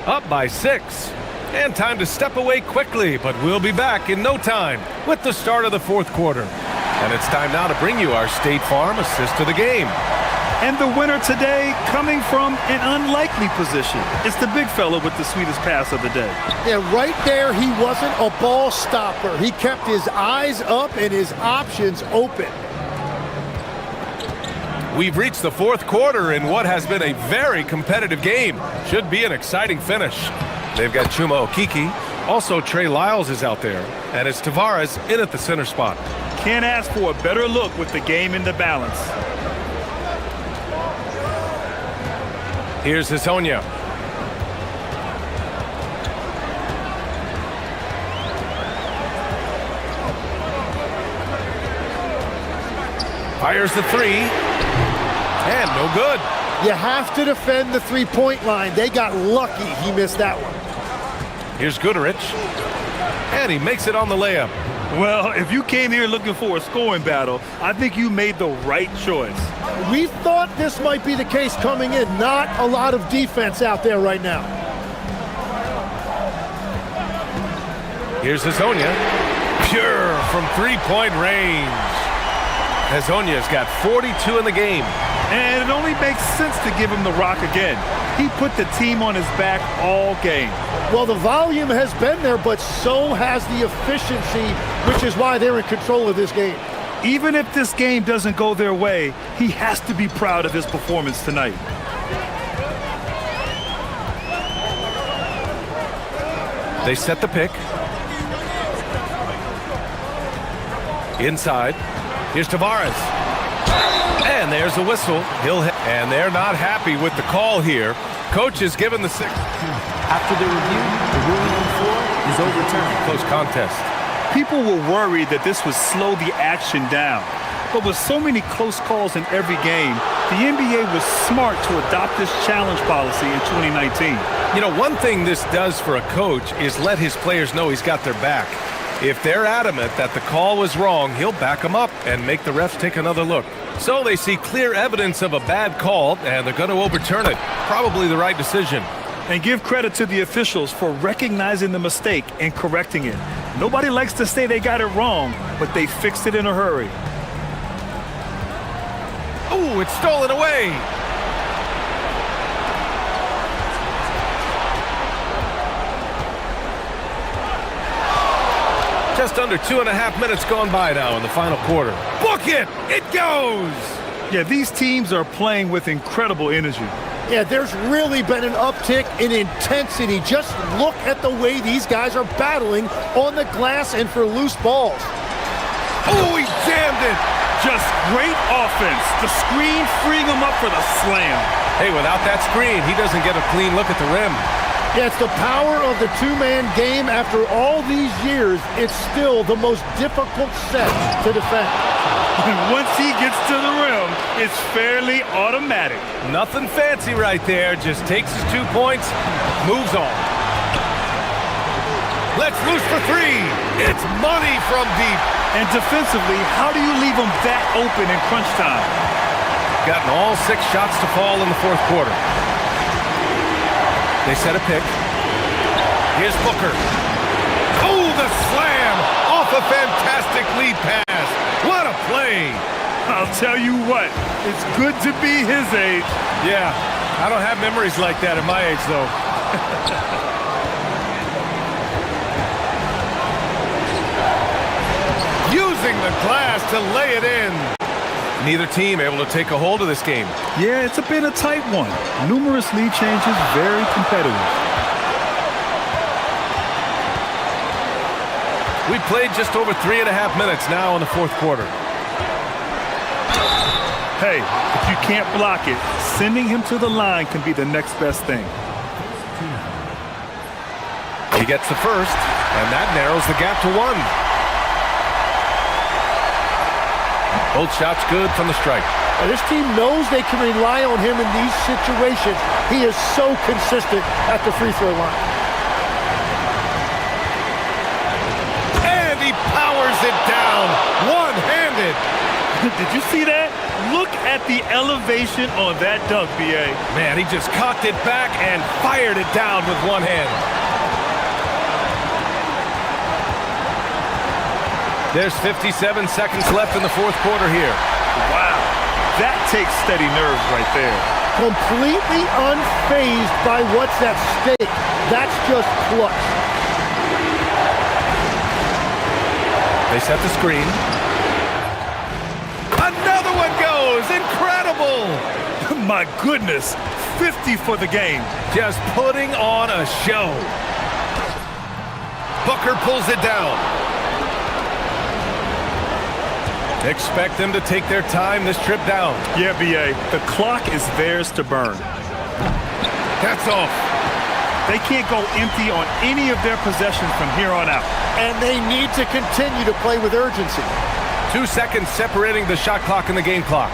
Up by 6. And time to step away quickly, but we'll be back in no time with the start of the fourth quarter. And it's time now to bring you our State Farm assist of the game. And the winner today coming from an unlikely position. It's the big fella with the sweetest pass of the day. Yeah, right there, he wasn't a ball stopper. He kept his eyes up and his options open. We've reached the fourth quarter in what has been a very competitive game. Should be an exciting finish. They've got Chuma Okiki. Also, Trey Lyles is out there. And it's Tavares in at the center spot. Can't ask for a better look with the game in the balance. Here's Hazonia. Fires the three. And no good. You have to defend the three-point line. They got lucky he missed that one. Here's Goodrich. And he makes it on the layup. Well, if you came here looking for a scoring battle, I think you made the right choice. We thought this might be the case coming in. Not a lot of defense out there right now. Here's Hazonia. Pure from three-point range. Hazonia's got 42 in the game. And it only makes sense to give him the rock again. He put the team on his back all game. Well, the volume has been there, but so has the efficiency, which is why they're in control of this game. Even if this game doesn't go their way, he has to be proud of his performance tonight. They set the pick. Inside. Here's Tavares. And there's the whistle. He'll hit. And they're not happy with the call here. Coach is given the six. After the review, the ruling on the floor is overturned. Close contest. People were worried that this would slow the action down. But with so many close calls in every game, the NBA was smart to adopt this challenge policy in 2019. You know, one thing this does for a coach is let his players know he's got their back. If they're adamant that the call was wrong, he'll back them up and make the refs take another look. So they see clear evidence of a bad call, and they're going to overturn it. Probably the right decision. And give credit to the officials for recognizing the mistake and correcting it. Nobody likes to say they got it wrong, but they fixed it in a hurry. Ooh, it's stolen away. Just under 2.5 minutes gone by now in the final quarter. Book it! It goes! Yeah, these teams are playing with incredible energy. Yeah, there's really been an uptick in intensity. Just look at the way these guys are battling on the glass and for loose balls. Oh, he jammed it! Just great offense. The screen freeing him up for the slam. Hey, without that screen, he doesn't get a clean look at the rim. Yeah, it's the power of the two-man game. After all these years, it's still the most difficult set to defend. And once he gets to the rim, it's fairly automatic. Nothing fancy right there. Just takes his 2 points, moves on. Let's loose for three. It's money from deep. And defensively, how do you leave him that open in crunch time? Gotten all 6 shots to fall in the fourth quarter. They set a pick. Here's Booker. Oh, the slam off a fantastic lead pass. What a play. I'll tell you what, it's good to be his age. Yeah, I don't have memories like that at my age, though. Using the glass to lay it in. Neither team able to take a hold of this game. Yeah, it's been a tight one. Numerous lead changes, very competitive. We played just over 3.5 minutes now in the fourth quarter. Hey, if you can't block it, sending him to the line can be the next best thing. He gets the first, and that narrows the gap to 1. Both shots good from the stripe. And this team knows they can rely on him in these situations. He is so consistent at the free throw line. And he powers it down, one-handed. Did you see that? Look at the elevation on that dunk, B.A. Man, he just cocked it back and fired it down with one hand. There's 57 seconds left in the fourth quarter here. Wow, that takes steady nerves right there. Completely unfazed by what's at stake. That's just clutch. They set the screen. Another one goes! Incredible! My goodness, 50 for the game. Just putting on a show. Booker pulls it down. Expect them to take their time this trip down. Yeah, B.A., the clock is theirs to burn. That's off. They can't go empty on any of their possessions from here on out. And they need to continue to play with urgency. 2 seconds separating the shot clock and the game clock.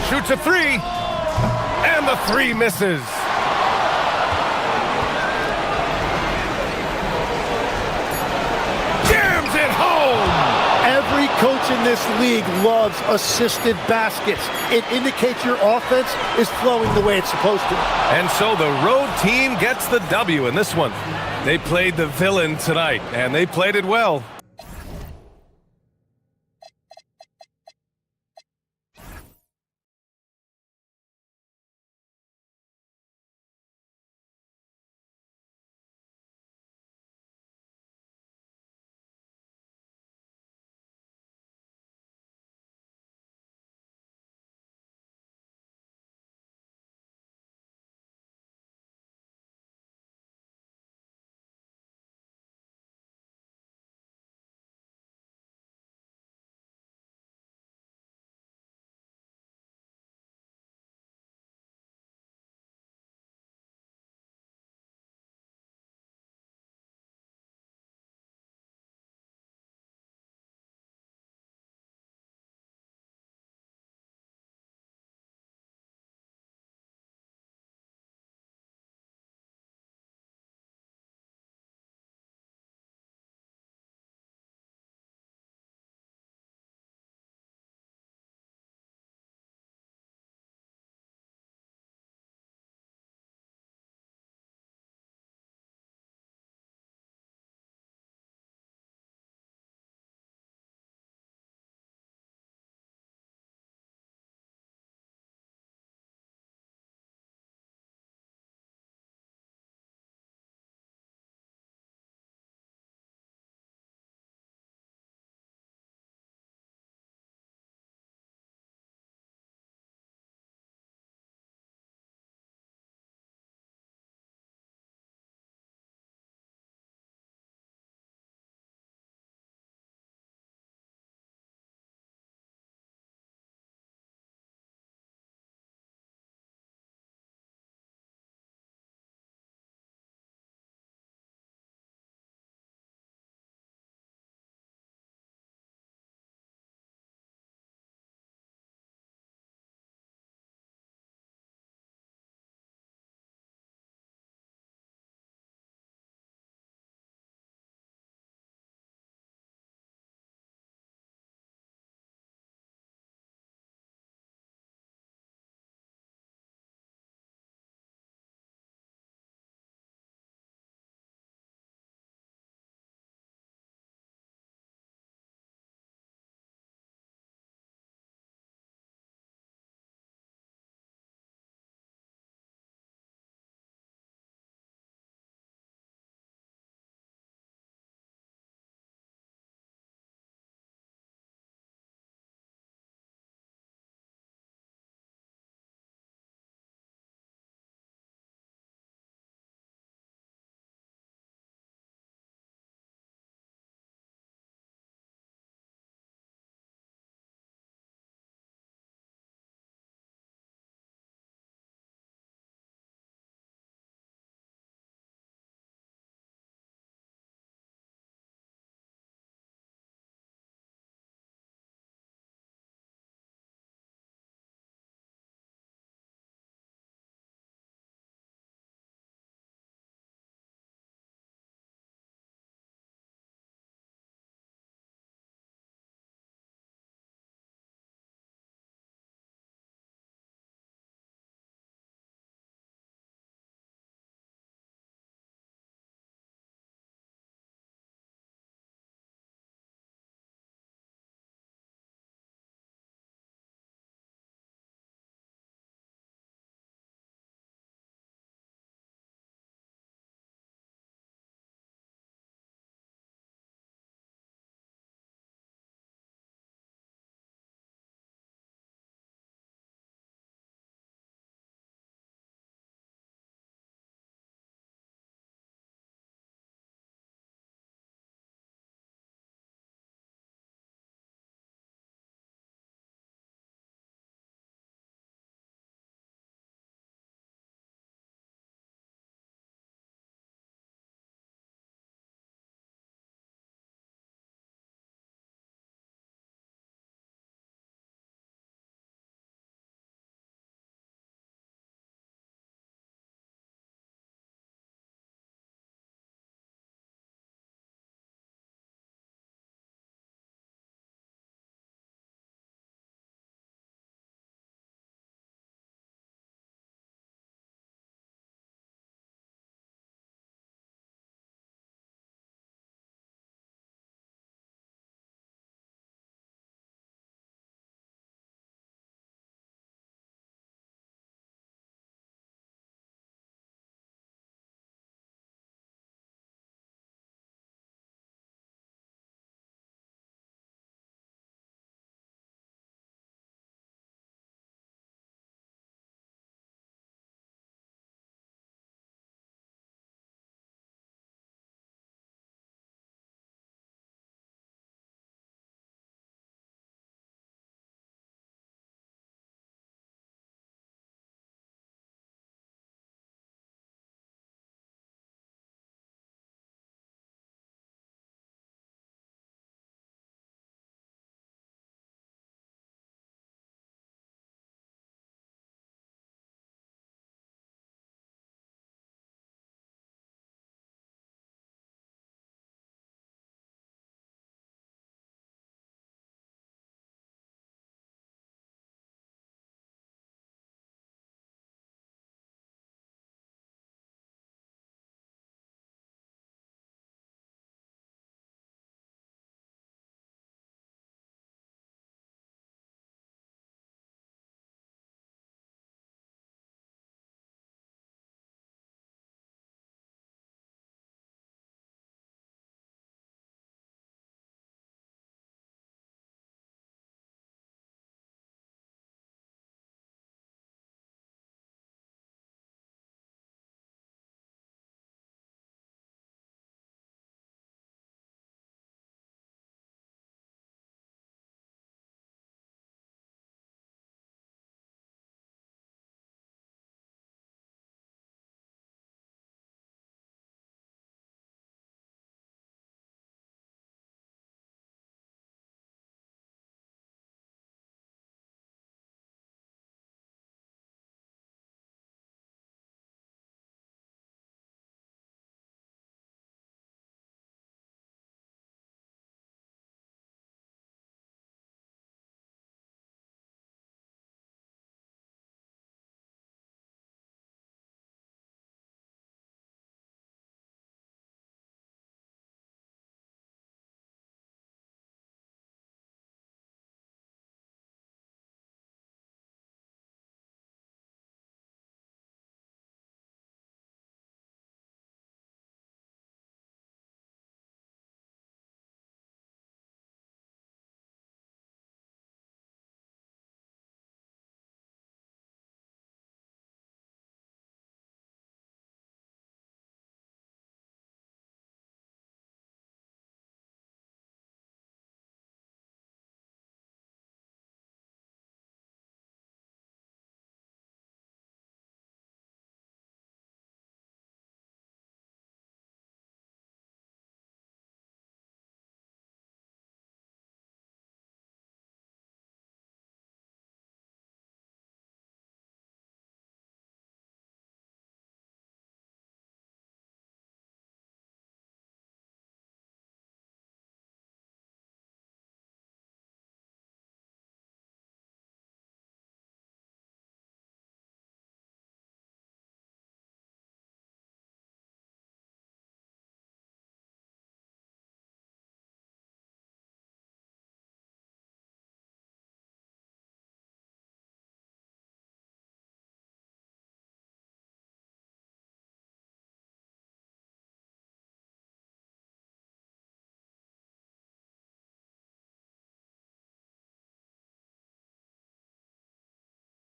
Shoots a three. And the three misses. Jams it home. Every coach in this league loves assisted baskets. It indicates your offense is flowing the way it's supposed to. And so the road team gets the W in this one. They played the villain tonight, and they played it well.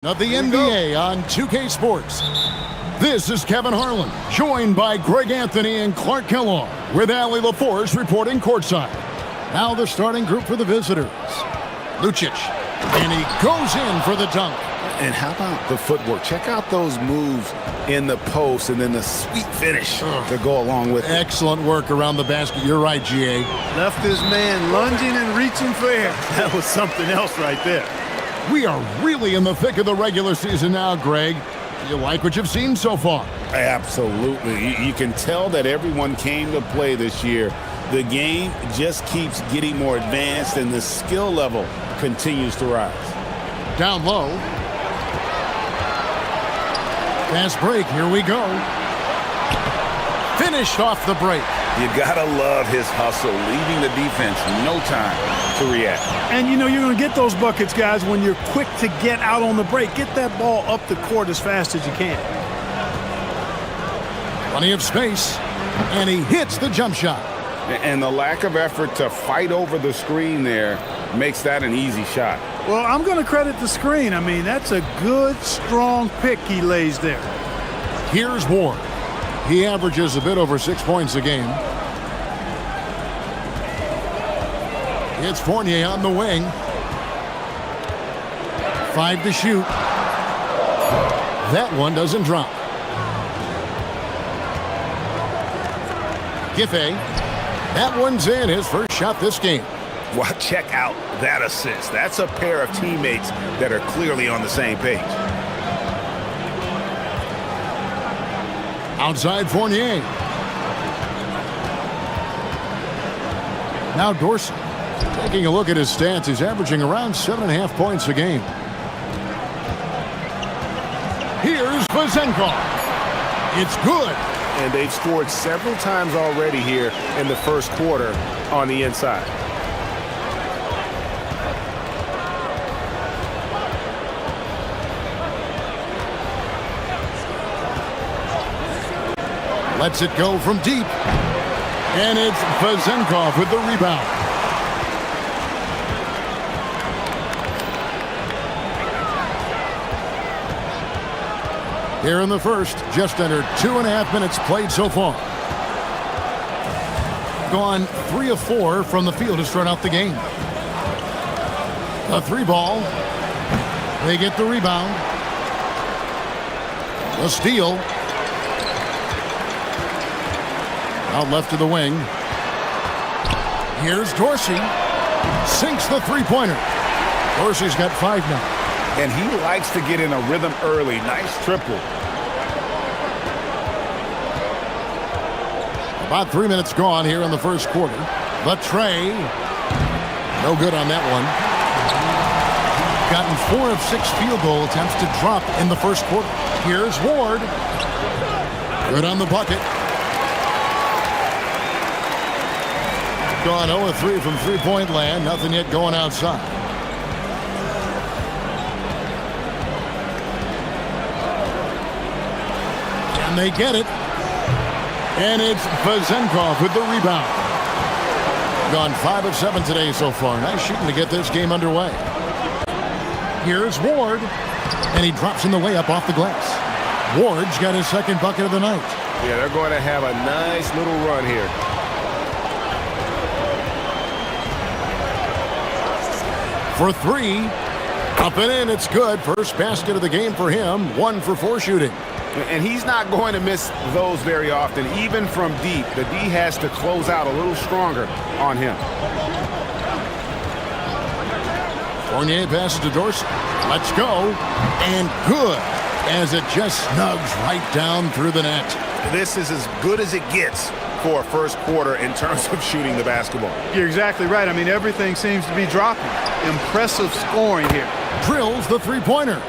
Of the NBA on 2K Sports. This is Kevin Harlan, joined by Greg Anthony and Clark Kellogg, with Allie LaForce reporting courtside. Now the starting group for the visitors. Lucic, and he goes in for the dunk. And how about the footwork? Check out those moves in the post and then the sweet finish to go along with it. Excellent work around the basket. You're right, GA. Left this man lunging and reaching for air. That was something else right there. We are really in the thick of the regular season now, Greg. You like what you've seen so far? Absolutely. You can tell that everyone came to play this year. The game just keeps getting more advanced and the skill level continues to rise. Down low. Fast break, here we go. Finished off the break. You gotta love his hustle, leaving the defense no time to react. And you know you're going to get those buckets, guys, when you're quick to get out on the break. Get that ball up the court as fast as you can. Plenty of space, and he hits the jump shot. And the lack of effort to fight over the screen there makes that an easy shot. Well, I'm going to credit the screen. I mean, that's a good, strong pick he lays there. Here's Ward. He averages a bit over 6 points a game. It's Fournier on the wing. 5 to shoot. That one doesn't drop. Giffey. That one's in, his first shot this game. Well, check out that assist. That's a pair of teammates that are clearly on the same page. Outside Fournier. Now Dorsey. Taking a look at his stats, he's averaging around 7.5 points a game. Here's Vazenkov. It's good. And they've scored several times already here in the first quarter on the inside. Lets it go from deep. And it's Vazenkov with the rebound. Here in the first, just under 2.5 minutes played so far. Gone 3 of 4 from the field to start out the game. A 3-ball. They get the rebound. A steal. Out left to the wing. Here's Dorsey. Sinks the three-pointer. Dorsey's got 5 now. And he likes to get in a rhythm early. Nice triple. About 3 minutes gone here in the first quarter. The tray. No good on that one. Gotten 4 of 6 field goal attempts to drop in the first quarter. Here's Ward. Good on the bucket. Gone 0 of 3 from three-point land. Nothing yet going outside. And they get it. And it's Vazenkov with the rebound. Gone 5 of 7 today so far. Nice shooting to get this game underway. Here's Ward. And he drops in the layup off the glass. Ward's got his second bucket of the night. Yeah, they're going to have a nice little run here. For 3. Up and in, it's good. First basket of the game for him. 1 for 4 shooting. And he's not going to miss those very often, even from deep. The D has to close out a little stronger on him. Fournier passes to Dorsey. Let's go. And good, as it just snugs right down through the net. This is as good as it gets for a first quarter in terms of shooting the basketball. You're exactly right. I mean, everything seems to be dropping. Impressive scoring here. Drills the three-pointer.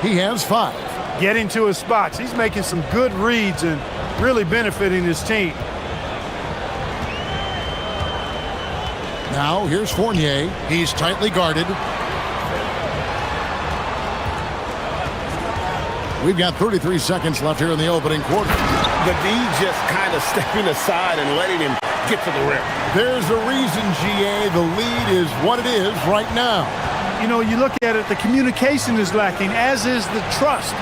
He has 5. Getting to his spots. He's making some good reads and really benefiting his team. Now here's Fournier. He's tightly guarded. We've got 33 seconds left here in the opening quarter. The D just kind of stepping aside and letting him get to the rim. There's a reason, GA. The lead is what it is right now. you know, you look at it, the communication is lacking, as is the trust.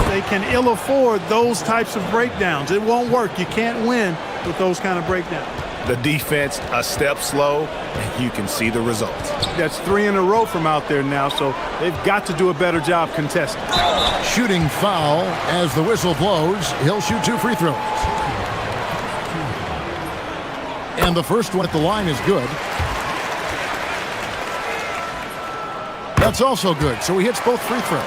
They can ill afford those types of breakdowns. It won't work. You can't win with those kind of breakdowns. The defense a step slow, and you can see the results. That's 3 in a row from out there now, so they've got to do a better job contesting. Shooting foul as the whistle blows. He'll shoot 2 free throws. And the first one at the line is good. That's also good, so he hits both free throws.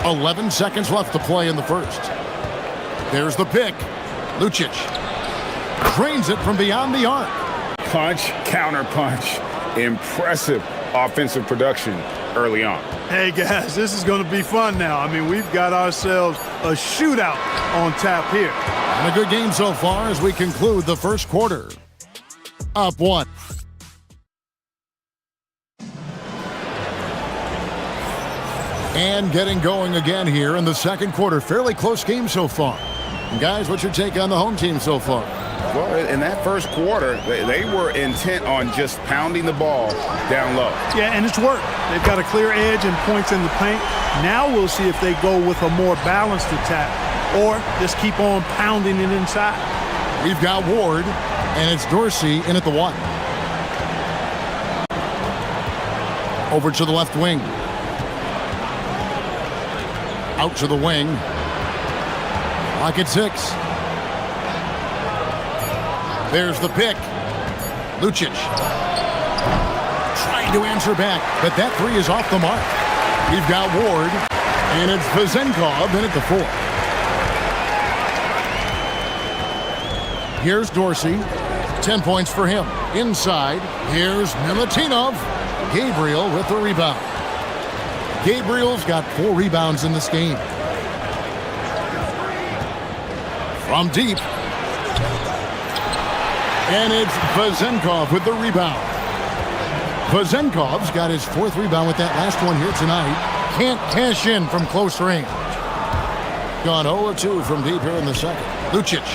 11 seconds left to play in the first. There's the pick. Lucic drains it from beyond the arc. Punch, counter punch. Impressive offensive production early on. Hey, guys, this is going to be fun now. I mean, we've got ourselves a shootout on tap here. And a good game so far as we conclude the first quarter. Up 1. And getting going again here in the second quarter. Fairly close game so far. And guys, what's your take on the home team so far? Well, in that first quarter, they were intent on just pounding the ball down low. Yeah, and it's worked. They've got a clear edge and points in the paint. Now we'll see if they go with a more balanced attack or just keep on pounding it inside. We've got Ward, and it's Dorsey in at the 1. Over to the left wing. Out to the wing. Lock at 6. There's the pick. Lucic trying to answer back, but that 3 is off the mark. We've got Ward, and it's Vezenkov in at the 4. Here's Dorsey. 10 points for him. Inside, here's Milutinov. Gabriel with the rebound. Gabriel's got 4 rebounds in this game. From deep. And it's Vezenkov with the rebound. Vezenkov's got his 4th rebound with that last one here tonight. Can't cash in from close range. Gone 0-2 from deep here in the second. Lucic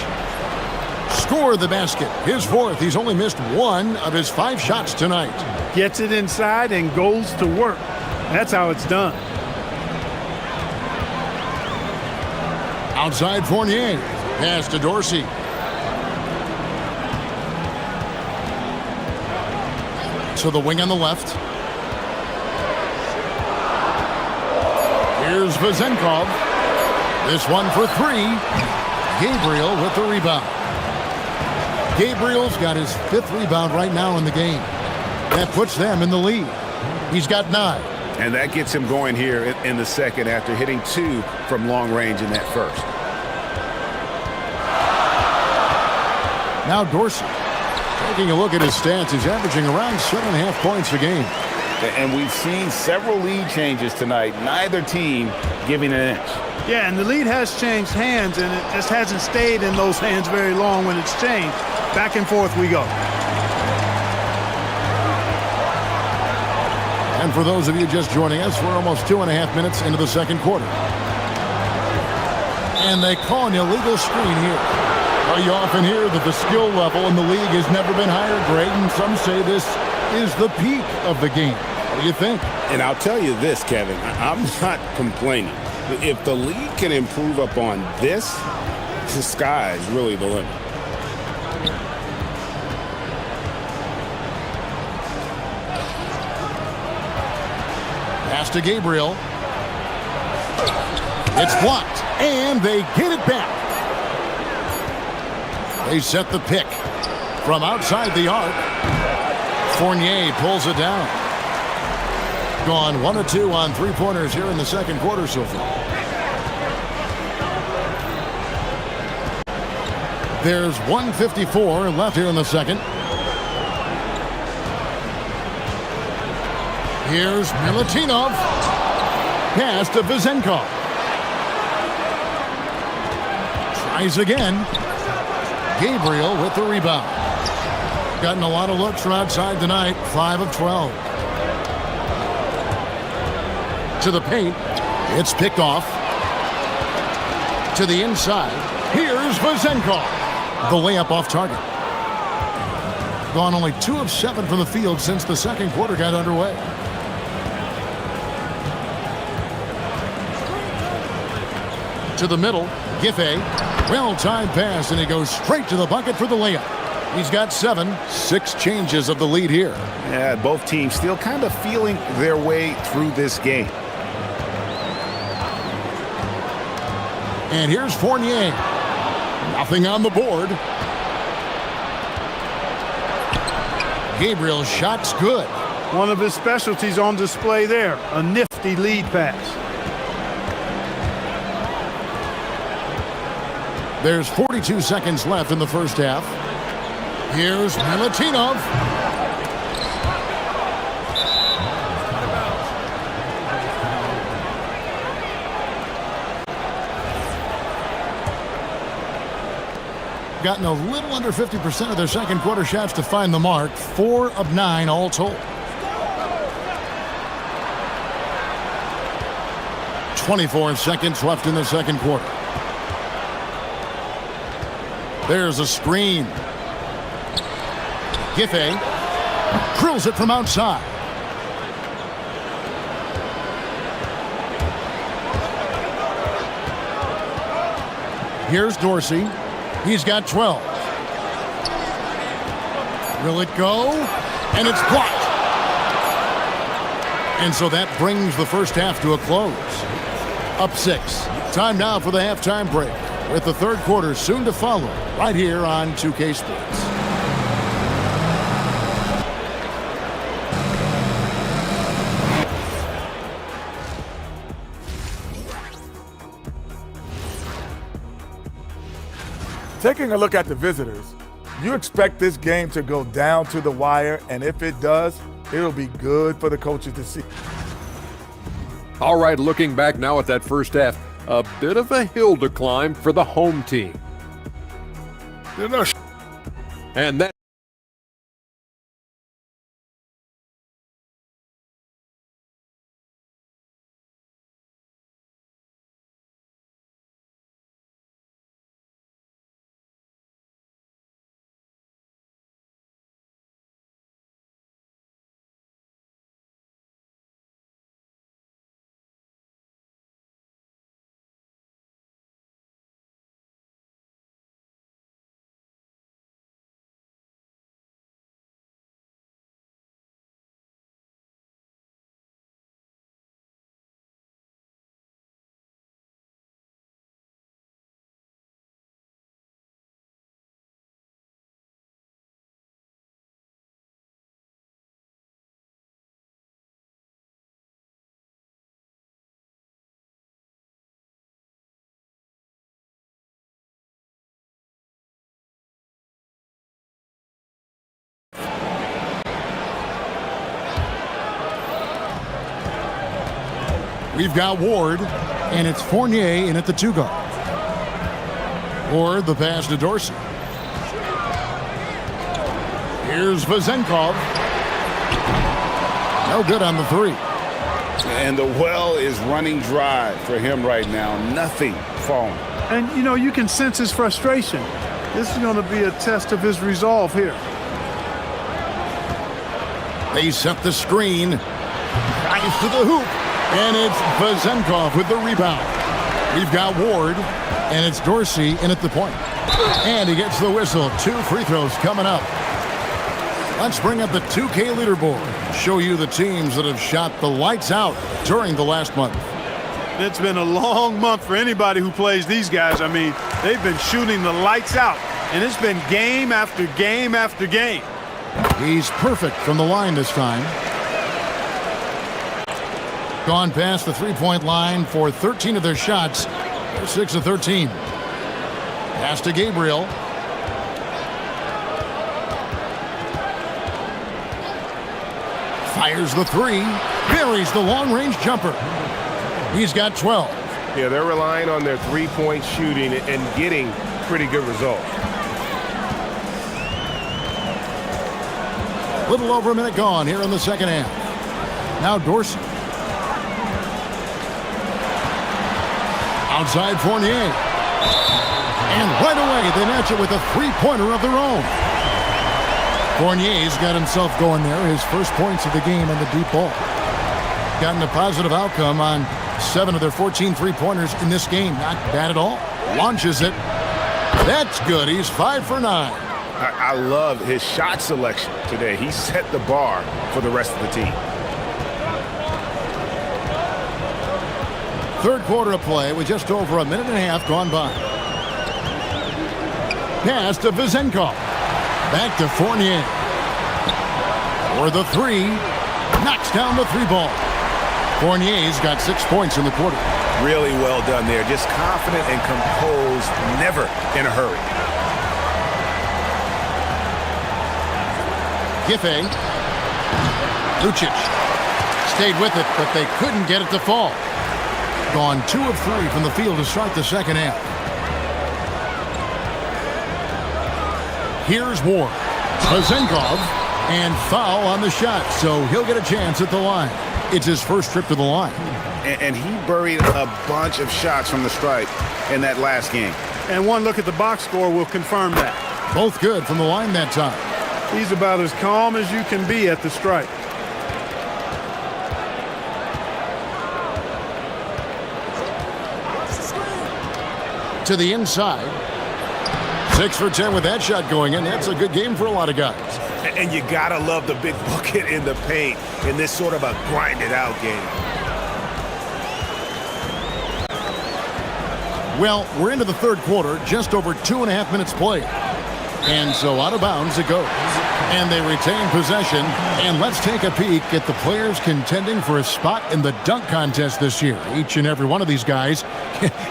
scored the basket. His 4th. He's only missed 1 of his 5 shots tonight. Gets it inside and goes to work. That's how it's done. Outside Fournier. Pass to Dorsey. To the wing on the left. Here's Vezenkov. This one for 3. Gabriel with the rebound. Gabriel's got his 5th rebound right now in the game. That puts them in the lead. He's got 9. And that gets him going here in the second after hitting 2 from long range in that first. Now Dorsey. Taking a look at his stats, he's averaging around 7.5 points a game. And we've seen several lead changes tonight, neither team giving an inch. Yeah, and the lead has changed hands, and it just hasn't stayed in those hands very long when it's changed. Back and forth we go. And for those of you just joining us, we're almost 2.5 minutes into the second quarter. And they call an illegal screen here. Well, you often hear that the skill level in the league has never been higher, Greg, and some say this is the peak of the game. What do you think? And I'll tell you this, Kevin, I'm not complaining. If the league can improve upon this, the sky is really the limit. Pass to Gabriel. It's blocked, and they get it back. They set the pick from outside the arc. Fournier pulls it down. Gone 1-2 on 3-pointers here in the second quarter so far. There's 1:54 left here in the second. Here's Milutinov. Pass to Vezenkov. Tries again. Gabriel with the rebound. Gotten a lot of looks from outside tonight. 5 of 12. To the paint. It's picked off. To the inside. Here's Vezenkov. The layup off target. gone only 2 of 7 from the field since the second quarter got underway. To the middle, Giffey. Well-timed pass, and he goes straight to the bucket for the layup. He's got 7, 6 changes of the lead here. Yeah, both teams still kind of feeling their way through this game. And here's Fournier. Nothing on the board. Gabriel's shot's good. One of his specialties on display there, a nifty lead pass. There's 42 seconds left in the first half. Here's Milutinov. Gotten a little under 50% of their second quarter shots to find the mark. 4 of 9 all told. 24 seconds left in the second quarter. There's a screen. Giffey drills it from outside. Here's Dorsey. He's got 12. Will it go? And it's blocked. And so that brings the first half to a close. Up 6. Time now for the halftime break, with the third quarter soon to follow, right here on 2K Sports. Taking a look at the visitors, you expect this game to go down to the wire, and if it does, it'll be good for the coaches to see. All right, looking back now at that first half, a bit of a hill to climb for the home team. And that we've got Ward, and it's Fournier in at the 2 guard. Ward, the pass to Dorsey. Here's Vazenkov. No good on the 3. And the well is running dry for him right now. Nothing falling. And, you know, you can sense his frustration. This is going to be a test of his resolve here. They set the screen. Drives to the hoop. And it's Vazenkov with the rebound. We've got Ward, and it's Dorsey in at the point. And he gets the whistle. 2 free throws coming up. Let's bring up the 2K leaderboard. Show you the teams that have shot the lights out during the last month. It's been a long month for anybody who plays these guys. I mean, they've been shooting the lights out, and it's been game after game after game. He's perfect from the line this time. Gone past the three-point line for 13 of their shots. They're 6 of 13. Pass to Gabriel. Fires the 3. Buries the long-range jumper. He's got 12. Yeah, they're relying on their three-point shooting and getting pretty good results. Little over a minute gone here in the second half. Now Dorsey. Outside Fournier. And right away they match it with a three-pointer of their own. Fournier's got himself going there. His first points of the game on the deep ball. Gotten a positive outcome on 7 of their 14 three-pointers in this game. Not bad at all. Launches it. That's good. He's 5 for 9. I love his shot selection today. He set the bar for the rest of the team. Third quarter of play with just over a minute and a half gone by. Pass to Vizenkov. Back to Fournier. For the three. Knocks down the three ball. Fournier's got 6 points in the quarter. Really well done there. Just confident and composed, never in a hurry. Giffey. Lucic. Stayed with it, but they couldn't get it to fall. Gone 2 of 3 from the field to start the second half. Here's Ward. Vizenkov. And foul on the shot, so he'll get a chance at the line. It's his first trip to the line. And he buried a bunch of shots from the stripe in that last game. And one look at the box score will confirm that. Both good from the line that time. He's about as calm as you can be at the stripe. To the inside. 6 for 10 with that shot going in. That's a good game for a lot of guys. And you gotta love the big bucket in the paint in this sort of a grinded out game. Well, we're into the third quarter, just over 2.5 minutes played. And so out of bounds it goes. And they retain possession. And let's take a peek at the players contending for a spot in the dunk contest this year. Each and every one of these guys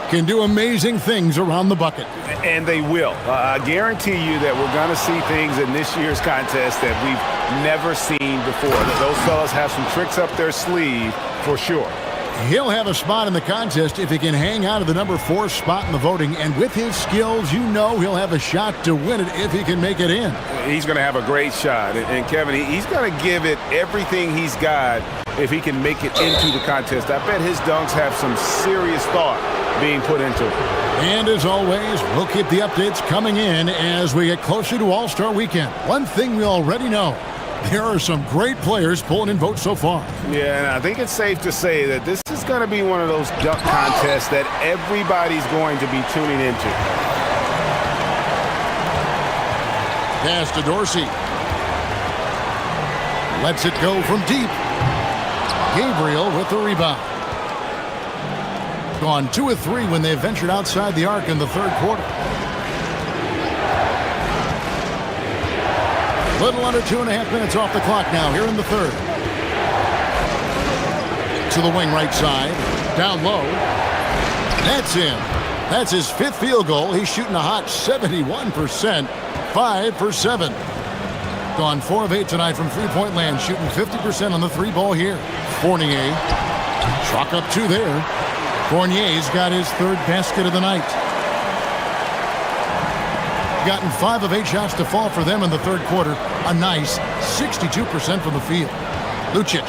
can do amazing things around the bucket. And they will. I guarantee you that we're going to see things in this year's contest that we've never seen before. Those fellas have some tricks up their sleeve for sure. He'll have a spot in the contest if he can hang out of the number 4 spot in the voting. And with his skills, you know he'll have a shot to win it if he can make it in. He's going to have a great shot. And Kevin, he's going to give it everything he's got if he can make it into the contest. I bet his dunks have some serious thought being put into it. And as always, we'll keep the updates coming in as we get closer to All-Star Weekend. One thing we already know, there are some great players pulling in votes so far. Yeah, and I think it's safe to say that this is going to be one of those dunk contests that everybody's going to be tuning into. Pass to Dorsey. Lets it go from deep. Gabriel with the rebound. Gone 2 of 3 when they ventured outside the arc in the third quarter. Little under 2.5 minutes off the clock now here in the third. To the wing right side. Down low. That's in. That's his 5th field goal. He's shooting a hot 71%. 5 for 7. Gone 4 of 8 tonight from three-point land. Shooting 50% on the 3 ball here. Fournier. Chalk up 2 there. Fournier's got his 3rd basket of the night. Gotten 5 of 8 shots to fall for them in the third quarter. A nice 62% from the field. Lucic.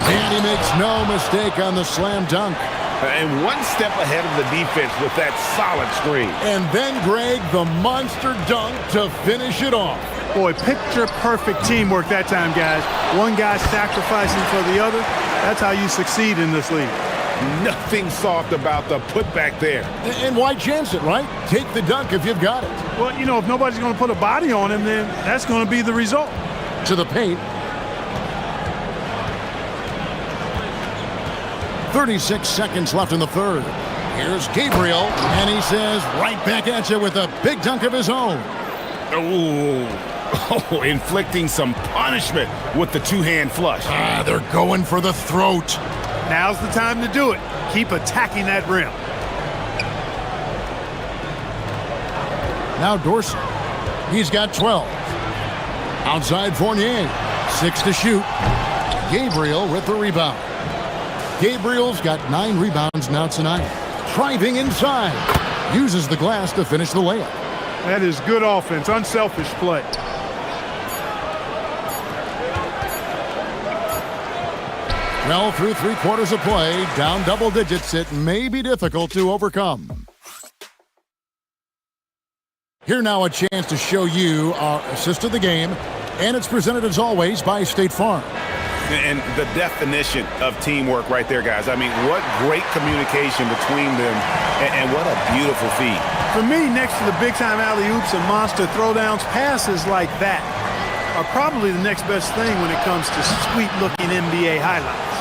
And he makes no mistake on the slam dunk. And one step ahead of the defense with that solid screen. And then, Greg, the monster dunk to finish it off. Boy, picture-perfect teamwork that time, guys. One guy sacrificing for the other. That's how you succeed in this league. Nothing soft about the putback there. And why chance it, right? Take the dunk if you've got it. Well, you know, if nobody's going to put a body on him, then that's going to be the result. To the paint. 36 seconds left in the third. Here's Gabriel, and he says right back at you with a big dunk of his own. Oh, inflicting some punishment with the 2-hand flush. They're going for the throat. Now's the time to do it. Keep attacking that rim. Now Dorsey. He's got 12. Outside Fournier. 6 to shoot. Gabriel with the rebound. Gabriel's got 9 rebounds now tonight. Driving inside. Uses the glass to finish the layup. That is good offense. Unselfish play. Well, through 3 quarters of play, down double digits, it may be difficult to overcome. Here now a chance to show you our assist of the game. And it's presented, as always, by State Farm. And the definition of teamwork right there, guys. I mean, what great communication between them, and what a beautiful feed. For me, next to the big-time alley-oops and monster throwdowns, passes like that are probably the next best thing when it comes to sweet-looking NBA highlights.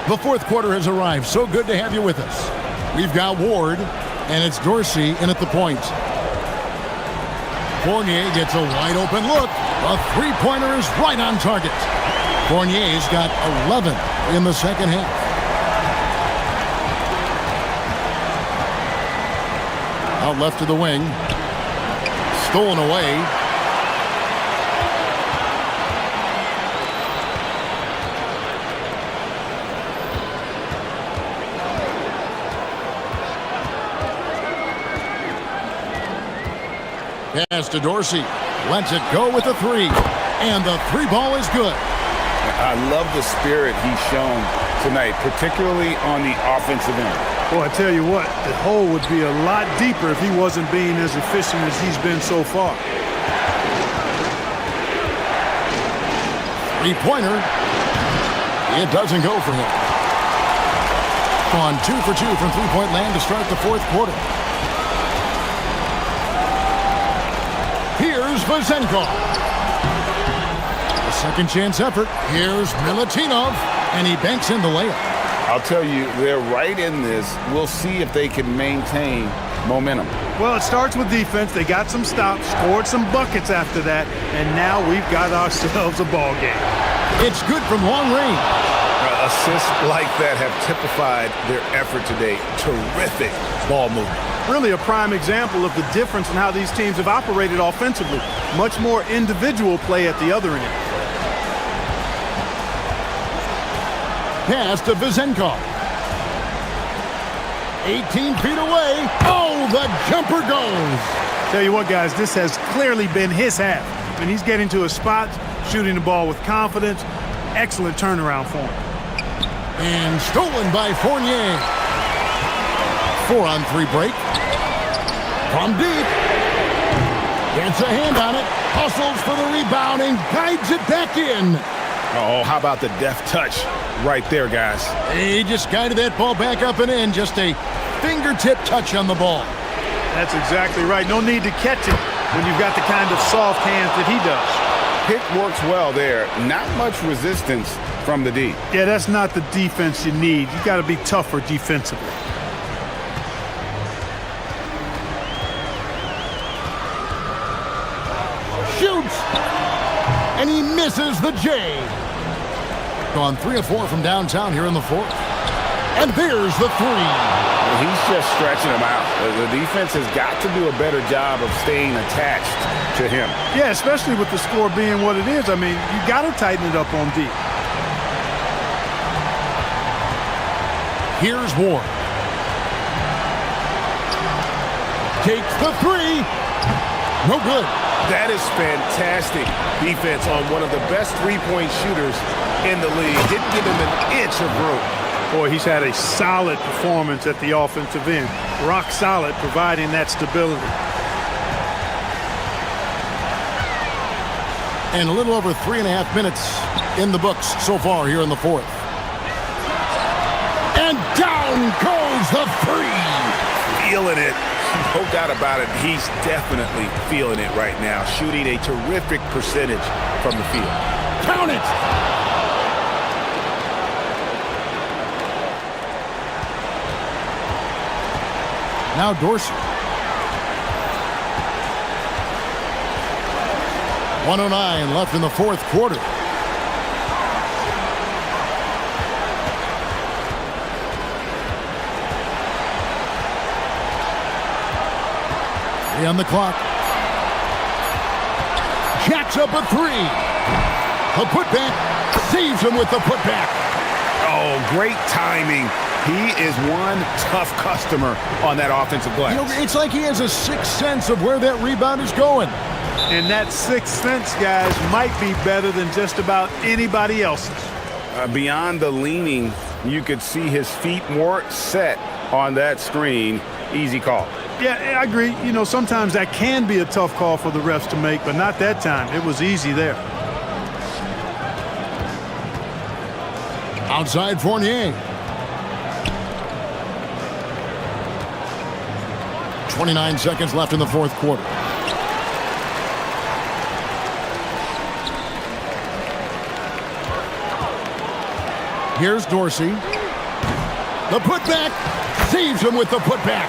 The fourth quarter has arrived. So good to have you with us. We've got Ward, and it's Dorsey in at the point. Fournier gets a wide-open look. A three-pointer is right on target. Fournier's got 11 in the second half. Out left to the wing. Stolen away. Pass to Dorsey. Lets it go with a three. And the three ball is good. I love the spirit he's shown tonight, particularly on the offensive end. Well, I tell you what, the hole would be a lot deeper if he wasn't being as efficient as he's been so far. Three-pointer. It doesn't go for him. On 2 for 2 from three-point land to start the fourth quarter. Here's Vazenkov. A second chance effort. Here's Milutinov, and he banks in the layup. I'll tell you, they're right in this. We'll see if they can maintain momentum. Well, it starts with defense. They got some stops, scored some buckets after that, and now we've got ourselves a ball game. It's good from long range. Assists like that have typified their effort today. Terrific ball movement. Really a prime example of the difference in how these teams have operated offensively. Much more individual play at the other end. Pass to Vazenkov. 18 feet away. Oh, the jumper goes. Tell you what, guys, this has clearly been his half. And he's getting to a spot, shooting the ball with confidence. Excellent turnaround for him. And stolen by Fournier. 4-on-3 break. From deep. Gets a hand on it. Hustles for the rebound and guides it back in. Oh, how about the deft touch right there, guys? He just guided that ball back up and in. Just a fingertip touch on the ball. That's exactly right. No need to catch it when you've got the kind of soft hands that he does. Pick works well there. Not much resistance from the D. Yeah, that's not the defense you need. You got to be tougher defensively. Shoots! And he misses the J. Gone 3 of 4 from downtown here in the fourth. And there's the three. He's just stretching him out. The defense has got to do a better job of staying attached to him. Yeah, especially with the score being what it is. I mean, you got to tighten it up on D. Here's Ward. Takes the three. No good. That is fantastic defense on one of the best three-point shooters in the league. Didn't give him an inch of room. Boy, he's had a solid performance at the offensive end. Rock solid, providing that stability. And a little over 3.5 minutes in the books so far here in the fourth. And down goes the three. Feeling it. No doubt about it. He's definitely feeling it right now. Shooting a terrific percentage from the field. Count it. Now Dorsey. 1:09 left in the fourth quarter. On the clock. Jacks up a three. A putback. Saves him with the putback. Oh, great timing. He is one tough customer on that offensive glass. You know, it's like he has a sixth sense of where that rebound is going. And that sixth sense, guys, might be better than just about anybody else's. Beyond the leaning, you could see his feet more set on that screen. Easy call. Yeah, I agree. You know, sometimes that can be a tough call for the refs to make, but not that time. It was easy there. Outside Fournier. 29 seconds left in the fourth quarter. Here's Dorsey. The putback. Saves him with the putback.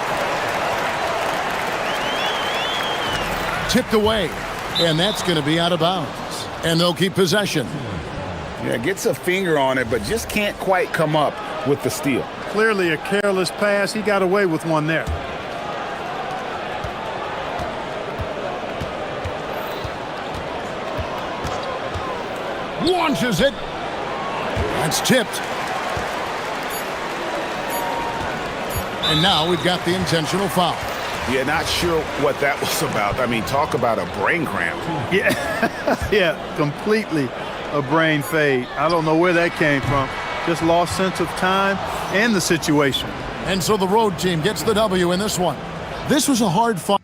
Tipped away. And that's going to be out of bounds. And they'll keep possession. Yeah, gets a finger on it, but just can't quite come up with the steal. Clearly a careless pass. He got away with one there. Launches it. That's tipped. And now we've got the intentional foul. Yeah, not sure what that was about. I mean, talk about a brain cramp. Yeah, yeah, completely a brain fade. I don't know where that came from. Just lost sense of time and the situation. And so the road team gets the W in this one. This was a hard fight.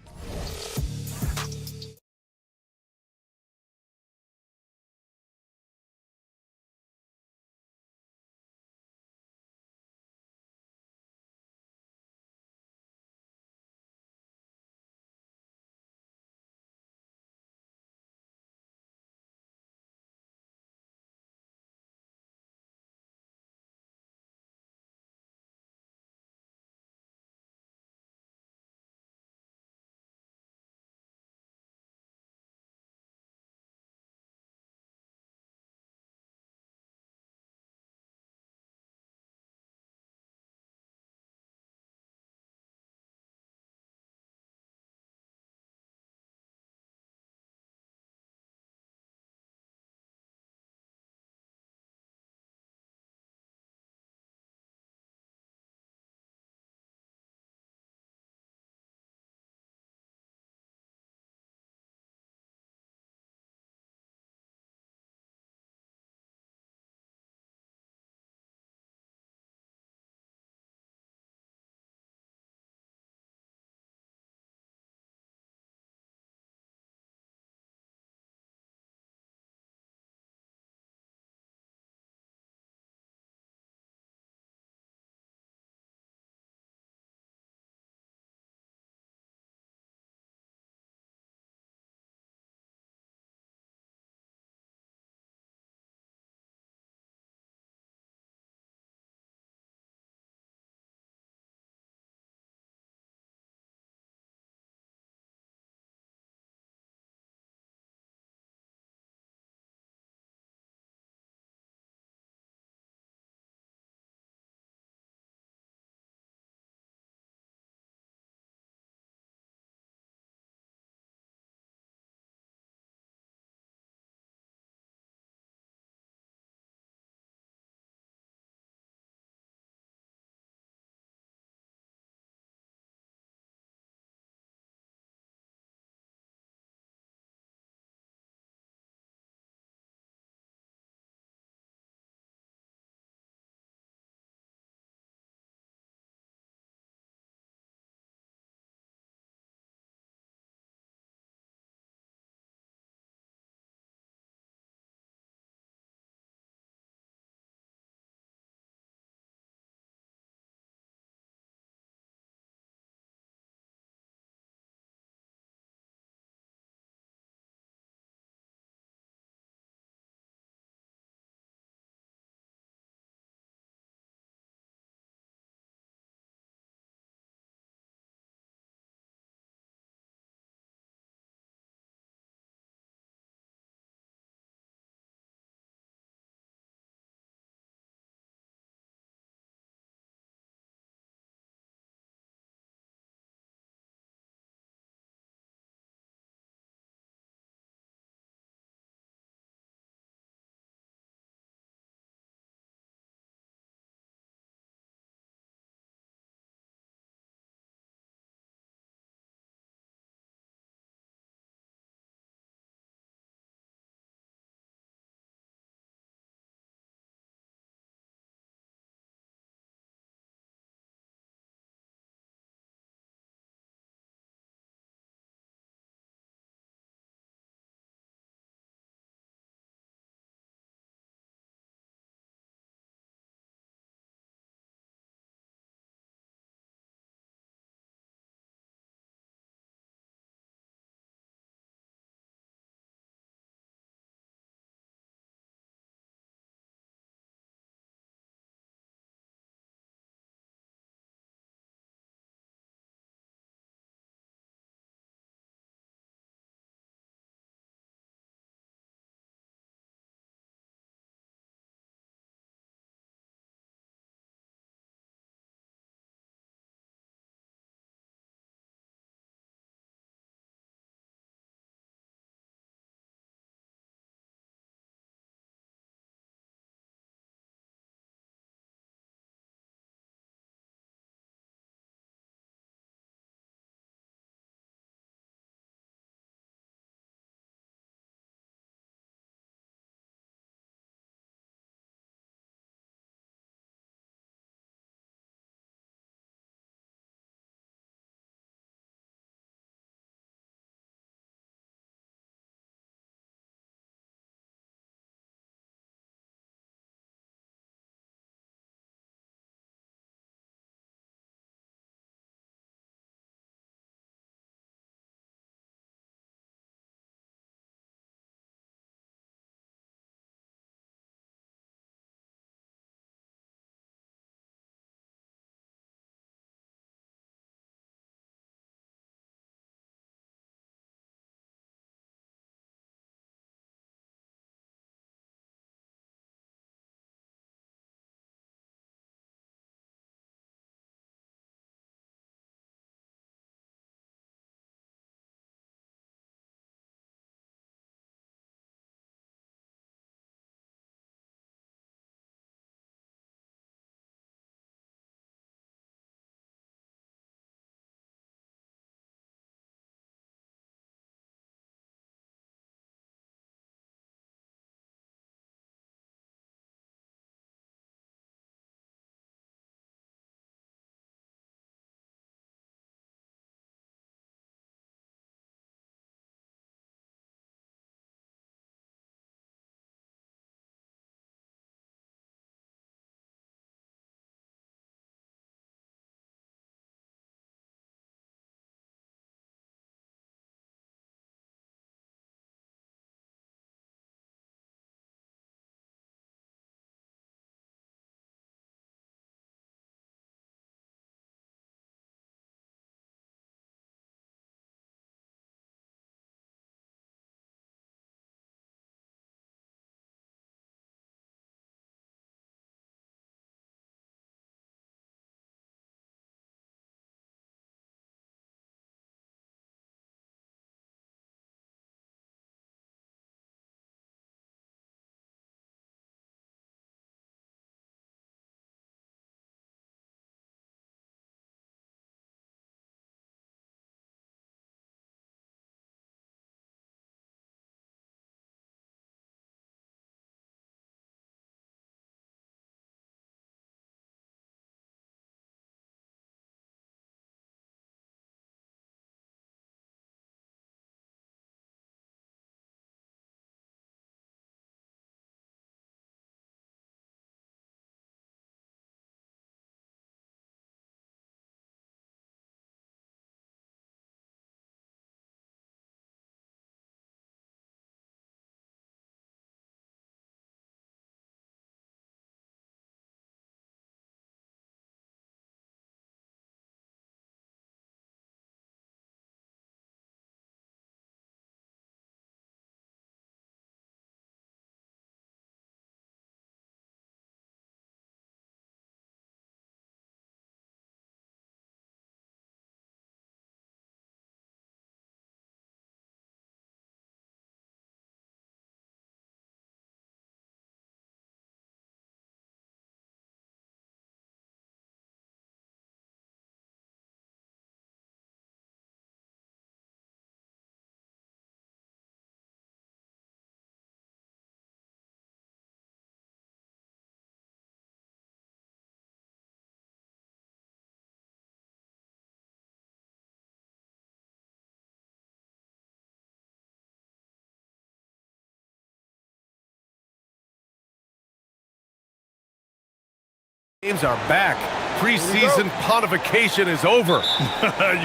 Games are back. Preseason pontification is over.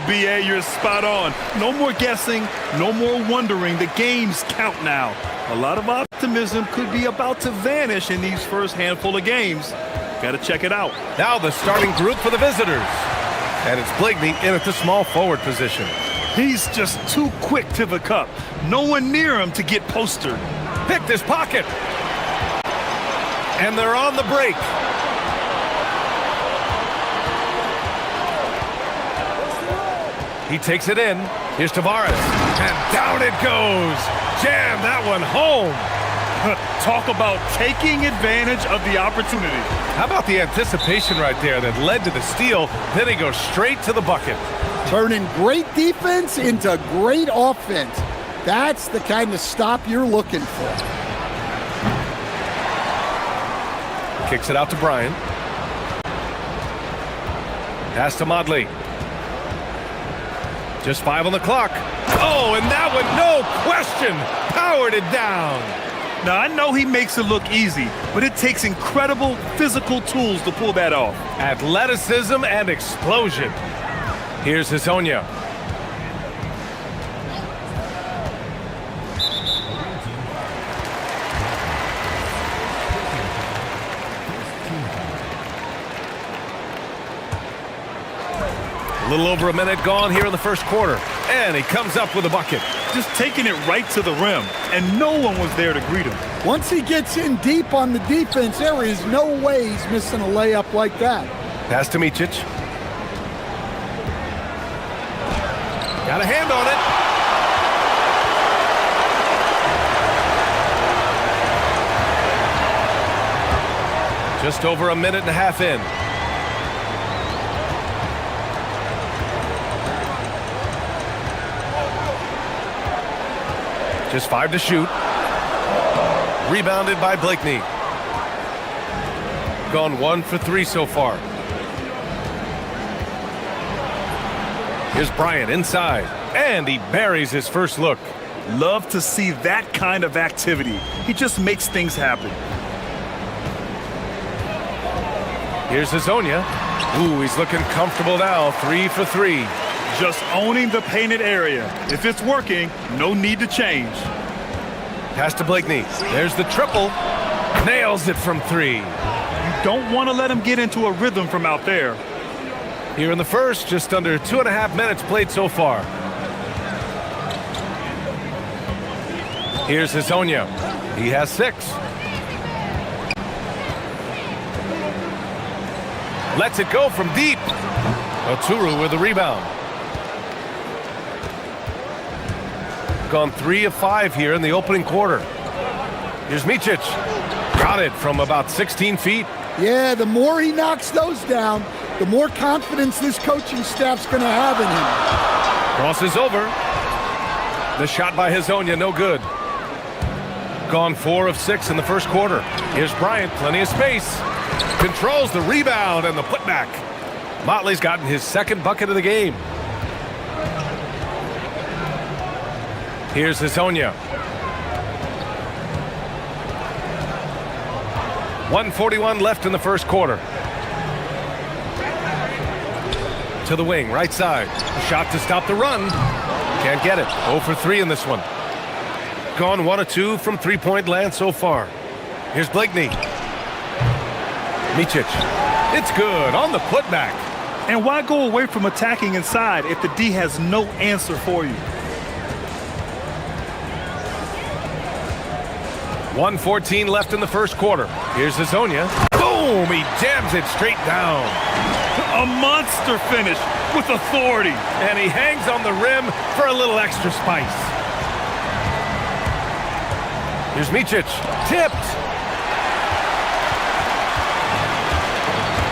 BA, you're spot on. No more guessing, no more wondering. The games count now. A lot of optimism could be about to vanish in these first handful of games. Got to check it out. Now the starting group for the visitors. And it's Blakeney in at the small forward position. He's just too quick to the cup. No one near him to get postered. Picked his pocket. And they're on the break. He takes it in. Here's Tavares. And down it goes. Jam that one home. Talk about taking advantage of the opportunity. How about the anticipation right there that led to the steal? Then he goes straight to the bucket. Turning great defense into great offense. That's the kind of stop you're looking for. Kicks it out to Bryant. Pass to Modley. Just 5 on the clock. Oh, and that one, no question, powered it down. Now, I know he makes it look easy, but it takes incredible physical tools to pull that off. Athleticism and explosion. Here's Hezonja. A little over a minute gone here in the first quarter. And he comes up with a bucket. Just taking it right to the rim, and no one was there to greet him. Once he gets in deep on the defense, there is no way he's missing a layup like that. Pass to Micic. Got a hand on it. Just over a minute and a half in. Just 5 to shoot. Rebounded by Blakeney. Gone 1 for 3 so far. Here's Bryant inside. And he buries his first look. Love to see that kind of activity. He just makes things happen. Here's Hezonja. Ooh, he's looking comfortable now. 3 for 3. Just owning the painted area. If it's working, no need to change. Pass to Blakeney. There's the triple. Nails it from 3. You don't want to let him get into a rhythm from out there. Here in the first, just under 2.5 minutes played so far. Here's Hezonja. He has 6. Lets it go from deep. Oturu with the rebound. Gone 3 of 5 here in the opening quarter. Here's Micic. Got it from about 16 feet. Yeah, the more he knocks those down, the more confidence this coaching staff's going to have in him. Crosses over. The shot by Hezonja, no good. Gone 4 of 6 in the first quarter. Here's Bryant, plenty of space. Controls the rebound and the putback. Motley's gotten his second bucket of the game. Here's Hezonja. 1:41 left in the first quarter. To the wing, right side. Shot to stop the run. Can't get it. 0 for 3 in this one. Gone 1 of 2 from three-point land so far. Here's Blakeney. Micic. It's good on the putback. And why go away from attacking inside if the D has no answer for you? 1:14 left in the first quarter. Here's Hezonja. Boom! He jams it straight down. A monster finish with authority. And he hangs on the rim for a little extra spice. Here's Micic. Tipped.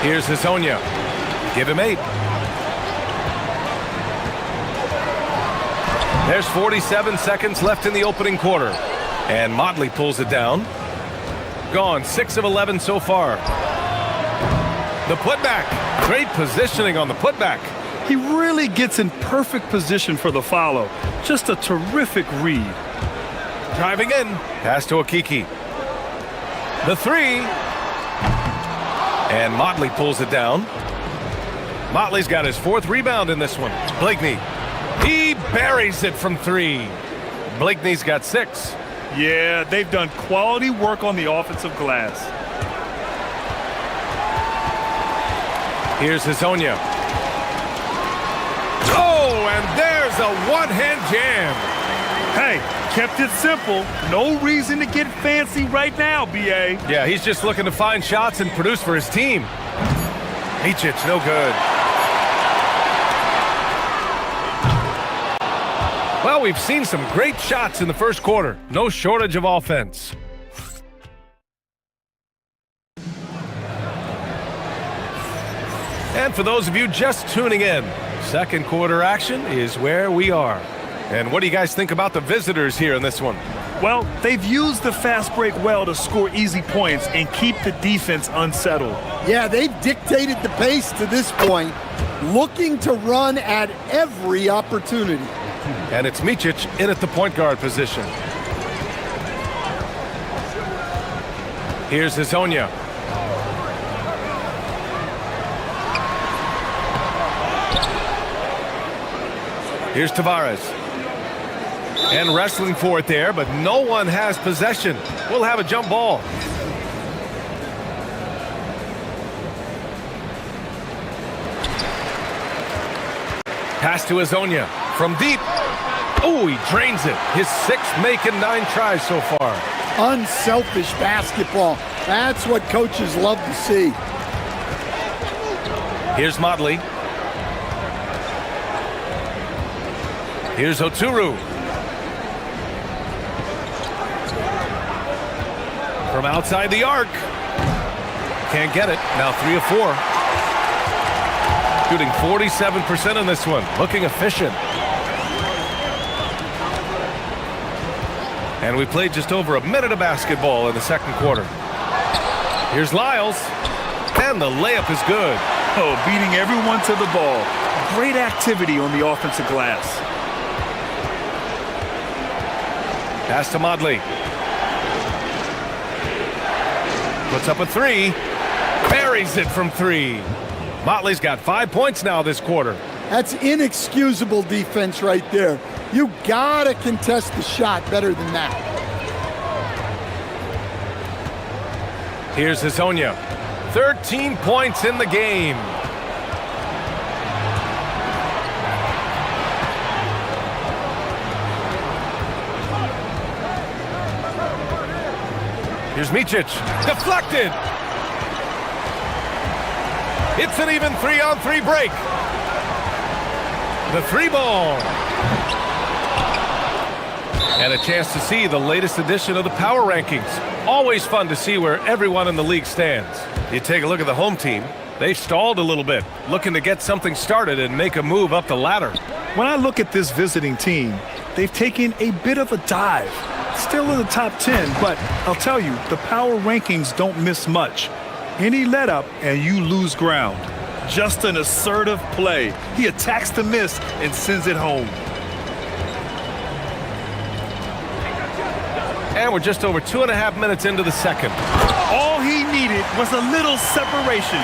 Here's Hezonja. Give him 8. There's 47 seconds left in the opening quarter. And Motley pulls it down. Gone 6 of 11 so far. The putback. Great positioning on the putback. He really gets in perfect position for the follow. Just a terrific read. Driving in. Pass to Okiki. The 3. And Motley pulls it down. Motley's got his 4th rebound in this one. Blakeney. He buries it from 3. Blakeney's got 6. Yeah, they've done quality work on the offensive glass. Here's Hazonia. Oh, and there's a one-hand jam. Hey, kept it simple. No reason to get fancy right now, B.A. Yeah, he's just looking to find shots and produce for his team. Micic, no good. Well, we've seen some great shots in the first quarter. No shortage of offense. And for those of you just tuning in, second quarter action is where we are. And what do you guys think about the visitors here in this one? Well, they've used the fast break well to score easy points and keep the defense unsettled. Yeah, they've dictated the pace to this point, looking to run at every opportunity. And it's Micic in at the point guard position. Here's Hazonia. Here's Tavares. And wrestling for it there, but no one has possession. We'll have a jump ball. Pass to Hazonia from deep. Oh, he drains it. His 6th make in 9 tries so far. Unselfish basketball. That's what coaches love to see. Here's Motley. Here's Oturu. From outside the arc. Can't get it. Now 3 of 4. Shooting 47% in this one. Looking efficient. And we played just over a minute of basketball in the second quarter. Here's Lyles. And the layup is good. Oh, beating everyone to the ball. Great activity on the offensive glass. Pass to Motley. Puts up a 3. Buries it from 3. Motley's got 5 points now this quarter. That's inexcusable defense right there. You gotta contest the shot better than that. Here's Hazonia. 13 points in the game. Here's Micic. Deflected. It's an even 3-on-3 break. The 3 ball. And a chance to see the latest edition of the power rankings. Always fun to see where everyone in the league stands. You take a look at the home team. They've stalled a little bit, looking to get something started and make a move up the ladder. When I look at this visiting team, they've taken a bit of a dive. Still in the top 10, but I'll tell you, the power rankings don't miss much. Any let up and you lose ground. Just an assertive play. He attacks the miss and sends it home. And we're just over 2.5 minutes into the second. All he needed was a little separation.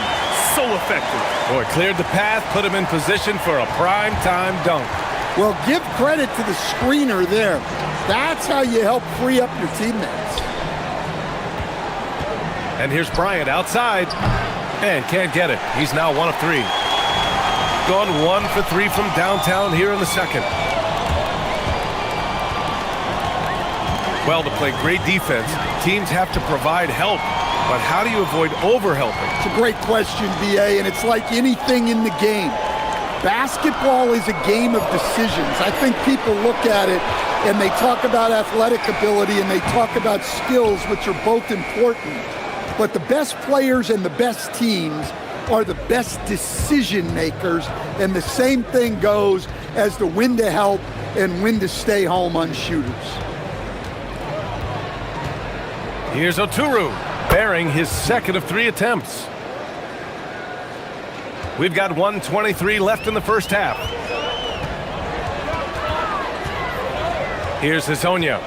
So effective. Boy, cleared the path, put him in position for a prime-time dunk. Well, give credit to the screener there. That's how you help free up your teammates. And here's Bryant outside. And can't get it. He's now 1 of 3. Gone 1 for 3 from downtown here in the second. Well, to play great defense, teams have to provide help. But how do you avoid overhelping? It's a great question, B.A., and it's like anything in the game. Basketball is a game of decisions. I think people look at it and they talk about athletic ability and they talk about skills, which are both important. But the best players and the best teams are the best decision makers, and the same thing goes as to when to help and when to stay home on shooters. Here's Oturu, bearing his 2nd of 3 attempts. We've got 1:23 left in the first half. Here's Hazonia.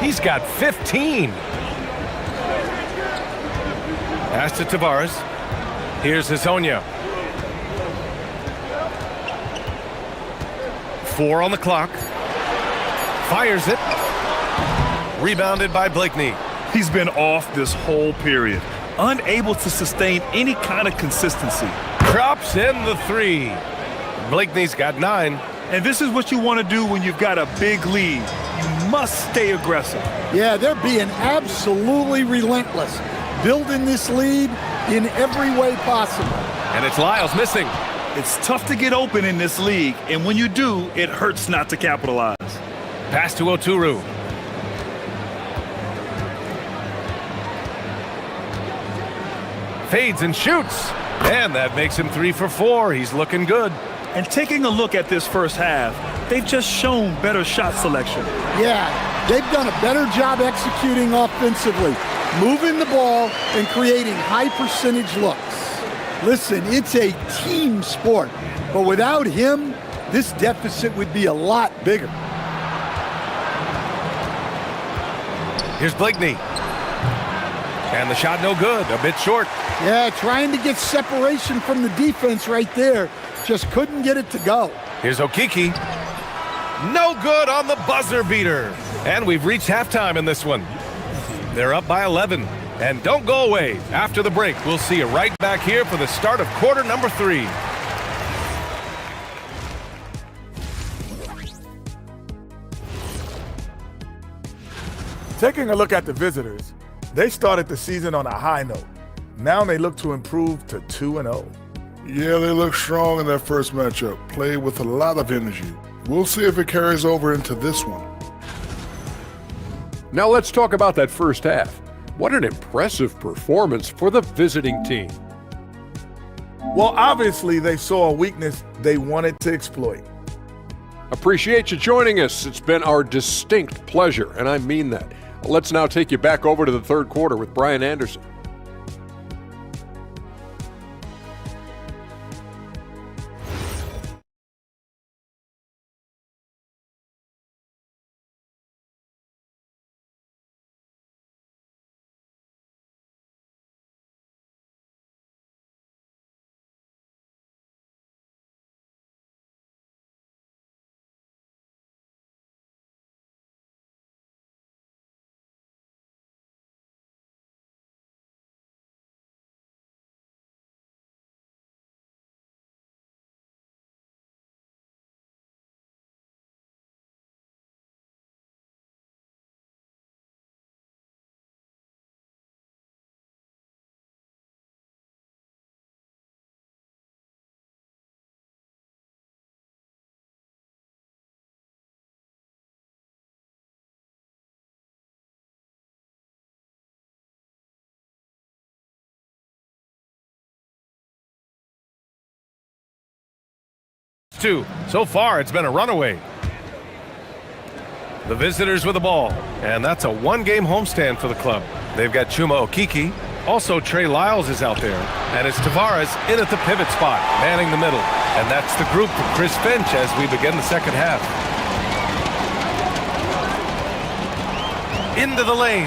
He's got 15. Pass to Tavares. Here's Hazonia. 4 on the clock. Fires it. Rebounded by Blakeney. He's been off this whole period, unable to sustain any kind of consistency. Drops in the 3. Blakeney's got 9. And this is what you want to do when you've got a big lead. You must stay aggressive. Yeah, they're being absolutely relentless, building this lead in every way possible. And it's Lyles missing. It's tough to get open in this league, and when you do, it hurts not to capitalize. Pass to Oturu. Fades and shoots. And that makes him 3 for 4. He's looking good. And taking a look at this first half, they've just shown better shot selection. Yeah, they've done a better job executing offensively, moving the ball and creating high percentage looks. Listen, it's a team sport, but without him, this deficit would be a lot bigger. Here's Blakeney. And the shot no good, a bit short. Yeah, trying to get separation from the defense right there. Just couldn't get it to go. Here's Okiki. No good on the buzzer beater. And we've reached halftime in this one. They're up by 11. And don't go away. After the break, we'll see you right back here for the start of quarter number 3. Taking a look at the visitors, they started the season on a high note. Now they look to improve to 2-0. Yeah, they look strong in their first matchup, played with a lot of energy. We'll see if it carries over into this one. Now let's talk about that first half. What an impressive performance for the visiting team. Well, obviously they saw a weakness they wanted to exploit. Appreciate you joining us. It's been our distinct pleasure, and I mean that. Let's now take you back over to the third quarter with Brian Anderson. So far, it's been a runaway. The visitors with the ball, and that's a one-game homestand for the club. They've got Chuma Okiki. Also, Trey Lyles is out there, and it's Tavares in at the pivot spot, manning the middle. And that's the group for Chris Finch as we begin the second half. Into the lane.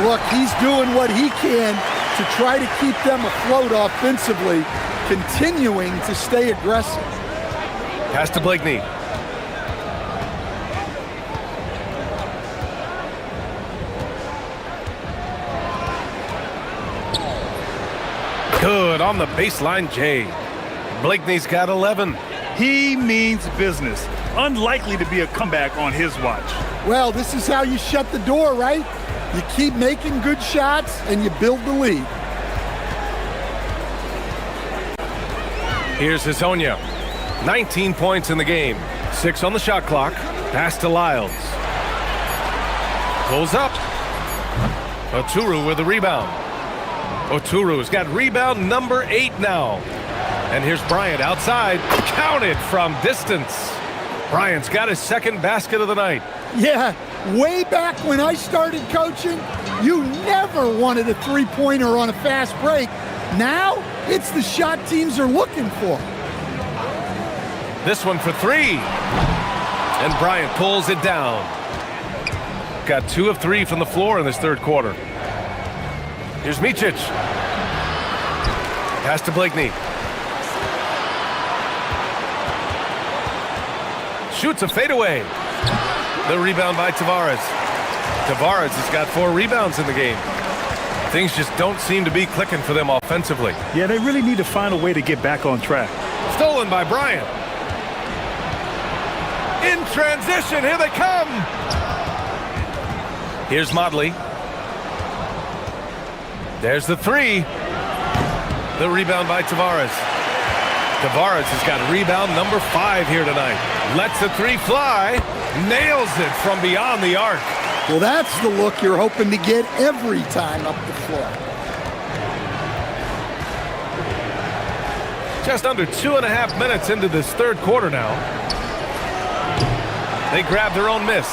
Look, he's doing what he can to try to keep them afloat offensively, continuing to stay aggressive. Pass to Blakeney. Good on the baseline, Jay. Blakeney's got 11. He means business. Unlikely to be a comeback on his watch. Well, this is how you shut the door, right? You keep making good shots and you build the lead. Here's Hazonia. 19 points in the game. 6 on the shot clock. Pass to Lyles. Pulls up. Oturu with the rebound. Oturu's got rebound number 8 now. And here's Bryant outside. Counted from distance. Bryant's got his second basket of the night. Yeah, way back when I started coaching, you never wanted a three-pointer on a fast break. Now, it's the shot teams are looking for. This one for 3. And Bryant pulls it down. Got 2 of 3 from the floor in this third quarter. Here's Micic. Pass to Blakeney. Shoots a fadeaway. The rebound by Tavares. Tavares has got 4 rebounds in the game. Things just don't seem to be clicking for them offensively. Yeah, they really need to find a way to get back on track. Stolen by Bryant. In transition, here they come. Here's Motley. There's the 3. The rebound by Tavares. Tavares has got rebound number 5 here tonight. Lets the 3 fly. Nails it from beyond the arc. Well, that's the look you're hoping to get every time up the floor. Just under 2.5 minutes into this third quarter now. They grab their own miss.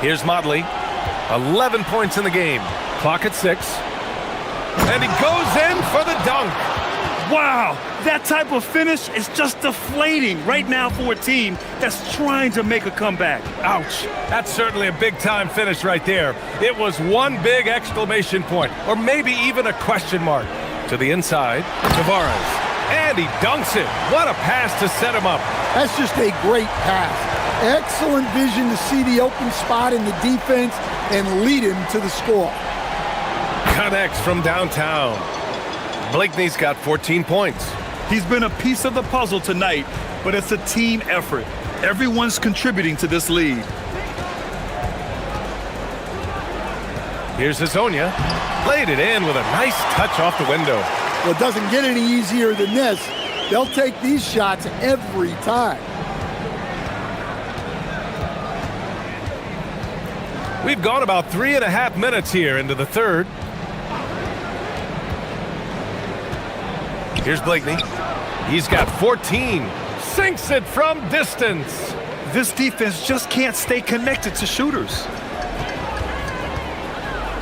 Here's Motley. 11 points in the game. Clock at 6. And he goes in for the dunk. Wow, that type of finish is just deflating right now for a team that's trying to make a comeback. Ouch. That's certainly a big-time finish right there. It was one big exclamation point, or maybe even a question mark. To the inside, Tavares. And he dunks it. What a pass to set him up. That's just a great pass. Excellent vision to see the open spot in the defense and lead him to the score. Connects from downtown. Blakeney's got 14 points. He's been a piece of the puzzle tonight, but it's a team effort. Everyone's contributing to this lead. Here's Hazonia. Laid it in with a nice touch off the window. Well, it doesn't get any easier than this. They'll take these shots every time. We've gone about 3.5 minutes here into the third. Here's Blakeney. He's got 14. Sinks it from distance. This defense just can't stay connected to shooters.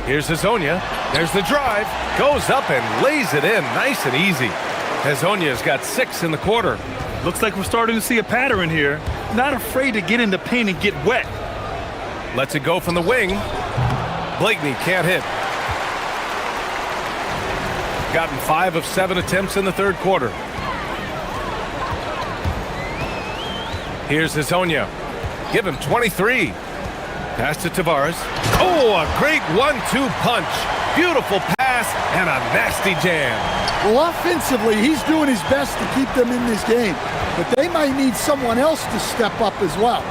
Here's Hazonia. There's the drive. Goes up and lays it in nice and easy. Hazonia's got 6 in the quarter. Looks like we're starting to see a pattern here. Not afraid to get in the paint and get wet. Lets it go from the wing. Blakeney can't hit. Gotten 5 of 7 attempts in the third quarter. Here's Hazonia. Give him 23. Pass to Tavares. Oh, a great 1-2 punch. Beautiful pass and a nasty jam. Well, offensively, he's doing his best to keep them in this game, but they might need someone else to step up as well.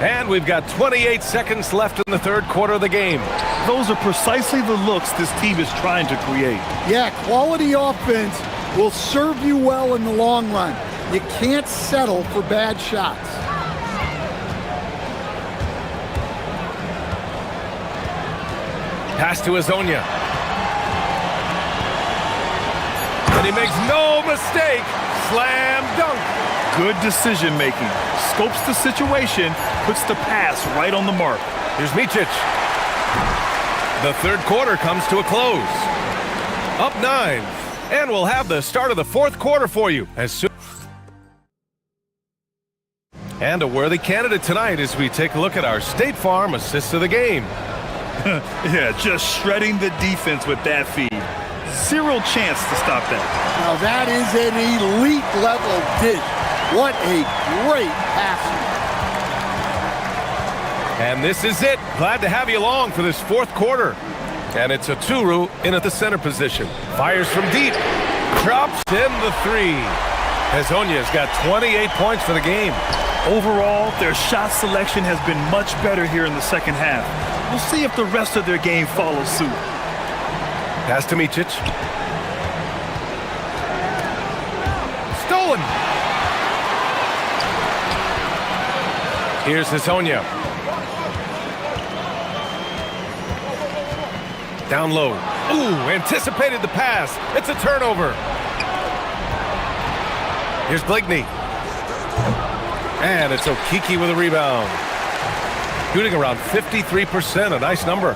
And we've got 28 seconds left in the third quarter of the game. Those are precisely the looks this team is trying to create. Yeah, quality offense will serve you well in the long run. You can't settle for bad shots. Pass to Hazonia. And he makes no mistake. Slam dunk. Good decision making. Scopes the situation, puts the pass right on the mark. Here's Micic. The third quarter comes to a close. Up 9. And we'll have the start of the fourth quarter for you as soon. And a worthy candidate tonight as we take a look at our State Farm assist of the game. Yeah, just shredding the defense with that feed. Zero chance to stop that. Now that is an elite level dish. What a great passer. And this is it. Glad to have you along for this fourth quarter. And it's a Turu in at the center position. Fires from deep. Drops in the 3. Hazonia's got 28 points for the game. Overall, their shot selection has been much better here in the second half. We'll see if the rest of their game follows suit. Pass to Micic. Stolen. Here's Hazonia. Down low. Ooh, anticipated the pass. It's a turnover. Here's Blakeney. And it's Okiki with a rebound. Shooting around 53%, a nice number.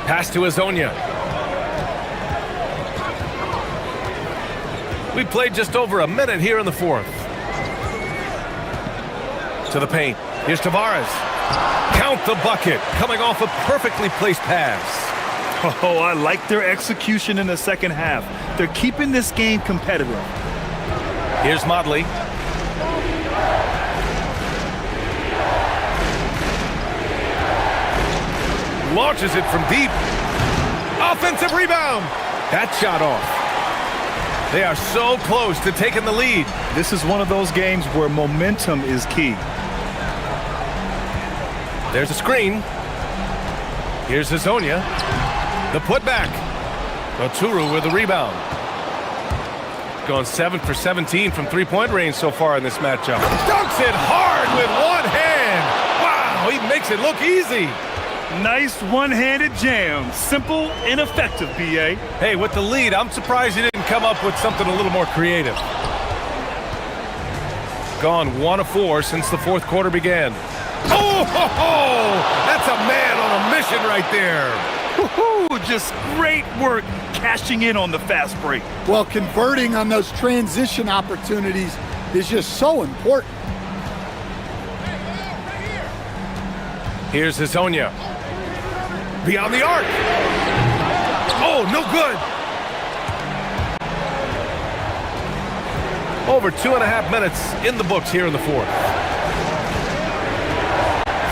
Pass to Hazonia. We played just over a minute here in the fourth. To the paint. Here's Tavares. Count the bucket, coming off a perfectly placed pass. Oh, I like their execution in the second half. They're keeping this game competitive. Here's Motley. Launches it from deep. Offensive rebound. That shot off. They are so close to taking the lead. This is one of those games where momentum is key. There's a screen. Here's Hazonia. The putback. Oturu with the rebound. Gone 7 for 17 from three-point range so far in this matchup. Dunks it hard with one hand. Wow, he makes it look easy. Nice one-handed jam. Simple and effective, B.A. Hey, with the lead, I'm surprised he didn't come up with something a little more creative. Gone 1 of 4 since the fourth quarter began. Oh, ho, ho! That's a man on a mission right there. Woohoo! Just great work cashing in on the fast break. Well, converting on those transition opportunities is just so important. Here's Hazonia. Beyond the arc. Oh, no good. Over 2.5 minutes in the books here in the fourth.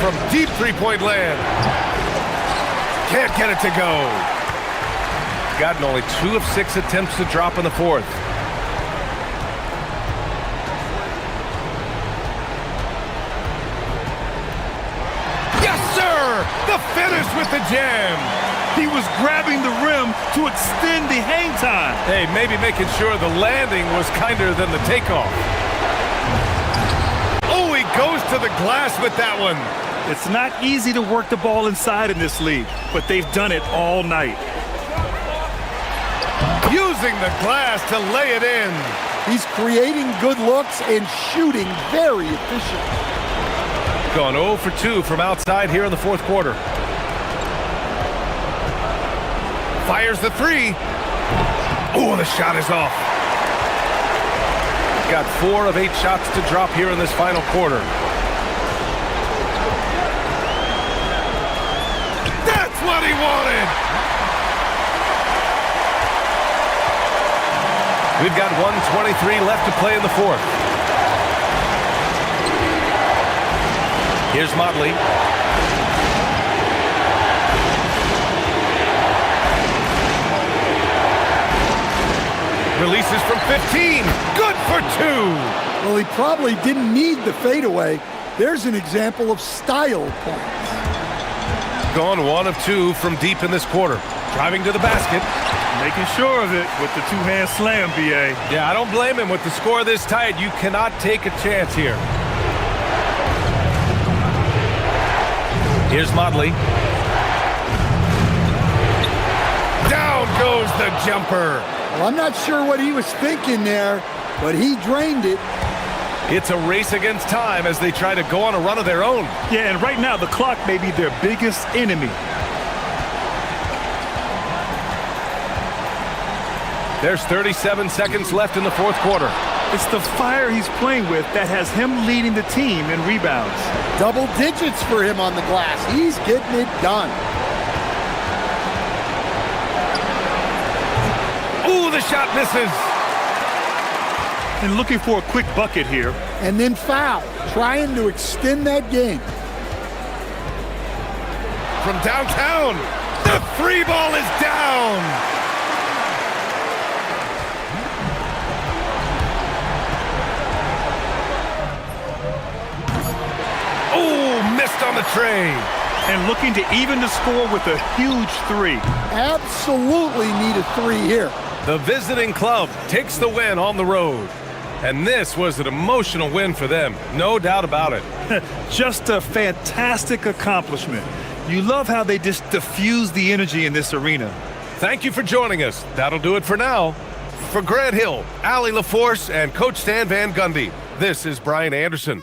From deep three-point land. Can't get it to go. Gotten only 2 of 6 attempts to drop in the fourth. Yes, sir! The finish with the jam. He was grabbing the rim to extend the hang time. Hey, maybe making sure the landing was kinder than the takeoff. Oh, he goes to the glass with that one. It's not easy to work the ball inside in this league, but they've done it all night. Using the glass to lay it in. He's creating good looks and shooting very efficient. Gone 0 for 2 from outside here in the fourth quarter. Fires the three. Oh, the shot is off. Got 4 of 8 shots to drop here in this final quarter. That's what he wanted. We've got 1:23 left to play in the fourth. Here's Motley. Releases from 15. Good for 2. Well, he probably didn't need the fadeaway. There's an example of style points. Gone 1 of 2 from deep in this quarter. Driving to the basket. Making sure of it with the two-hand slam, B.A. Yeah, I don't blame him. With the score this tight, you cannot take a chance here. Here's Motley. Down goes the jumper. Well, I'm not sure what he was thinking there, but he drained it. It's a race against time as they try to go on a run of their own. Yeah, and right now the clock may be their biggest enemy. There's 37 seconds left in the fourth quarter. It's the fire he's playing with that has him leading the team in rebounds. Double digits for him on the glass. He's getting it done. Ooh, the shot misses. And looking for a quick bucket here. And then foul, trying to extend that game. From downtown, the free ball is down. Oh, missed on the tray. And looking to even the score with a huge 3. Absolutely need a 3 here. The visiting club takes the win on the road. And this was an emotional win for them, no doubt about it. Just a fantastic accomplishment. You love how they just diffuse the energy in this arena. Thank you for joining us. That'll do it for now. For Grant Hill, Allie LaForce, and Coach Stan Van Gundy, this is Brian Anderson.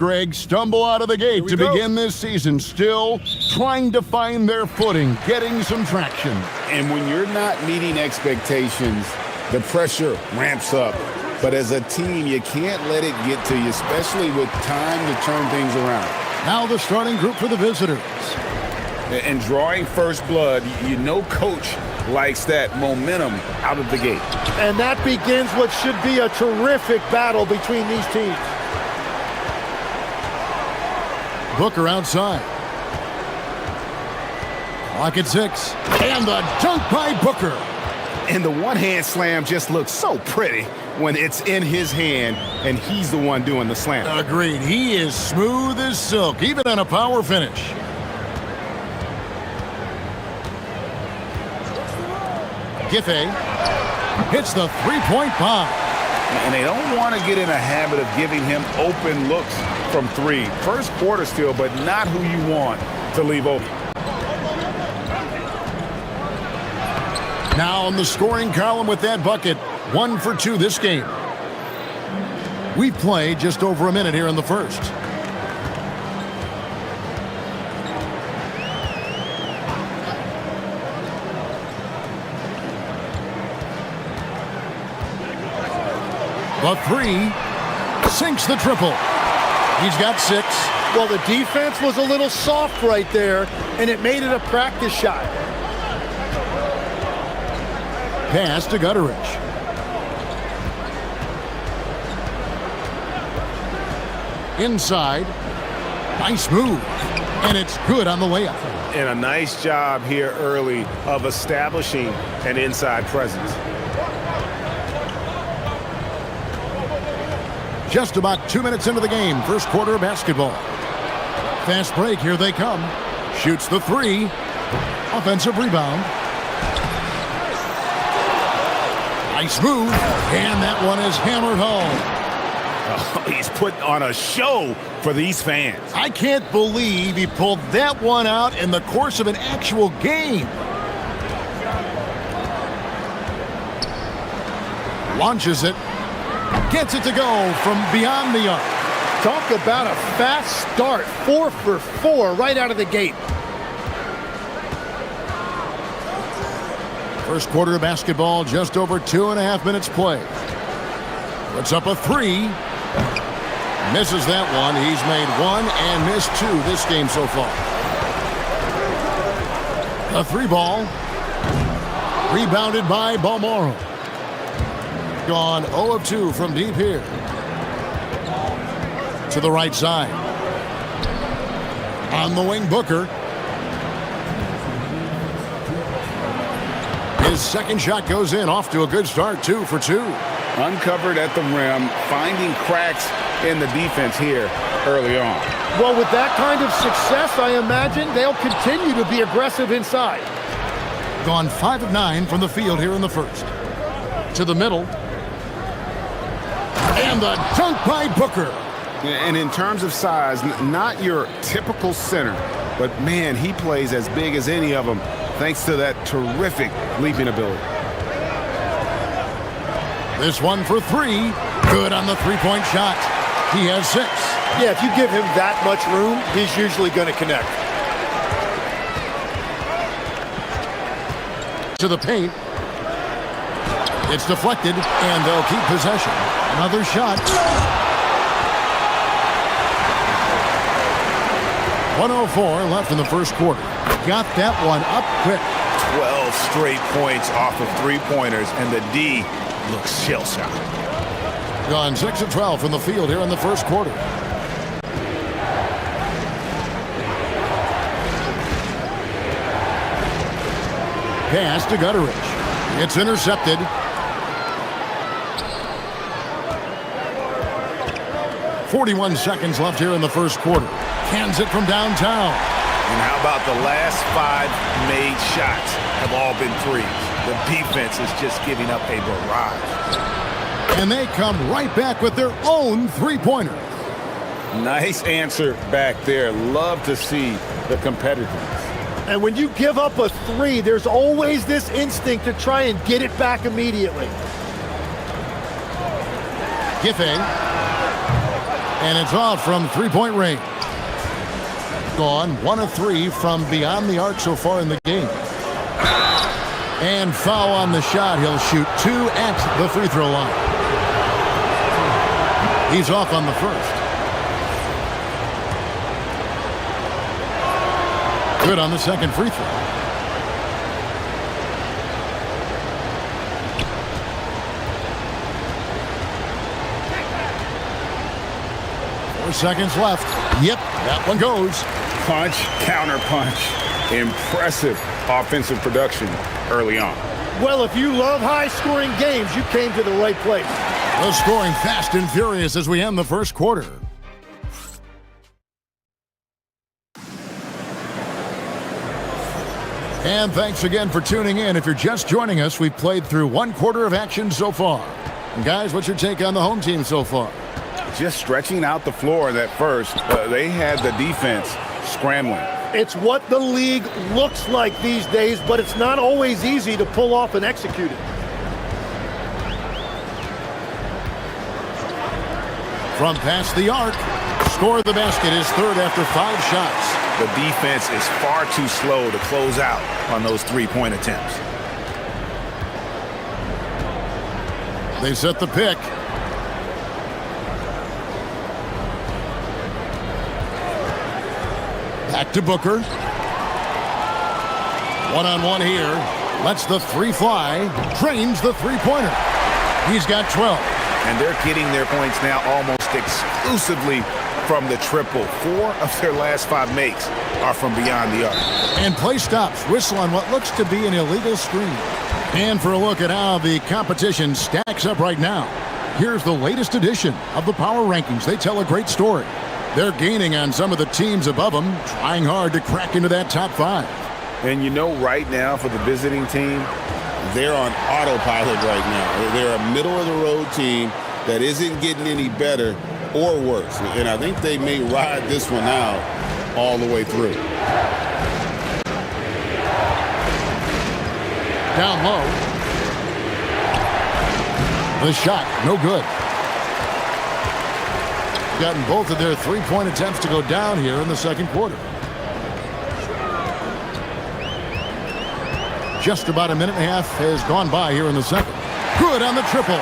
Greg, stumble out of the gate to begin this season, still trying to find their footing, getting some traction. And when you're not meeting expectations, the pressure ramps up. But as a team, you can't let it get to you, especially with time to turn things around. Now the starting group for the visitors. And drawing first blood, you know coach likes that momentum out of the gate. And that begins what should be a terrific battle between these teams. Booker outside. Clock at 6. And the dunk by Booker. And the one-hand slam just looks so pretty when it's in his hand and he's the one doing the slam. Agreed. He is smooth as silk, even on a power finish. Giffey hits the three-point bomb. And they don't want to get in a habit of giving him open looks from three. First quarter still, but not who you want to leave open. Now in the scoring column with that bucket. 1 for 2 this game. We've played just over a minute here in the first. The three sinks the triple. He's got 6. Well, the defense was a little soft right there, and it made it a practice shot. Pass to Gutteridge. Inside. Nice move. And it's good on the layup. And a nice job here early of establishing an inside presence. Just about 2 minutes into the game. First quarter of basketball. Fast break. Here they come. Shoots the three. Offensive rebound. Nice move. And that one is hammered home. Oh, he's putting on a show for these fans. I can't believe he pulled that one out in the course of an actual game. Launches it. Gets it to go from beyond the arc. Talk about a fast start. 4 for 4 right out of the gate. First quarter of basketball, just over 2.5 minutes played. Puts up a three. Misses that one. He's made 1 and missed 2 this game so far. A 3 ball. Rebounded by Balmoro. Gone 0 of 2 from deep here. To the right side. On the wing, Booker. His second shot goes in, off to a good start, 2 for 2. Uncovered at the rim, finding cracks in the defense here early on. Well, with that kind of success, I imagine they'll continue to be aggressive inside. Gone 5 of 9 from the field here in the first. To the middle. And the dunk by Booker. And in terms of size, not your typical center, but man, he plays as big as any of them thanks to that terrific leaping ability. This one for 3. Good on the three-point shot. He has 6. Yeah, if you give him that much room, he's usually going to connect. To the paint. It's deflected, and they'll keep possession. Another shot. 1:04 left in the first quarter. Got that one up quick. 12 straight points off of three-pointers, and the D looks shell-shocked. Gone 6 of 12 from the field here in the first quarter. Pass to Gutteridge. It's intercepted. .41 seconds left here in the first quarter. Cans it from downtown. And how about the last 5 made shots have all been threes? The defense is just giving up a barrage. And they come right back with their own three-pointer. Nice answer back there. Love to see the competitiveness. And when you give up a 3, there's always this instinct to try and get it back immediately. Giffey. And it's off from three-point range. Gone 1 of 3 from beyond the arc so far in the game. And foul on the shot. He'll shoot 2 at the free throw line. He's off on the first. Good on the second free throw. Seconds left. Yep, that one goes. Punch, counter punch. Impressive offensive production early on. Well, if you love high-scoring games, you came to the right place. The scoring fast and furious as we end the first quarter. And thanks again for tuning in. If you're just joining us, we've played through 1 quarter of action so far. And guys, what's your take on the home team so far? Just stretching out the floor that first. They had the defense scrambling. It's what the league looks like these days, but it's not always easy to pull off and execute it. From past the arc, score the basket is third after 5 shots. The defense is far too slow to close out on those three-point attempts. They set the pick. Back to Booker. One-on-one here. Lets the 3 fly. Drains the three-pointer. He's got 12. And they're getting their points now almost exclusively from the triple. 4 of their last 5 makes are from beyond the arc. And play stops. Whistle on what looks to be an illegal screen. And for a look at how the competition stacks up right now, here's the latest edition of the Power Rankings. They tell a great story. They're gaining on some of the teams above them, trying hard to crack into that top 5. And you know, right now for the visiting team, they're on autopilot right now. They're a middle-of-the-road team that isn't getting any better or worse. And I think they may ride this one out all the way through. Down low. The shot, no good. Gotten both of their three-point attempts to go down here in the second quarter. Just about a minute and a half has gone by here in the second. Good on the triple.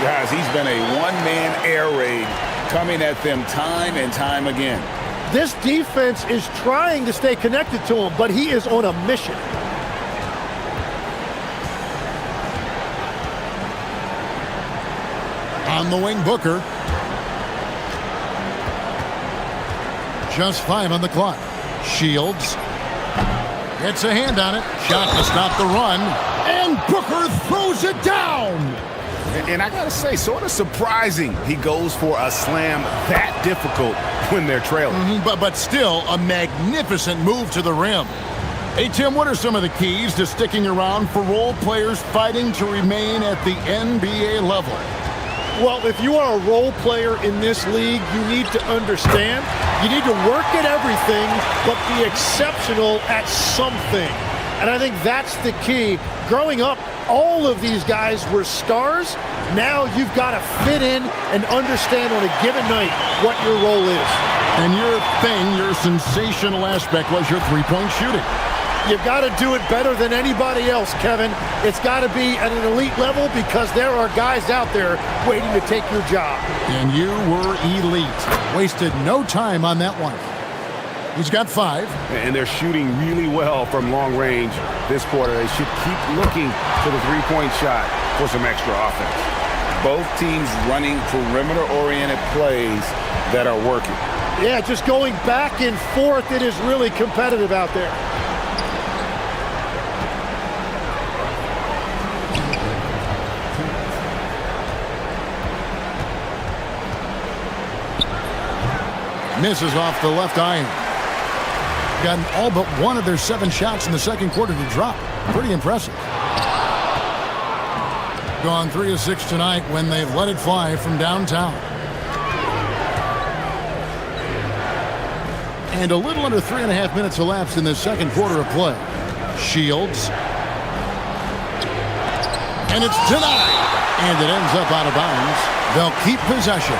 Guys, he's been a one-man air raid coming at them time and time again. This defense is trying to stay connected to him, but he is on a mission. On the wing, Booker. Just 5 on the clock. Shields. Gets a hand on it. Shot to stop the run. And Booker throws it down. And I got to say, sort of surprising he goes for a slam that difficult when they're trailing. But still, a magnificent move to the rim. Hey, Tim, what are some of the keys to sticking around for role players fighting to remain at the NBA level? Well, if you are a role player in this league, you need to understand you need to work at everything, but be exceptional at something. And I think that's the key. Growing up, all of these guys were stars. Now you've got to fit in and understand on a given night what your role is. And your sensational aspect was your three-point shooting. You've got to do it better than anybody else, Kevin. It's got to be at an elite level because there are guys out there waiting to take your job. And you were elite. Wasted no time on that one. He's got 5. And they're shooting really well from long range this quarter. They should keep looking to the three-point shot for some extra offense. Both teams running perimeter-oriented plays that are working. Yeah, just going back and forth, it is really competitive out there. Misses off the left iron. Gotten all but one of their 7 shots in the second quarter to drop. Pretty impressive. Gone 3 of 6 tonight when they've let it fly from downtown. And a little under 3.5 minutes elapsed in the second quarter of play. Shields. And it's denied. And it ends up out of bounds. They'll keep possession.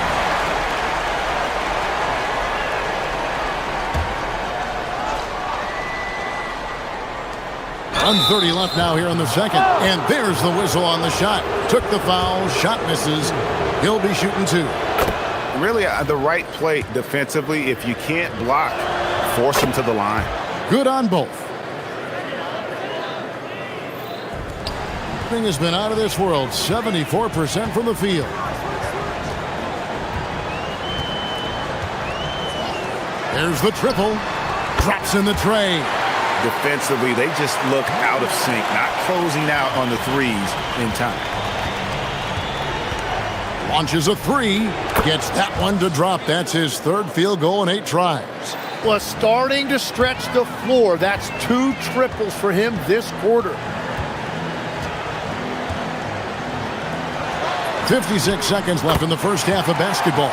1:30 left now here in the second. And there's the whistle on the shot. Took the foul. Shot misses. He'll be shooting 2. Really the right play defensively. If you can't block, force him to the line. Good on both. Thing has been out of this world. 74% from the field. There's the triple. Drops in the tray. Defensively, they just look out of sync, not closing out on the threes in time. Launches a 3. Gets that one to drop. That's his 3rd field goal in 8 tries. Well, starting to stretch the floor. That's 2 triples for him this quarter. 56 seconds left in the first half of basketball.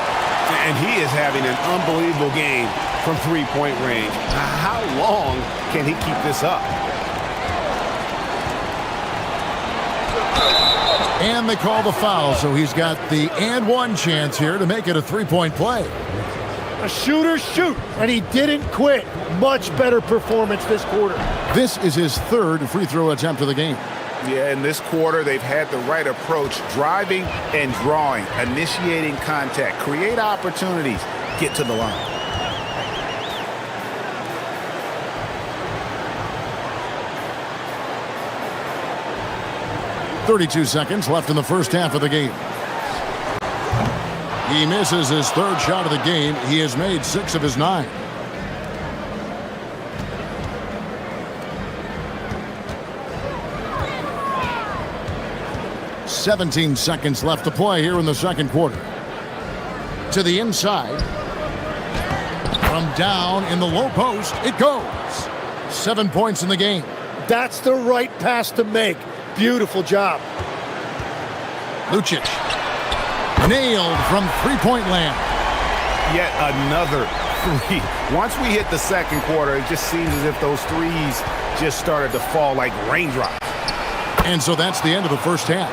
And he is having an unbelievable game from three-point range. How long can he keep this up? And they call the foul, so he's got the and one chance here to make it a 3-point play. A shooter shoot, and he didn't quit. Much better performance this quarter. This is his 3rd free throw attempt of the game. Yeah, in this quarter, they've had the right approach, driving and drawing, initiating contact, create opportunities, get to the line. .32 seconds left in the first half of the game. He misses his 3rd shot of the game. He has made 6 of his 9. .17 seconds left to play here in the second quarter. To the inside. From down in the low post, it goes. 7 points in the game. That's the right pass to make. Beautiful job. Lucic. Nailed from three-point land. Yet another 3. Once we hit the second quarter, it just seems as if those threes just started to fall like raindrops. And so that's the end of the first half.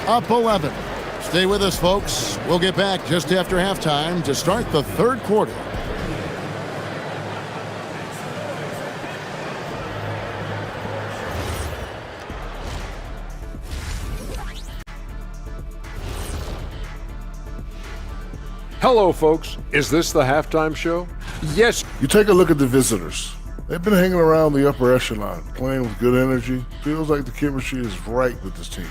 Up 11. Stay with us, folks. We'll get back just after halftime to start the 3rd quarter. Hello, folks. Is this the halftime show? Yes. You take a look at the visitors. They've been hanging around the upper echelon, playing with good energy. Feels like the chemistry is right with this team.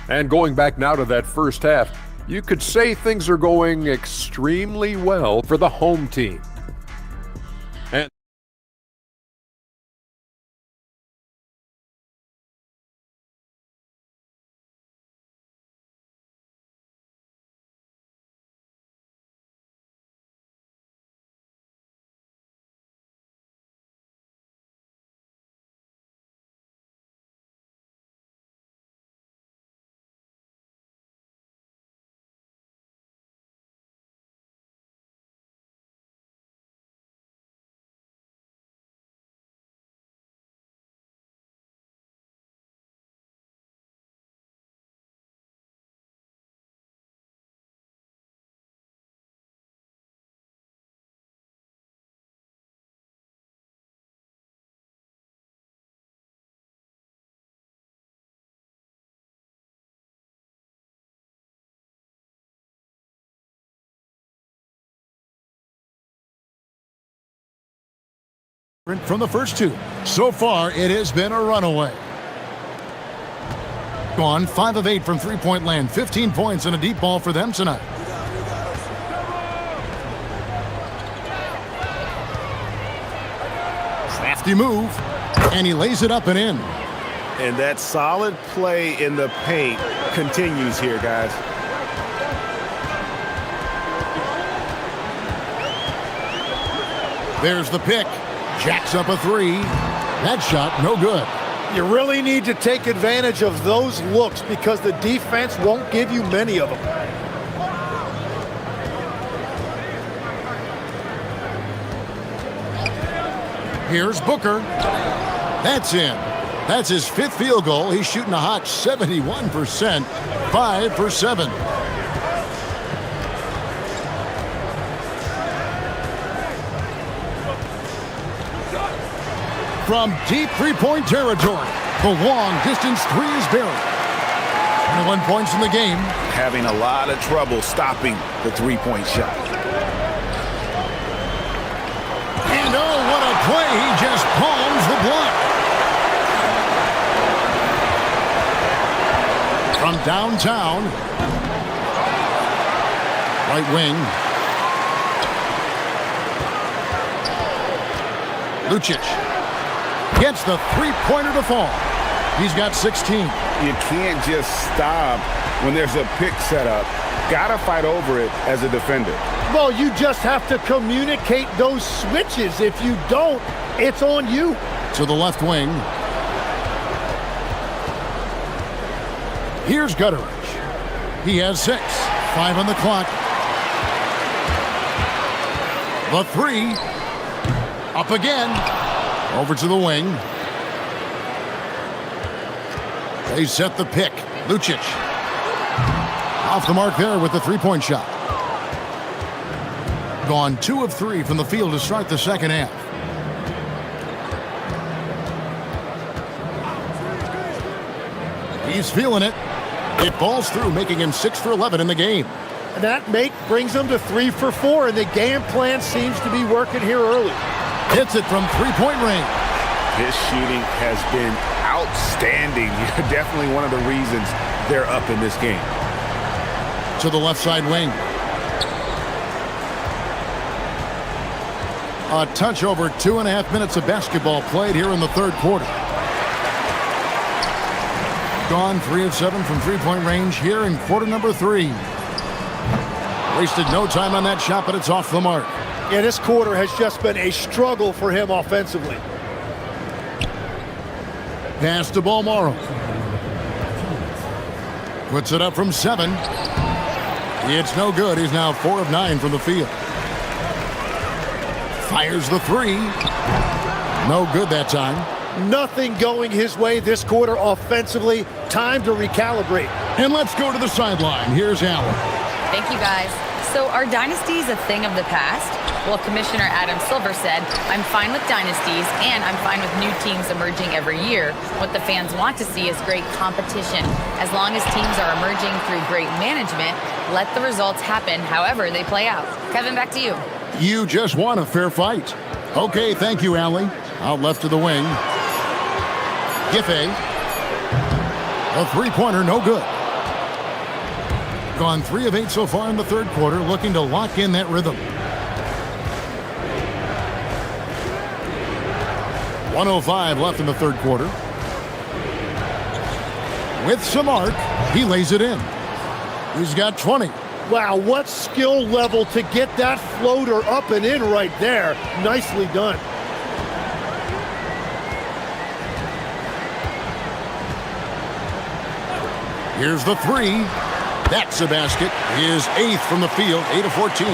And going back now to that first half, you could say things are going extremely well for the home team. And from the first 2. So far, it has been a runaway. Gone 5 of 8 from three-point land. 15 points and a deep ball for them tonight. Crafty move, and he lays it up and in. And that solid play in the paint continues here, guys. There's the pick. Jacks up a 3. That shot, no good. You really need to take advantage of those looks because the defense won't give you many of them. Here's Booker. That's in. That's his 5th field goal. He's shooting a hot 71%. 5 for 7. from deep three-point territory. The long-distance three is buried. 21 points in the game. Having a lot of trouble stopping the three-point shot. And oh, what a play. He just palms the block. From downtown. Right wing. Lucic gets the three-pointer to fall. He's got 16. You can't just stop when there's a pick set up. Gotta fight over it as a defender. Well, you just have to communicate those switches. If you don't, it's on you. To the left wing. Here's Gutteridge. He has 6. 5 on the clock. The three. Up again. Over to the wing. They set the pick. Lucic. Off the mark there with the three-point shot. Gone 2 of 3 from the field to start the second half. He's feeling it. It falls through, making him 6 for 11 in the game. And that make brings them to 3 for 4, and the game plan seems to be working here early. Hits it from three-point range. His shooting has been outstanding. Definitely one of the reasons they're up in this game. To the left side wing. A touch over 2.5 minutes of basketball played here in the third quarter. Gone 3 of 7 from three-point range here in quarter number 3. Wasted no time on that shot, but it's off the mark. Yeah, this quarter has just been a struggle for him offensively. Pass to ball Morrow. Puts it up from 7. It's no good. He's now 4 of 9 from the field. Fires the three. No good that time. Nothing going his way this quarter offensively. Time to recalibrate. And let's go to the sideline. Here's Allen. Thank you, guys. So are dynasties a thing of the past? Well, Commissioner Adam Silver said, I'm fine with dynasties and I'm fine with new teams emerging every year. What the fans want to see is great competition. As long as teams are emerging through great management, let the results happen however they play out. Kevin, back to you. You just won a fair fight. Okay, thank you, Allie. Out left of the wing. Giffey. A three-pointer, no good. Gone 3 of 8 so far in the third quarter, looking to lock in that rhythm. 1:05 left in the third quarter. With some arc, he lays it in. He's got 20. Wow, what skill level to get that floater up and in right there. Nicely done. Here's the three. That's a basket. His 8th from the field, 8 of 14.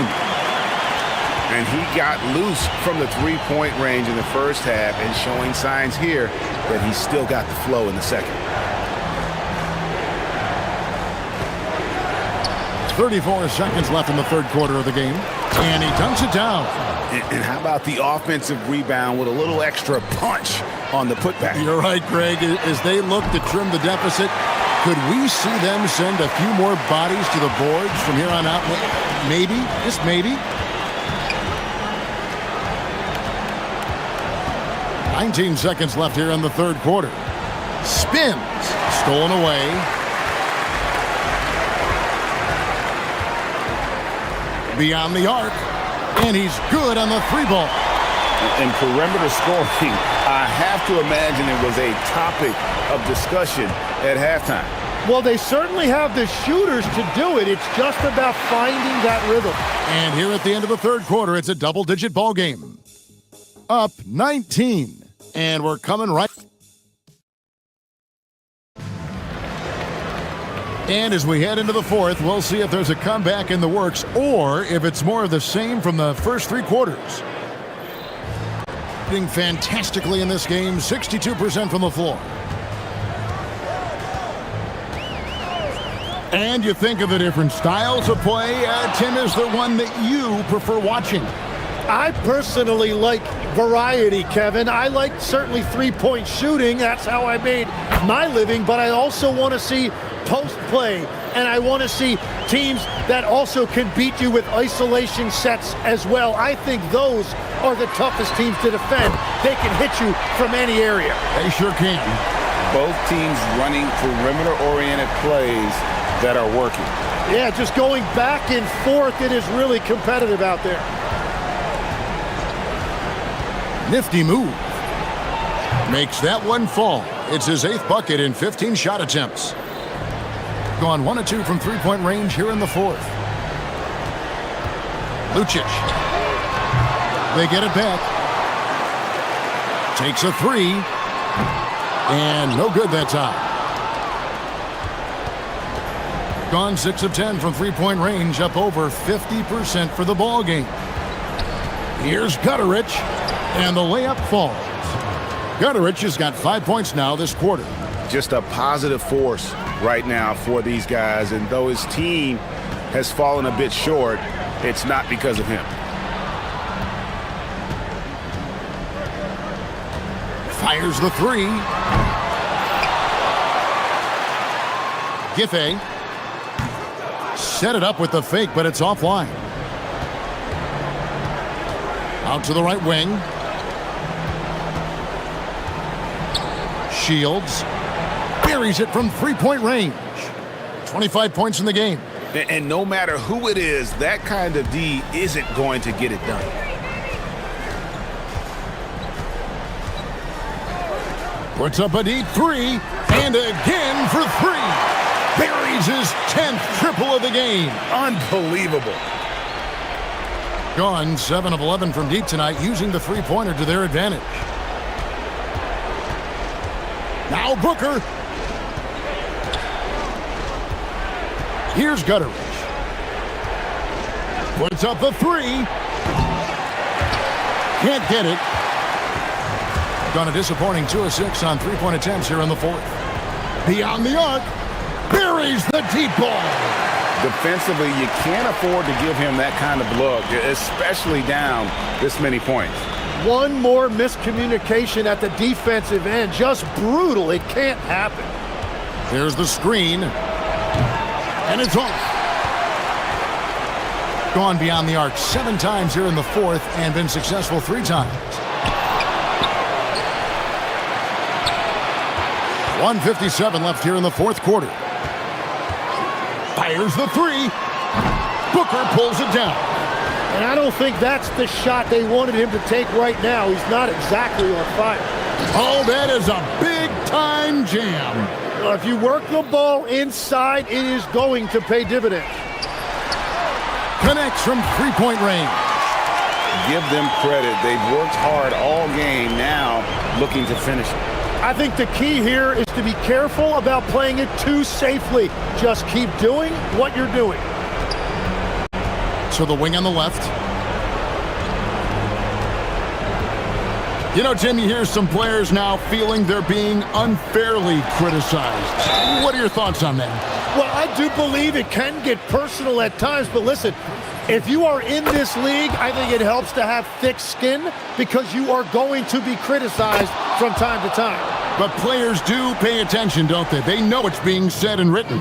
And he got loose from the three-point range in the first half and showing signs here that he's still got the flow in the second. 34 seconds left in the third quarter of the game. And he dunks it down. And how about the offensive rebound with a little extra punch on the putback? You're right, Greg. As they look to trim the deficit, could we see them send a few more bodies to the boards from here on out? Maybe, just maybe. 19 seconds left here in the third quarter. Spins. Stolen away. Beyond the arc. And he's good on the three ball. And perimeter scoring, I have to imagine it was a topic of discussion at halftime. Well, they certainly have the shooters to do it. It's just about finding that rhythm. And here at the end of the third quarter, it's a double-digit ball game. Up 19. And we're coming right. And as we head into the fourth, we'll see if there's a comeback in the works or if it's more of the same from the first 3 quarters. Doing fantastically in this game, 62% from the floor. And you think of the different styles of play, Tim, is there one that you prefer watching? I personally like variety, Kevin. I like certainly three-point shooting. That's how I made my living, but I also want to see post play, and I want to see teams that also can beat you with isolation sets as well. I think those are the toughest teams to defend. They can hit you from any area. They sure can. Both teams running perimeter-oriented plays that are working. Yeah, just going back and forth. It is really competitive out there. Nifty move. Makes that one fall. It's his 8th bucket in 15 shot attempts. Gone 1 of 2 from three-point range here in the 4th. Lucic. They get it back. Takes a 3. And no good that time. Gone 6 of 10 from three-point range, up over 50% for the ball game. Here's Gutterich, and the layup falls. Gutterich has got 5 points now this quarter. Just a positive force right now for these guys, and though his team has fallen a bit short, it's not because of him. Fires the 3. Giffey. Set it up with the fake, but it's offline. Out to the right wing. Shields buries it from three-point range. 25 points in the game. And no matter who it is, that kind of D isn't going to get it done. Puts up a deep 3, and again for 3. Buries his 10th triple of the game. Unbelievable. Gone 7 of 11 from deep tonight, using the three-pointer to their advantage. Now Booker. Here's Gutterich. Puts up the 3. Can't get it. Gone a disappointing 2 of 6 on three-point attempts here in the 4th. Beyond the arc. Buries the deep ball. Defensively, you can't afford to give him that kind of look, especially down this many points. One more miscommunication at the defensive end. Just brutal. It can't happen. There's the screen. And it's off. Gone beyond the arc 7 times here in the 4th and been successful 3 times. 1:57 left here in the 4th quarter. Fires the 3. Booker pulls it down. And I don't think that's the shot they wanted him to take right now. He's not exactly on fire. Oh, that is a big-time jam. Well, if you work the ball inside, it is going to pay dividends. Connects from three-point range. Give them credit. They've worked hard all game, now looking to finish it. I think the key here is to be careful about playing it too safely. Just keep doing what you're doing. To the wing on the left. You know, Tim, you hear some players now feeling they're being unfairly criticized. What are your thoughts on that? Well, I do believe it can get personal at times, but listen, if you are in this league, I think it helps to have thick skin because you are going to be criticized from time to time. But players do pay attention, don't they? They know it's being said and written.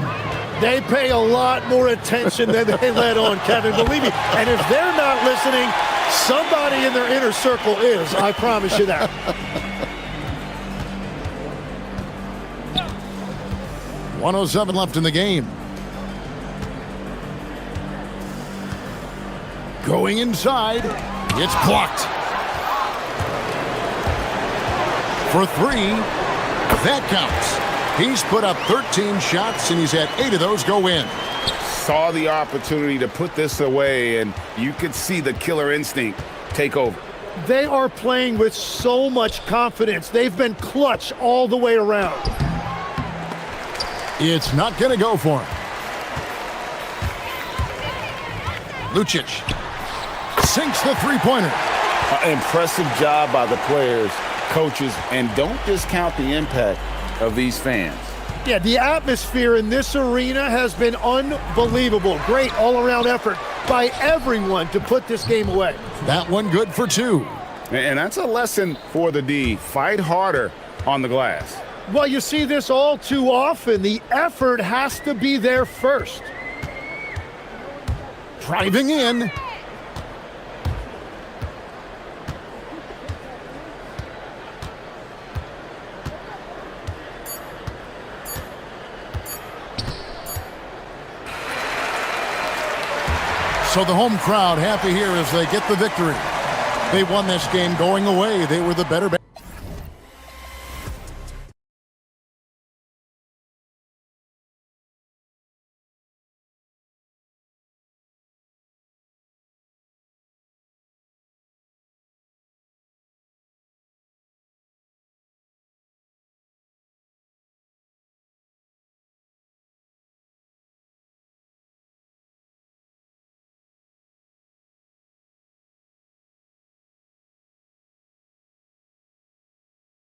They pay a lot more attention than they let on, Kevin, believe me. And if they're not listening, somebody in their inner circle is, I promise you that. .107 left in the game. Going inside, it's blocked. For 3, that counts. He's put up 13 shots, and he's had 8 of those go in. Saw the opportunity to put this away, and you could see the killer instinct take over. They are playing with so much confidence. They've been clutch all the way around. It's not going to go for him. Lucic sinks the three-pointer. Impressive job by the players, coaches, and don't discount the impact of these fans. Yeah, the atmosphere in this arena has been unbelievable. Great all-around effort by everyone to put this game away. That one good for 2. And that's a lesson for the D. Fight harder on the glass. Well, you see this all too often. The effort has to be there first. Driving in. So the home crowd happy here as they get the victory. They won this game going away. They were the better.